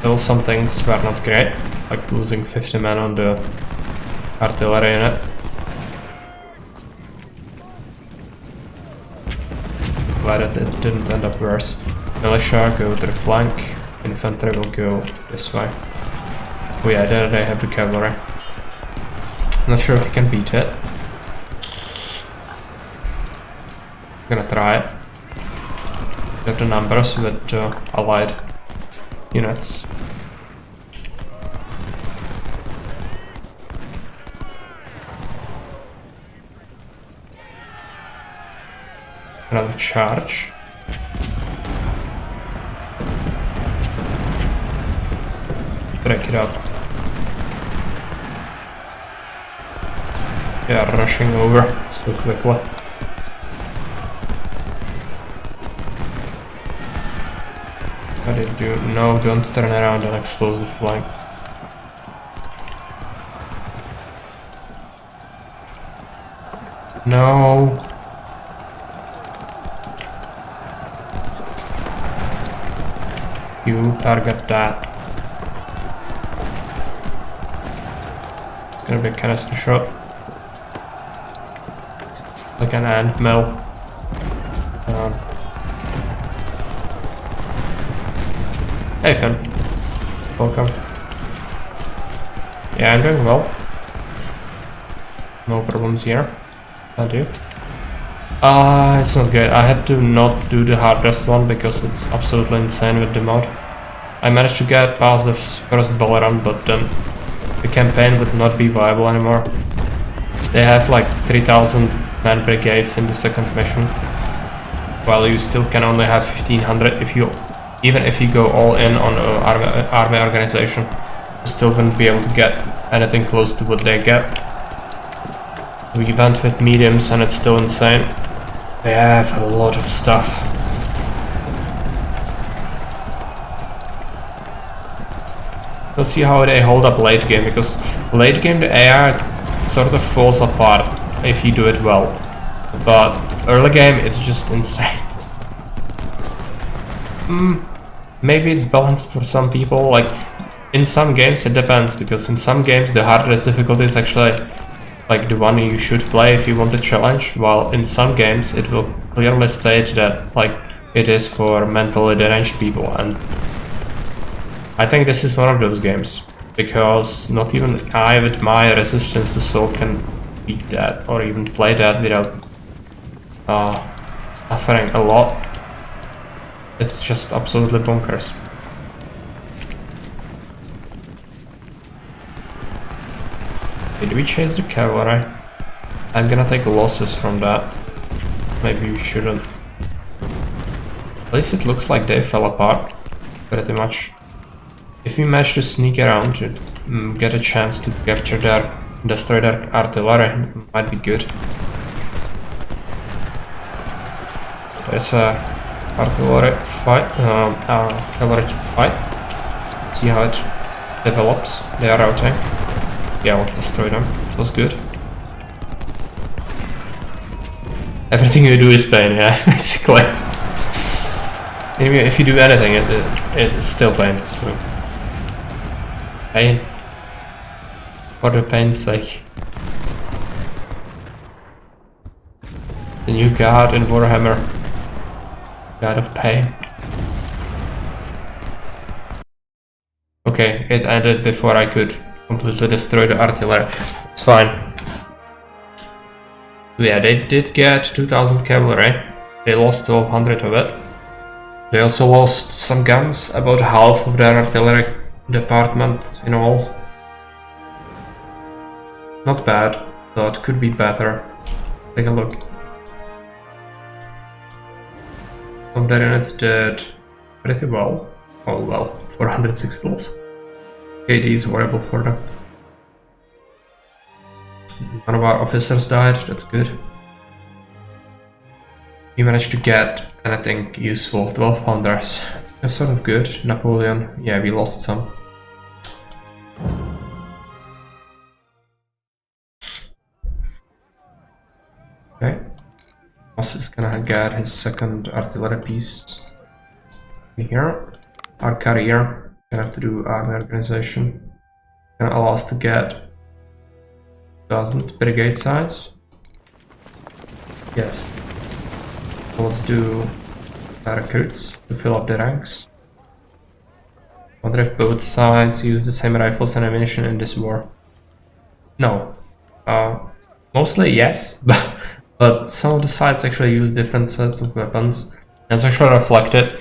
A: still some things were not great, like losing 50 men on the artillery unit. Glad that it didn't end up worse. Militia go to the flank, infantry will go this way. Oh yeah, there they have the cavalry. Not sure if we can beat it. Gonna try it. Get the numbers with allied units. Another charge. Break it up. They are rushing over so quickly. What did you do? No, don't turn around and expose the flank. No. You target that. It's gonna be a canister shot. Like an ant mill. Hey Finn, welcome. Yeah, I'm doing well. No problems here. I do. It's not good. I had to not do the hardest one because it's absolutely insane with the mod. I managed to get past the first ball run, but then the campaign would not be viable anymore. They have like 3,000 man brigades in the second mission, while you still can only have 1,500 even if you go all in on army organization. You still wouldn't be able to get anything close to what they get. We went with mediums and it's still insane. They have a lot of stuff. We'll see how they hold up late game, because late game the AI sort of falls apart if you do it well. But early game it's just insane. Maybe it's balanced for some people. Like in some games it depends, because in some games the hardest difficulty is actually like the one you should play if you want a challenge, while in some games it will clearly state that like it is for mentally deranged people, and I think this is one of those games, because not even I with my resistance to salt can beat that or even play that without suffering a lot. It's just absolutely bonkers. Did we chase the cavalry? I'm gonna take losses from that. Maybe you shouldn't. At least it looks like they fell apart, pretty much. If we manage to sneak around and get a chance to capture their, destroy their artillery, it might be good. There's a artillery fight, cavalry fight. See how it develops. They are routing. Yeah, let's destroy them. It was good. Everything you do is pain, yeah, basically. Maybe if you do anything, it's still pain, so... Pain. For the pain's sake. The new god in Warhammer. God of pain. Okay, it ended before I could completely destroy the artillery. It's fine. So yeah, they did get 2,000 cavalry. They lost 1,200 of it. They also lost some guns, about half of their artillery department in all. Not bad, but could be better. Take a look. Some of their units did pretty well. Oh well, 406 loss. KD is horrible for them. One of our officers died, that's good. We managed to get anything useful, 12 pounders. That's sort of good. Napoleon, yeah, we lost some. Okay. Moss is gonna get his second artillery piece here. Our carrier, gonna have to do army organization. Gonna allow us to get 1000 brigade size. Yes. So let's do recruits to fill up the ranks. I wonder if both sides use the same rifles and ammunition in this war. No. Mostly yes, but some of the sides actually use different sets of weapons. It's actually reflected.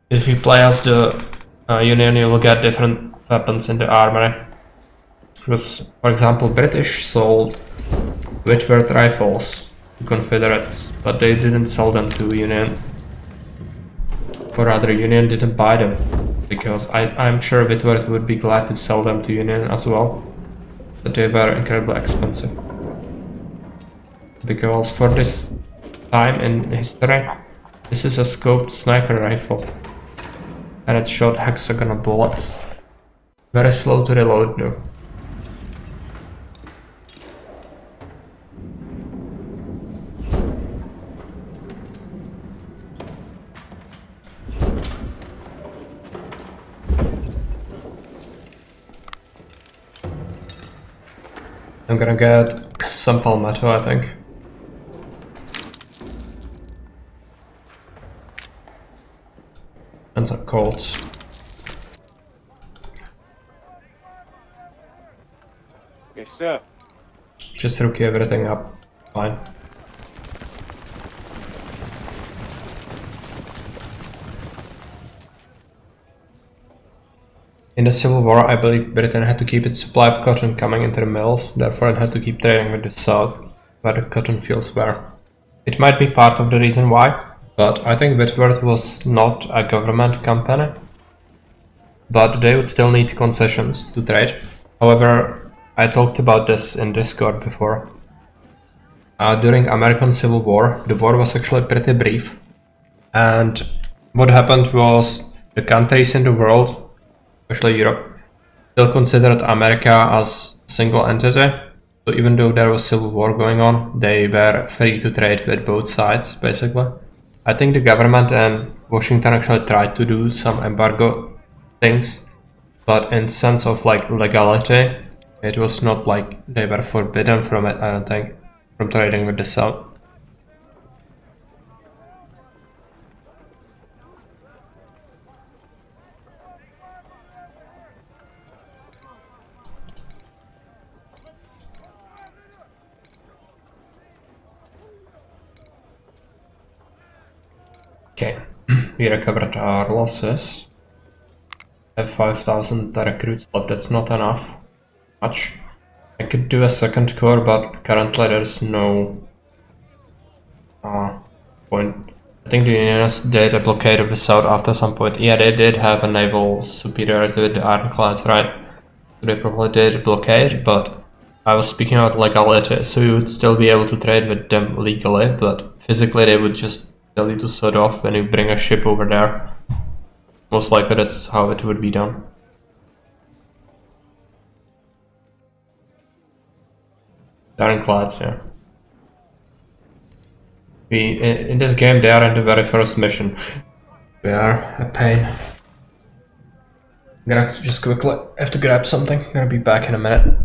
A: If you play as the Union, you will get different weapons in the armory. Because, for example, British sold Whitworth rifles to Confederates, but they didn't sell them to Union. Or rather, Union didn't buy them, because I'm sure Whitworth would be glad to sell them to Union as well, but they were incredibly expensive. Because for this time in history, this is a scoped sniper rifle, and it shot hexagonal bullets. Very slow to reload though. I'm gonna get some Palmetto, I think. And some Colts.
D: Yes, sir.
A: Just rookie everything up. Fine. In the Civil War, I believe Britain had to keep its supply of cotton coming into the mills, therefore it had to keep trading with the South, where the cotton fields were. It might be part of the reason why, but I think Whitworth was not a government company. But they would still need concessions to trade. However, I talked about this in Discord before. During American Civil War, the war was actually pretty brief. And what happened was the countries in the world, especially Europe, still considered America as a single entity. So even though there was civil war going on, they were free to trade with both sides, basically. I think the government and Washington actually tried to do some embargo things, but in sense of like legality, it was not like they were forbidden from it, I don't think, from trading with the South. Okay, we recovered our losses. Have 5,000 recruits left, that's not enough. Much. I could do a second corps, but currently there's no point. I think the Unionists did a blockade of the South after some point. Yeah, they did have a naval superiority with the ironclads, right? So they probably did blockade, but I was speaking about legality, so you would still be able to trade with them legally, but physically they would just tell you to sod off when you bring a ship over there. Most likely that's how it would be done. Ironclads, yeah. In this game they are in the very first mission. We are a pain. I'm gonna just quickly have to grab something. I'm gonna be back in a minute.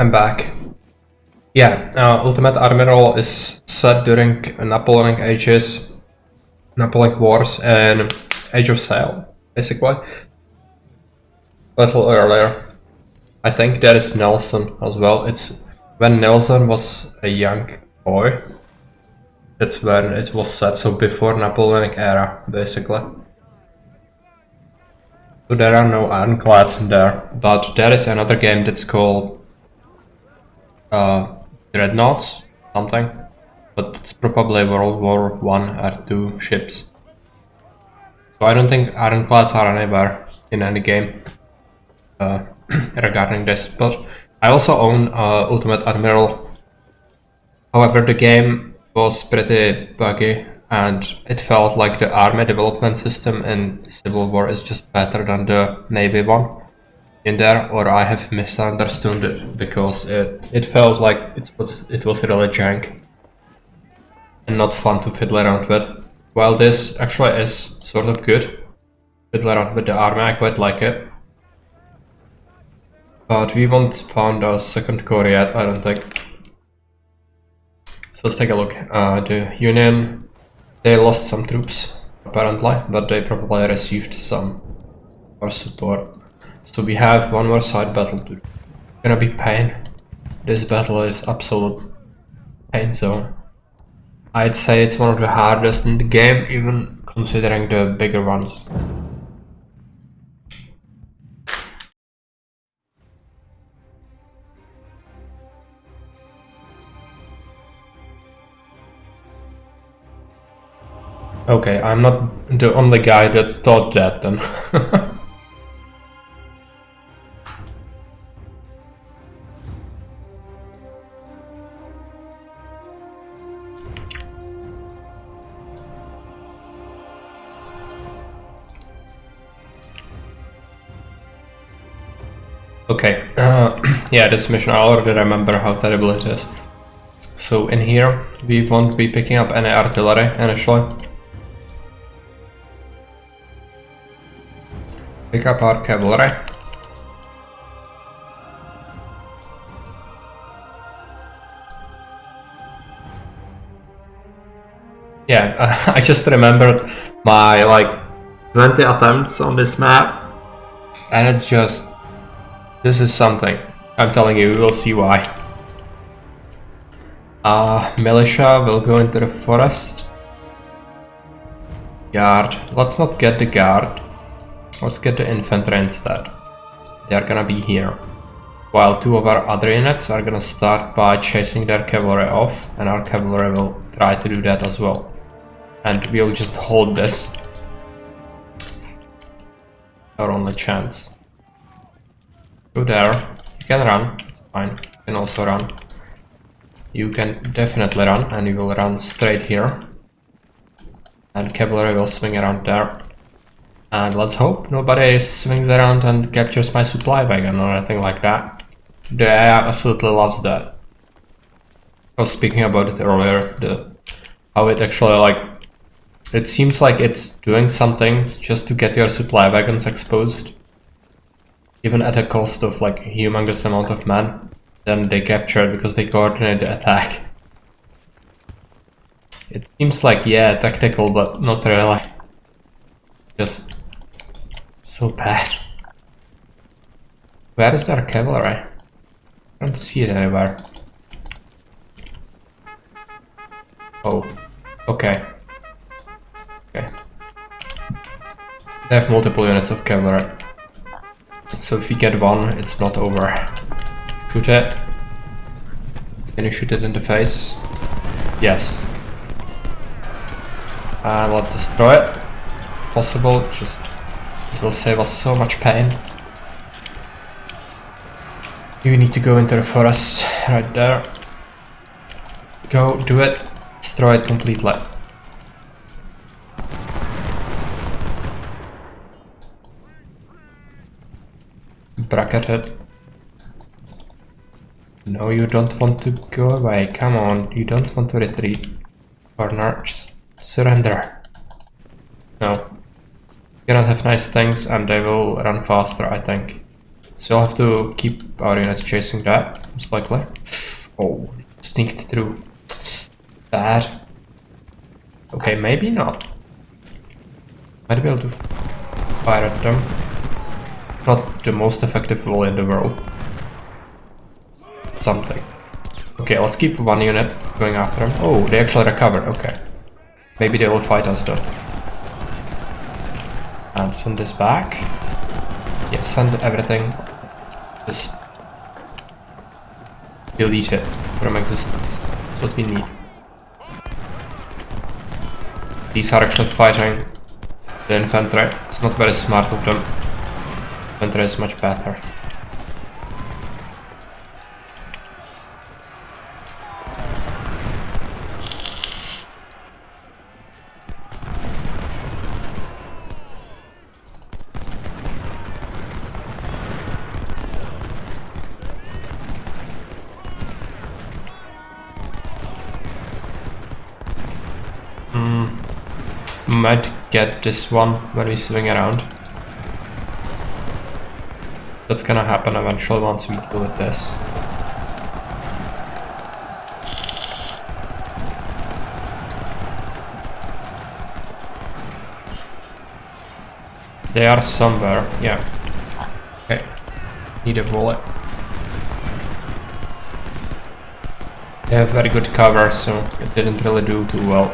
A: I'm back. Yeah, Ultimate Admiral is set during Napoleonic Ages, Napoleonic Wars, and Age of Sail, basically. A little earlier. I think that is Nelson as well. It's when Nelson was a young boy. That's when it was set, so before Napoleonic era, basically. So there are no ironclads in there, but there is another game that's called Dreadnoughts, something, but it's probably World War I or II ships. So I don't think ironclads are anywhere in any game regarding this, but I also own Ultimate Admiral. However, the game was pretty buggy and it felt like the army development system in Civil War is just better than the Navy one in there, or I have misunderstood it, because it felt like it was really jank and not fun to fiddle around with. While this actually is sort of good, fiddle around with the army, I quite like it. But we haven't found a second core yet, I don't think. So let's take a look. The Union, they lost some troops apparently, but they probably received some more support. So we have one more side battle to do. It's gonna be pain. This battle is absolute pain zone. I'd say it's one of the hardest in the game, even considering the bigger ones. Okay, I'm not the only guy that thought that then. Okay, yeah, this mission, I already remember how terrible it is. So in here, we won't be picking up any artillery initially. Pick up our cavalry. Yeah, I just remembered my like 20 attempts on this map, and it's just, this is something. I'm telling you, we will see why. Militia will go into the forest. Guard. Let's not get the guard. Let's get the infantry instead. They are gonna be here. While two of our other units are gonna start by chasing their cavalry off, and our cavalry will try to do that as well. And we'll just hold this. Our only chance. Go there. You can run, it's fine. You can also run. You can definitely run, and you will run straight here. And cavalry will swing around there. And let's hope nobody swings around and captures my supply wagon or anything like that. The AI absolutely loves that. I was speaking about it earlier, how it actually like, it seems like it's doing something just to get your supply wagons exposed. Even at a cost of like a humongous amount of men. Then they capture it because they coordinate the attack. It seems like, yeah, tactical, but not really. Just so bad. Where is their cavalry? I don't see it anywhere. Oh, okay. Okay. They have multiple units of cavalry. So if we get one, it's not over. Shoot it. Can you shoot it in the face? Yes. And let's destroy it. If possible, just it will save us so much pain. You need to go into the forest right there. Go, do it. Destroy it completely. Bracket it. No, you don't want to go away. Come on, you don't want to retreat. Corner, just surrender. No. You cannot have nice things and they will run faster, I think. So I'll have to keep our units chasing that, most likely. Oh, sneaked through. Bad. Okay, maybe not. Might be able to fire at them. Not the most effective wall in the world. Something. Okay, let's keep one unit going after them. Oh, they actually recovered, okay. Maybe they will fight us though. And send this back. Yes, send everything. Just delete it from existence. That's what we need. These are actually fighting the infantry. It's not very smart of them. Infantry is much better. Might get this one when we swing around. That's gonna happen eventually once we deal with this. They are somewhere, yeah. Okay, need a bullet. They have very good cover, so it didn't really do too well.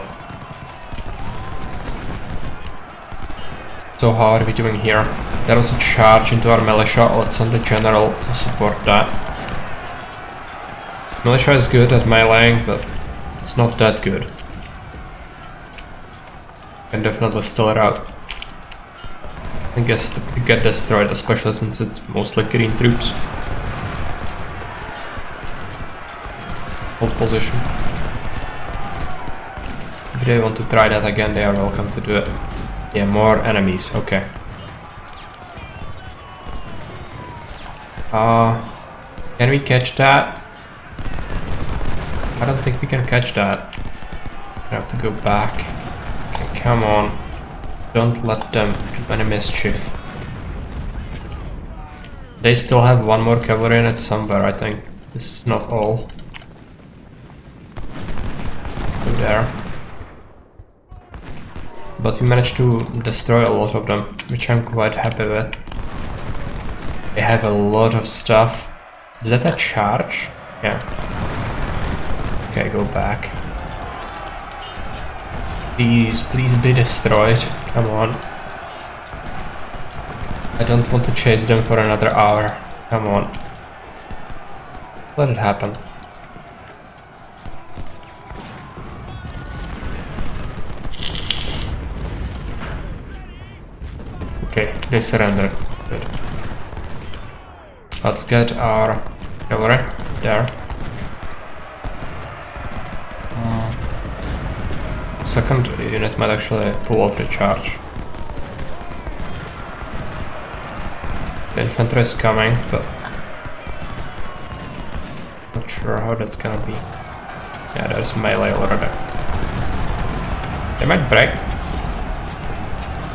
A: So how are we doing here? There was a charge into our militia. Let's send the general to support that. Militia is good at meleeing, but it's not that good. Can definitely still it out. I guess it get destroyed, especially since it's mostly green troops. Hold position. If they want to try that again, they are welcome to do it. Yeah, more enemies, okay. Can we catch that? I don't think we can catch that. I have to go back. Okay, come on. Don't let them do any mischief. They still have one more cavalry unit somewhere, I think. This is not all. Go there. But we managed to destroy a lot of them, which I'm quite happy with. They have a lot of stuff. Is that a charge? Yeah. Okay, go back. Please, please be destroyed. Come on. I don't want to chase them for another hour. Come on. Let it happen. Okay, they surrendered. Good. Let's get our cavalry there. Second unit might actually pull off the charge. The infantry is coming, but not sure how that's gonna be. Yeah, there's melee already. They might break.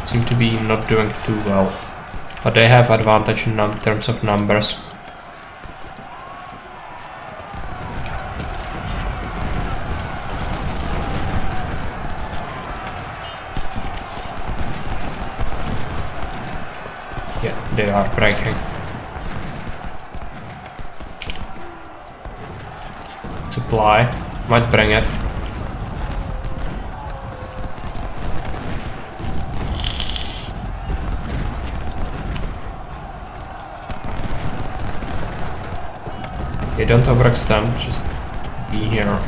A: Seem to be not doing too well, but they have advantage in terms of numbers. Yeah, they are breaking. Supply might bring it. Okay, don't overextend, just be here.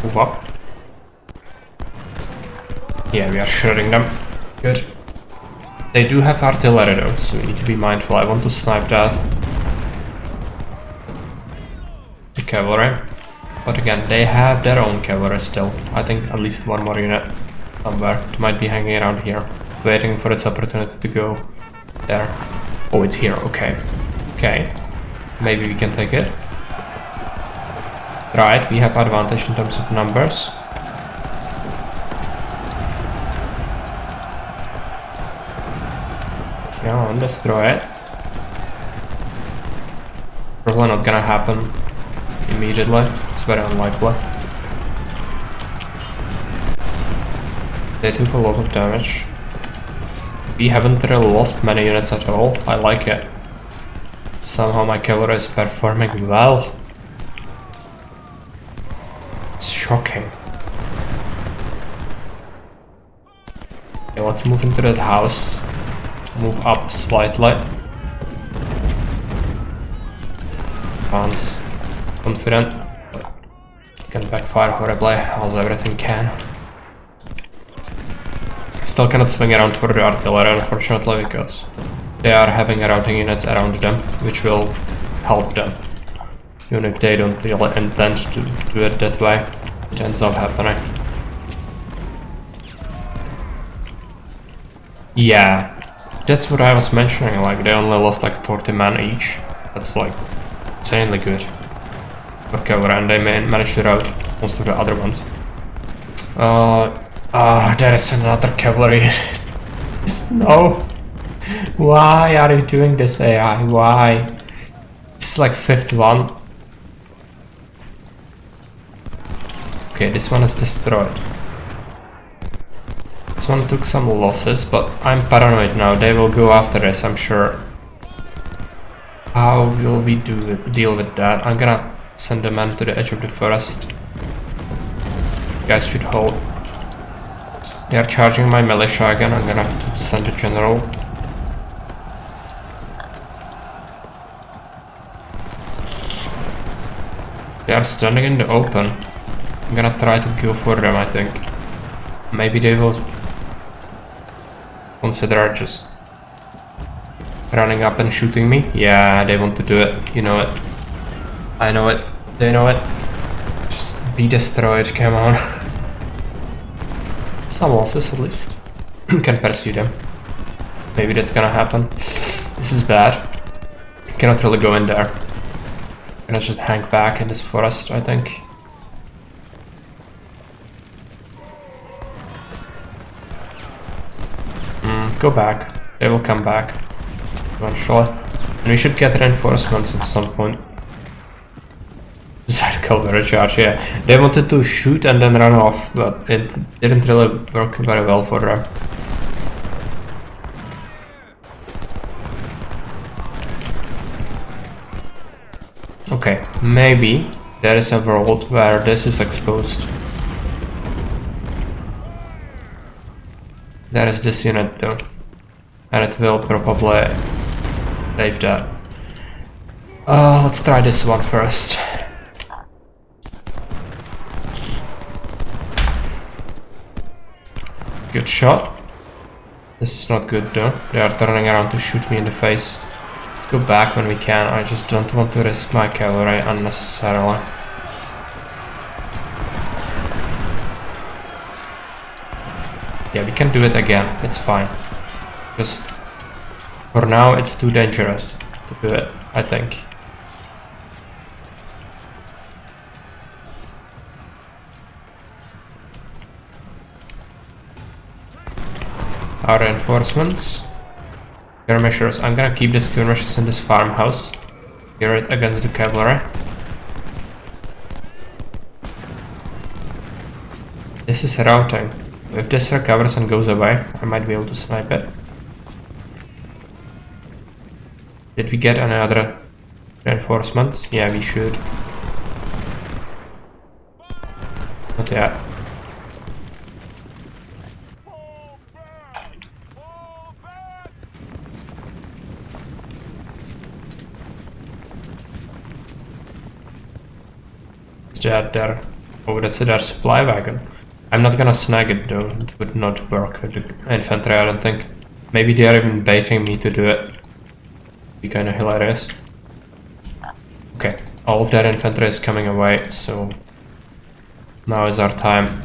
A: Move up. Yeah, we are shredding them. Good. They do have artillery though, so we need to be mindful. I want to snipe that. The cavalry. But again, they have their own cavalry still. I think at least one more unit somewhere. It might be hanging around here, waiting for its opportunity to go there. Oh, it's here, okay. Okay. Maybe we can take it. Right, we have advantage in terms of numbers. Come on, destroy it. Probably not gonna happen immediately. It's very unlikely. They took a lot of damage. We haven't really lost many units at all. I like it. Somehow my cavalry is performing well. It's shocking. Okay, let's move into that house. Move up slightly. Advance. Confident. Can backfire horribly, as everything can. Still cannot swing around for the artillery, unfortunately, because they are having routing units around them, which will help them. Even if they don't really intend to do it that way, it ends up happening. Yeah, that's what I was mentioning, like they only lost like 40 men each. That's like insanely good for cavalry, and they managed to rout most of the other ones. There is another cavalry. No. Why are you doing this, AI? Why? This is like 5th one. Okay, this one is destroyed. This one took some losses, but I'm paranoid now. They will go after this, I'm sure. How will we deal with that? I'm gonna send a man to the edge of the forest. You guys should hold. They are charging my militia again. I'm gonna have to send a general. They are standing in the open. I'm gonna try to go for them, I think. Maybe they will consider just running up and shooting me. Yeah, they want to do it. You know it. I know it. They know it. Just be destroyed, come on. Some losses at least. Can pursue them. Maybe that's gonna happen. This is bad. Cannot really go in there. Gonna just hang back in this forest, I think. Go back. They will come back eventually. And we should get reinforcements at some point. Side cavalry charge, yeah. They wanted to shoot and then run off, but it didn't really work very well for them. Okay, maybe there is a world where this is exposed. There is this unit though, and it will probably save that. Let's try this one first. Good shot. This is not good though. They are turning around to shoot me in the face. Let's go back when we can. I just don't want to risk my cavalry unnecessarily. Yeah, we can do it again. It's fine. Just for now, it's too dangerous to do it, I think. Our reinforcements. Skirmishers. I'm gonna keep the skirmishers in this farmhouse. Gear it against the cavalry. This is routing. If this recovers and goes away, I might be able to snipe it. Did we get any other reinforcements? Yeah, we should. Not yet. That there. Oh, that's their supply wagon. I'm not gonna snag it though, it would not work with the infantry, I don't think. Maybe they are even baiting me to do it. Be kinda hilarious. Okay, all of that infantry is coming away, so now is our time.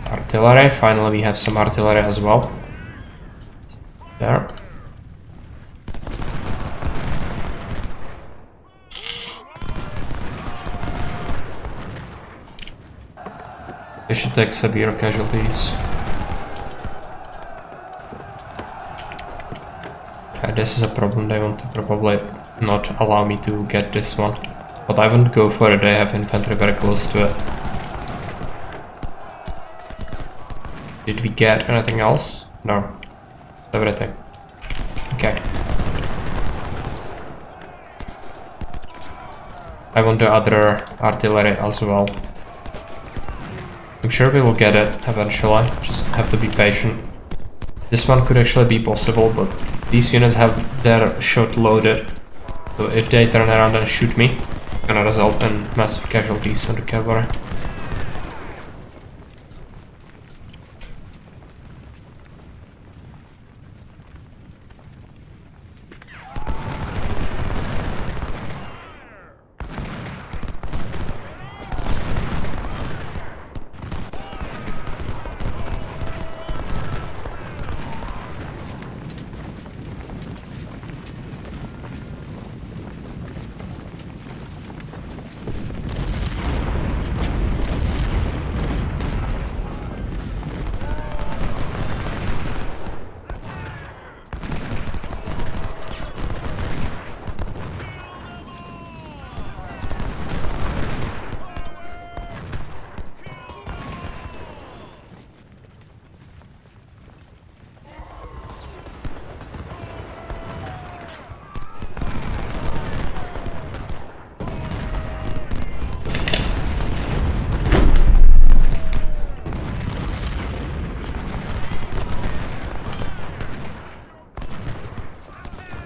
A: Artillery, finally we have some artillery as well. There. They should take severe casualties. This is a problem. They want to probably not allow me to get this one. But I wouldn't go for it. They have infantry very close to it. Did we get anything else? No. Everything. Okay. I want the other artillery as well. I'm sure we will get it eventually. Just have to be patient. This one could actually be possible, but these units have their shot loaded. So if they turn around and shoot me, it's gonna result in massive casualties on the cavalry.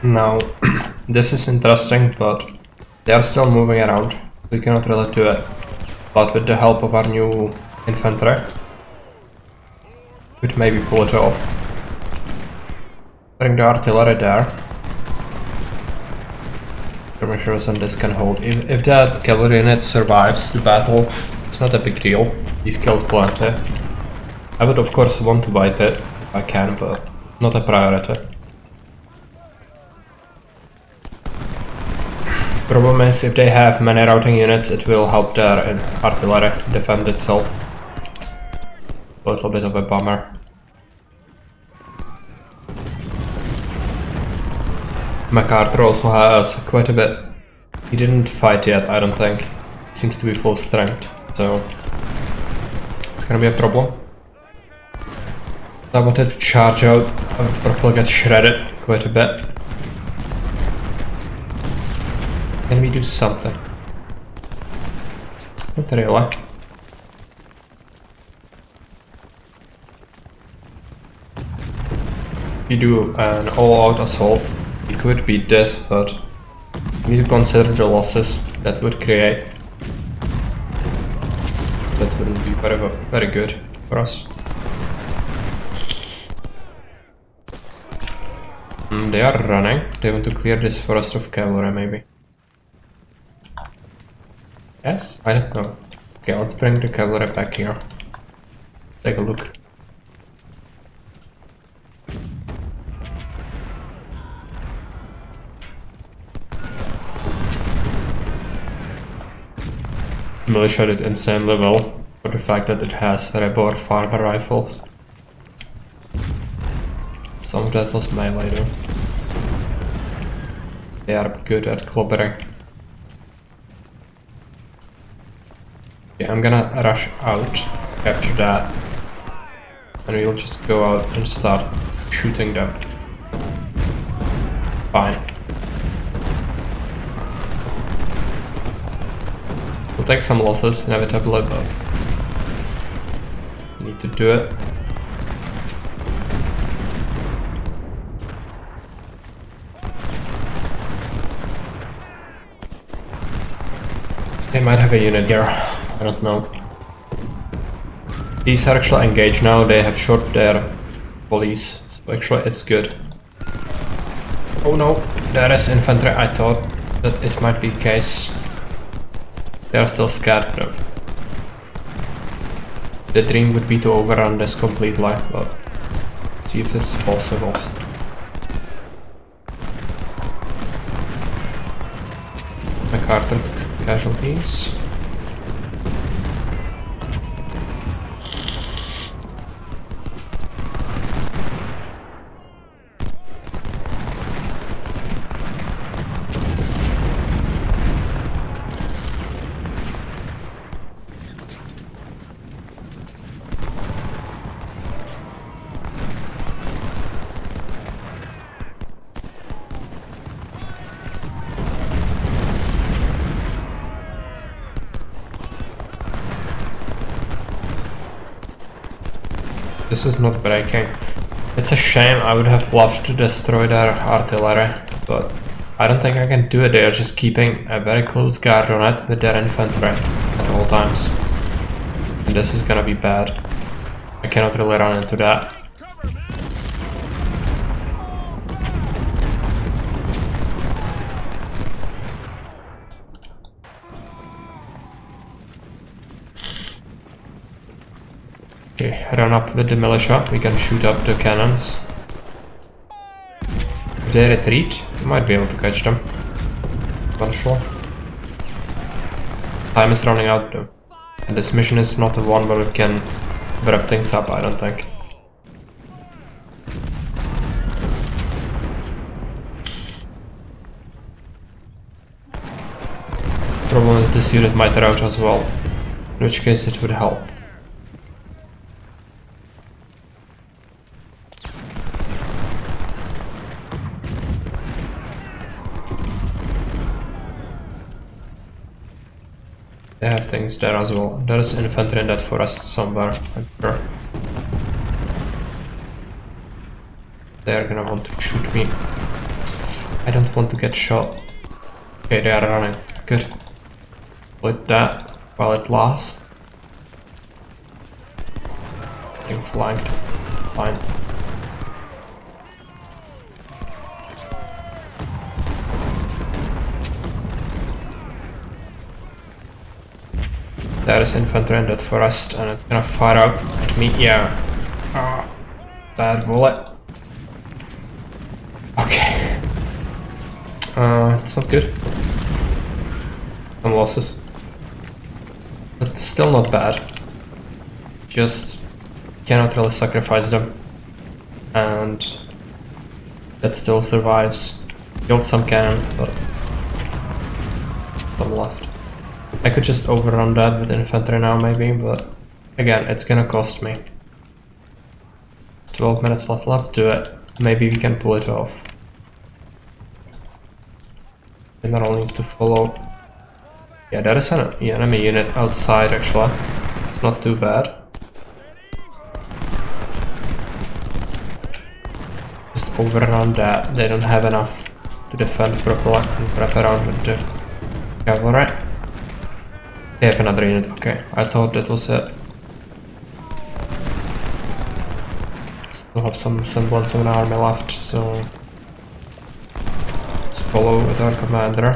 A: Now, this is interesting, but they are still moving around. We cannot really do it. But with the help of our new infantry, we could maybe pull it off. Bring the artillery there. Skirmishers and this can hold. If that cavalry unit survives the battle, it's not a big deal. We've killed plenty. I would of course want to wipe it if I can, but not a priority. Problem is, if they have many routing units, it will help their artillery defend itself. A little bit of a bummer. MacArthur also has quite a bit. He didn't fight yet, I don't think. Seems to be full strength, so it's gonna be a problem. I wanted to charge out, I would probably get shredded quite a bit. Can we do something? Not really. If you do an all-out assault, you could beat this, but you need to consider the losses that would create. That wouldn't be very good for us. They are running. They want to clear this forest of cavalry, maybe. Yes? I don't know. Okay, let's bring the cavalry back here. Take a look. Militia did insane level for the fact that it has Rebor farmer rifles. Some of that was melee though. They are good at clobbering. Okay, I'm gonna rush out, capture that, and we'll just go out and start shooting them. Fine. We'll take some losses, inevitably, but we need to do it. They might have a unit here. I don't know. These are actually engaged now, they have shot their volleys, so actually it's good. Oh no, there is infantry. I thought that it might be the case. They are still scared though. The dream would be to overrun this completely, but see if it's possible. MacArthur casualties. This is not breaking. It's a shame, I would have loved to destroy their artillery, but I don't think I can do it. They are just keeping a very close guard on it with their infantry at all times. And this is gonna be bad. I cannot really run into that. Okay, run up with the militia, we can shoot up the cannons. If they retreat, we might be able to catch them. Not sure. Time is running out though. And this mission is not the one where we can wrap things up, I don't think. Problem is this unit might rout as well, in which case it would help. They have things there as well. There is infantry in that forest somewhere, I'm sure. They're gonna want to shoot me. I don't want to get shot. Okay, they are running. Good. With that while it lasts. Getting flanked. Fine. There is infantry in that forest and it's gonna fire up at me. Yeah. Bad bullet. Okay. It's not good. Some losses. But still not bad. Just cannot really sacrifice them. And that still survives. Killed some cannon, but some left. I could just overrun that with infantry now maybe, but again, it's gonna cost me. 12 minutes left, let's do it. Maybe we can pull it off. General needs to follow. Yeah, there is an enemy unit outside actually. It's not too bad. Just overrun that, they don't have enough to defend properly and wrap around with the cavalry. They have another unit, okay. I thought that was it. Still have some semblance of an army left, so let's follow with our commander.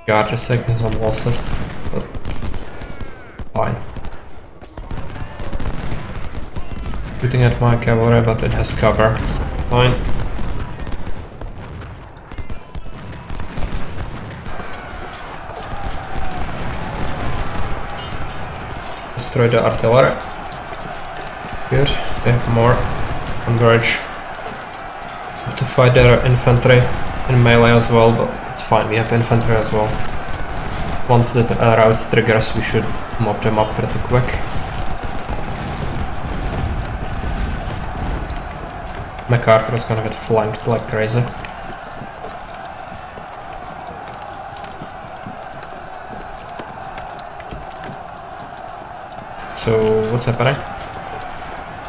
A: Guard just taking some losses, but fine. Shooting at my cavalry, but it has cover, so fine. Destroy the artillery. Good. They have more. Converge. Have to fight their infantry in melee as well, but it's fine. We have infantry as well. Once the rout triggers, we should mop them up pretty quick. MacArthur is gonna get flanked like crazy. So, what's happening?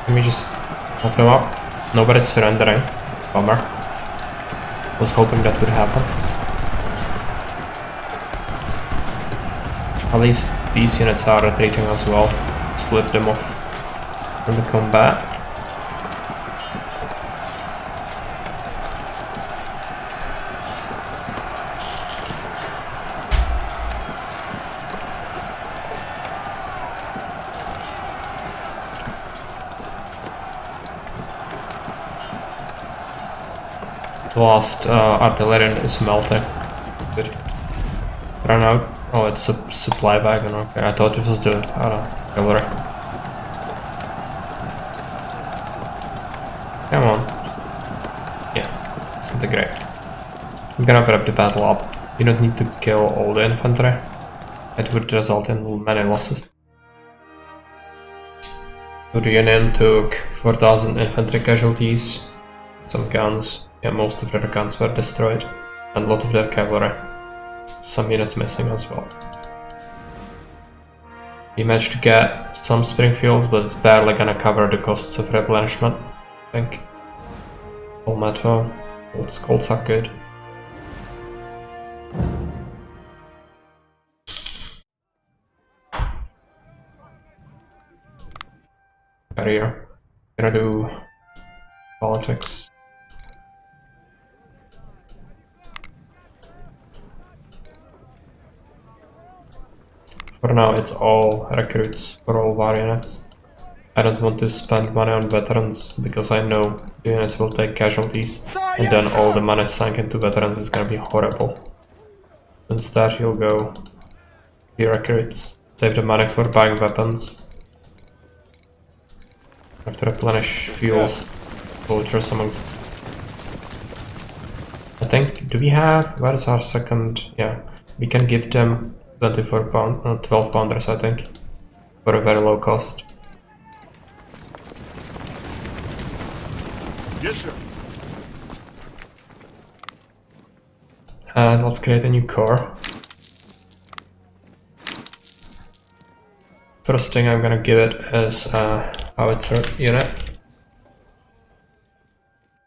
A: Let me just open them up. Nobody's surrendering. Bummer. Was hoping that would happen. At least these units are retreating as well. Split them off from the combat. The last artillery is melting. Good. Run out. Oh, it's a supply wagon. Okay, I thought it was the cavalry. Come on. Yeah, it's great. I'm gonna wrap the battle up. You don't need to kill all the infantry. It would result in many losses. So the Union took 4,000 infantry casualties, some guns. Yeah, most of their guns were destroyed, and a lot of their cavalry. Some units missing as well. We managed to get some Springfields, but it's barely gonna cover the costs of replenishment, I think. Palmetto, Colts are good. Career. Gonna do politics. For now, it's all recruits for all war units. I don't want to spend money on veterans because I know the units will take casualties, and then all the money sunk into veterans is gonna be horrible. Instead, you'll go be recruits, save the money for buying weapons. Have to replenish fuels, soldiers amongst. I think, do we have, where is our second? Yeah, we can give them 24 pound, 12 pounders, I think, for a very low cost.
B: Yes, sir.
A: And let's create a new core. First thing I'm gonna give it is a howitzer unit.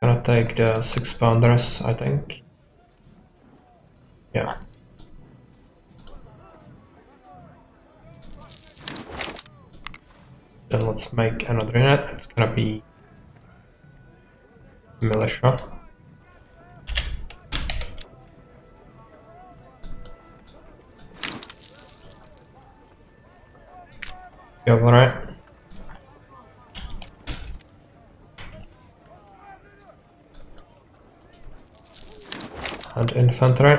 A: Gonna take the 6 pounders, I think. Yeah. Then let's make another unit. It's gonna be militia. Cavalry. And infantry.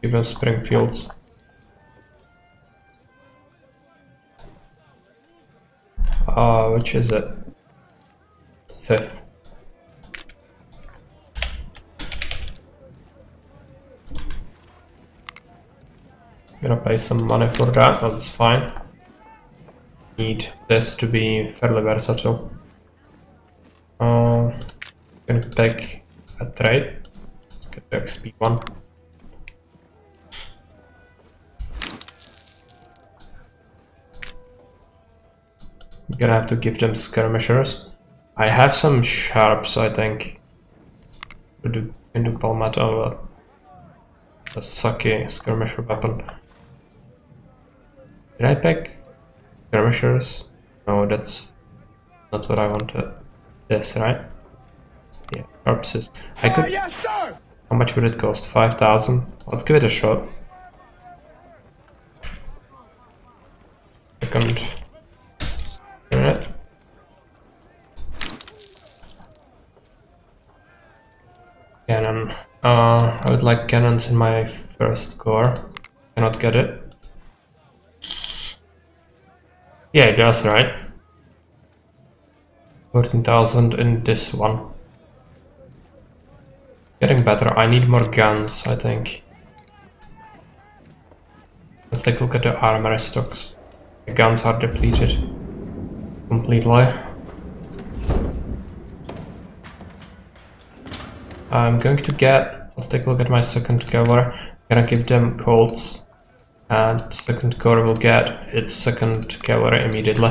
A: Give them Springfields. Which is it? 5th. Gonna pay some money for that, that's fine. Need this to be fairly versatile. Gonna pick a trade. Let's get the XP one. Gonna have to give them skirmishers. I have some sharps, I think. Can do Palmetto, a sucky skirmisher weapon. Did I pick skirmishers? No, that's not what I wanted. This, right? Yeah, sharps is. I could.
B: Yes, sir.
A: How much would it cost? 5,000. Let's give it a shot. Second unit. Cannon. I would like cannons in my first core. Cannot get it. Yeah, it does, right? 14,000 in this one. Getting better. I need more guns, I think. Let's take a look at the armory stocks. The guns are depleted completely. I'm going to get, let's take a look at my second cavalry. I'm gonna give them Colts, and second corps will get its second cavalry immediately.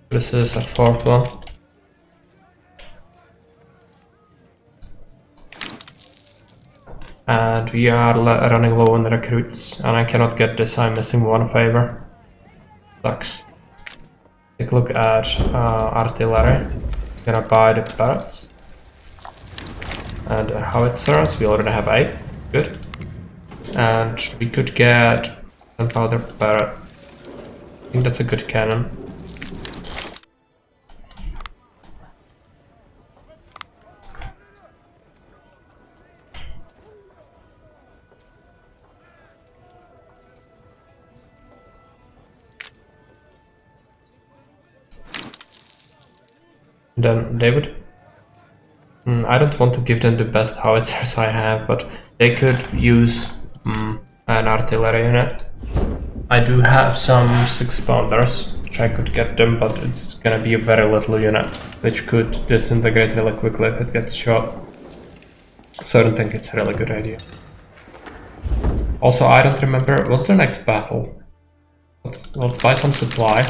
A: This is a 4th one. And we are running low on recruits, and I cannot get this, I'm missing one favor. Sucks. Take a look at artillery. Gonna buy the parrots. And howitzers, we already have 8, good. And we could get gunpowder parrot. I think that's a good cannon. Then they would. I don't want to give them the best howitzers I have, but they could use an artillery unit. I do have some 6 pounders, which I could get them, but it's gonna be a very little unit, which could disintegrate really quickly if it gets shot. So I don't think it's a really good idea. Also, I don't remember, what's the next battle? Let's buy some supply.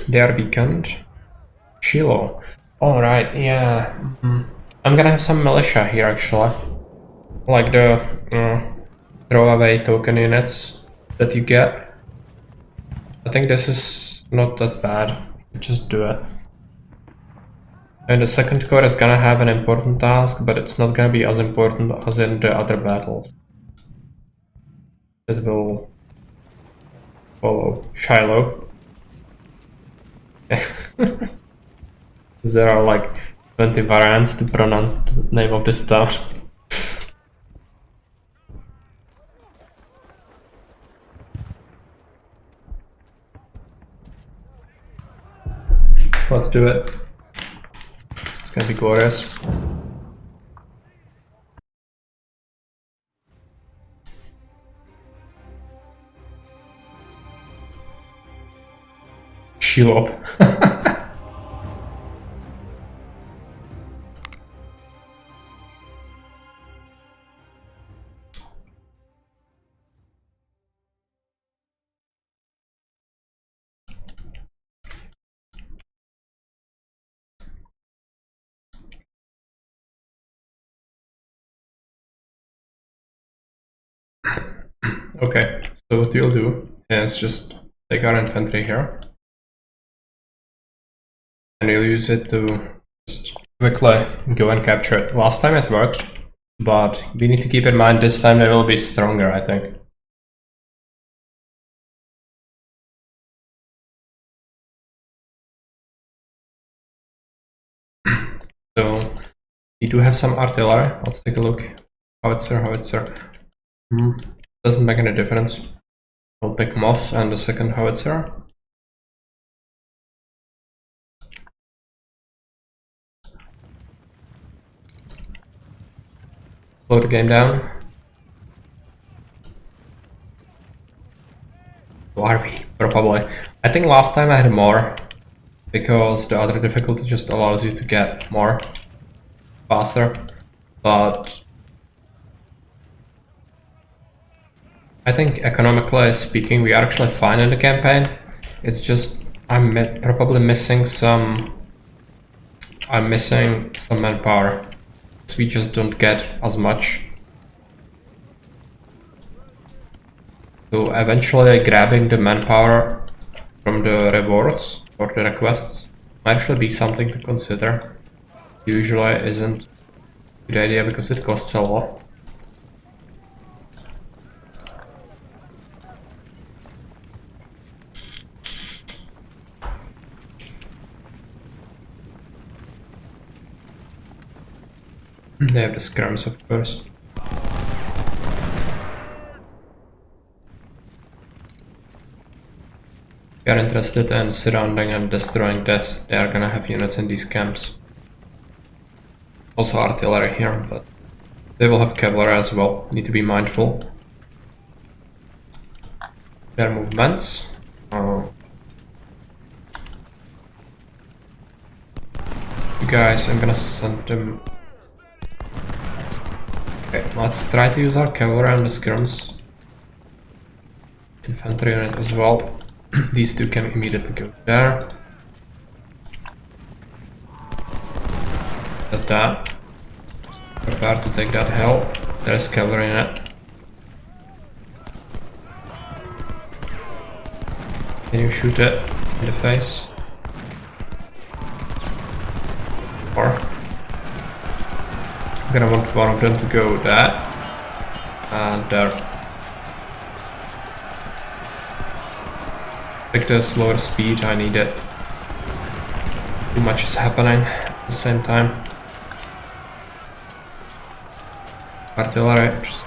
A: They are weakened. Shiloh. Alright, yeah. I'm gonna have some militia here actually. Like the throwaway token units that you get. I think this is not that bad. Just do it. And the second corps is gonna have an important task, but it's not gonna be as important as in the other battles. It will follow Shiloh. There are like 20 variants to pronounce the name of this town. Let's do it. It's gonna be glorious. Shiloh. Okay, so what you'll do is just take our infantry here. And you'll use it to just quickly go and capture it. Last time it worked, but we need to keep in mind this time they will be stronger, I think. So we do have some artillery. Let's take a look. Howitzer. Doesn't make any difference. I'll pick Moss and the second howitzer. Slow the game down. Larvae, probably. I think last time I had more, because the other difficulty just allows you to get more faster, but I think economically speaking we are actually fine in the campaign. It's just I'm probably missing some manpower, so we just don't get as much. So eventually grabbing the manpower from the rewards or the requests might actually be something to consider. Usually isn't a good idea because it costs a lot. They have the scrums, of course. If you are interested in surrounding and destroying this, they are gonna have units in these camps. Also artillery here, but they will have cavalry as well. Need to be mindful. Their movements. Guys, I'm gonna send them. Okay, let's try to use our cavalry and the scrums. Infantry unit as well. These two can immediately go there. At that. Prepare to take that hill. There's cavalry in it. Can you shoot it in the face? Or I'm gonna want one of them to go there and there. Pick the slower speed, I need it. Too much is happening at the same time. Artillery, just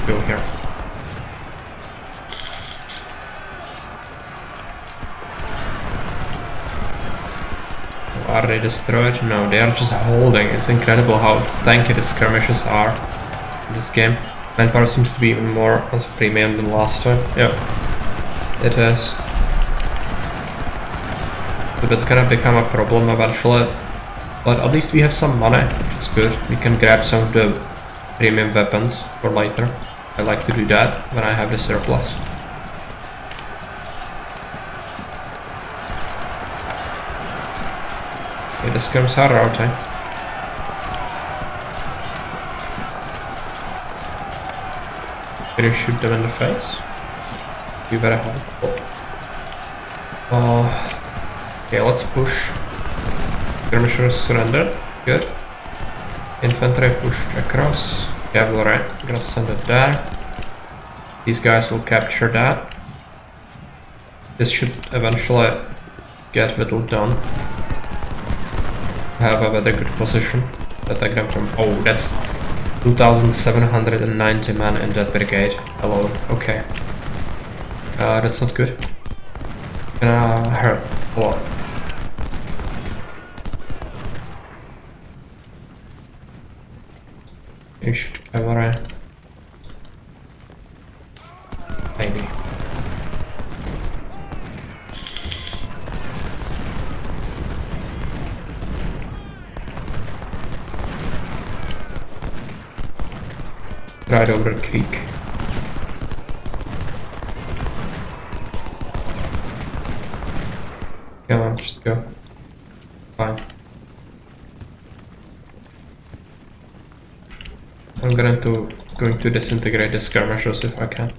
A: go here. Are they destroyed? No, they are just holding. It's incredible how tanky the skirmishes are in this game. Manpower seems to be even more as a premium than last time. Yeah, it is. But that's gonna become a problem eventually. But at least we have some money, which is good. We can grab some of the premium weapons for later. I like to do that when I have the surplus. Okay, the skirms are routing. Can you shoot them in the face? Be very helpful. Okay, let's push. Skirmishers surrendered. Good. Infantry pushed across. Cavalry, gonna send it there. These guys will capture that. This should eventually get whittled down. Have a very good position. Attack them from. Oh, that's 2,790 men in that brigade alone. Okay. That's not good. Gonna hurt a lot. You should cavalry. Maybe. Right over the creek. Come on, just go. Fine. I'm going to disintegrate the skirmishers if I can.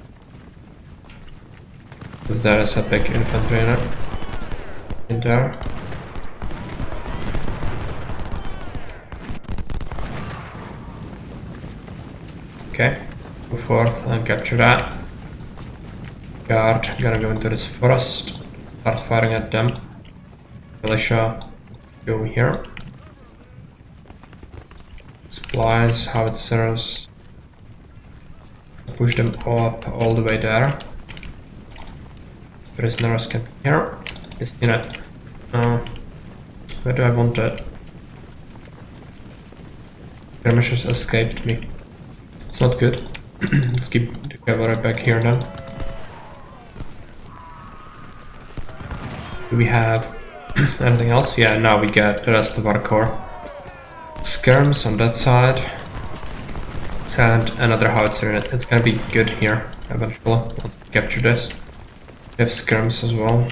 A: Because there is a big infantry in it. In there. Okay, go forth and capture that. Guard, gonna go into this forest. Start firing at them. Militia, go here. Supplies, howitzers. Push them up all the way there. Prisoners can be here. This unit. Where do I want that? Skirmishers escaped me. It's not good. Let's keep the cavalry back here then. Do we have anything else? Yeah, now we get the rest of our corps. Skirms on that side. And another howitzer in it. It's gonna be good here eventually. Let's capture this. We have skirms as well.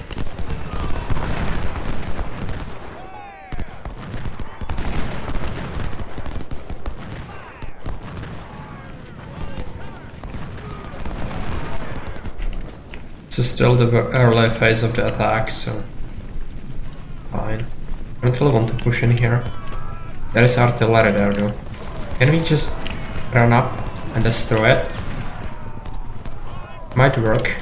A: This is still the early phase of the attack, so fine. I don't really want to push in here. There is artillery there though. Can we just run up and destroy it? Might work.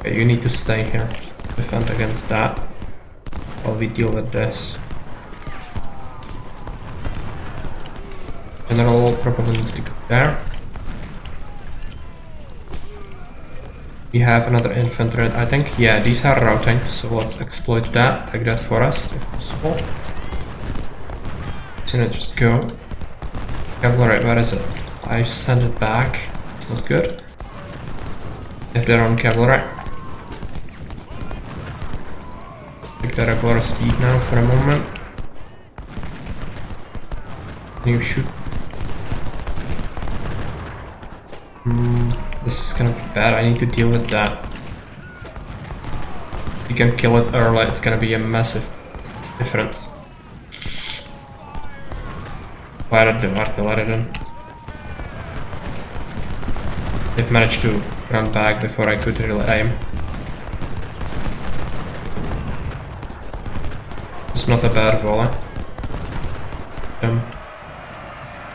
A: Okay, you need to stay here. Defend against that while we deal with this. General probably needs to go there. We have another infantry, I think. Yeah, these are routing, so let's exploit that. Take that for us, if possible. So just go. Cavalry, where is it? I send it back. It's not good. If they're on cavalry. Take the regular speed now for a moment. Can you shoot? This is gonna be bad. I need to deal with that. If you can kill it early, it's gonna be a massive difference. Fire at the artillery then. They've managed to run back before I could really aim. It's not a bad volley.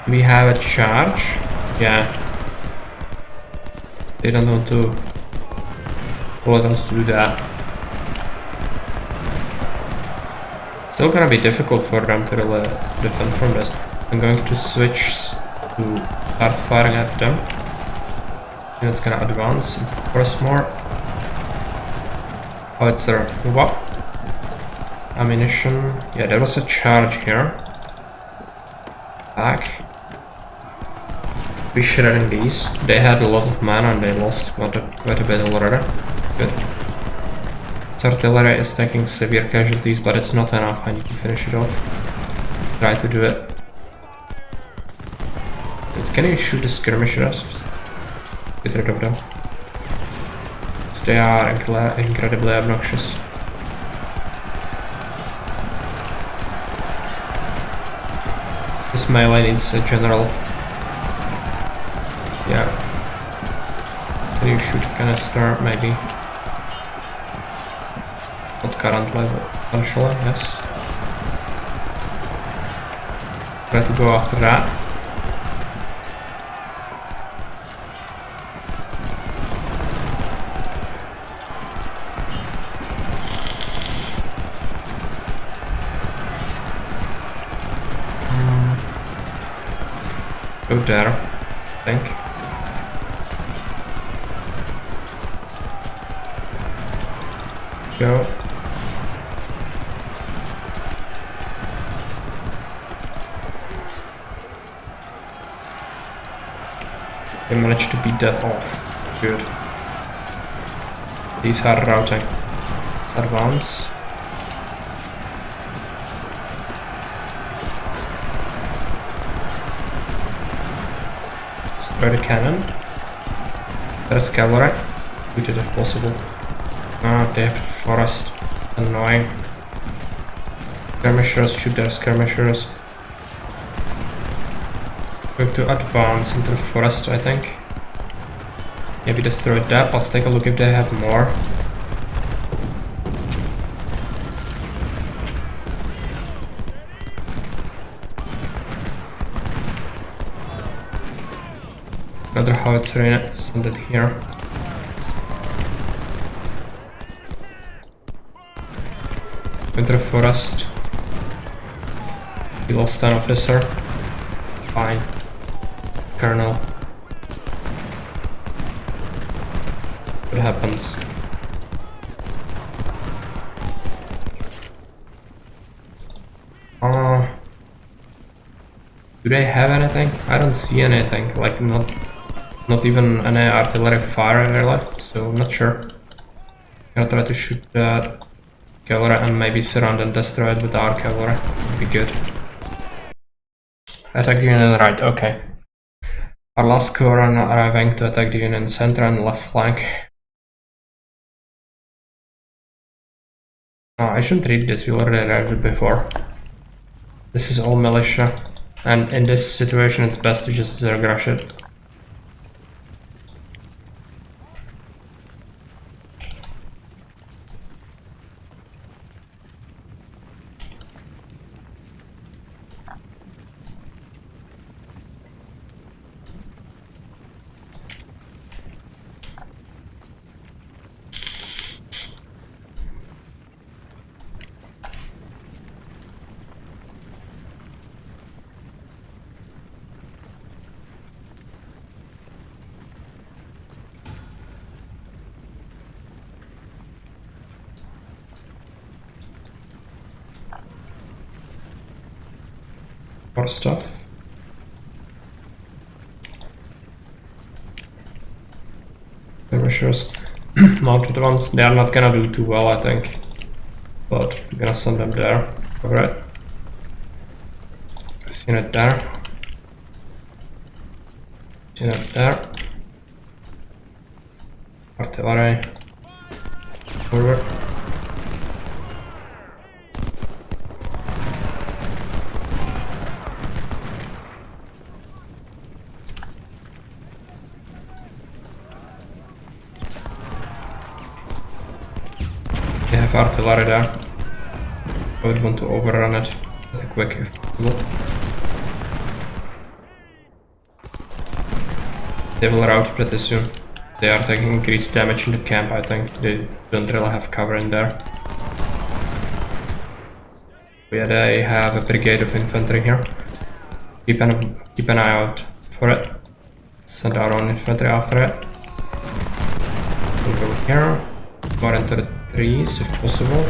A: We have a charge. Yeah. They don't want to let us do that. Still gonna be difficult for them to really defend from this. I'm going to switch to start firing at them. And it's gonna advance and press more. Howitzer, move up. Ammunition. Yeah, there was a charge here. Back. We're shredding these. They had a lot of mana and they lost quite a bit already. Good. Its artillery is taking severe casualties, but it's not enough. I need to finish it off. Try to do it. Can you shoot the skirmishers? Just get rid of them. They are incredibly obnoxious. This melee needs a general. Yeah. Can you shoot a canister? Maybe. Not currently, but eventually, yes. Try to go after that. Go there, I think. Go. They managed to beat that off. Good. These are routing. Let's advance. Destroy the cannon. There's cavalry. Shoot it if possible. Ah, they have forest. Annoying. Skirmishers, shoot their skirmishers. Going to advance into the forest, I think. Maybe destroy that. Let's take a look if they have more. Another howitzer in it, send it here. Into the forest. We lost an officer. Fine. Colonel. What happens? Do they have anything? I don't see anything. Like not even any artillery fire really. So I'm not sure. I'm gonna try to shoot that cavalry and maybe surround and destroy it with our cavalry. Would be good. Attack the Union right, okay. Our last squadron arriving to attack the Union center and left flank. Oh, I shouldn't read this, we already read it before. This is all militia, and in this situation it's best to just zergrush it. More stuff. Skirmishers. Mounted ones, they are not gonna do too well, I think. But we're gonna send them there. Alright. There's unit there. Unit there. Artillery. Forward. They have artillery there. I would want to overrun it pretty quick if possible. They will rout pretty soon. They are taking increased damage in the camp, I think. They don't really have cover in there. Yeah, they have a brigade of infantry here. Keep an eye out for it. Send our own infantry after it. We'll go here. More into the trees if possible.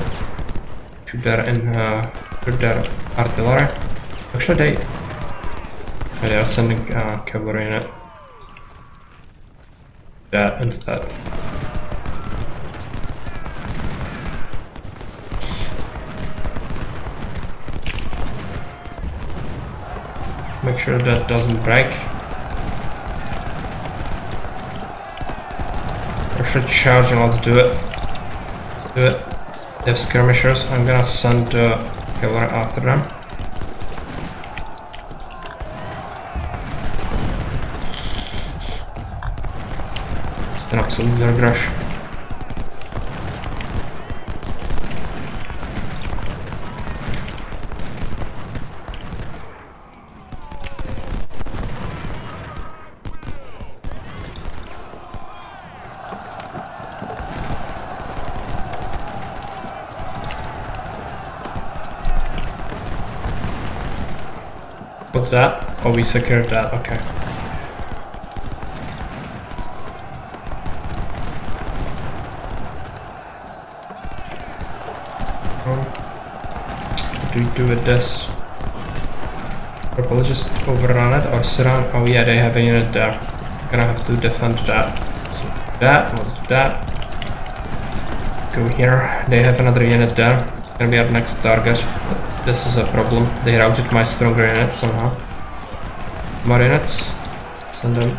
A: Shoot their artillery. Actually they are sending cavalry in it. That instead. Make sure that doesn't break. Actually charging, let's do it. Let's do it. They have skirmishers, I'm gonna send the cavalry after them. Just an absolute zerg rush. What's that? Oh, we secured that, okay. What do we do with this? Probably just overrun it or surround. Oh yeah, they have a unit there. I'm gonna have to defend that. So let's do that. Go here. They have another unit there. It's gonna be our next target. But this is a problem. They routed my stronger unit somehow. More units. Send them.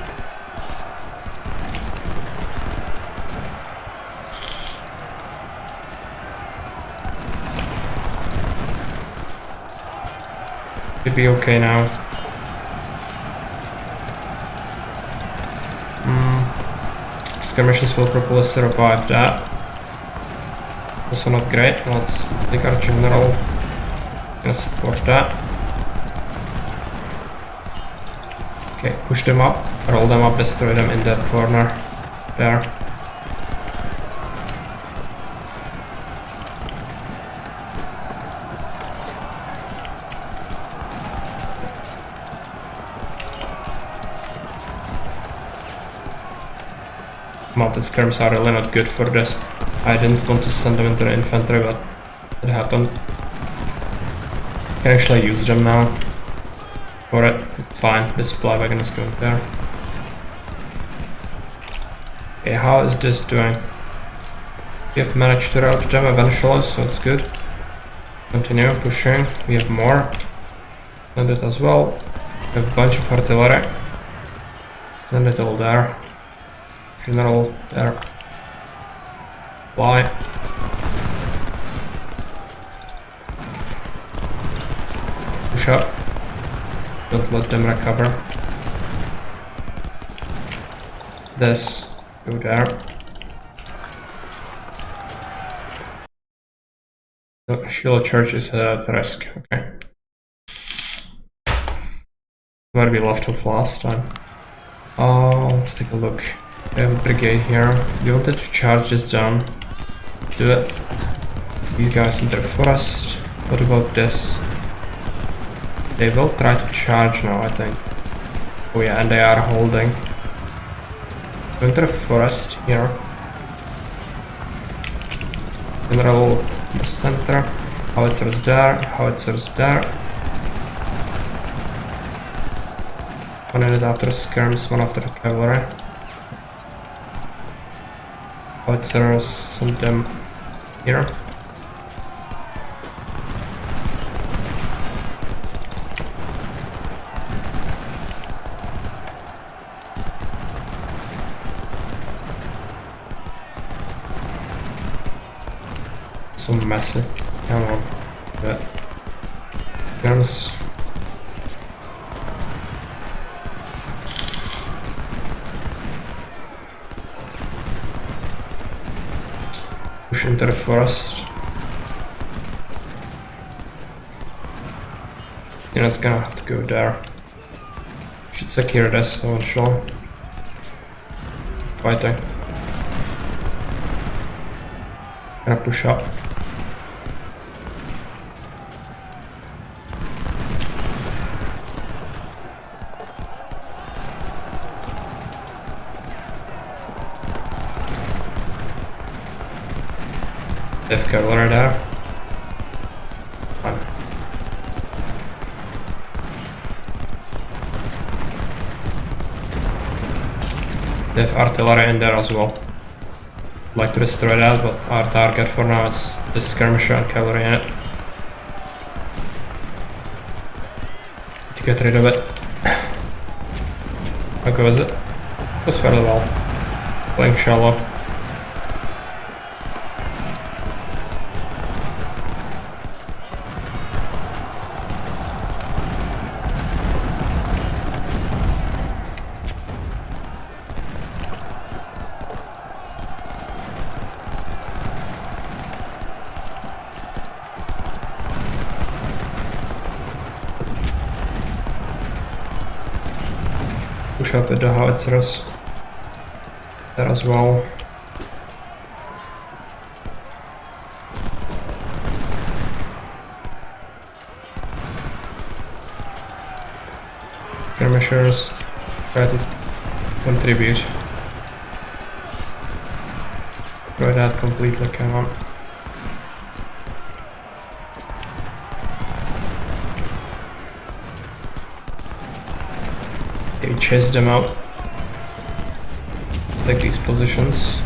A: Should be okay now. Skirmishes will probably survive that. Also not great. Let's take our general. Gonna support that. Okay, push them up, roll them up, destroy them in that corner. There. Mounted skirms are really not good for this. I didn't want to send them into the infantry, but it happened. I can actually use them now. For it, it's fine. The supply wagon is going there. Okay, how is this doing? We have managed to rout them eventually, so it's good. Continue pushing. We have more. Send it as well. We have a bunch of artillery. Send it all there. General there. Fly. Push up. Don't let them recover. This. Go there. So Shiloh Church is at risk. Okay. Where we left off last time. Let's take a look. We have a brigade here. You wanted to charge this down. Do it. These guys in the forest. What about this? They will try to charge now, I think. Oh yeah, and they are holding. Go into the forest here. General in the center. Howitzers there. Howitzers there. One unit after skirms, one after the cavalry. Howitzers, send them here. So messy. Come on. Yeah. Guns. Push into the forest. You know, it's gonna have to go there. Should secure this eventually. Fighting. Gonna push up. They have cavalry there. Fine. They have artillery in there as well. I'd like to destroy that, but our target for now is the skirmisher and cavalry in it. get rid of it. How goes it? Goes fairly well. Playing shallow. Push up with the howitzers there as well. Skirmishers try to contribute. Destroy that completely, come on. Okay, chase them out. Take these positions.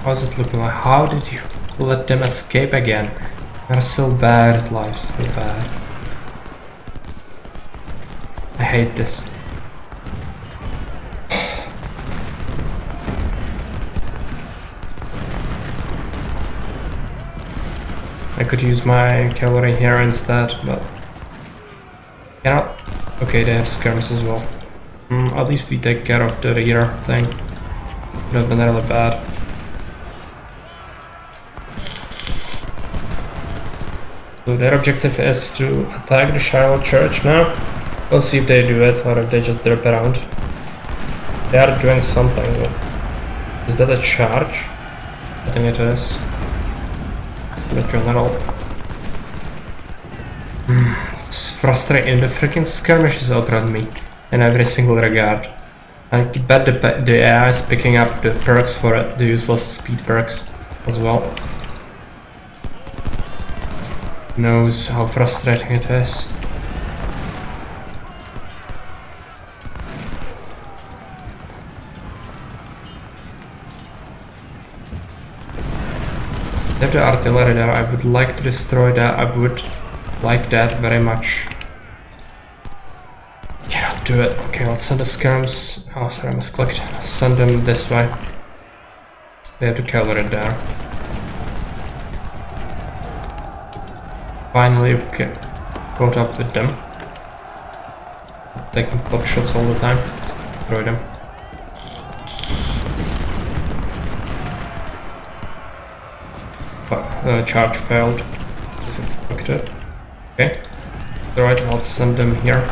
A: How's it looking like? How did you let them escape again? They're so bad at life, so bad. I hate this. I could use my cavalry here instead, but cannot. Okay, they have skirms as well. At least we take care of the rear thing. Would have been really bad. So their objective is to attack the Shiloh Church now. We'll see if they do it or if they just drop around. They are doing something. Is that a charge? I think it is. The general. It's frustrating. The freaking skirmishes outrun me in every single regard. I bet the AI is picking up the perks for it, the useless speed perks as well. Knows how frustrating it is. They have the artillery there. I would like to destroy that. I would like that very much. Cannot do it. Okay, let's send the skirms. Oh, sorry, I misclicked. Send them this way. They have the cavalry there. Finally, we've caught up with them. Taking pot shots all the time. Destroy them. But the charge failed, as expected. Okay. Alright, I'll send them here.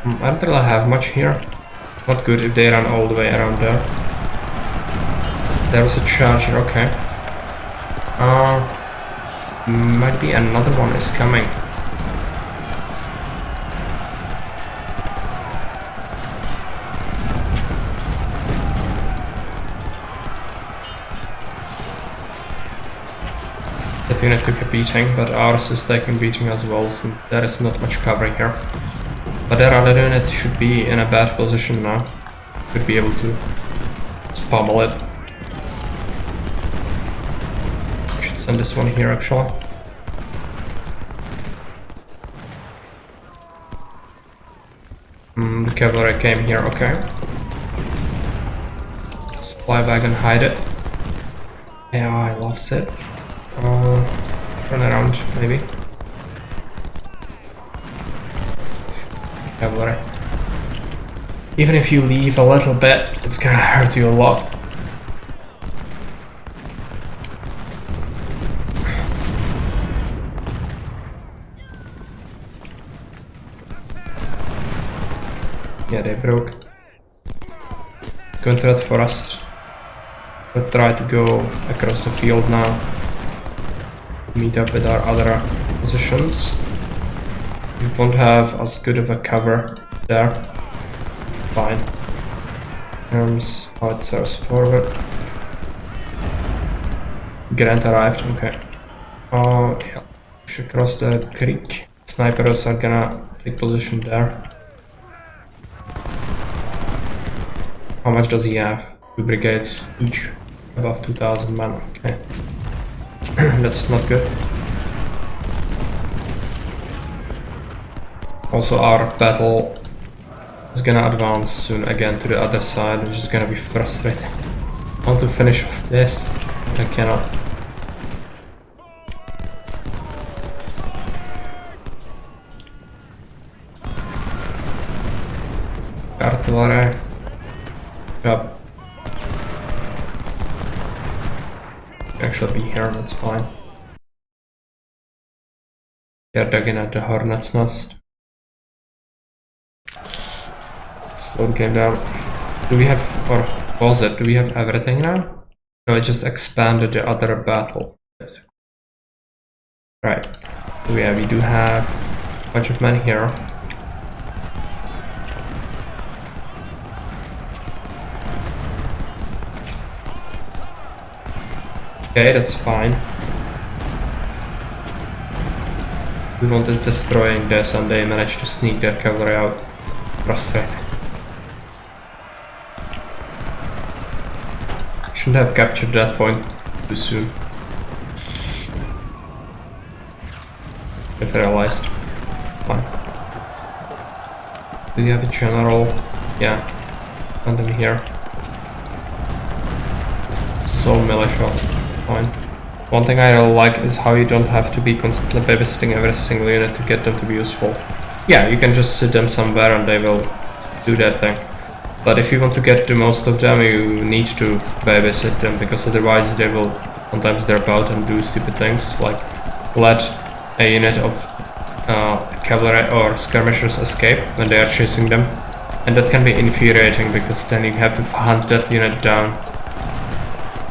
A: I don't really have much here. Not good if they run all the way around there. There was a charger, okay. Might be another one is coming. Definitely took a beating, but ours is taking beating as well, since there is not much cover here. But their other unit should be in a bad position now. Could be able to just pummel it. Should send this one here actually. The cavalry came here, okay. Supply wagon, hide it. Yeah, I loves it. Run around, maybe. Cavalry. Even if you leave a little bit, it's gonna hurt you a lot. Yeah, they broke. Going to that forest. We'll try to go across the field now. Meet up with our other positions. We won't have as good of a cover there. Fine. Arms, howitzers forward. Grant arrived, okay. Oh, yeah. push across the creek. Snipers are gonna take position there. How much does he have? 2 brigades each, above 2,000 men. Okay. That's not good. Also, our battle is gonna advance soon again to the other side, which is gonna be frustrating. I want to finish off this, but I cannot. Artillery. Yep. Actually be here, that's fine. They're dug in at the hornet's nest. Slow the game down. Do we have, or was it, do we have everything now? No, it just expanded the other battle. Basically. Right. So yeah, we do have a bunch of men here. Okay, that's fine. Levant is destroying this and they managed to sneak their cavalry out. Frustrating. Shouldn't have captured that point too soon. If I realized. Fine. Do you have a general? Yeah. Send them here. This is all militia. Fine. One thing I really like is how you don't have to be constantly babysitting every single unit to get them to be useful. Yeah, you can just sit them somewhere and they will do that thing. But if you want to get to most of them, you need to babysit them, because otherwise they will sometimes derp out and do stupid things, like let a unit of cavalry or skirmishers escape when they are chasing them. And that can be infuriating, because then you have to hunt that unit down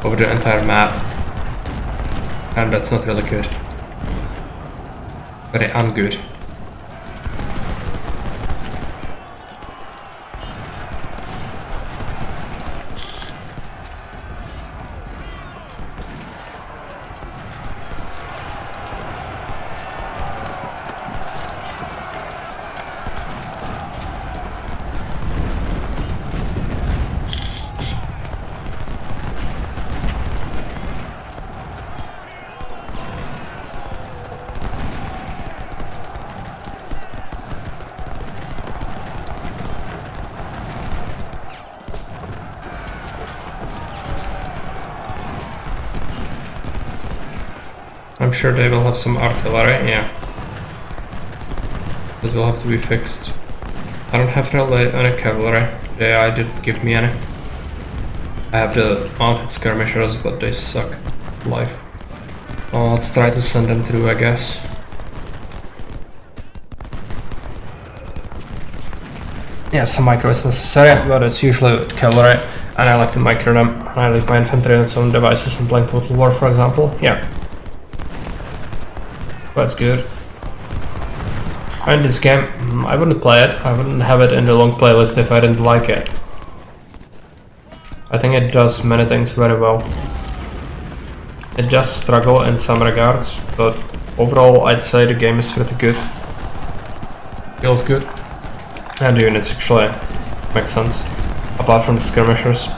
A: over the entire map. And that's not really good. Very ungood. I'm sure they will have some artillery, yeah. That will have to be fixed. I don't have really any cavalry. The AI didn't give me any. I have the mounted skirmishers, but they suck life. Well, let's try to send them through, I guess. Yeah, some micro is necessary, but it's usually with cavalry, and I like to micro them. I leave my infantry on some devices and playing Total War, for example. Yeah. That's good. And this game, I wouldn't play it. I wouldn't have it in the long playlist if I didn't like it. I think it does many things very well. It does struggle in some regards, but overall I'd say the game is pretty good. Feels good. And the units actually make sense, apart from the skirmishers.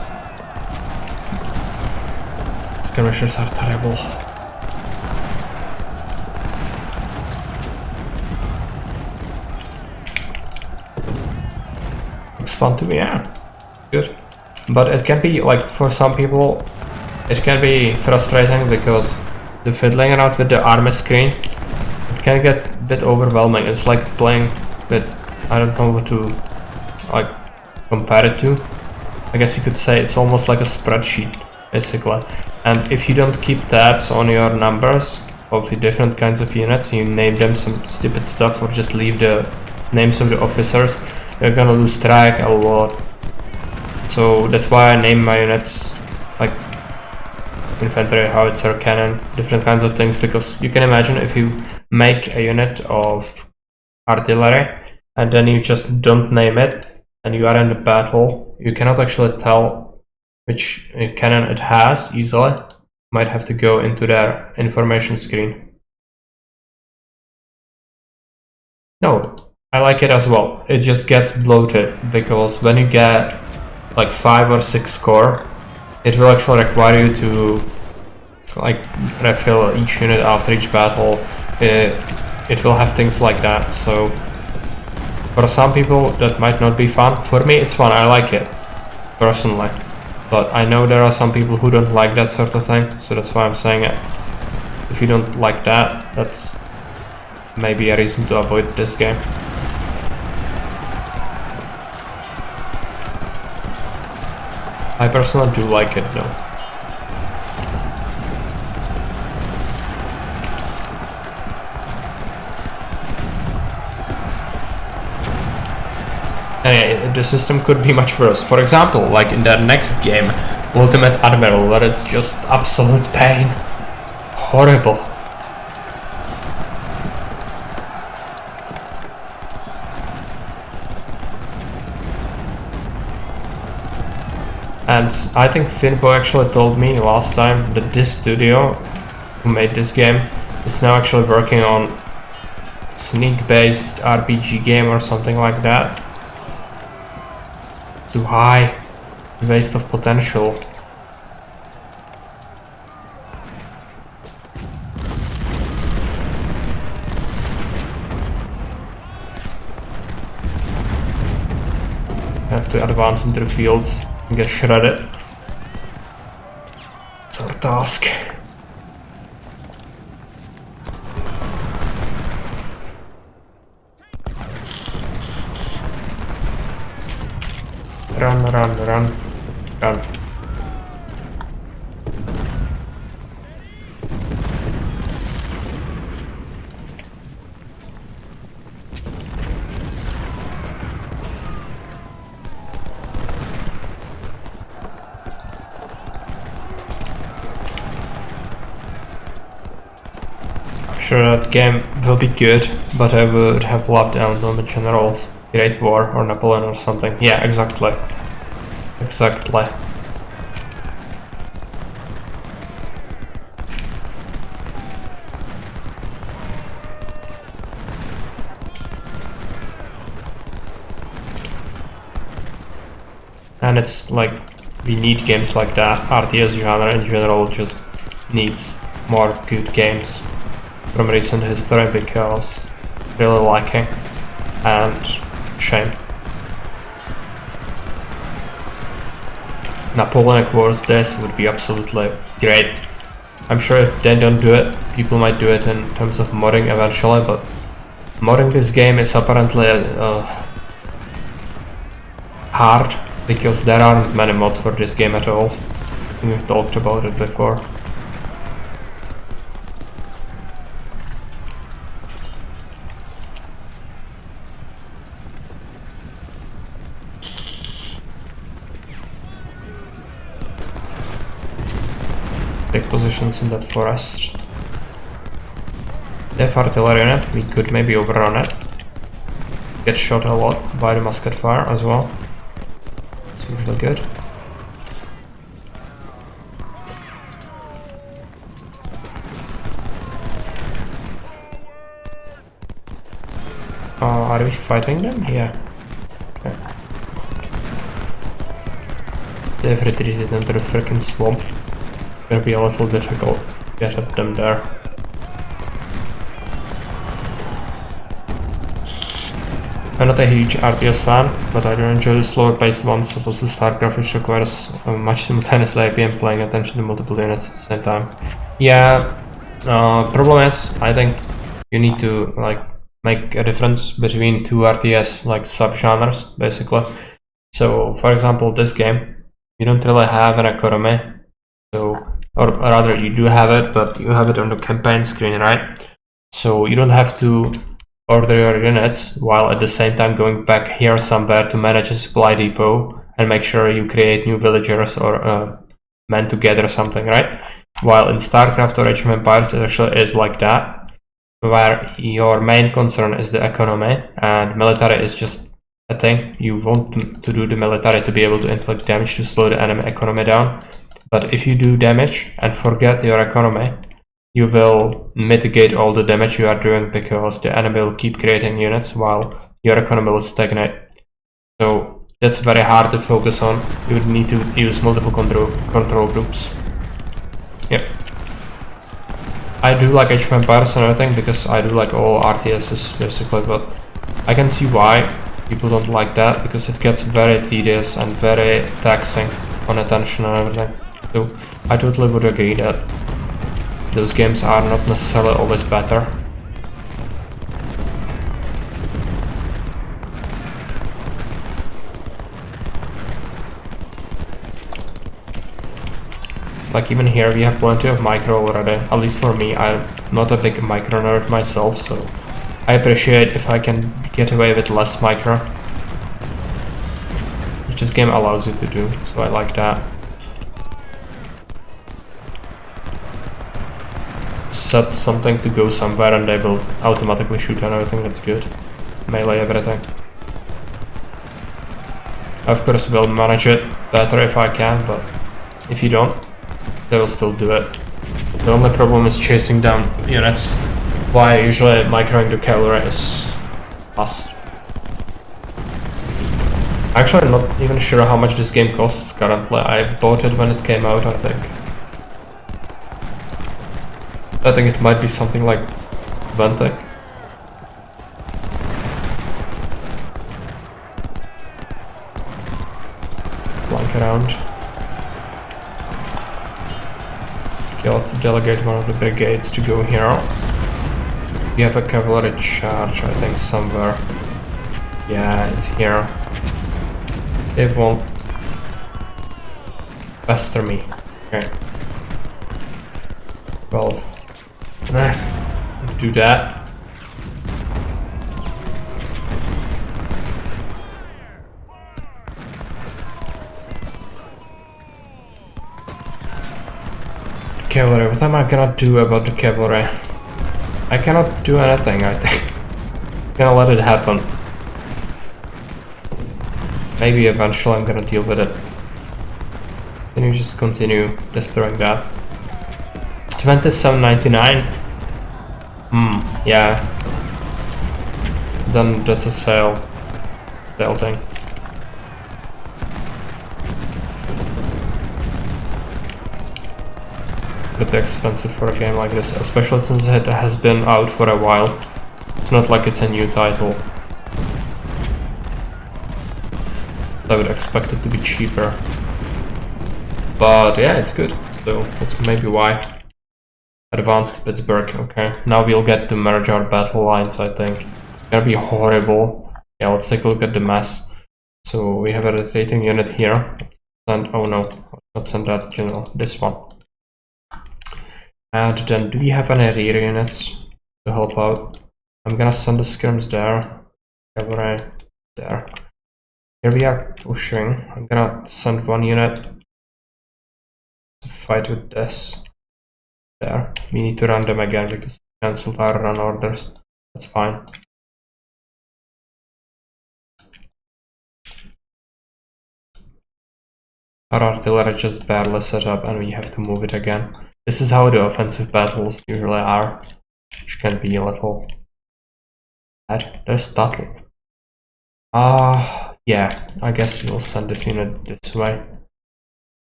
A: Skirmishers are terrible. Looks fun to me, yeah. Good. But it can be, like, for some people, it can be frustrating because the fiddling around with the army screen, it can get a bit overwhelming. It's like playing with, I don't know what to, like, compare it to. I guess you could say it's almost like a spreadsheet, basically. And if you don't keep tabs on your numbers of the different kinds of units, you name them some stupid stuff or just leave the names of the officers, you're gonna lose track a lot. So that's why I name my units like infantry, howitzer, cannon, different kinds of things, because you can imagine if you make a unit of artillery and then you just don't name it and you are in the battle, you cannot actually tell which cannon it has easily. Might have to go into their information screen. No, I like it as well. It just gets bloated because when you get like 5 or 6 score, it will actually require you to like refill each unit after each battle. It will have things like that, so for some people that might not be fun. For me it's fun, I like it personally, but I know there are some people who don't like that sort of thing, so that's why I'm saying it. If you don't like that, that's maybe a reason to avoid this game. I personally do like it though. And the system could be much worse. For example, like in that next game, Ultimate Admiral, where it's just absolute pain. Horrible. And I think Finbo actually told me last time that this studio who made this game is now actually working on sneak-based RPG game or something like that. Too high. Waste of potential. Have to advance into the fields and get shredded. It's our task. Run, run, run, run. I'm sure that game will be good, but I would have loved Element General's Great War or Napoleon or something. Yeah, exactly. Exactly. And it's like, we need games like that. RTS genre in general just needs more good games from recent history because really lacking, and shame. Napoleonic Wars this would be absolutely great. I'm sure if they don't do it, people might do it in terms of modding eventually, but modding this game is apparently hard because there aren't many mods for this game at all. We've talked about it before. Take positions in that forest. They have artillery in it, we could maybe overrun it. Get shot a lot by the musket fire as well. It's usually good. Are we fighting them? Yeah. Okay. They've retreated into the freaking swamp. Gonna be a little difficult to get at them there. I'm not a huge RTS fan, but I do enjoy the slower paced ones, opposed to StarCraft, which requires much simultaneous AP and paying attention to multiple units at the same time. Yeah, problem is, I think you need to like make a difference between two RTS like subgenres, basically. So, for example, this game, you don't really have an economy, so, or rather you do have it, but you have it on the campaign screen, right? So you don't have to order your units while at the same time going back here somewhere to manage a supply depot and make sure you create new villagers or men together or something, right? While in StarCraft or Age of Empires it actually is like that, where your main concern is the economy and military is just a thing. You want to do the military to be able to inflict damage to slow the enemy economy down. But if you do damage and forget your economy, you will mitigate all the damage you are doing because the enemy will keep creating units while your economy will stagnate. So that's very hard to focus on. You would need to use multiple control groups. Yep. I do like Age of Empires and everything because I do like all RTSs basically, but I can see why people don't like that because it gets very tedious and very taxing on attention and everything. So I totally would agree that those games are not necessarily always better. Like even here we have plenty of micro already, at least for me. I'm not a big micro nerd myself, so I appreciate if I can get away with less micro, which this game allows you to do, so I like that. Set something to go somewhere and they will automatically shoot on everything, that's good. Melee everything. Of course we'll manage it better if I can, but if you don't, they will still do it. The only problem is chasing down units. Why usually microing the cavalry is fast. Actually, I'm not even sure how much this game costs currently. I bought it when it came out, I think. I think it might be something like Ventec. Flank around. Okay, let's delegate one of the brigades to go here. We have a cavalry charge, I think, somewhere. Yeah, it's here. They won't pester me. Okay. 12. Do that. Cavalry, what am I gonna do about the cavalry? I cannot do anything, I think. I'm gonna let it happen. Maybe eventually I'm gonna deal with it. Can you just continue destroying that? It's 27.99. Yeah. Then that's a sale thing. Pretty expensive for a game like this, especially since it has been out for a while. It's not like it's a new title. I would expect it to be cheaper. But yeah, it's good. So that's maybe why. Advanced Pittsburgh, okay. Now we'll get to merge our battle lines, I think. It's gonna be horrible. Yeah, let's take a look at the mess. So we have a rotating unit here. Let's send, oh no, let's send that general, this one. And then do we have any rear units to help out? I'm gonna send the scrims there. Cavalry there. Here we are pushing. I'm gonna send one unit to fight with this. There. We need to run them again because we cancelled our run orders. That's fine. Our artillery just barely set up and we have to move it again. This is how the offensive battles usually are, which can be a little bad. There's Tuttle. Yeah, I guess we'll send this unit this way.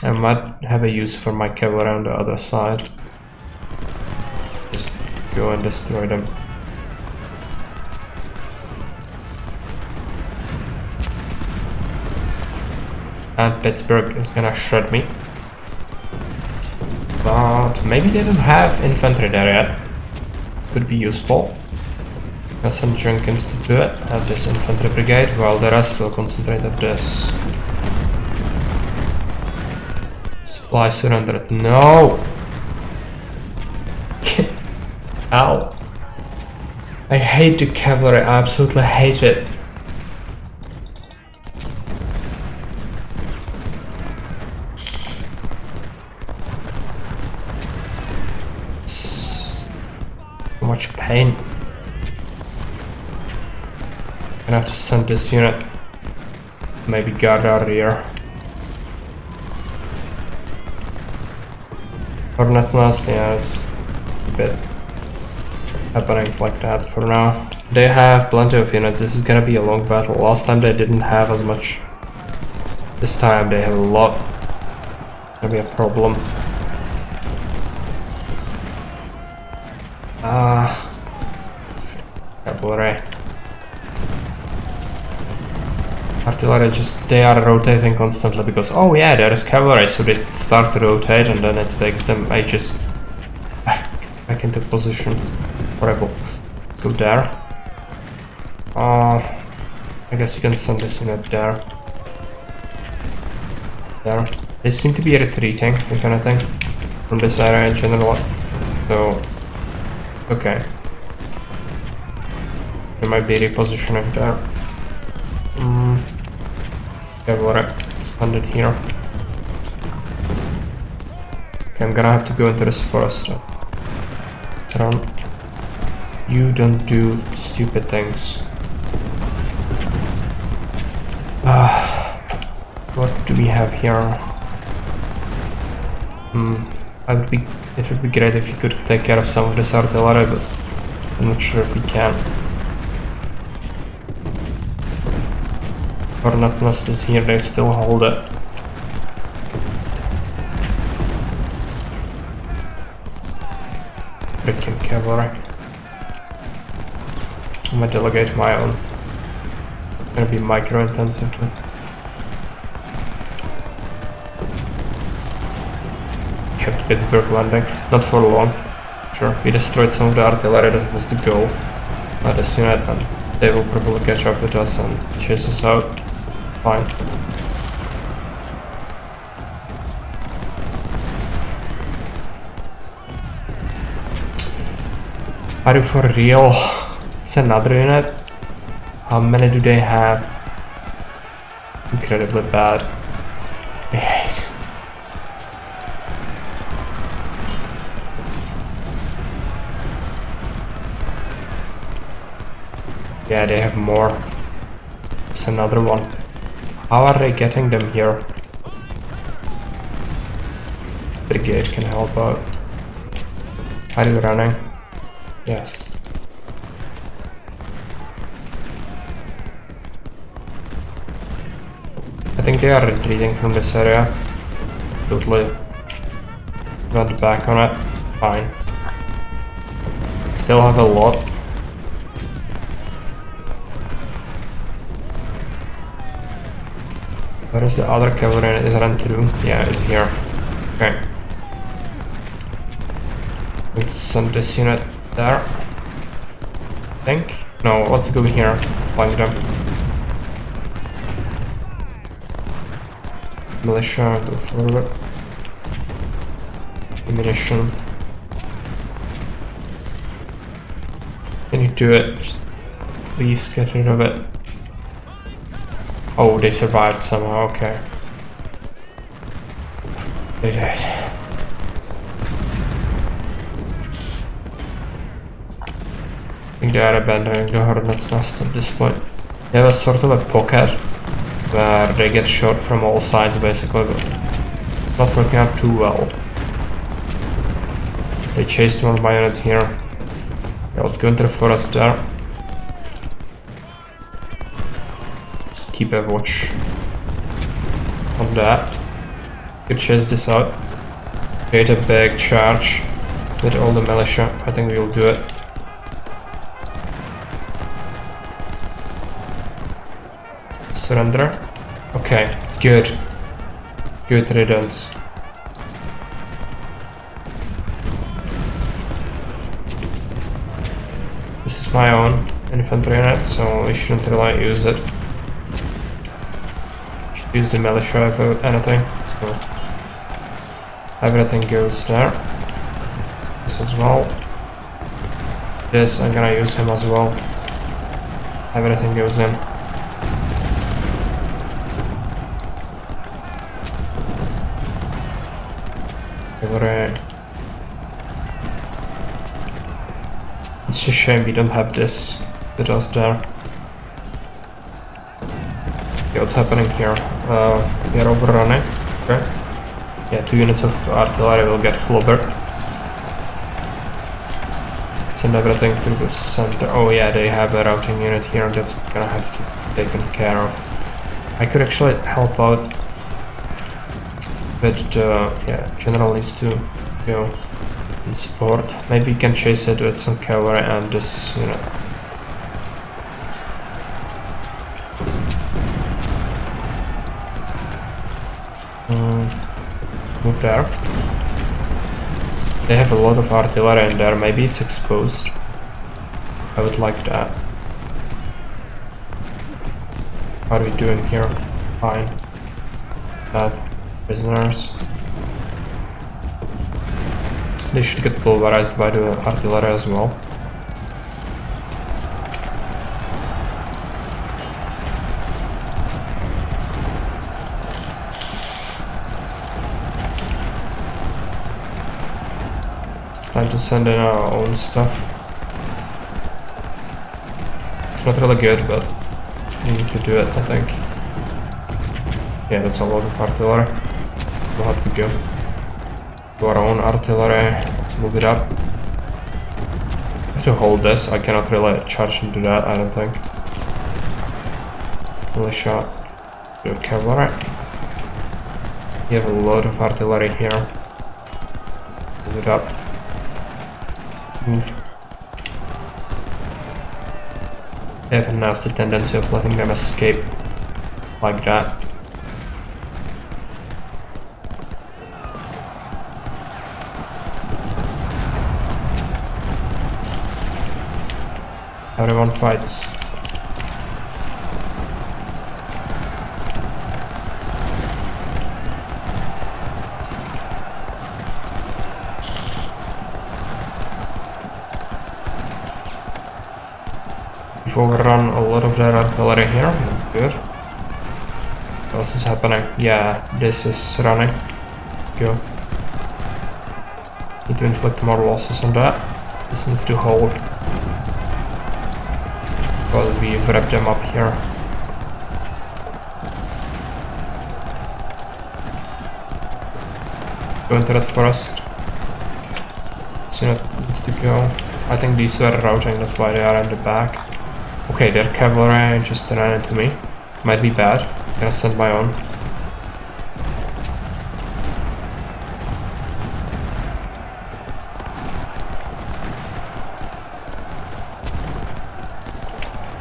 A: I might have a use for my cavalry on the other side. Just go and destroy them. And Pittsburgh is gonna shred me. But maybe they don't have infantry there yet. Could be useful. I'll send Jenkins to do it at this infantry brigade, while the rest will concentrate at this. Supply surrendered. No! Ow. I hate the cavalry, I absolutely hate it. Much pain. I'm gonna have to send this unit. Maybe guard our rear. Hornet's Nest, yeah, it's a bit happening like that for now. They have plenty of units. This is gonna be a long battle. Last time they didn't have as much. This time they have a lot. It's gonna be a problem. Cavalry. Artillery just, they are rotating constantly because, oh yeah, there is cavalry, so they start to rotate and then it takes them ages back into position. Horrible. Let's go there. I guess you can send this unit there. There. They seem to be retreating, if anything, from this area in general. So, okay. They might be repositioning there. Cavalry, send it here. Okay, I'm gonna have to go into this forest. Run. You don't do stupid things. What do we have here? It would be great if you could take care of some of this artillery, but I'm not sure if we can. Hornet's Nest is here, they still hold it. Freaking cavalry. I'm gonna delegate my own. It's gonna be micro-intensive too. Kept Pittsburgh landing, not for long. Sure, we destroyed some of the artillery, that was the goal. This unit, and they will probably catch up with us and chase us out. Fine. Are you for real? It's another unit. How many do they have? Incredibly bad. Yeah, they have more. It's another one. How are they getting them here? Brigade can help out. Are you running? Yes. I think they are retreating from this area. Totally went back on it. Fine. Still have a lot. Where is the other cavalry? Is it run through? Yeah, it's here. Okay. Let's send this unit there. I think. No, let's go here. Flank them. Militia, go forward. Ammunition. Can you do it? Just please get rid of it. Oh, they survived somehow, okay. They did. I think they are abandoning the Hornet's Nest at this point. They have a sort of a pocket where they get shot from all sides basically, but it's not working out too well. They chased one of my units here. Yeah, let's go into the forest there. Keep a watch on that. Could chase this out. Create a big charge with all the militia. I think we'll do it. Surrender. Okay, good. Good riddance. This is my own infantry unit, so we shouldn't really use it. Use the militia about anything, so everything goes there. This as well. This I'm gonna use him as well. Everything goes in. It's a shame we don't have this with us there. Okay, what's happening here? We are overrunning. Okay. Yeah, 2 units of artillery will get clobbered. Send everything to the center. Oh yeah, they have a routing unit here that's gonna have to be taken care of. I could actually help out, but general needs to go in support. Maybe we can chase it with some cavalry and this unit. Move there. They have a lot of artillery in there, maybe it's exposed. I would like that. How are we doing here? Fine. Bad. Prisoners. They should get pulverized by the artillery as well. Time to send in our own stuff. It's not really good, but we need to do it, I think. Yeah, that's a lot of artillery. We'll have to go to our own artillery. Let's move it up. I have to hold this. I cannot really charge into that, I don't think. Militia. Do cavalry. You have a lot of artillery here. Move it up. They have a nasty tendency of letting them escape like that. Everyone fights. We've overrun a lot of their artillery here, that's good. What else is happening? Yeah, this is running. Let's go. Need to inflict more losses on that. This needs to hold. Well, we've wrapped them up here. Go into that forest. This unit needs to go. I think these were routing, that's why they are in the back. Okay, their cavalry just ran into me. Might be bad. I'm gonna send my own.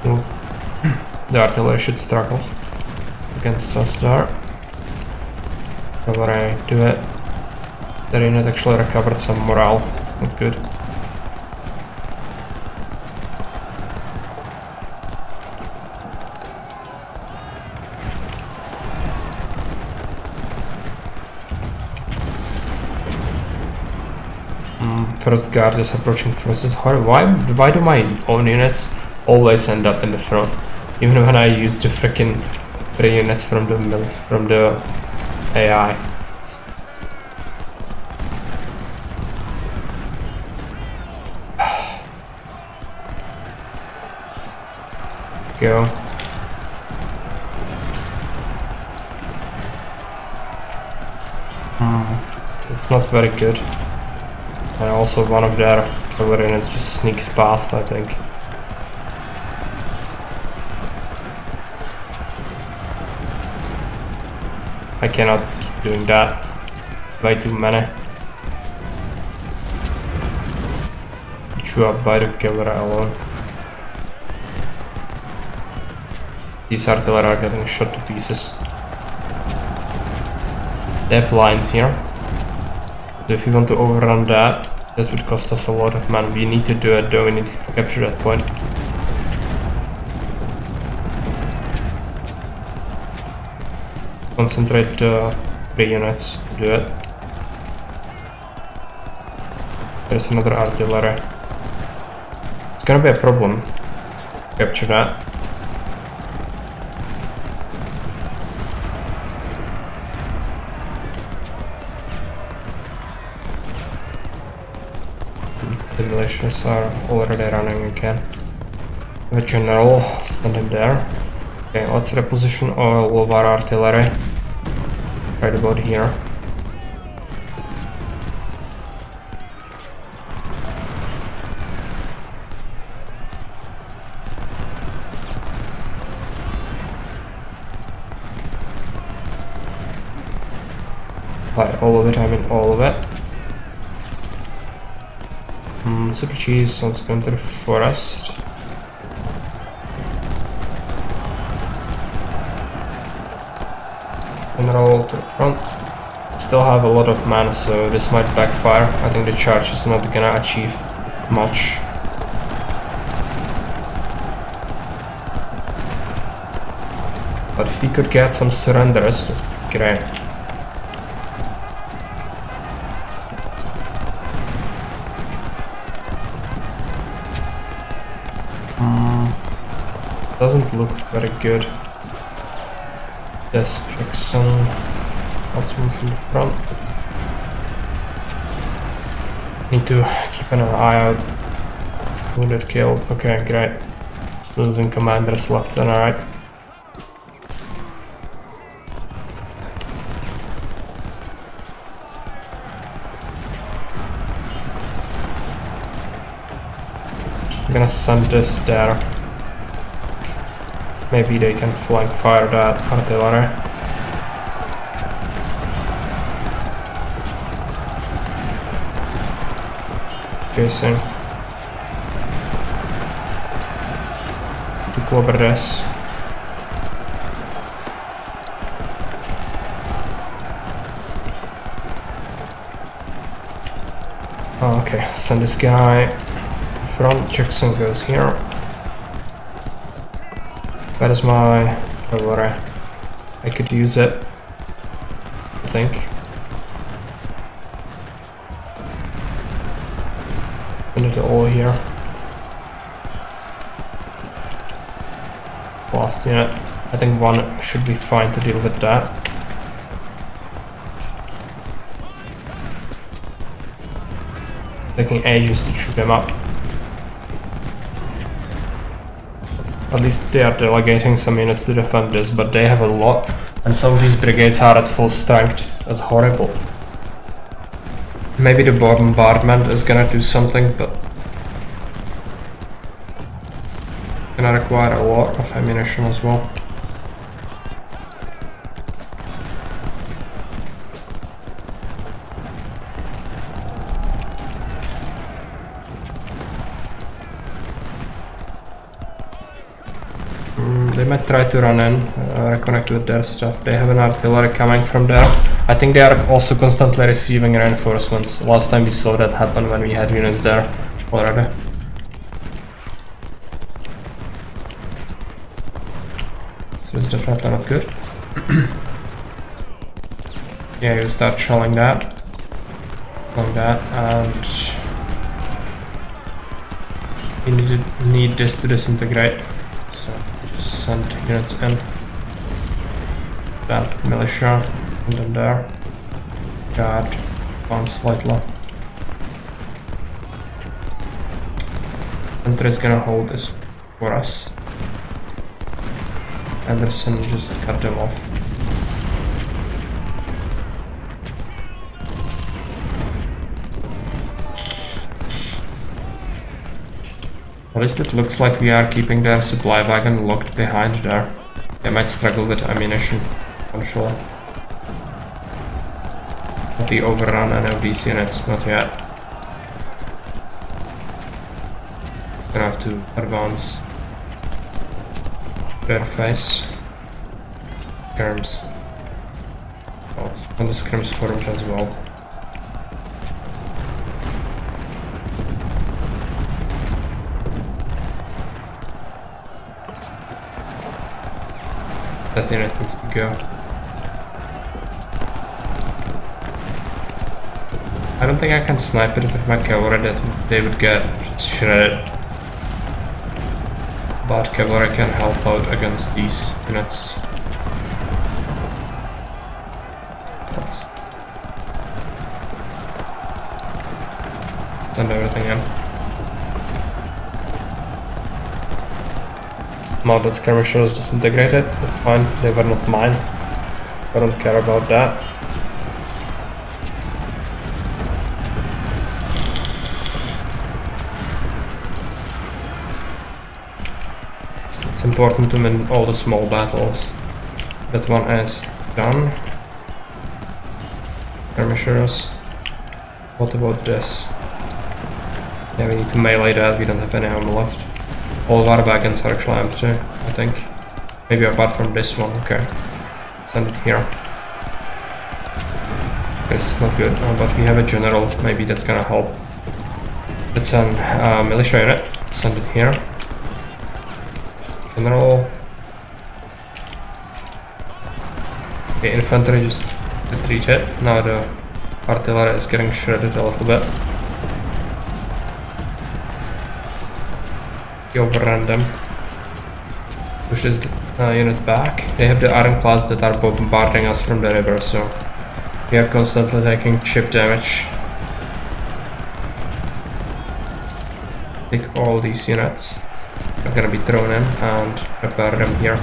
A: Ooh. The artillery should struggle against us there. Cavalry, do it. Their unit actually recovered some morale. It's not good. First guard is approaching forces. Why do my own units always end up in the front? Even when I use the freaking 3 units from the AI. Go. It's not very good. And also one of their cavalry units just sneaks past, I think. I cannot keep doing that. Way too many. Chew up by the cavalry alone. These artillery are getting shot to pieces. They have lines here. So if we want to overrun that, that would cost us a lot of men. We need to do it though, we need to capture that point. Concentrate 3 units to do it. There's another artillery. It's gonna be a problem. Capture that. The militias are already running again. The general, send him there. Okay, let's reposition all of our artillery. Right about here. By all of it, I mean all of it. Super cheese wants to go into the forest. And roll to the front. Still have a lot of mana, so this might backfire. I think the charge is not gonna achieve much. But if we could get some surrenders, that'd be great. Doesn't look very good. This Jackson. Let's move in the front. Need to keep an eye out. Wounded killed. Okay, great. Just losing commanders left and right. I'm gonna send this there. Maybe they can flank fire that artillery. Jason. To cover this. Oh, okay, send this guy. Front Jackson goes here. That is my cavalry. I could use it, I think. Finish it all here. Last unit. I think one should be fine to deal with that. Taking ages to shoot them up. At least they are delegating some units to defend this, but they have a lot, and some of these brigades are at full strength. That's horrible. Maybe the bombardment is gonna do something, but gonna require a lot of ammunition as well. They might try to run in, reconnect with their stuff. They have an artillery coming from there. I think they are also constantly receiving reinforcements. Last time we saw that happen when we had units there already. So it's definitely not good. Yeah, you start shelling that. Like that, and you need this to disintegrate. So just send units in. That militia, and then there. Guard, one slightly. Hunter is gonna hold this for us. Anderson just cut them off. At least it looks like we are keeping their supply wagon locked behind there. They might struggle with ammunition, I'm sure. Have we overrun any of these units? Not yet. Gonna have to advance their face. Skirms. And the skirms formed as well. That unit needs to go. I don't think I can snipe it with my cavalry, that they would get just shredded. But cavalry can help out against these units. Let's send everything in. Mounted skirmishers disintegrated, that's fine, they were not mine. I don't care about that. It's important to win all the small battles. That one is done. skirmishers. What about this? Yeah, we need to melee that, we don't have any ammo left. All of our wagons are actually empty, I think. Maybe apart from this one, okay. Send it here. This is not good, but we have a general, maybe that's gonna help. Let's send militia unit, send it here. General. Okay, infantry just retreated. Now the artillery is getting shredded a little bit. We overrun them. Push this unit back. They have the ironclads that are bombarding us from the river, so we are constantly taking chip damage. Take all these units. They're gonna be thrown in and prepare them here.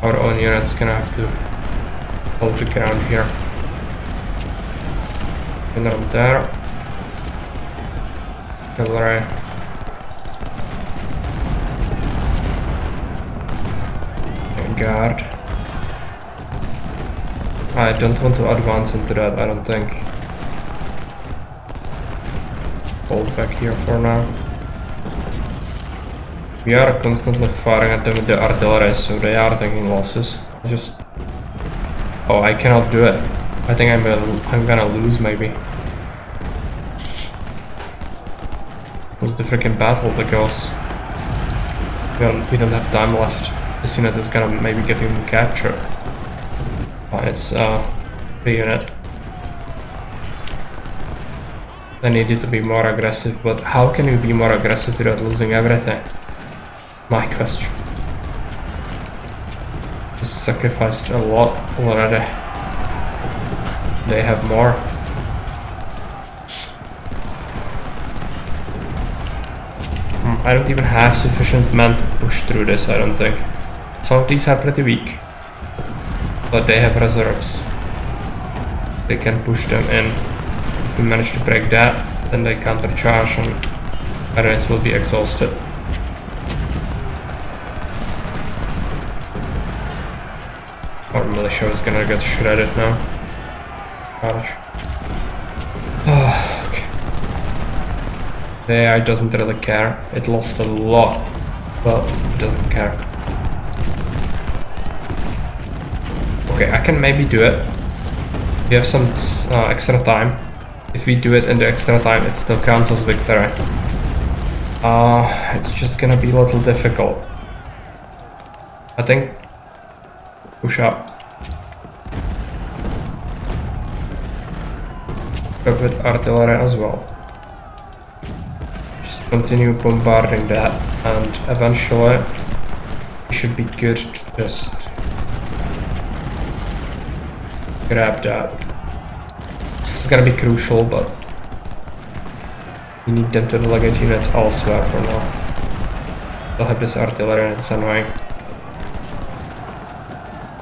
A: Our own units gonna have to hold the ground here. Put them there. Cavalry. And guard. I don't want to advance into that, I don't think. Hold back here for now. We are constantly firing at them with the artillery, so they are taking losses. Oh, I cannot do it. I think I'm gonna lose, maybe. What's the freaking battle? Because we don't have time left. This unit is gonna maybe get even captured. It's the unit. I needed to be more aggressive, but how can you be more aggressive without losing everything? My question. Just sacrificed a lot already. They have more. I don't even have sufficient men to push through this, I don't think. Some of these are pretty weak, but they have reserves. They can push them in. If we manage to break that, then they countercharge and units will be exhausted. Our militia is gonna get shredded now. Ouch. Oh, okay. The AI doesn't really care. It lost a lot, but it doesn't care. Okay, I can maybe do it. We have some extra time. If we do it in the extra time, it still counts as victory. It's just gonna be a little difficult. I think. Push up. With artillery as well. Just continue bombarding that, and eventually we should be good to just grab that. It's gonna be crucial, but we need them to delegate units elsewhere for now. They'll have this artillery and it's annoying.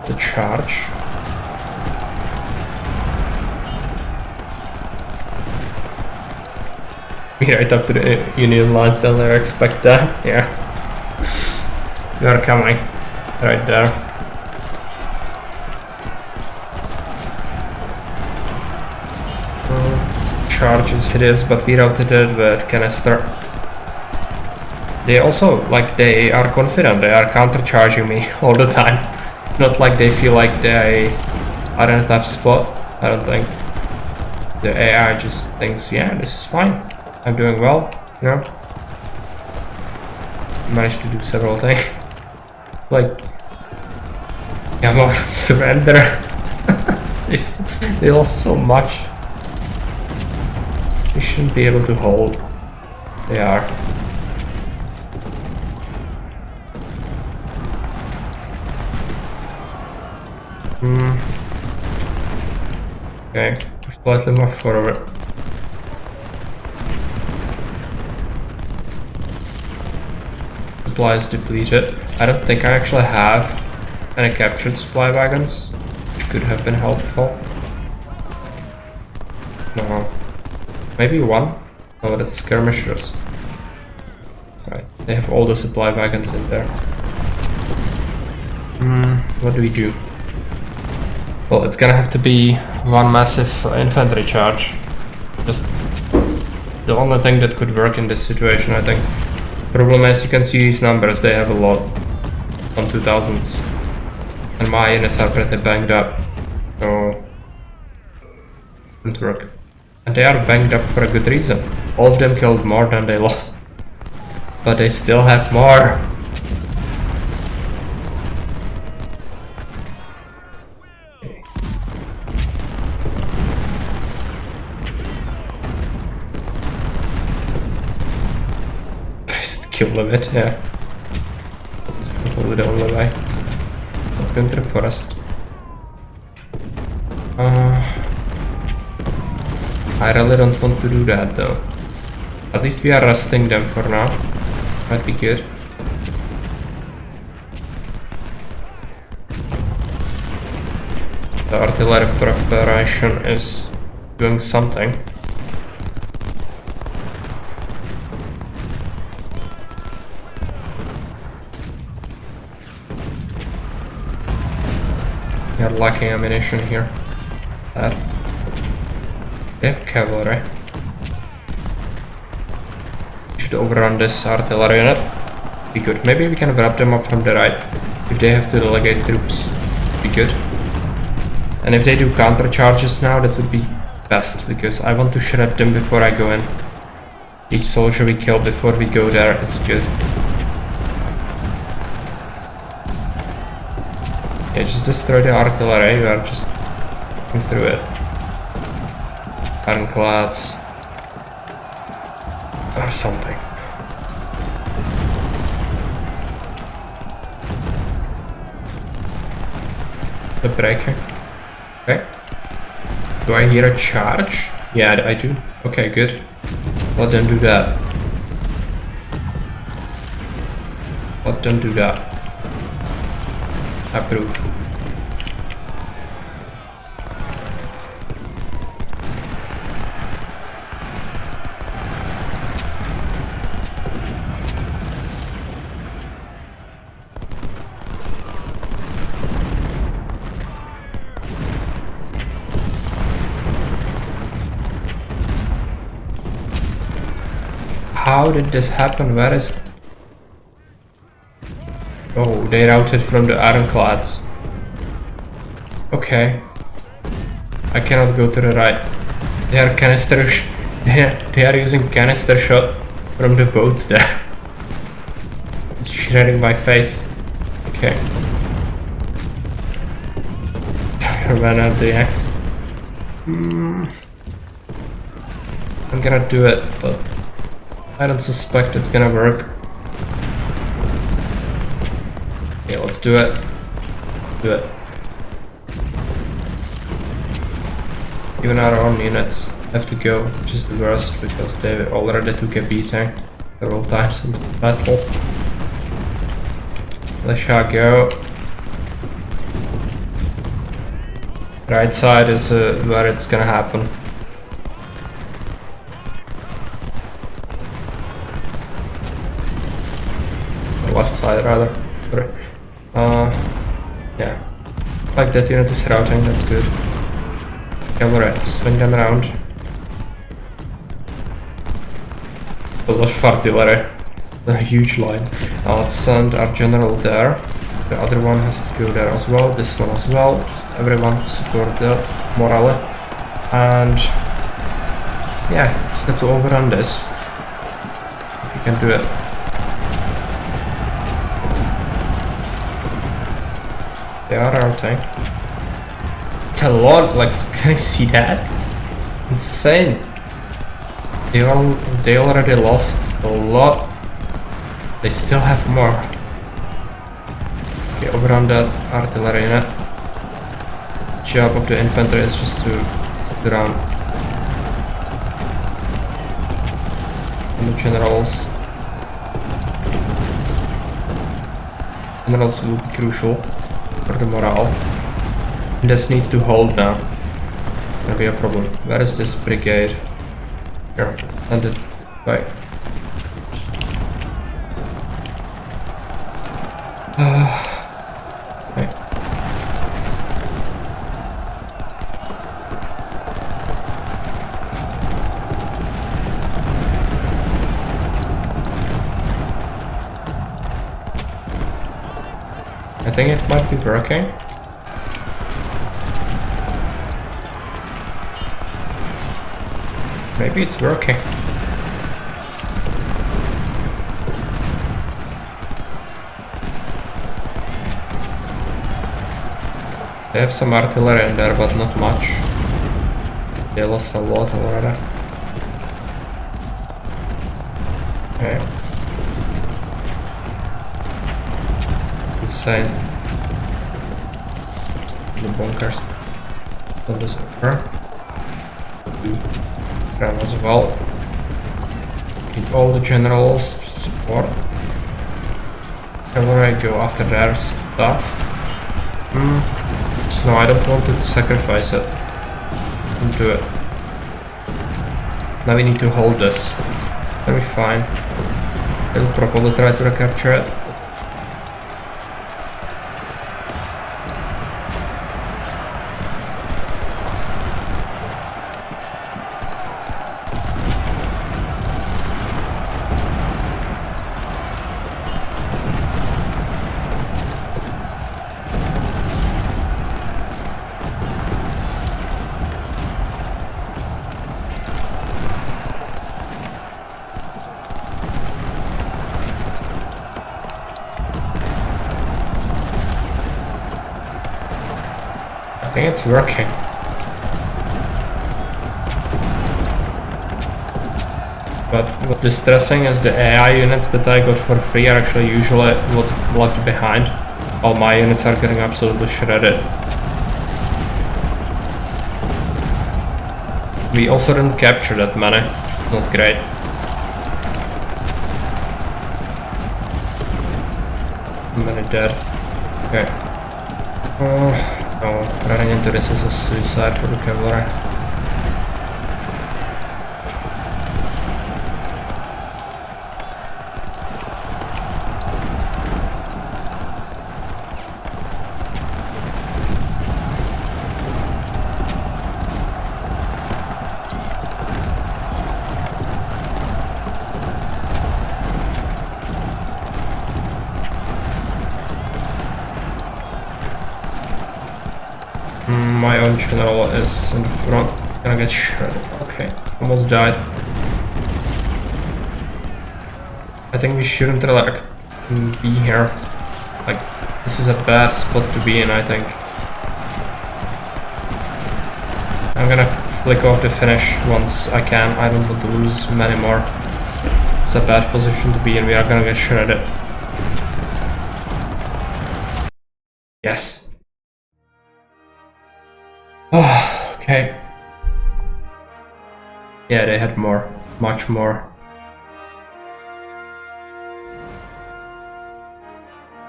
A: The charge. Right up to the Union lines, they'll never expect that. Yeah. They're coming. Right there. Charges it is, but we routed it with canister. They also, like, they are confident, they are countercharging me all the time. Not like they feel like they are in a tough spot, I don't think. The AI just thinks, yeah, this is fine. I'm doing well, you know. Managed to do several things. Like, come on, surrender. They lost so much. We shouldn't be able to hold. They are. Okay, we're slightly more forward. Supplies depleted. I don't think I actually have any captured supply wagons, which could have been helpful. No. Maybe one? Oh, that's skirmishers. Right, they have all the supply wagons in there. what do we do? Well, it's gonna have to be one massive infantry charge. Just the only thing that could work in this situation, I think. Problem is, you can see these numbers, they have a lot on 2000s. And my units are pretty banged up. So, wouldn't work. And they are banged up for a good reason. All of them killed more than they lost. But they still have more. Kill limit, yeah. That's probably the only way. Let's go into the forest. I really don't want to do that though. At least we are resting them for now. Might be good. The artillery preparation is doing something. We are lacking ammunition here. They have cavalry. Should overrun this artillery unit. Be good. Maybe we can wrap them up from the right. If they have to delegate troops, be good. And if they do counter charges now, that would be best, because I want to shred them before I go in. Each soldier we kill before we go there is good. Yeah, just destroy the artillery, we are just going through it. Ironclads. Or something. The breaker. Okay. Do I hear a charge? Yeah, I do. Okay, good. Let them do that. Let them do that. Approve. How did this happen? Where is... Oh, they routed from the ironclads. Okay. I cannot go to the right. They are canister they are using canister shot from the boats there. It's shredding my face. Okay. I ran out the axe. I'm gonna do it, but I don't suspect it's gonna work. Yeah, let's do it. Do it. Even our own units have to go, which is the worst, because they already took a beating several times in the battle. Let's go. Right side is where it's gonna happen. The left side, rather. Sorry. Yeah. Like that unit is routing, that's good. Cavalry, swing them around. A lot of artillery. A huge line. Now let's send our general there. The other one has to go there as well. This one as well. Just everyone to support the morale. And yeah, just have to overrun this. If you can do it. They are routing. It's a lot, like, can you see that? Insane. They already lost a lot. They still have more. Okay, overrun that artillery unit. Job of the infantry is just to sit around. And the generals. Generals will be crucial for the morale. And this needs to hold now. Gonna be a problem. Where is this brigade? Here, send it. Right. Right. think it might be working. Maybe it's working. They have some artillery in there, but not much. They lost a lot already. Okay. Insane. The bunkers. On this over. Grab as well. Keep all the generals support. Cavalry go after their stuff. No, I don't want to sacrifice it. Don't do it. Now we need to hold this. That'll be fine. They'll probably try to recapture it. I think it's working. But what's distressing is the AI units that I got for free are actually usually what's left behind. All my units are getting absolutely shredded. We also didn't capture that many. Not great. Many dead. Okay. No, running into this is a suicide for the cavalry. My own general is in front. It's gonna get shredded. Okay, almost died. I think we shouldn't really be here. Like, this is a bad spot to be in, I think. I'm gonna flick off the finish once I can. I don't want to lose many more. It's a bad position to be in. We are gonna get shredded. Yes. Oh, okay. Yeah, they had more. Much more.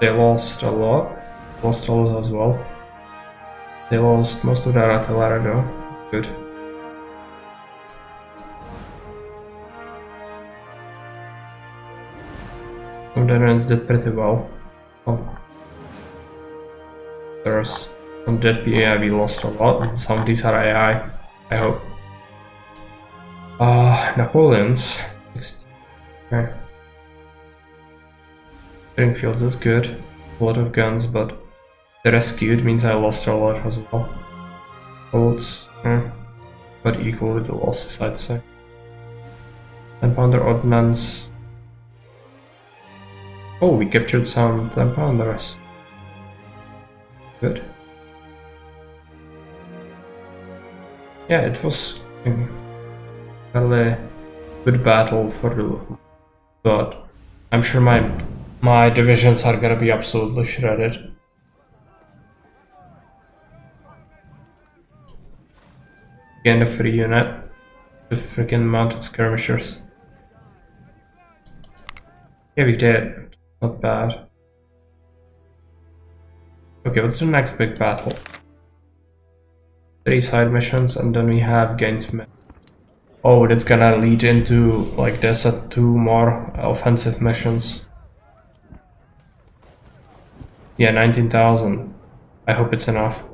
A: They lost a lot. Lost a lot as well. They lost most of their artillery though. Good. Some Danes did pretty well. Oh. There's some dead PI, we lost a lot. Some of these are AI, I hope. Napoleons. 60. Okay. Springfields is good. A lot of guns, but the rescued means I lost a lot as well. Bullets, but equal with the losses, I'd say. 10-pounder ordnance. Oh, we captured some 10-pounders. Good. Yeah, it was a fairly good battle for the, but I'm sure my divisions are gonna be absolutely shredded. Again, the free unit, the freaking mounted skirmishers. Yeah, we did. Not bad. Okay, what's the next big battle? 3 side missions, and then we have Gainesmith. Oh, that's gonna lead into, like, there's 2 more offensive missions. Yeah, 19,000. I hope it's enough.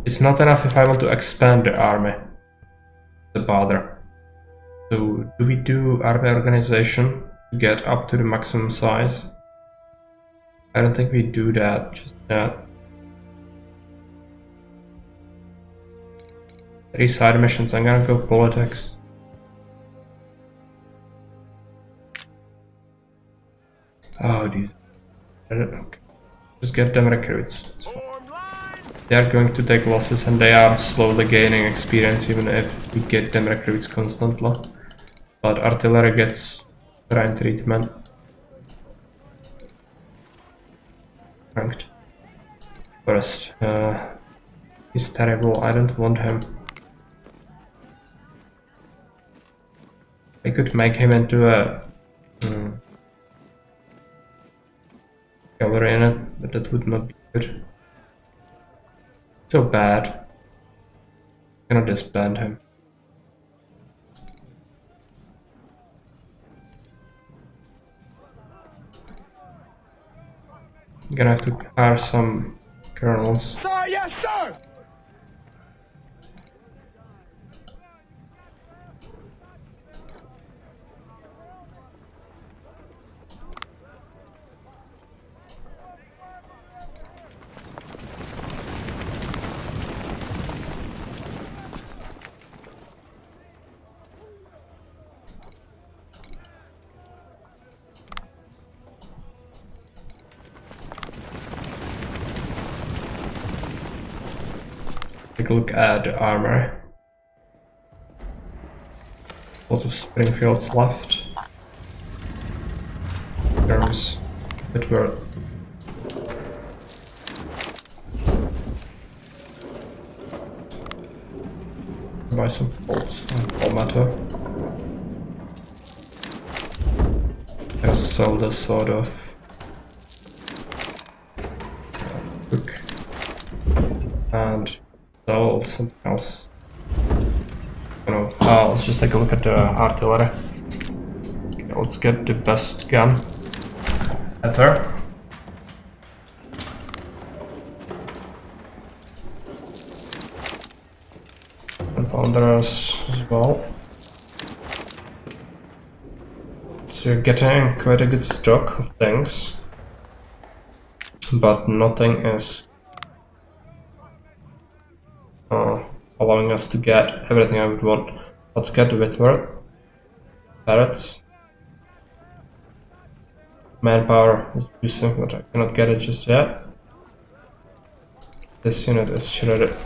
A: It's not enough if I want to expand the army. It's a bother. So, do we do army organization to get up to the maximum size? I don't think we do that, just that. 3 side missions, I'm gonna go politics. Oh, these. Just get them recruits. It's fine. They are going to take losses and they are slowly gaining experience even if we get them recruits constantly. But artillery gets prime treatment. Ranked. First, he's terrible, I don't want him. I could make him into a cavalry in it, but that would not be good. So bad. I'm gonna disband him. I'm gonna have to hire some colonels.
B: Sir, yes, sir!
A: Take a look at the armor. Lots of Springfields left. Terms Whitworth. Buy some bolts and Palmetto. I'll sell this sort of book and sell something else. Let's just take a look at the artillery. Okay, let's get the best gun ever. And Ponderers as well. So you're getting quite a good stock of things, but nothing is allowing us to get everything I would want. Let's get the Whitworth. Barretts. Manpower is reducing, but I cannot get it just yet. This unit is shredded.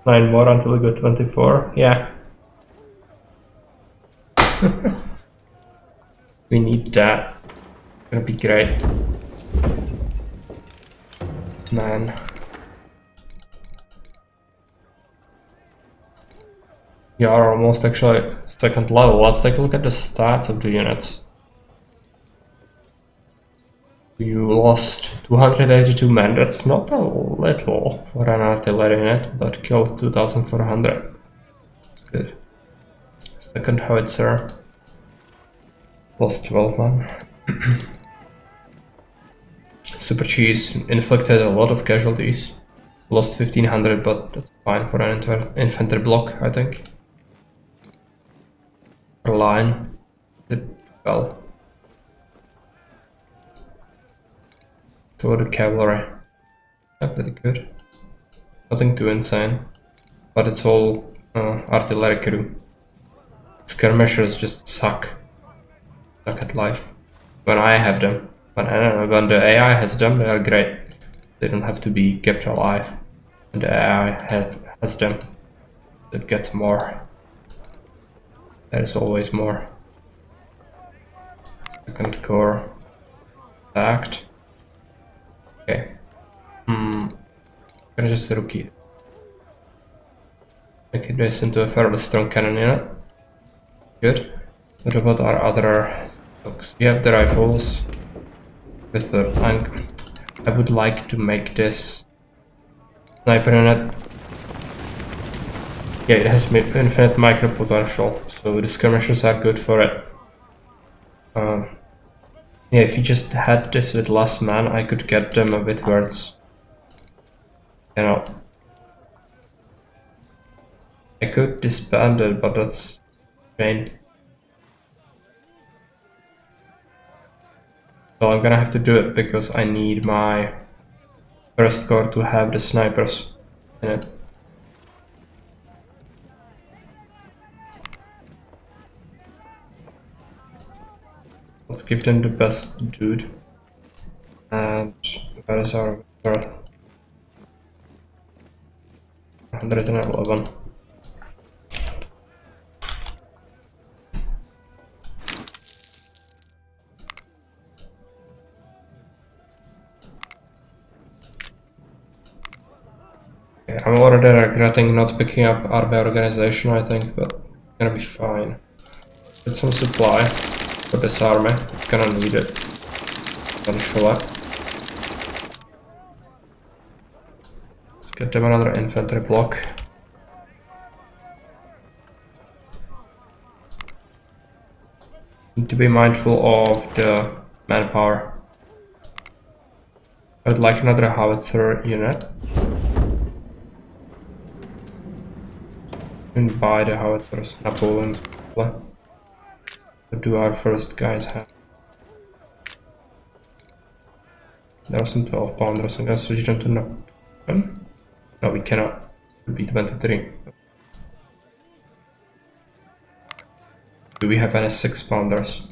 A: Nine more until we go 24. Yeah. We need that. It's gonna be great. Man. We are almost actually second level. Let's take a look at the stats of the units. You lost 282 men. That's not a little for an artillery unit, but killed 2,400. That's good. Second howitzer. Lost 12 men. Super Cheese inflicted a lot of casualties. Lost 1,500, but that's fine for an infantry block, I think. Line did well. So the cavalry. Yeah, pretty good. Nothing too insane. But it's all artillery crew. Skirmishers just suck. Suck at life. When I have them. When the AI has them, they are great. They don't have to be kept alive. When the AI has them, it gets more. There is always more. Second corps attacked. Okay. Gonna just rookie. Make this into a fairly strong cannon unit. Good. What about our other stocks? We have the rifles. With the I would like to make this sniper unit. Yeah, it has infinite micro potential, so the skirmishers are good for it. Yeah, if you just had this with less man, I could get them a bit worse. You know, I could disband it, but that's a shame. So I'm gonna have to do it because I need my first core to have the snipers in it. Let's give them the best dude. And where is our 111? Okay, I'm already regretting not picking up RB organization, I think, but it's gonna be fine. Get some supply for this army. It's gonna need it eventually. Let's get them another infantry block. Need to be mindful of the manpower. I would like another howitzer unit. And buy the howitzers, Napoleons. What do our first guys have? There are some 12 pounders. I'm gonna switch them to Napoleon. No, we cannot. It would be 23. Do we have any 6 pounders?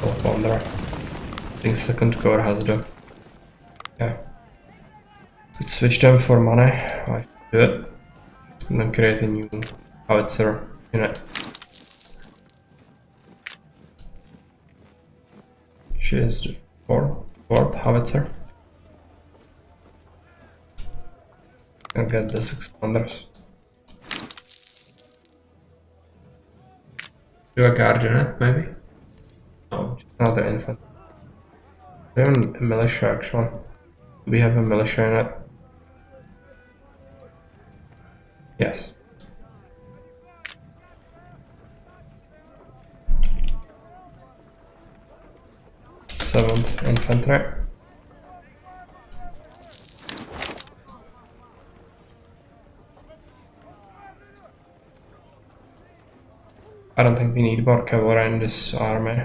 A: 12 pounder. I think second core has them. Yeah. Let's switch them for money. I should do it. And then create a new howitzer unit. She is the fourth howitzer. I'll get the 6 pounders. Do a guard unit, maybe? No, just another infant. We have a militia actually. We have a militia unit. Yes. Seventh infantry. I don't think we need more cavalry in this army.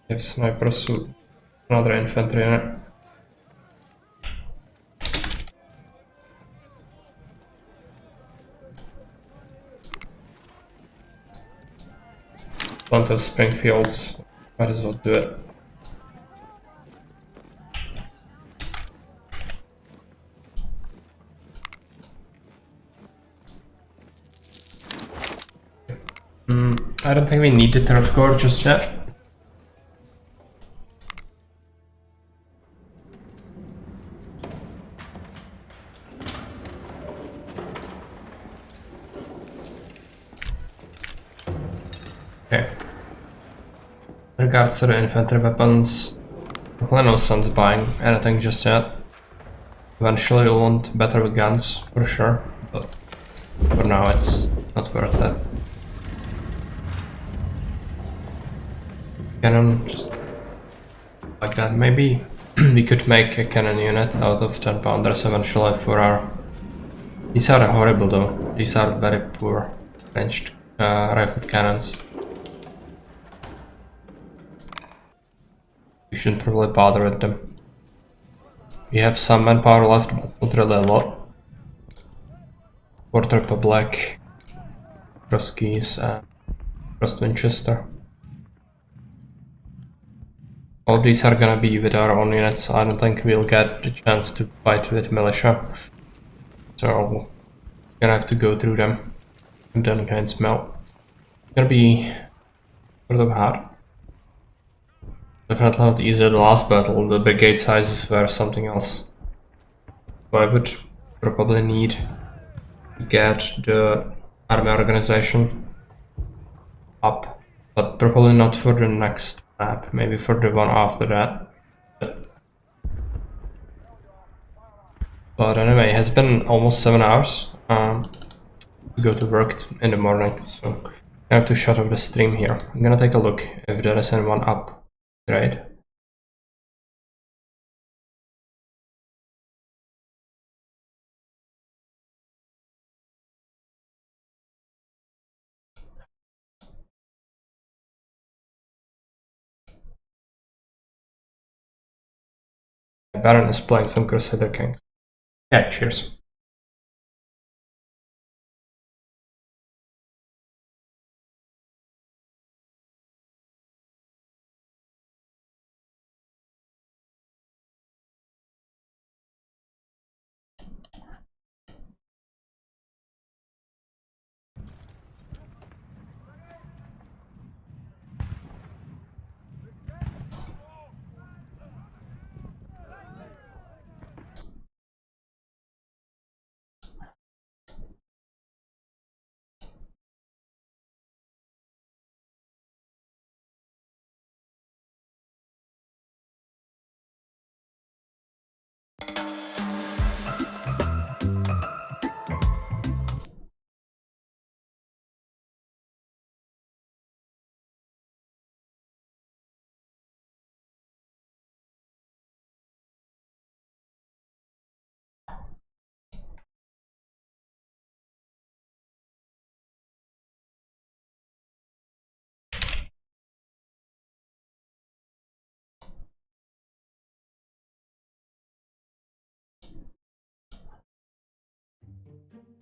A: We have snipers, so another infantry unit. Plenty of Springfields, might as well do it. I don't think we need the turf core just yet. Okay. In regards to the infantry weapons, probably no sense buying anything just yet. Eventually we'll want better guns, for sure, but for now it's not worth it. Cannon, just like that. Maybe we could make a cannon unit out of 10 pounders eventually for our... These are horrible though. These are very poor ranged rifled cannons. We shouldn't probably bother with them. We have some manpower left, but not really a lot. Fourth Republic, Ruskies, and Cross Winchester. All these are gonna be with our own units, so I don't think we'll get the chance to fight with militia. So we're gonna have to go through them and then kind of smell. It's gonna be sort of hard. Definitely not easy. The last battle, the brigade sizes were something else. So I would probably need to get the army organization up, but probably not for the next map, maybe for the one after that. But anyway, it has been almost 7 hours to go to work in the morning, so I have to shut off the stream here. I'm gonna take a look if there is anyone up. Great. Baron is playing some Crusader Kings. Yeah, cheers.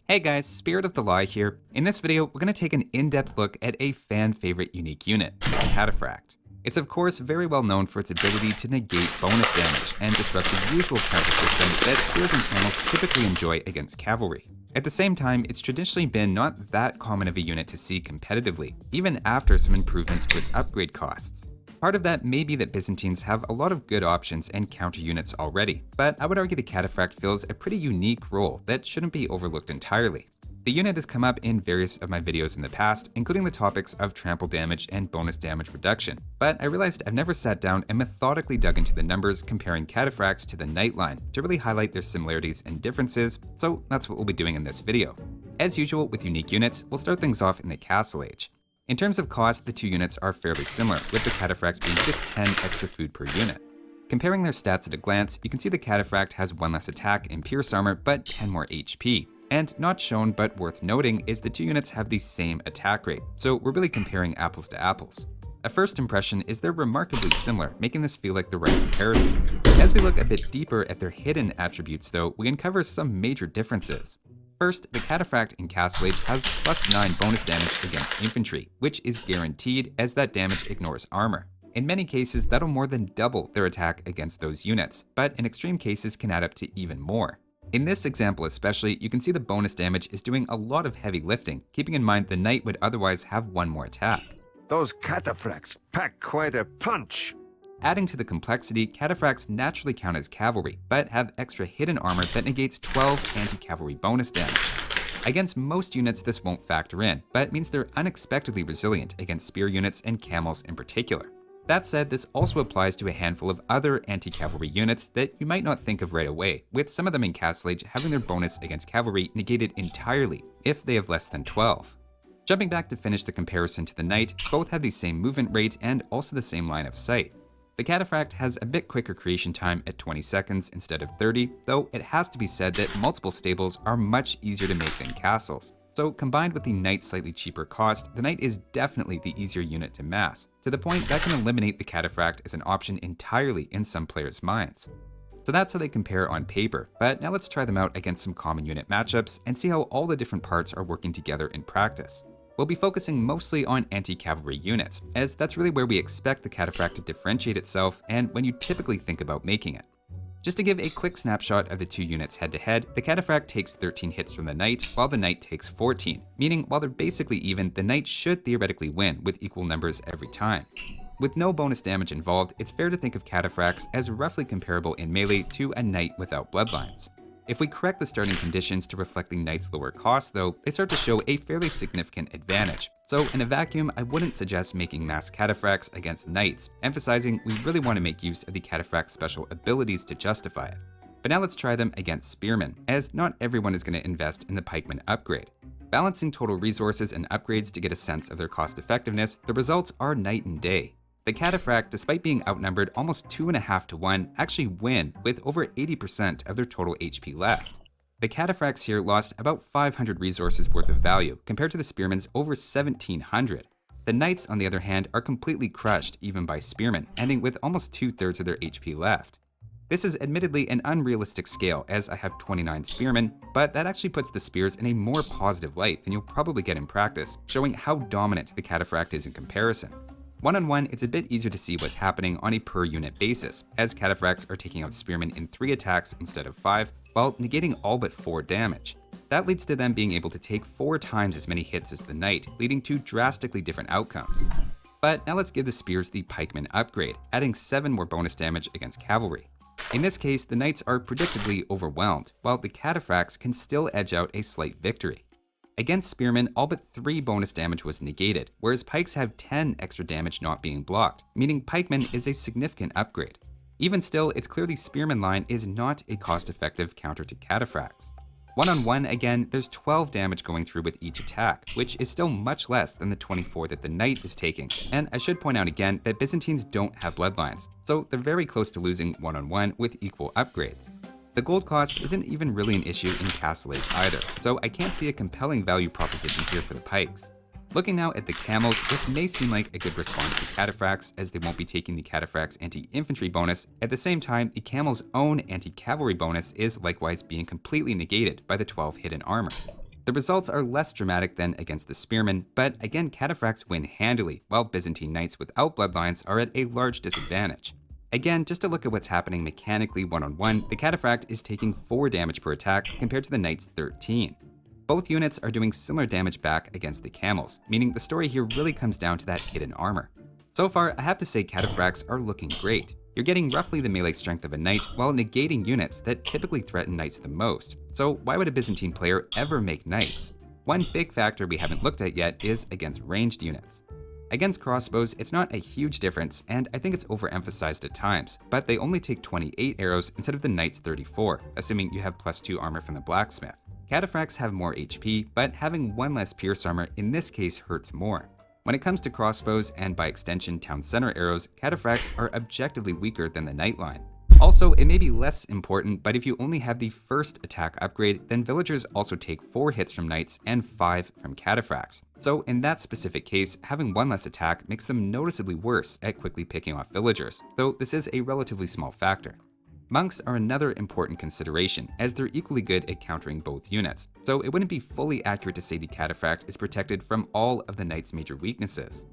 E: Hey guys, Spirit of the Lie here. In this video, we're going to take an in-depth look at a fan-favorite unique unit, Cataphract. It's of course very well known for its ability to negate bonus damage and disrupt the usual counter system that spears and camels typically enjoy against cavalry. At the same time, it's traditionally been not that common of a unit to see competitively, even after some improvements to its upgrade costs. Part of that may be that Byzantines have a lot of good options and counter units already, but I would argue the Cataphract fills a pretty unique role that shouldn't be overlooked entirely. The unit has come up in various of my videos in the past, including the topics of trample damage and bonus damage reduction, but I realized I've never sat down and methodically dug into the numbers comparing Cataphracts to the Knight line to really highlight their similarities and differences, so that's what we'll be doing in this video. As usual with unique units, we'll start things off in the Castle Age. In terms of cost, the two units are fairly similar, with the Cataphract being just 10 extra food per unit. Comparing their stats at a glance, you can see the Cataphract has 1 less attack and pierce armor, but 10 more HP. And not shown but worth noting is the two units have the same attack rate, so we're really comparing apples to apples. A first impression is they're remarkably similar, making this feel like the right comparison. As we look a bit deeper at their hidden attributes though, we uncover some major differences. First, the Cataphract in Castle Age has +9 bonus damage against infantry, which is guaranteed as that damage ignores armor. In many cases, that'll more than double their attack against those units, but in extreme cases can add up to even more. In this example especially, you can see the bonus damage is doing a lot of heavy lifting, keeping in mind the Knight would otherwise have 1 more attack.
F: Those Cataphracts pack quite a punch.
E: Adding to the complexity, Cataphracts naturally count as cavalry, but have extra hidden armor that negates 12 anti-cavalry bonus damage. Against most units this won't factor in, but means they're unexpectedly resilient against spear units and camels in particular. That said, this also applies to a handful of other anti-cavalry units that you might not think of right away, with some of them in Castle Age having their bonus against cavalry negated entirely if they have less than 12. Jumping back to finish the comparison to the Knight, both have the same movement rate and also the same line of sight. The Cataphract has a bit quicker creation time at 20 seconds instead of 30, though it has to be said that multiple stables are much easier to make than castles. So combined with the Knight's slightly cheaper cost, the Knight is definitely the easier unit to mass, to the point that can eliminate the Cataphract as an option entirely in some players' minds. So that's how they compare on paper, but now let's try them out against some common unit matchups and see how all the different parts are working together in practice. We'll be focusing mostly on anti-cavalry units, as that's really where we expect the Cataphract to differentiate itself and when you typically think about making it. Just to give a quick snapshot of the two units head-to-head, the Cataphract takes 13 hits from the Knight, while the Knight takes 14, meaning while they're basically even, the Knight should theoretically win with equal numbers every time. With no bonus damage involved, it's fair to think of Cataphracts as roughly comparable in melee to a Knight without bloodlines. If we correct the starting conditions to reflect the Knight's lower cost though, they start to show a fairly significant advantage. So in a vacuum, I wouldn't suggest making mass Cataphracts against Knights, emphasizing we really want to make use of the Cataphract's special abilities to justify it. But now let's try them against Spearmen, as not everyone is going to invest in the Pikeman upgrade. Balancing total resources and upgrades to get a sense of their cost effectiveness, the results are night and day. The Cataphract, despite being outnumbered almost 2.5 to 1, actually win with over 80% of their total HP left. The Cataphracts here lost about 500 resources worth of value, compared to the Spearmen's over 1,700. The Knights, on the other hand, are completely crushed even by Spearmen, ending with almost 2/3 of their HP left. This is admittedly an unrealistic scale as I have 29 spearmen, but that actually puts the spears in a more positive light than you'll probably get in practice, showing how dominant the Cataphract is in comparison. One-on-one, it's a bit easier to see what's happening on a per unit basis, as Cataphracts are taking out spearmen in 3 attacks instead of 5, while negating all but 4 damage. That leads to them being able to take 4 times as many hits as the knight, leading to drastically different outcomes. But now let's give the spears the pikeman upgrade, adding 7 more bonus damage against cavalry. In this case, the knights are predictably overwhelmed, while the Cataphracts can still edge out a slight victory. Against spearmen, all but 3 bonus damage was negated, whereas pikes have 10 extra damage not being blocked, meaning pikeman is a significant upgrade. Even still, it's clear the spearman line is not a cost-effective counter to Cataphracts. One-on-one, again, there's 12 damage going through with each attack, which is still much less than the 24 that the knight is taking. And I should point out again that Byzantines don't have bloodlines, so they're very close to losing one-on-one with equal upgrades. The gold cost isn't even really an issue in Castle Age either, so I can't see a compelling value proposition here for the pikes. Looking now at the camels, this may seem like a good response to Cataphracts, as they won't be taking the Cataphracts anti-infantry bonus. At the same time, the camels' own anti-cavalry bonus is likewise being completely negated by the 12 hidden armor. The results are less dramatic than against the spearmen, but again, Cataphracts win handily, while Byzantine knights without bloodlines are at a large disadvantage. Again, just to look at what's happening mechanically one-on-one, the Cataphract is taking 4 damage per attack compared to the knight's 13. Both units are doing similar damage back against the camels, meaning the story here really comes down to that hidden armor. So far, I have to say Cataphracts are looking great. You're getting roughly the melee strength of a knight while negating units that typically threaten knights the most. So why would a Byzantine player ever make knights? One big factor we haven't looked at yet is against ranged units. Against crossbows, it's not a huge difference, and I think it's overemphasized at times, but they only take 28 arrows instead of the knight's 34, assuming you have +2 armor from the blacksmith. Cataphracts have more HP, but having 1 less pierce armor in this case hurts more. When it comes to crossbows and by extension town center arrows, Cataphracts are objectively weaker than the knight line. Also, it may be less important, but if you only have the first attack upgrade, then villagers also take 4 hits from knights and 5 from Cataphracts. So in that specific case, having 1 less attack makes them noticeably worse at quickly picking off villagers, though this is a relatively small factor. Monks are another important consideration, as they're equally good at countering both units, so it wouldn't be fully accurate to say the Cataphract is protected from all of the knight's major weaknesses.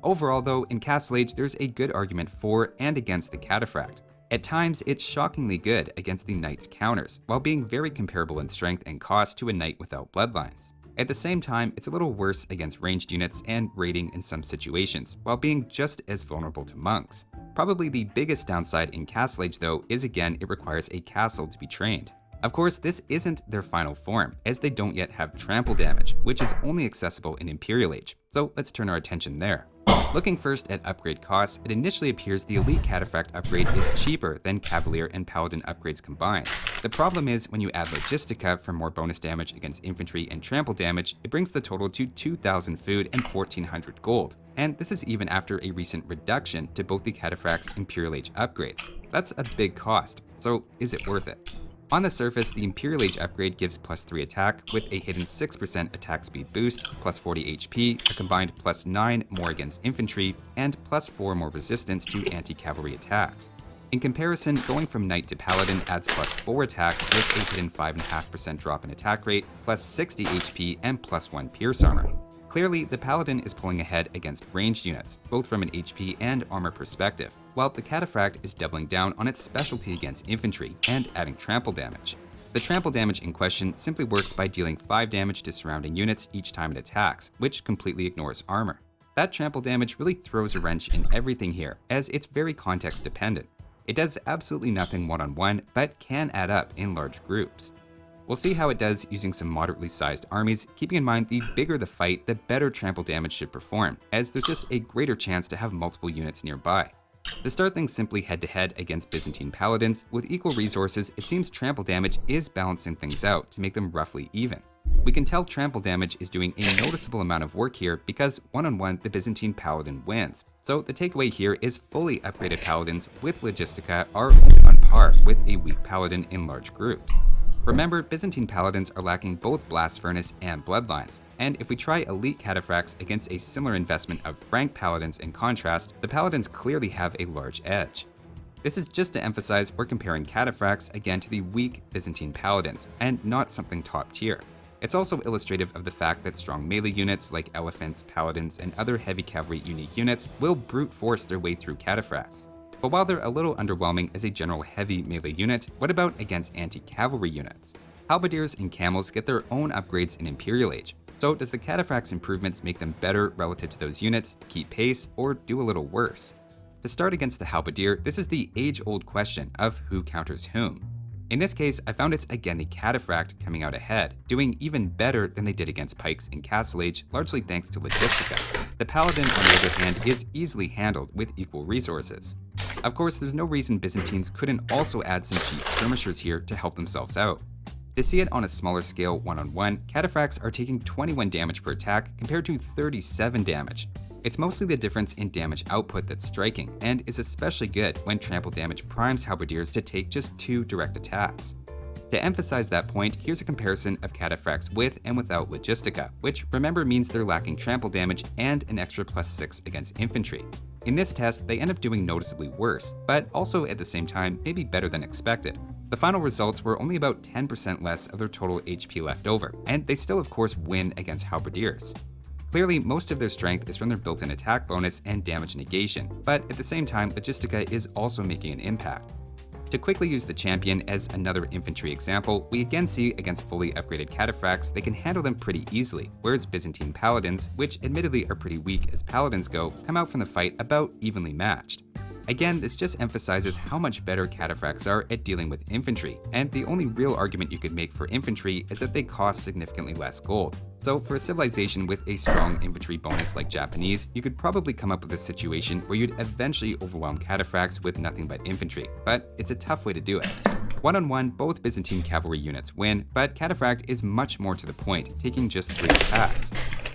E: Overall though, in Castle Age there's a good argument for and against the Cataphract. At times, it's shockingly good against the knight's counters, while being very comparable in strength and cost to a knight without bloodlines. At the same time, it's a little worse against ranged units and raiding in some situations, while being just as vulnerable to monks. Probably the biggest downside in Castle Age though is again it requires a castle to be trained. Of course, this isn't their final form, as they don't yet have trample damage, which is only accessible in Imperial Age, so let's turn our attention there. Looking first at upgrade costs, it initially appears the Elite Cataphract upgrade is cheaper than Cavalier and Paladin upgrades combined. The problem is when you add Logistica for more bonus damage against infantry and trample damage, it brings the total to 2,000 food and 1,400 gold. And this is even after a recent reduction to both the Cataphract's Imperial Age upgrades. That's a big cost, so is it worth it? On the surface, the Imperial Age upgrade gives +3 attack with a hidden 6% attack speed boost, +40 HP, a combined +9 more against infantry, and +4 more resistance to anti-cavalry attacks. In comparison, going from Knight to Paladin adds +4 attack with a hidden 5.5% drop in attack rate, +60 HP, and +1 pierce armor. Clearly, the Paladin is pulling ahead against ranged units, both from an HP and armor perspective, while the Cataphract is doubling down on its specialty against infantry and adding trample damage. The trample damage in question simply works by dealing 5 damage to surrounding units each time it attacks, which completely ignores armor. That trample damage really throws a wrench in everything here, as it's very context dependent. It does absolutely nothing one-on-one, but can add up in large groups. We'll see how it does using some moderately sized armies, keeping in mind the bigger the fight, the better trample damage should perform, as there's just a greater chance to have multiple units nearby. To start things simply head-to-head against Byzantine Paladins, with equal resources, it seems trample damage is balancing things out to make them roughly even. We can tell trample damage is doing a noticeable amount of work here because one-on-one the Byzantine Paladin wins. So the takeaway here is fully upgraded Paladins with Logistica are on par with a weak Paladin in large groups. Remember, Byzantine Paladins are lacking both Blast Furnace and Bloodlines, and if we try Elite Cataphracts against a similar investment of Frank Paladins in contrast, the Paladins clearly have a large edge. This is just to emphasize we're comparing cataphracts again to the weak Byzantine paladins, and not something top tier. It's also illustrative of the fact that strong melee units like elephants, paladins, and other heavy cavalry unique units will brute force their way through cataphracts. But while they're a little underwhelming as a general heavy melee unit, what about against anti-cavalry units? Halberdiers and camels get their own upgrades in Imperial Age, so does the cataphracts' improvements make them better relative to those units, keep pace, or do a little worse? To start against the halberdier, this is the age-old question of who counters whom. In this case, I found it's again the cataphract coming out ahead, doing even better than they did against pikes in Castle Age, largely thanks to logistica. The paladin, on the other hand, is easily handled with equal resources. Of course, there's no reason Byzantines couldn't also add some cheap skirmishers here to help themselves out. To see it on a smaller scale one-on-one, cataphracts are taking 21 damage per attack compared to 37 damage. It's mostly the difference in damage output that's striking, and is especially good when trample damage primes halberdiers to take just 2 direct attacks. To emphasize that point, here's a comparison of cataphracts with and without logistica, which remember means they're lacking trample damage and an extra +6 against infantry. In this test, they end up doing noticeably worse, but also at the same time maybe better than expected. The final results were only about 10% less of their total HP left over, and they still of course win against halberdiers. Clearly, most of their strength is from their built-in attack bonus and damage negation, but at the same time, logistica is also making an impact. To quickly use the champion as another infantry example, we again see against fully upgraded cataphracts they can handle them pretty easily, whereas Byzantine paladins, which admittedly are pretty weak as paladins go, come out from the fight about evenly matched. Again, this just emphasizes how much better cataphracts are at dealing with infantry, and the only real argument you could make for infantry is that they cost significantly less gold. So for a civilization with a strong infantry bonus like Japanese, you could probably come up with a situation where you'd eventually overwhelm cataphracts with nothing but infantry, but it's a tough way to do it. One-on-one, both Byzantine cavalry units win, but cataphract is much more to the point, taking just 3 attacks.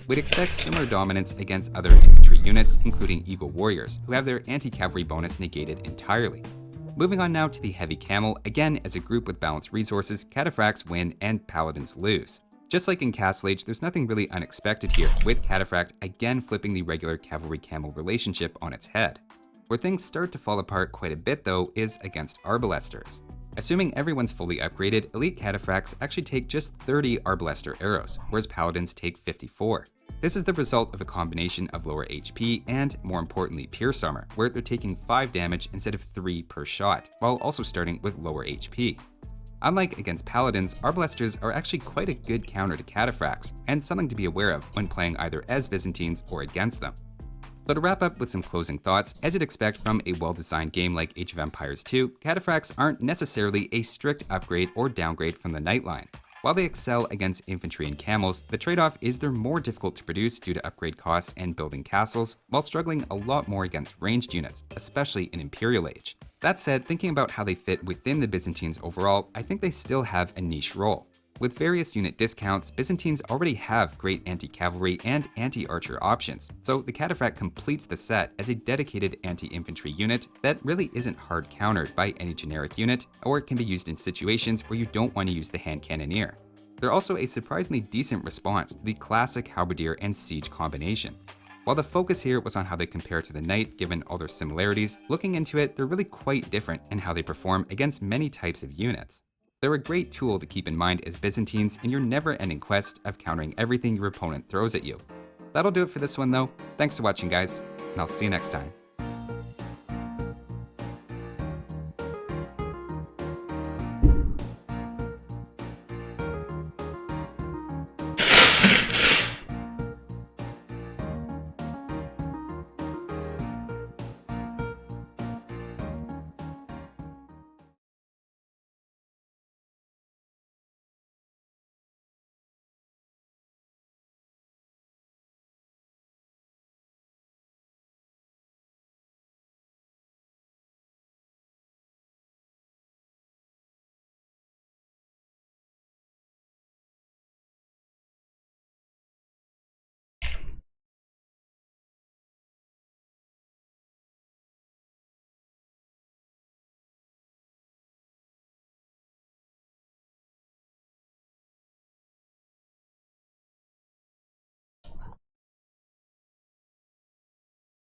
E: We'd expect similar dominance against other infantry units, including Eagle Warriors, who have their anti-cavalry bonus negated entirely. Moving on now to the heavy camel, again as a group with balanced resources, cataphracts win and paladins lose. Just like in Castle Age, there's nothing really unexpected here, with cataphract again flipping the regular cavalry-camel relationship on its head. Where things start to fall apart quite a bit though is against arbalesters. Assuming everyone's fully upgraded, elite cataphracts actually take just 30 arbalester arrows, whereas paladins take 54. This is the result of a combination of lower HP and, more importantly, pierce armor, where they're taking 5 damage instead of 3 per shot, while also starting with lower HP. Unlike against paladins, arbalesters are actually quite a good counter to cataphracts, and something to be aware of when playing either as Byzantines or against them. So to wrap up with some closing thoughts, as you'd expect from a well-designed game like Age of Empires 2, cataphracts aren't necessarily a strict upgrade or downgrade from the Knightline. While they excel against infantry and camels, the trade-off is they're more difficult to produce due to upgrade costs and building castles, while struggling a lot more against ranged units, especially in Imperial Age. That said, thinking about how they fit within the Byzantines overall, I think they still have a niche role. With various unit discounts, Byzantines already have great anti-cavalry and anti-archer options, so the cataphract completes the set as a dedicated anti-infantry unit that really isn't hard countered by any generic unit, or it can be used in situations where you don't want to use the hand cannoneer. They're also a surprisingly decent response to the classic halberdier and siege combination. While the focus here was on how they compare to the knight given all their similarities, looking into it, they're really quite different in how they perform against many types of units. They're a great tool to keep in mind as Byzantines in your never-ending quest of countering everything your opponent throws at you. That'll do it for this one though. Thanks for watching guys, and I'll see you next time.